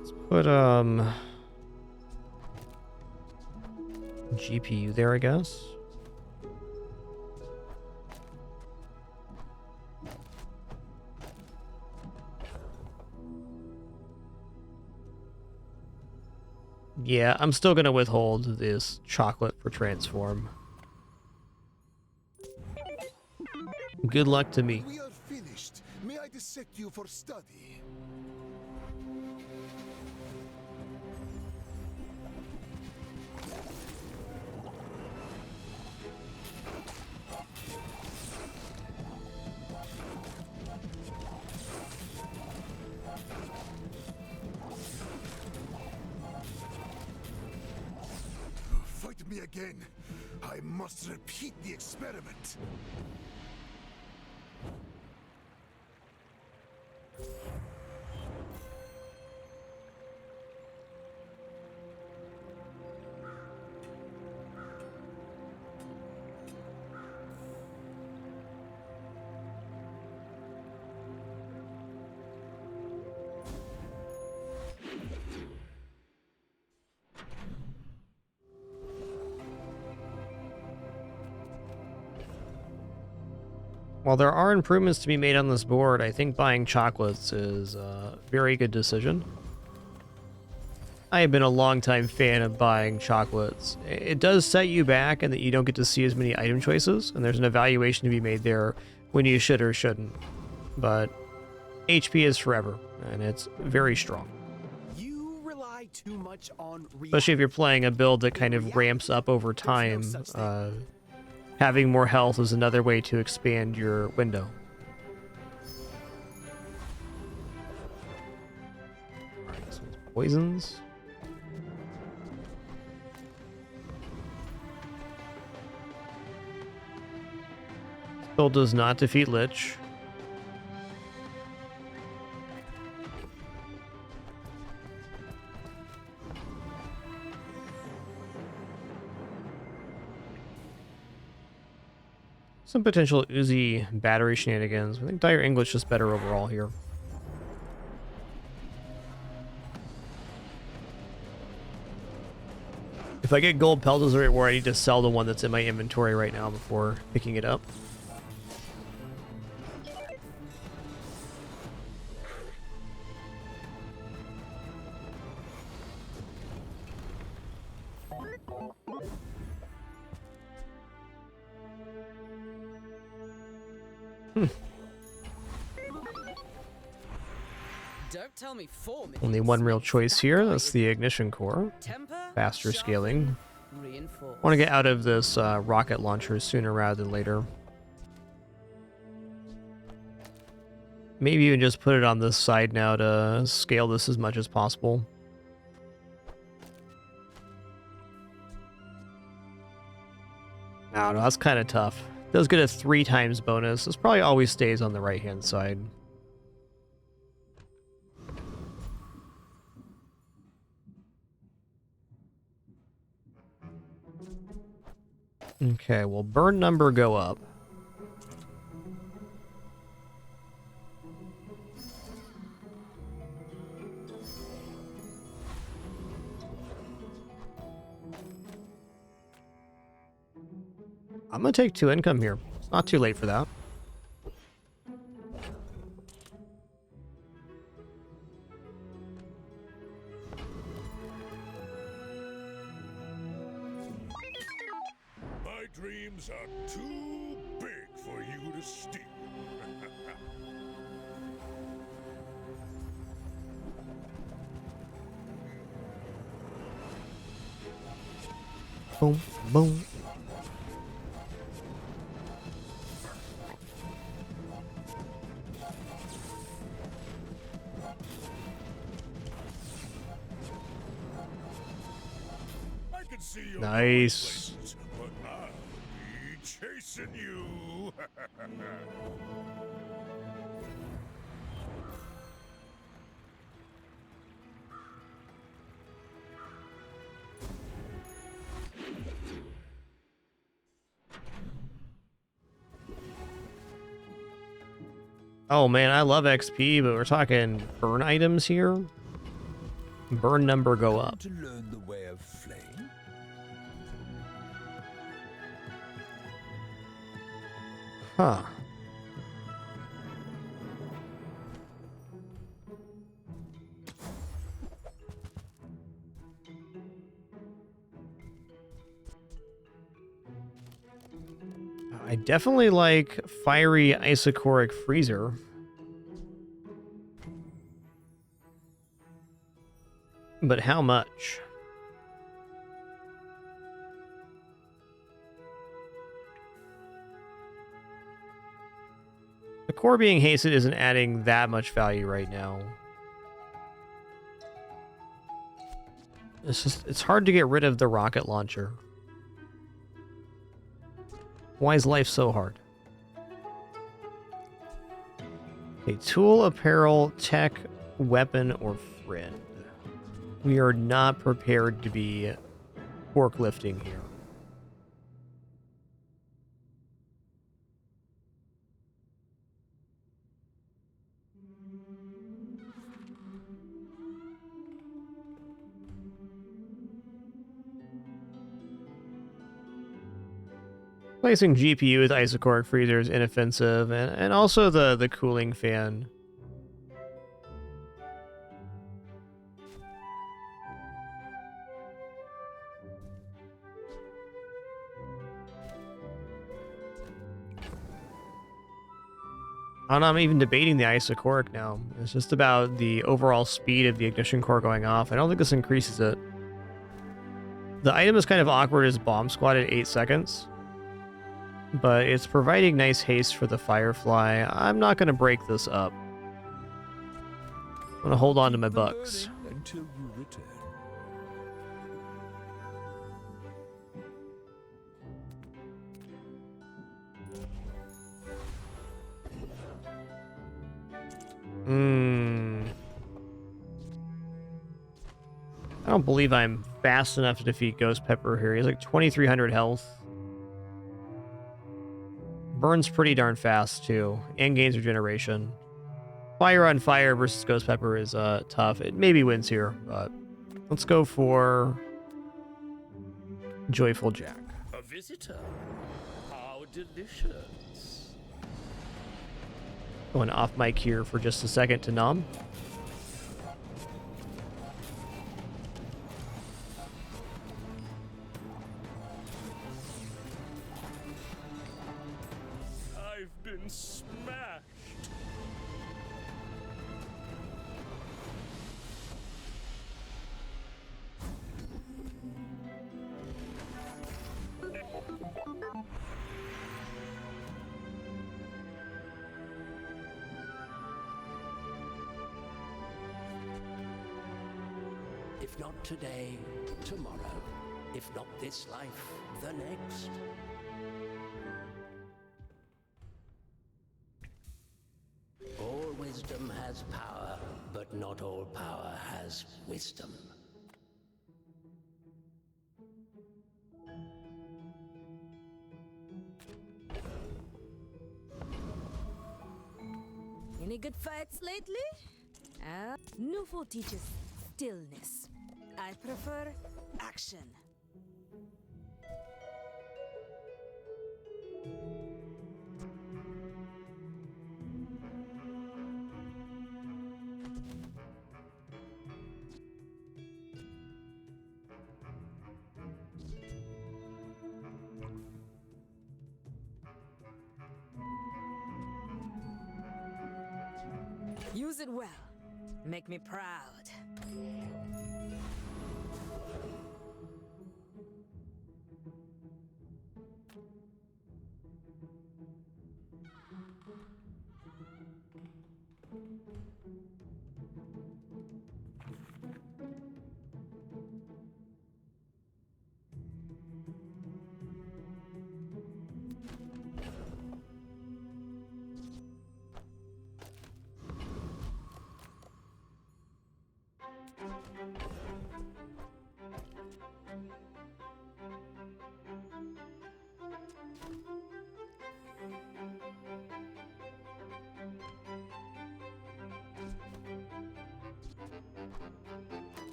Let's put, GPU there, I guess. Yeah, I'm still gonna withhold this chocolate for transform. Good luck to me. We are finished. May I dissect you for study? again, I must repeat the experiment. While there are improvements to be made on this board, I think buying chocolates is a very good decision. I have been a longtime fan of buying chocolates. It does set you back in that you don't get to see as many item choices, and there's an evaluation to be made there when you should or shouldn't. But HP is forever, and it's very strong. You rely too much on Especially if you're playing a build that kind of ramps up over time. Having more health is another way to expand your window. Alright, so it's poisons. Build does not defeat Lich. Some potential Uzi battery shenanigans. I think Dire English is better overall here. If I get gold pelts, is right where I need to sell the one that's in my inventory right now before picking it up. Don't tell me 4 minutes. Only one real choice here. That's the ignition core. Faster scaling. Want to get out of this rocket launcher sooner rather than later. Maybe even just put it on this side now to scale this as much as possible. I don't know, that's kind of tough. Does get a 3 times bonus. This probably always stays on the right hand side. Okay, well, burn number go up. I'm gonna take 2 income here. It's not too late for that. My dreams are too big for you to steal. Boom, boom. Nice. But I'll be chasing you. Oh man, I love XP, but we're talking burn items here. Burn number go up. To learn the way of flame. Huh. I definitely like Fiery Isochoric Freezer. But how much? The core being hasted isn't adding that much value right now. It's hard to get rid of the rocket launcher. Why is life so hard? Okay, tool, apparel, tech, weapon, or friend. We are not prepared to be forklifting here. Placing GPU with isochoric freezer is inoffensive, and also the cooling fan. I don't know, I'm even debating the isochoric now. It's just about the overall speed of the ignition core going off. I don't think this increases it. The item is kind of awkward as bomb squad at 8 seconds. But it's providing nice haste for the Firefly. I'm not going to break this up. I'm going to hold on to my bucks. Until you return. I don't believe I'm fast enough to defeat Ghost Pepper here. He's like 2,300 health. Burns pretty darn fast, too. And gains regeneration. Fire on fire versus Ghost Pepper is tough. It maybe wins here, but let's go for Joyful Jack. A visitor? How delicious. Going off mic here for just a second to nom. I've been smashed. If not today, tomorrow. If not this life, the next. All wisdom has power, but not all power has wisdom. Any good fights lately? Nufo teaches stillness. I prefer action. Use it well. Make me proud.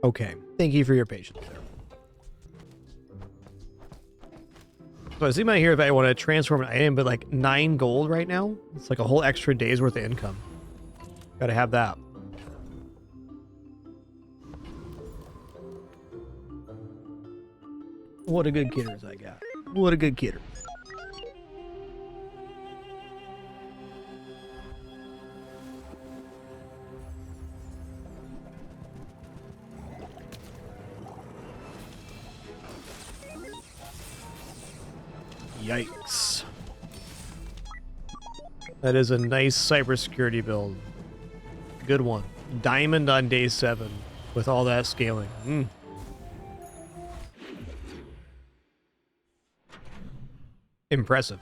Okay, thank you for your patience there. So I was thinking about here if I want to transform an item, but like 9 gold right now? It's like a whole extra day's worth of income. Gotta have that. What a good kidders I got. What a good kidder. Yikes. That is a nice cybersecurity build. Good one. Diamond on day 7 with all that scaling. Impressive.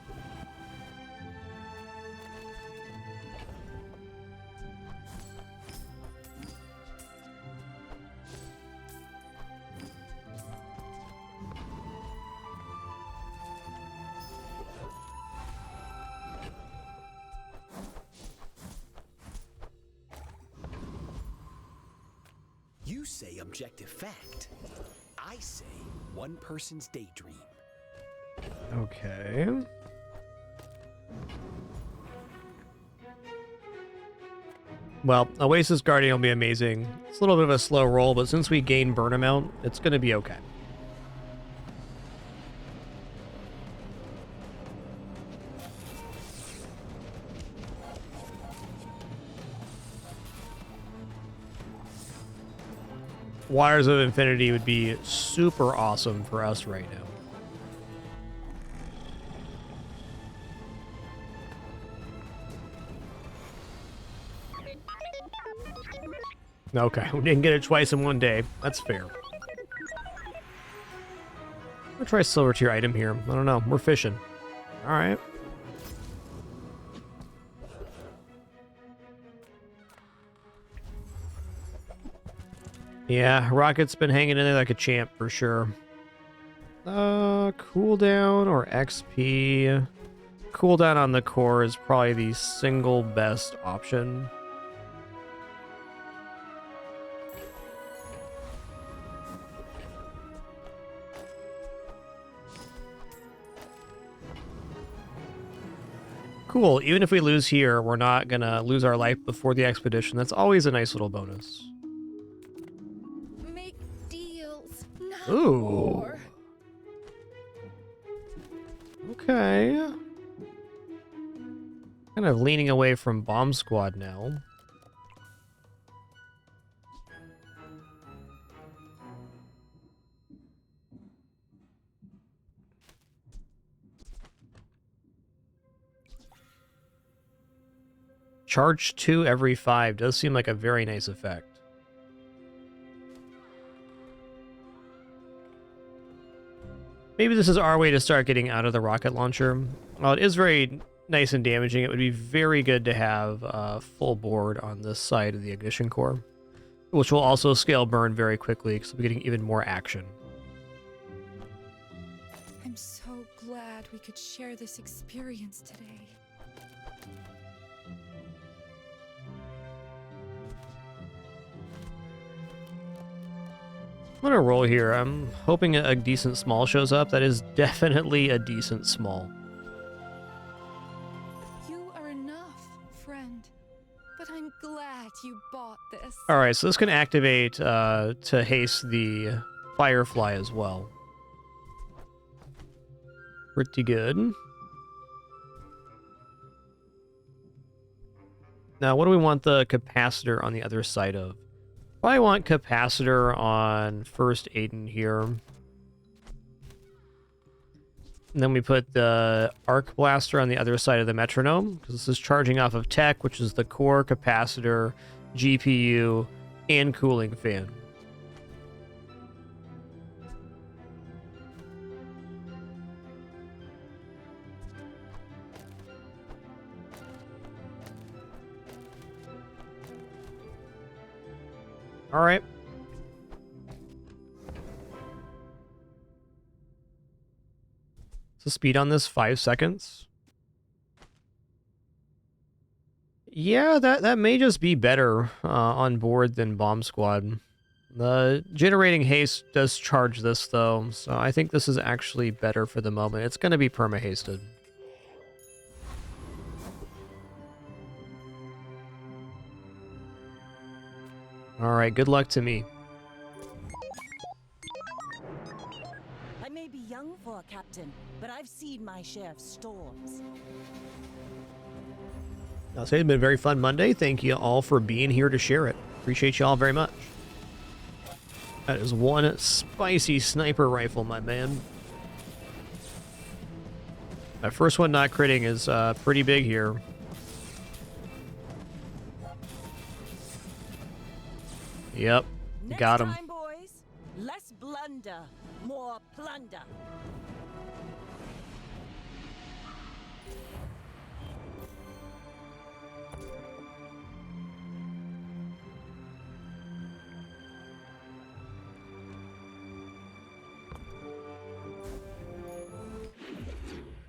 You say objective fact. I say one person's daydream. Okay. Well, Oasis Guardian will be amazing. It's a little bit of a slow roll, but since we gain burn amount, it's going to be okay. Wires of Infinity would be super awesome for us right now. Okay, we didn't get it twice in one day. That's fair. I'm gonna try silver tier item here. I don't know. We're fishing. All right. Yeah, Rocket's been hanging in there like a champ for sure. Cooldown or XP? Cooldown on the core is probably the single best option. Cool, even if we lose here, we're not gonna lose our life before the expedition. That's always a nice little bonus. Make deals, not Ooh. war. Okay. Kind of leaning away from Bomb Squad now. Charge 2 every 5 does seem like a very nice effect. Maybe this is our way to start getting out of the rocket launcher. While it is very nice and damaging, it would be very good to have full board on this side of the ignition core, which will also scale burn very quickly because we're getting even more action. I'm so glad we could share this experience today. I'm gonna roll here. I'm hoping a decent small shows up. That is definitely a decent small. You are enough, friend. But I'm glad you bought this. Alright, so this can activate to haste the Firefly as well. Pretty good. Now, what do we want the capacitor on the other side of? Probably want capacitor on first Aiden here. And then we put the arc blaster on the other side of the metronome, because this is charging off of tech, which is the core, capacitor, GPU, and cooling fan. All right. So speed on this 5 seconds. Yeah, that may just be better on board than Bomb Squad. The generating haste does charge this though, so I think this is actually better for the moment. It's going to be perma-hasted. Alright, good luck to me. I may be young for a captain, but I've seen my share of storms. I'll say it's been a very fun Monday. Thank you all for being here to share it. Appreciate you all very much. That is one spicy sniper rifle, my man. That first one not critting is pretty big here. Yep, got him. Next time, boys, less blunder, more plunder.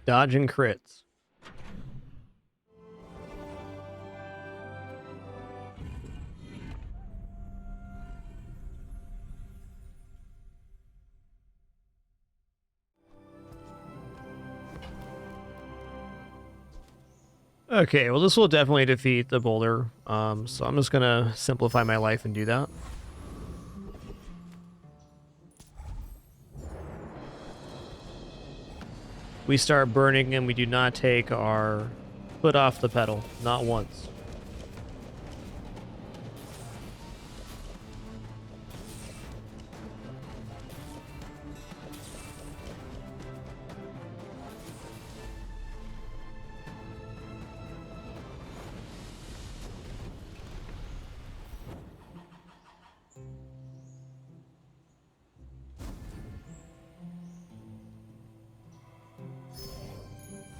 Dodging crits. Okay, well this will definitely defeat the boulder, so I'm just gonna simplify my life and do that. We start burning and we do not take our foot off the pedal, not once.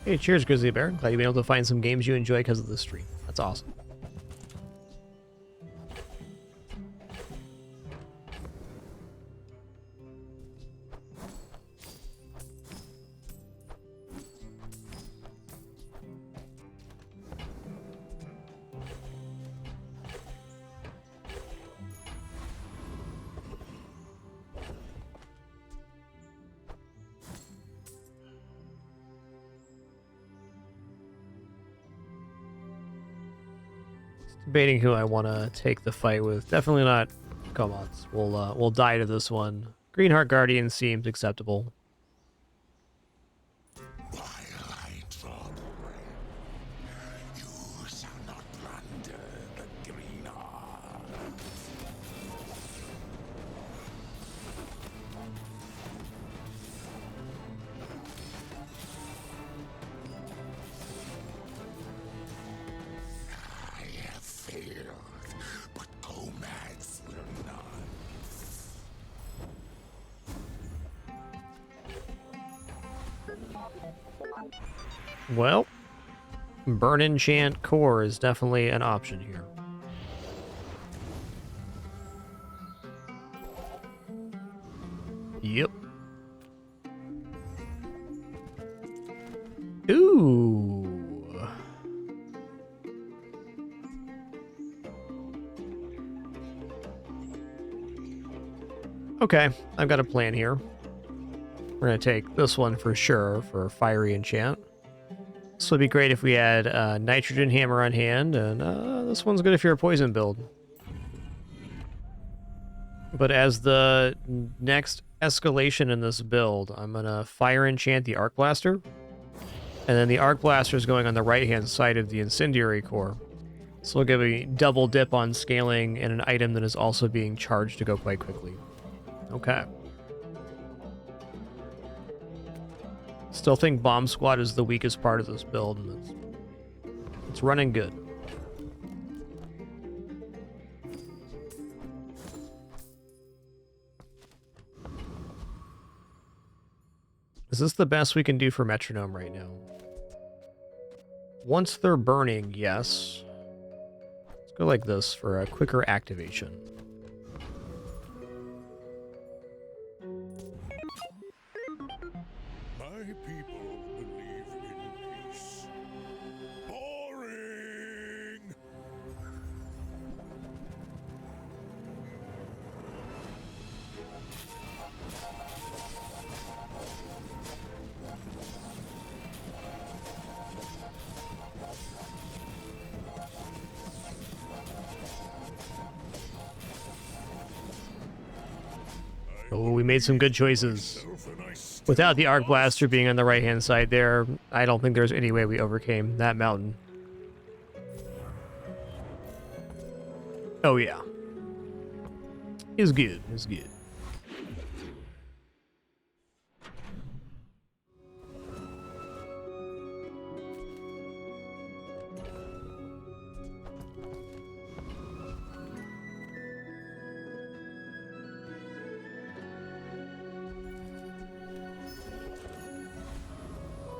Hey, cheers, Grizzly Bear. Glad you've been able to find some games you enjoy because of the stream. That's awesome. Debating who I want to take the fight with. Definitely not Comots. We'll die to this one. Greenheart Guardian seems acceptable. While I draw the breath, you shall not plunder the green heart. I have failed, but Comads will not. Well, Burn Enchant Core is definitely an option here. Yep. Ooh. Okay, I've got a plan here. We're going to take this one for sure for Fiery Enchant. This would be great if we had Nitrogen Hammer on hand, and this one's good if you're a poison build. But as the next escalation in this build, I'm going to Fire Enchant the Arc Blaster, and then the Arc Blaster is going on the right-hand side of the Incendiary Core. So we'll give a double dip on scaling and an item that is also being charged to go quite quickly. Okay. Still think Bomb Squad is the weakest part of this build, and it's running good. Is this the best we can do for Metronome right now? Once they're burning, yes. Let's go like this for a quicker activation. My people believe in peace. Boring! Oh, we made some good choices. Without the arc blaster being on the right-hand side there, I don't think there's any way we overcame that mountain. Oh yeah. It's good. It's good.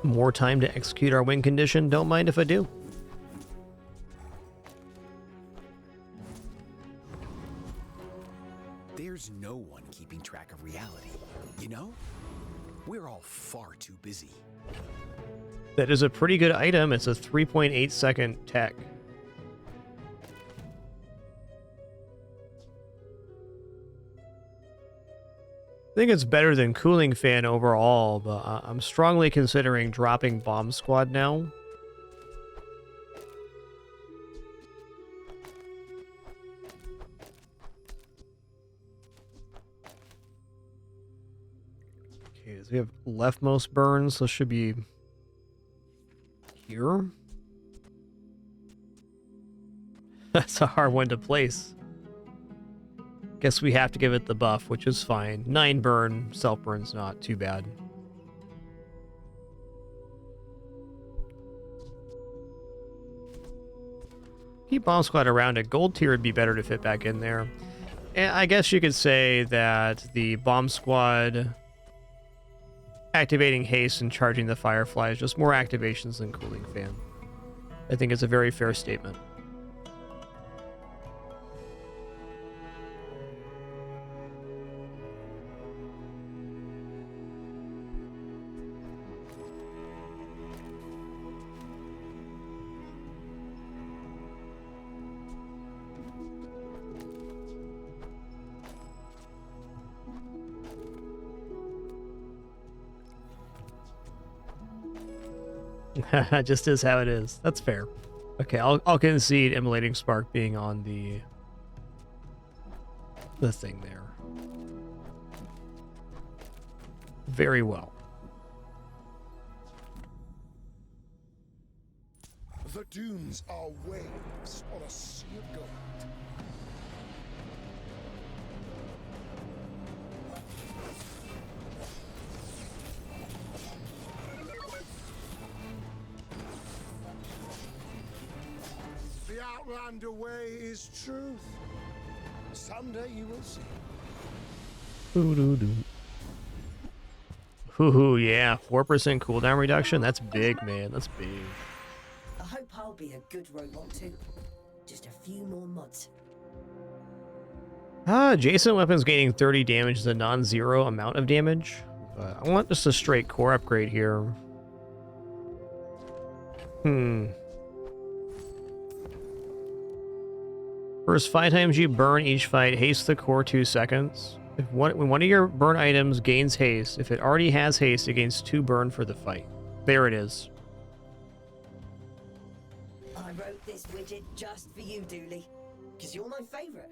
More time to execute our win condition. Don't mind if I do. There's no one keeping track of reality, you know? We're all far too busy. That is a pretty good item. It's a 3.8 second tech. I think it's better than Cooling Fan overall, but I'm strongly considering dropping Bomb Squad now. Okay, so we have leftmost burns, so this should be here. That's a hard one to place. Guess we have to give it the buff, which is fine. 9 burn, self-burn's not too bad. Keep Bomb Squad around. A gold tier would be better to fit back in there. And I guess you could say that the Bomb Squad activating haste and charging the Firefly is just more activations than Cooling Fan. I think it's a very fair statement. Just is how it is. That's fair. Okay, I'll concede Immolating Spark being on the thing there. Very well. The dunes are waves on a sea of gold. The Outlander way is truth. Someday you will see. Hoo-hoo, yeah. 4% cooldown reduction. That's big, man. That's big. I hope I'll be a good robot too. Just a few more mods. Adjacent weapons gaining 30 damage is a non-zero amount of damage. But I want just a straight core upgrade here. First 5 times you burn each fight, haste the core 2 seconds. When one of your burn items gains haste, if it already has haste, it gains 2 burn for the fight. There it is. I wrote this widget just for you, Dooley, because you're my favorite.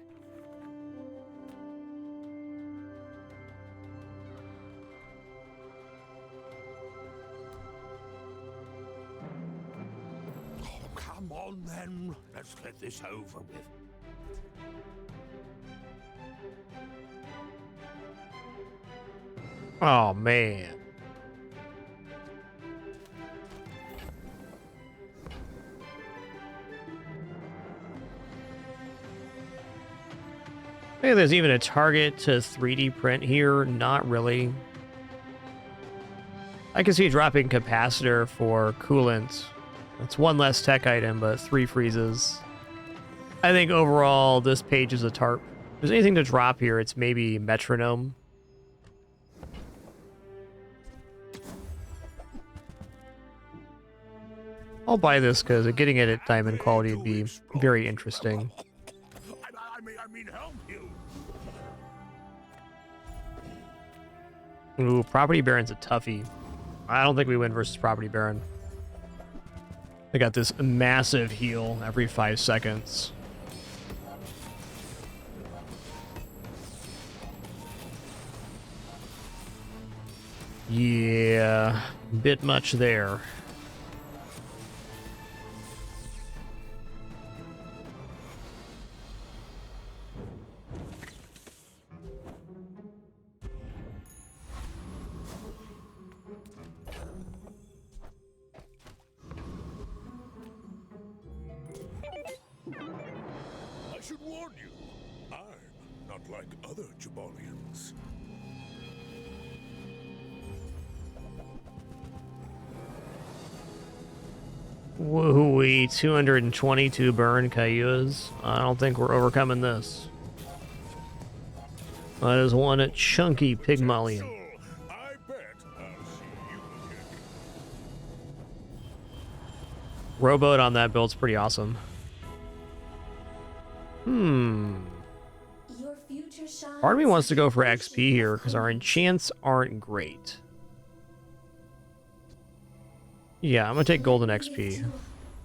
Oh, come on then. Let's get this over with. Oh, man. Hey, there's even a target to 3D print here. Not really. I can see dropping capacitor for coolant. That's 1 less tech item, but 3 freezes. I think overall, this page is a tarp. If there's anything to drop here, it's maybe metronome. I'll buy this because getting it at diamond quality would be very interesting. I mean, help you. Ooh, Property Baron's a toughie. I don't think we win versus Property Baron. They got this massive heal every 5 seconds. Yeah, bit much there. I should warn you, I'm not like other Jabalians. Woohoo-wee, 222 burn Cayuas. I don't think we're overcoming this. That is one chunky Pygmalion. Rowboat on that build's pretty awesome. Your future shines. Part of me wants to go for XP here because our enchants aren't great. Yeah, I'm gonna take golden XP.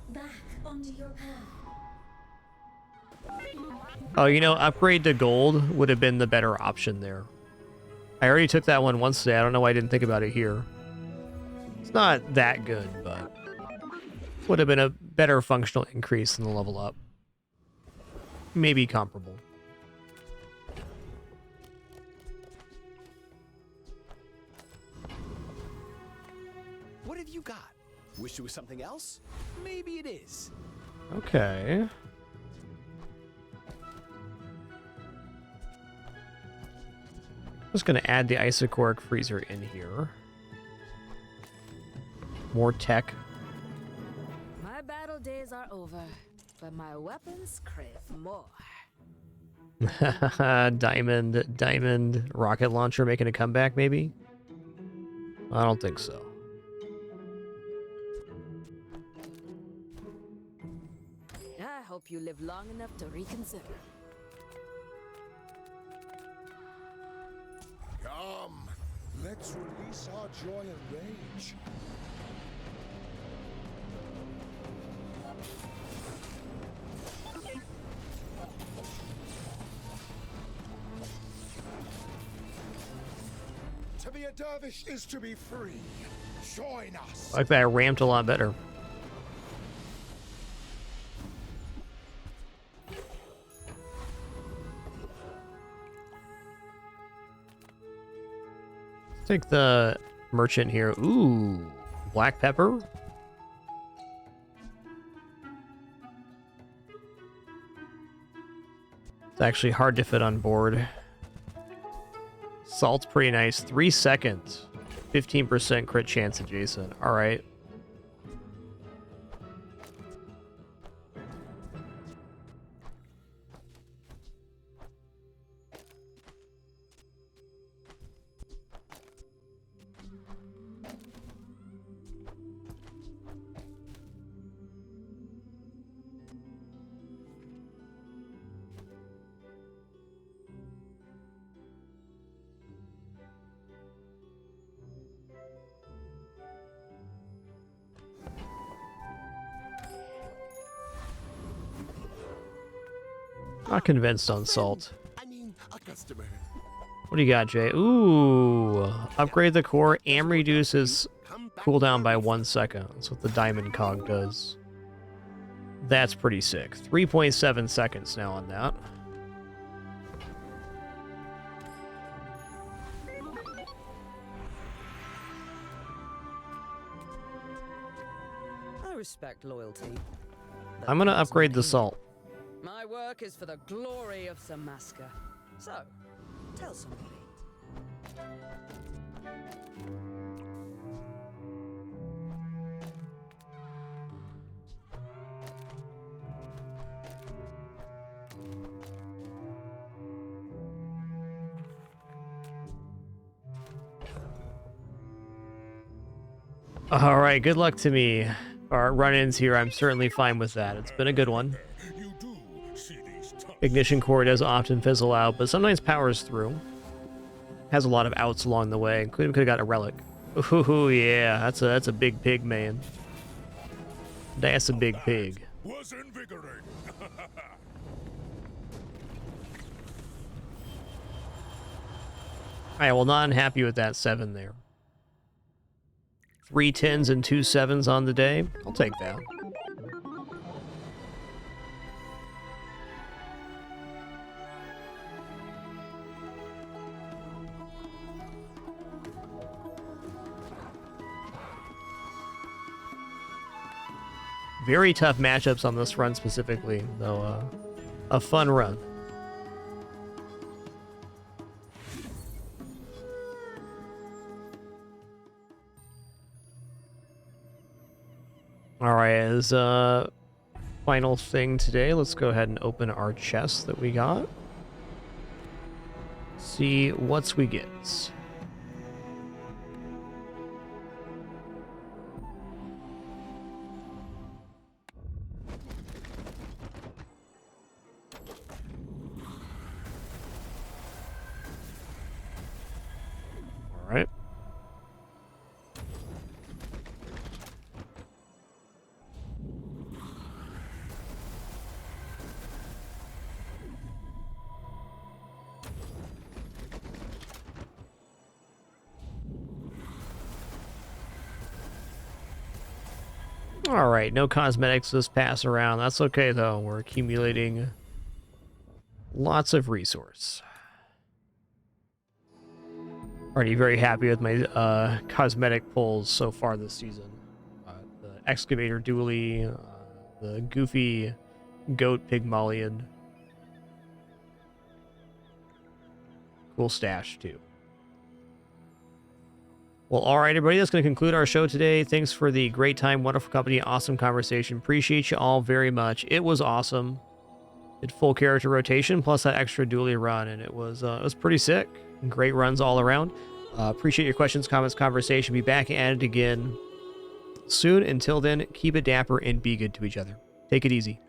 Back onto your path. Oh, you know, upgrade to gold would have been the better option there. I already took that one once today. I don't know why I didn't think about it here. It's not that good, but would have been a better functional increase in the level up. Maybe comparable. What have you got? Wish it was something else? Maybe it is. Okay. Just gonna add the Isocoric Freezer in here. More tech. My battle days are over, but my weapons crave more. Diamond rocket launcher making a comeback, maybe? I don't think so. I hope you live long enough to reconsider. Come, let's release our joy and rage. To be a dervish is to be free. Join us. I like that I ramped a lot better. Take the merchant here. Ooh, black pepper. It's actually hard to fit on board. Salt's pretty nice. 3 seconds. 15% crit chance adjacent. All right. Not convinced on salt. I mean, a customer. What do you got, Jay? Ooh, upgrade the core and reduces cooldown by 1 second. That's what the diamond cog does. That's pretty sick. 3.7 seconds now on that. I respect loyalty. I'm gonna upgrade the salt. My work is for the glory of Samaska. So, tell somebody. All right, good luck to me. Our run-ins here, I'm certainly fine with that. It's been a good one. Ignition core does often fizzle out, but sometimes powers through. Has a lot of outs along the way. Could have got a relic. Ooh, yeah, that's a big pig, man. That's a big pig. Was invigorating. Alright, well, not unhappy with that 7 there. 3 10s and 2 7s on the day. I'll take that. Very tough matchups on this run specifically, though a fun run. Alright, as final thing today, let's go ahead and open our chest that we got. See what's we get. Alright. Alright, no cosmetics this pass around. That's okay though. We're accumulating lots of resource. Already very happy with my cosmetic pulls so far this season. The excavator dually, the goofy goat pygmalion. Cool stash too. Well, all right, everybody, that's going to conclude our show today. Thanks for the great time, wonderful company, awesome conversation. Appreciate you all very much. It was awesome. Did full character rotation plus that extra dually run, and it was pretty sick. Great runs all around. Appreciate your questions, comments, conversation. Be back at it again soon. Until then, keep it dapper and be good to each other. Take it easy.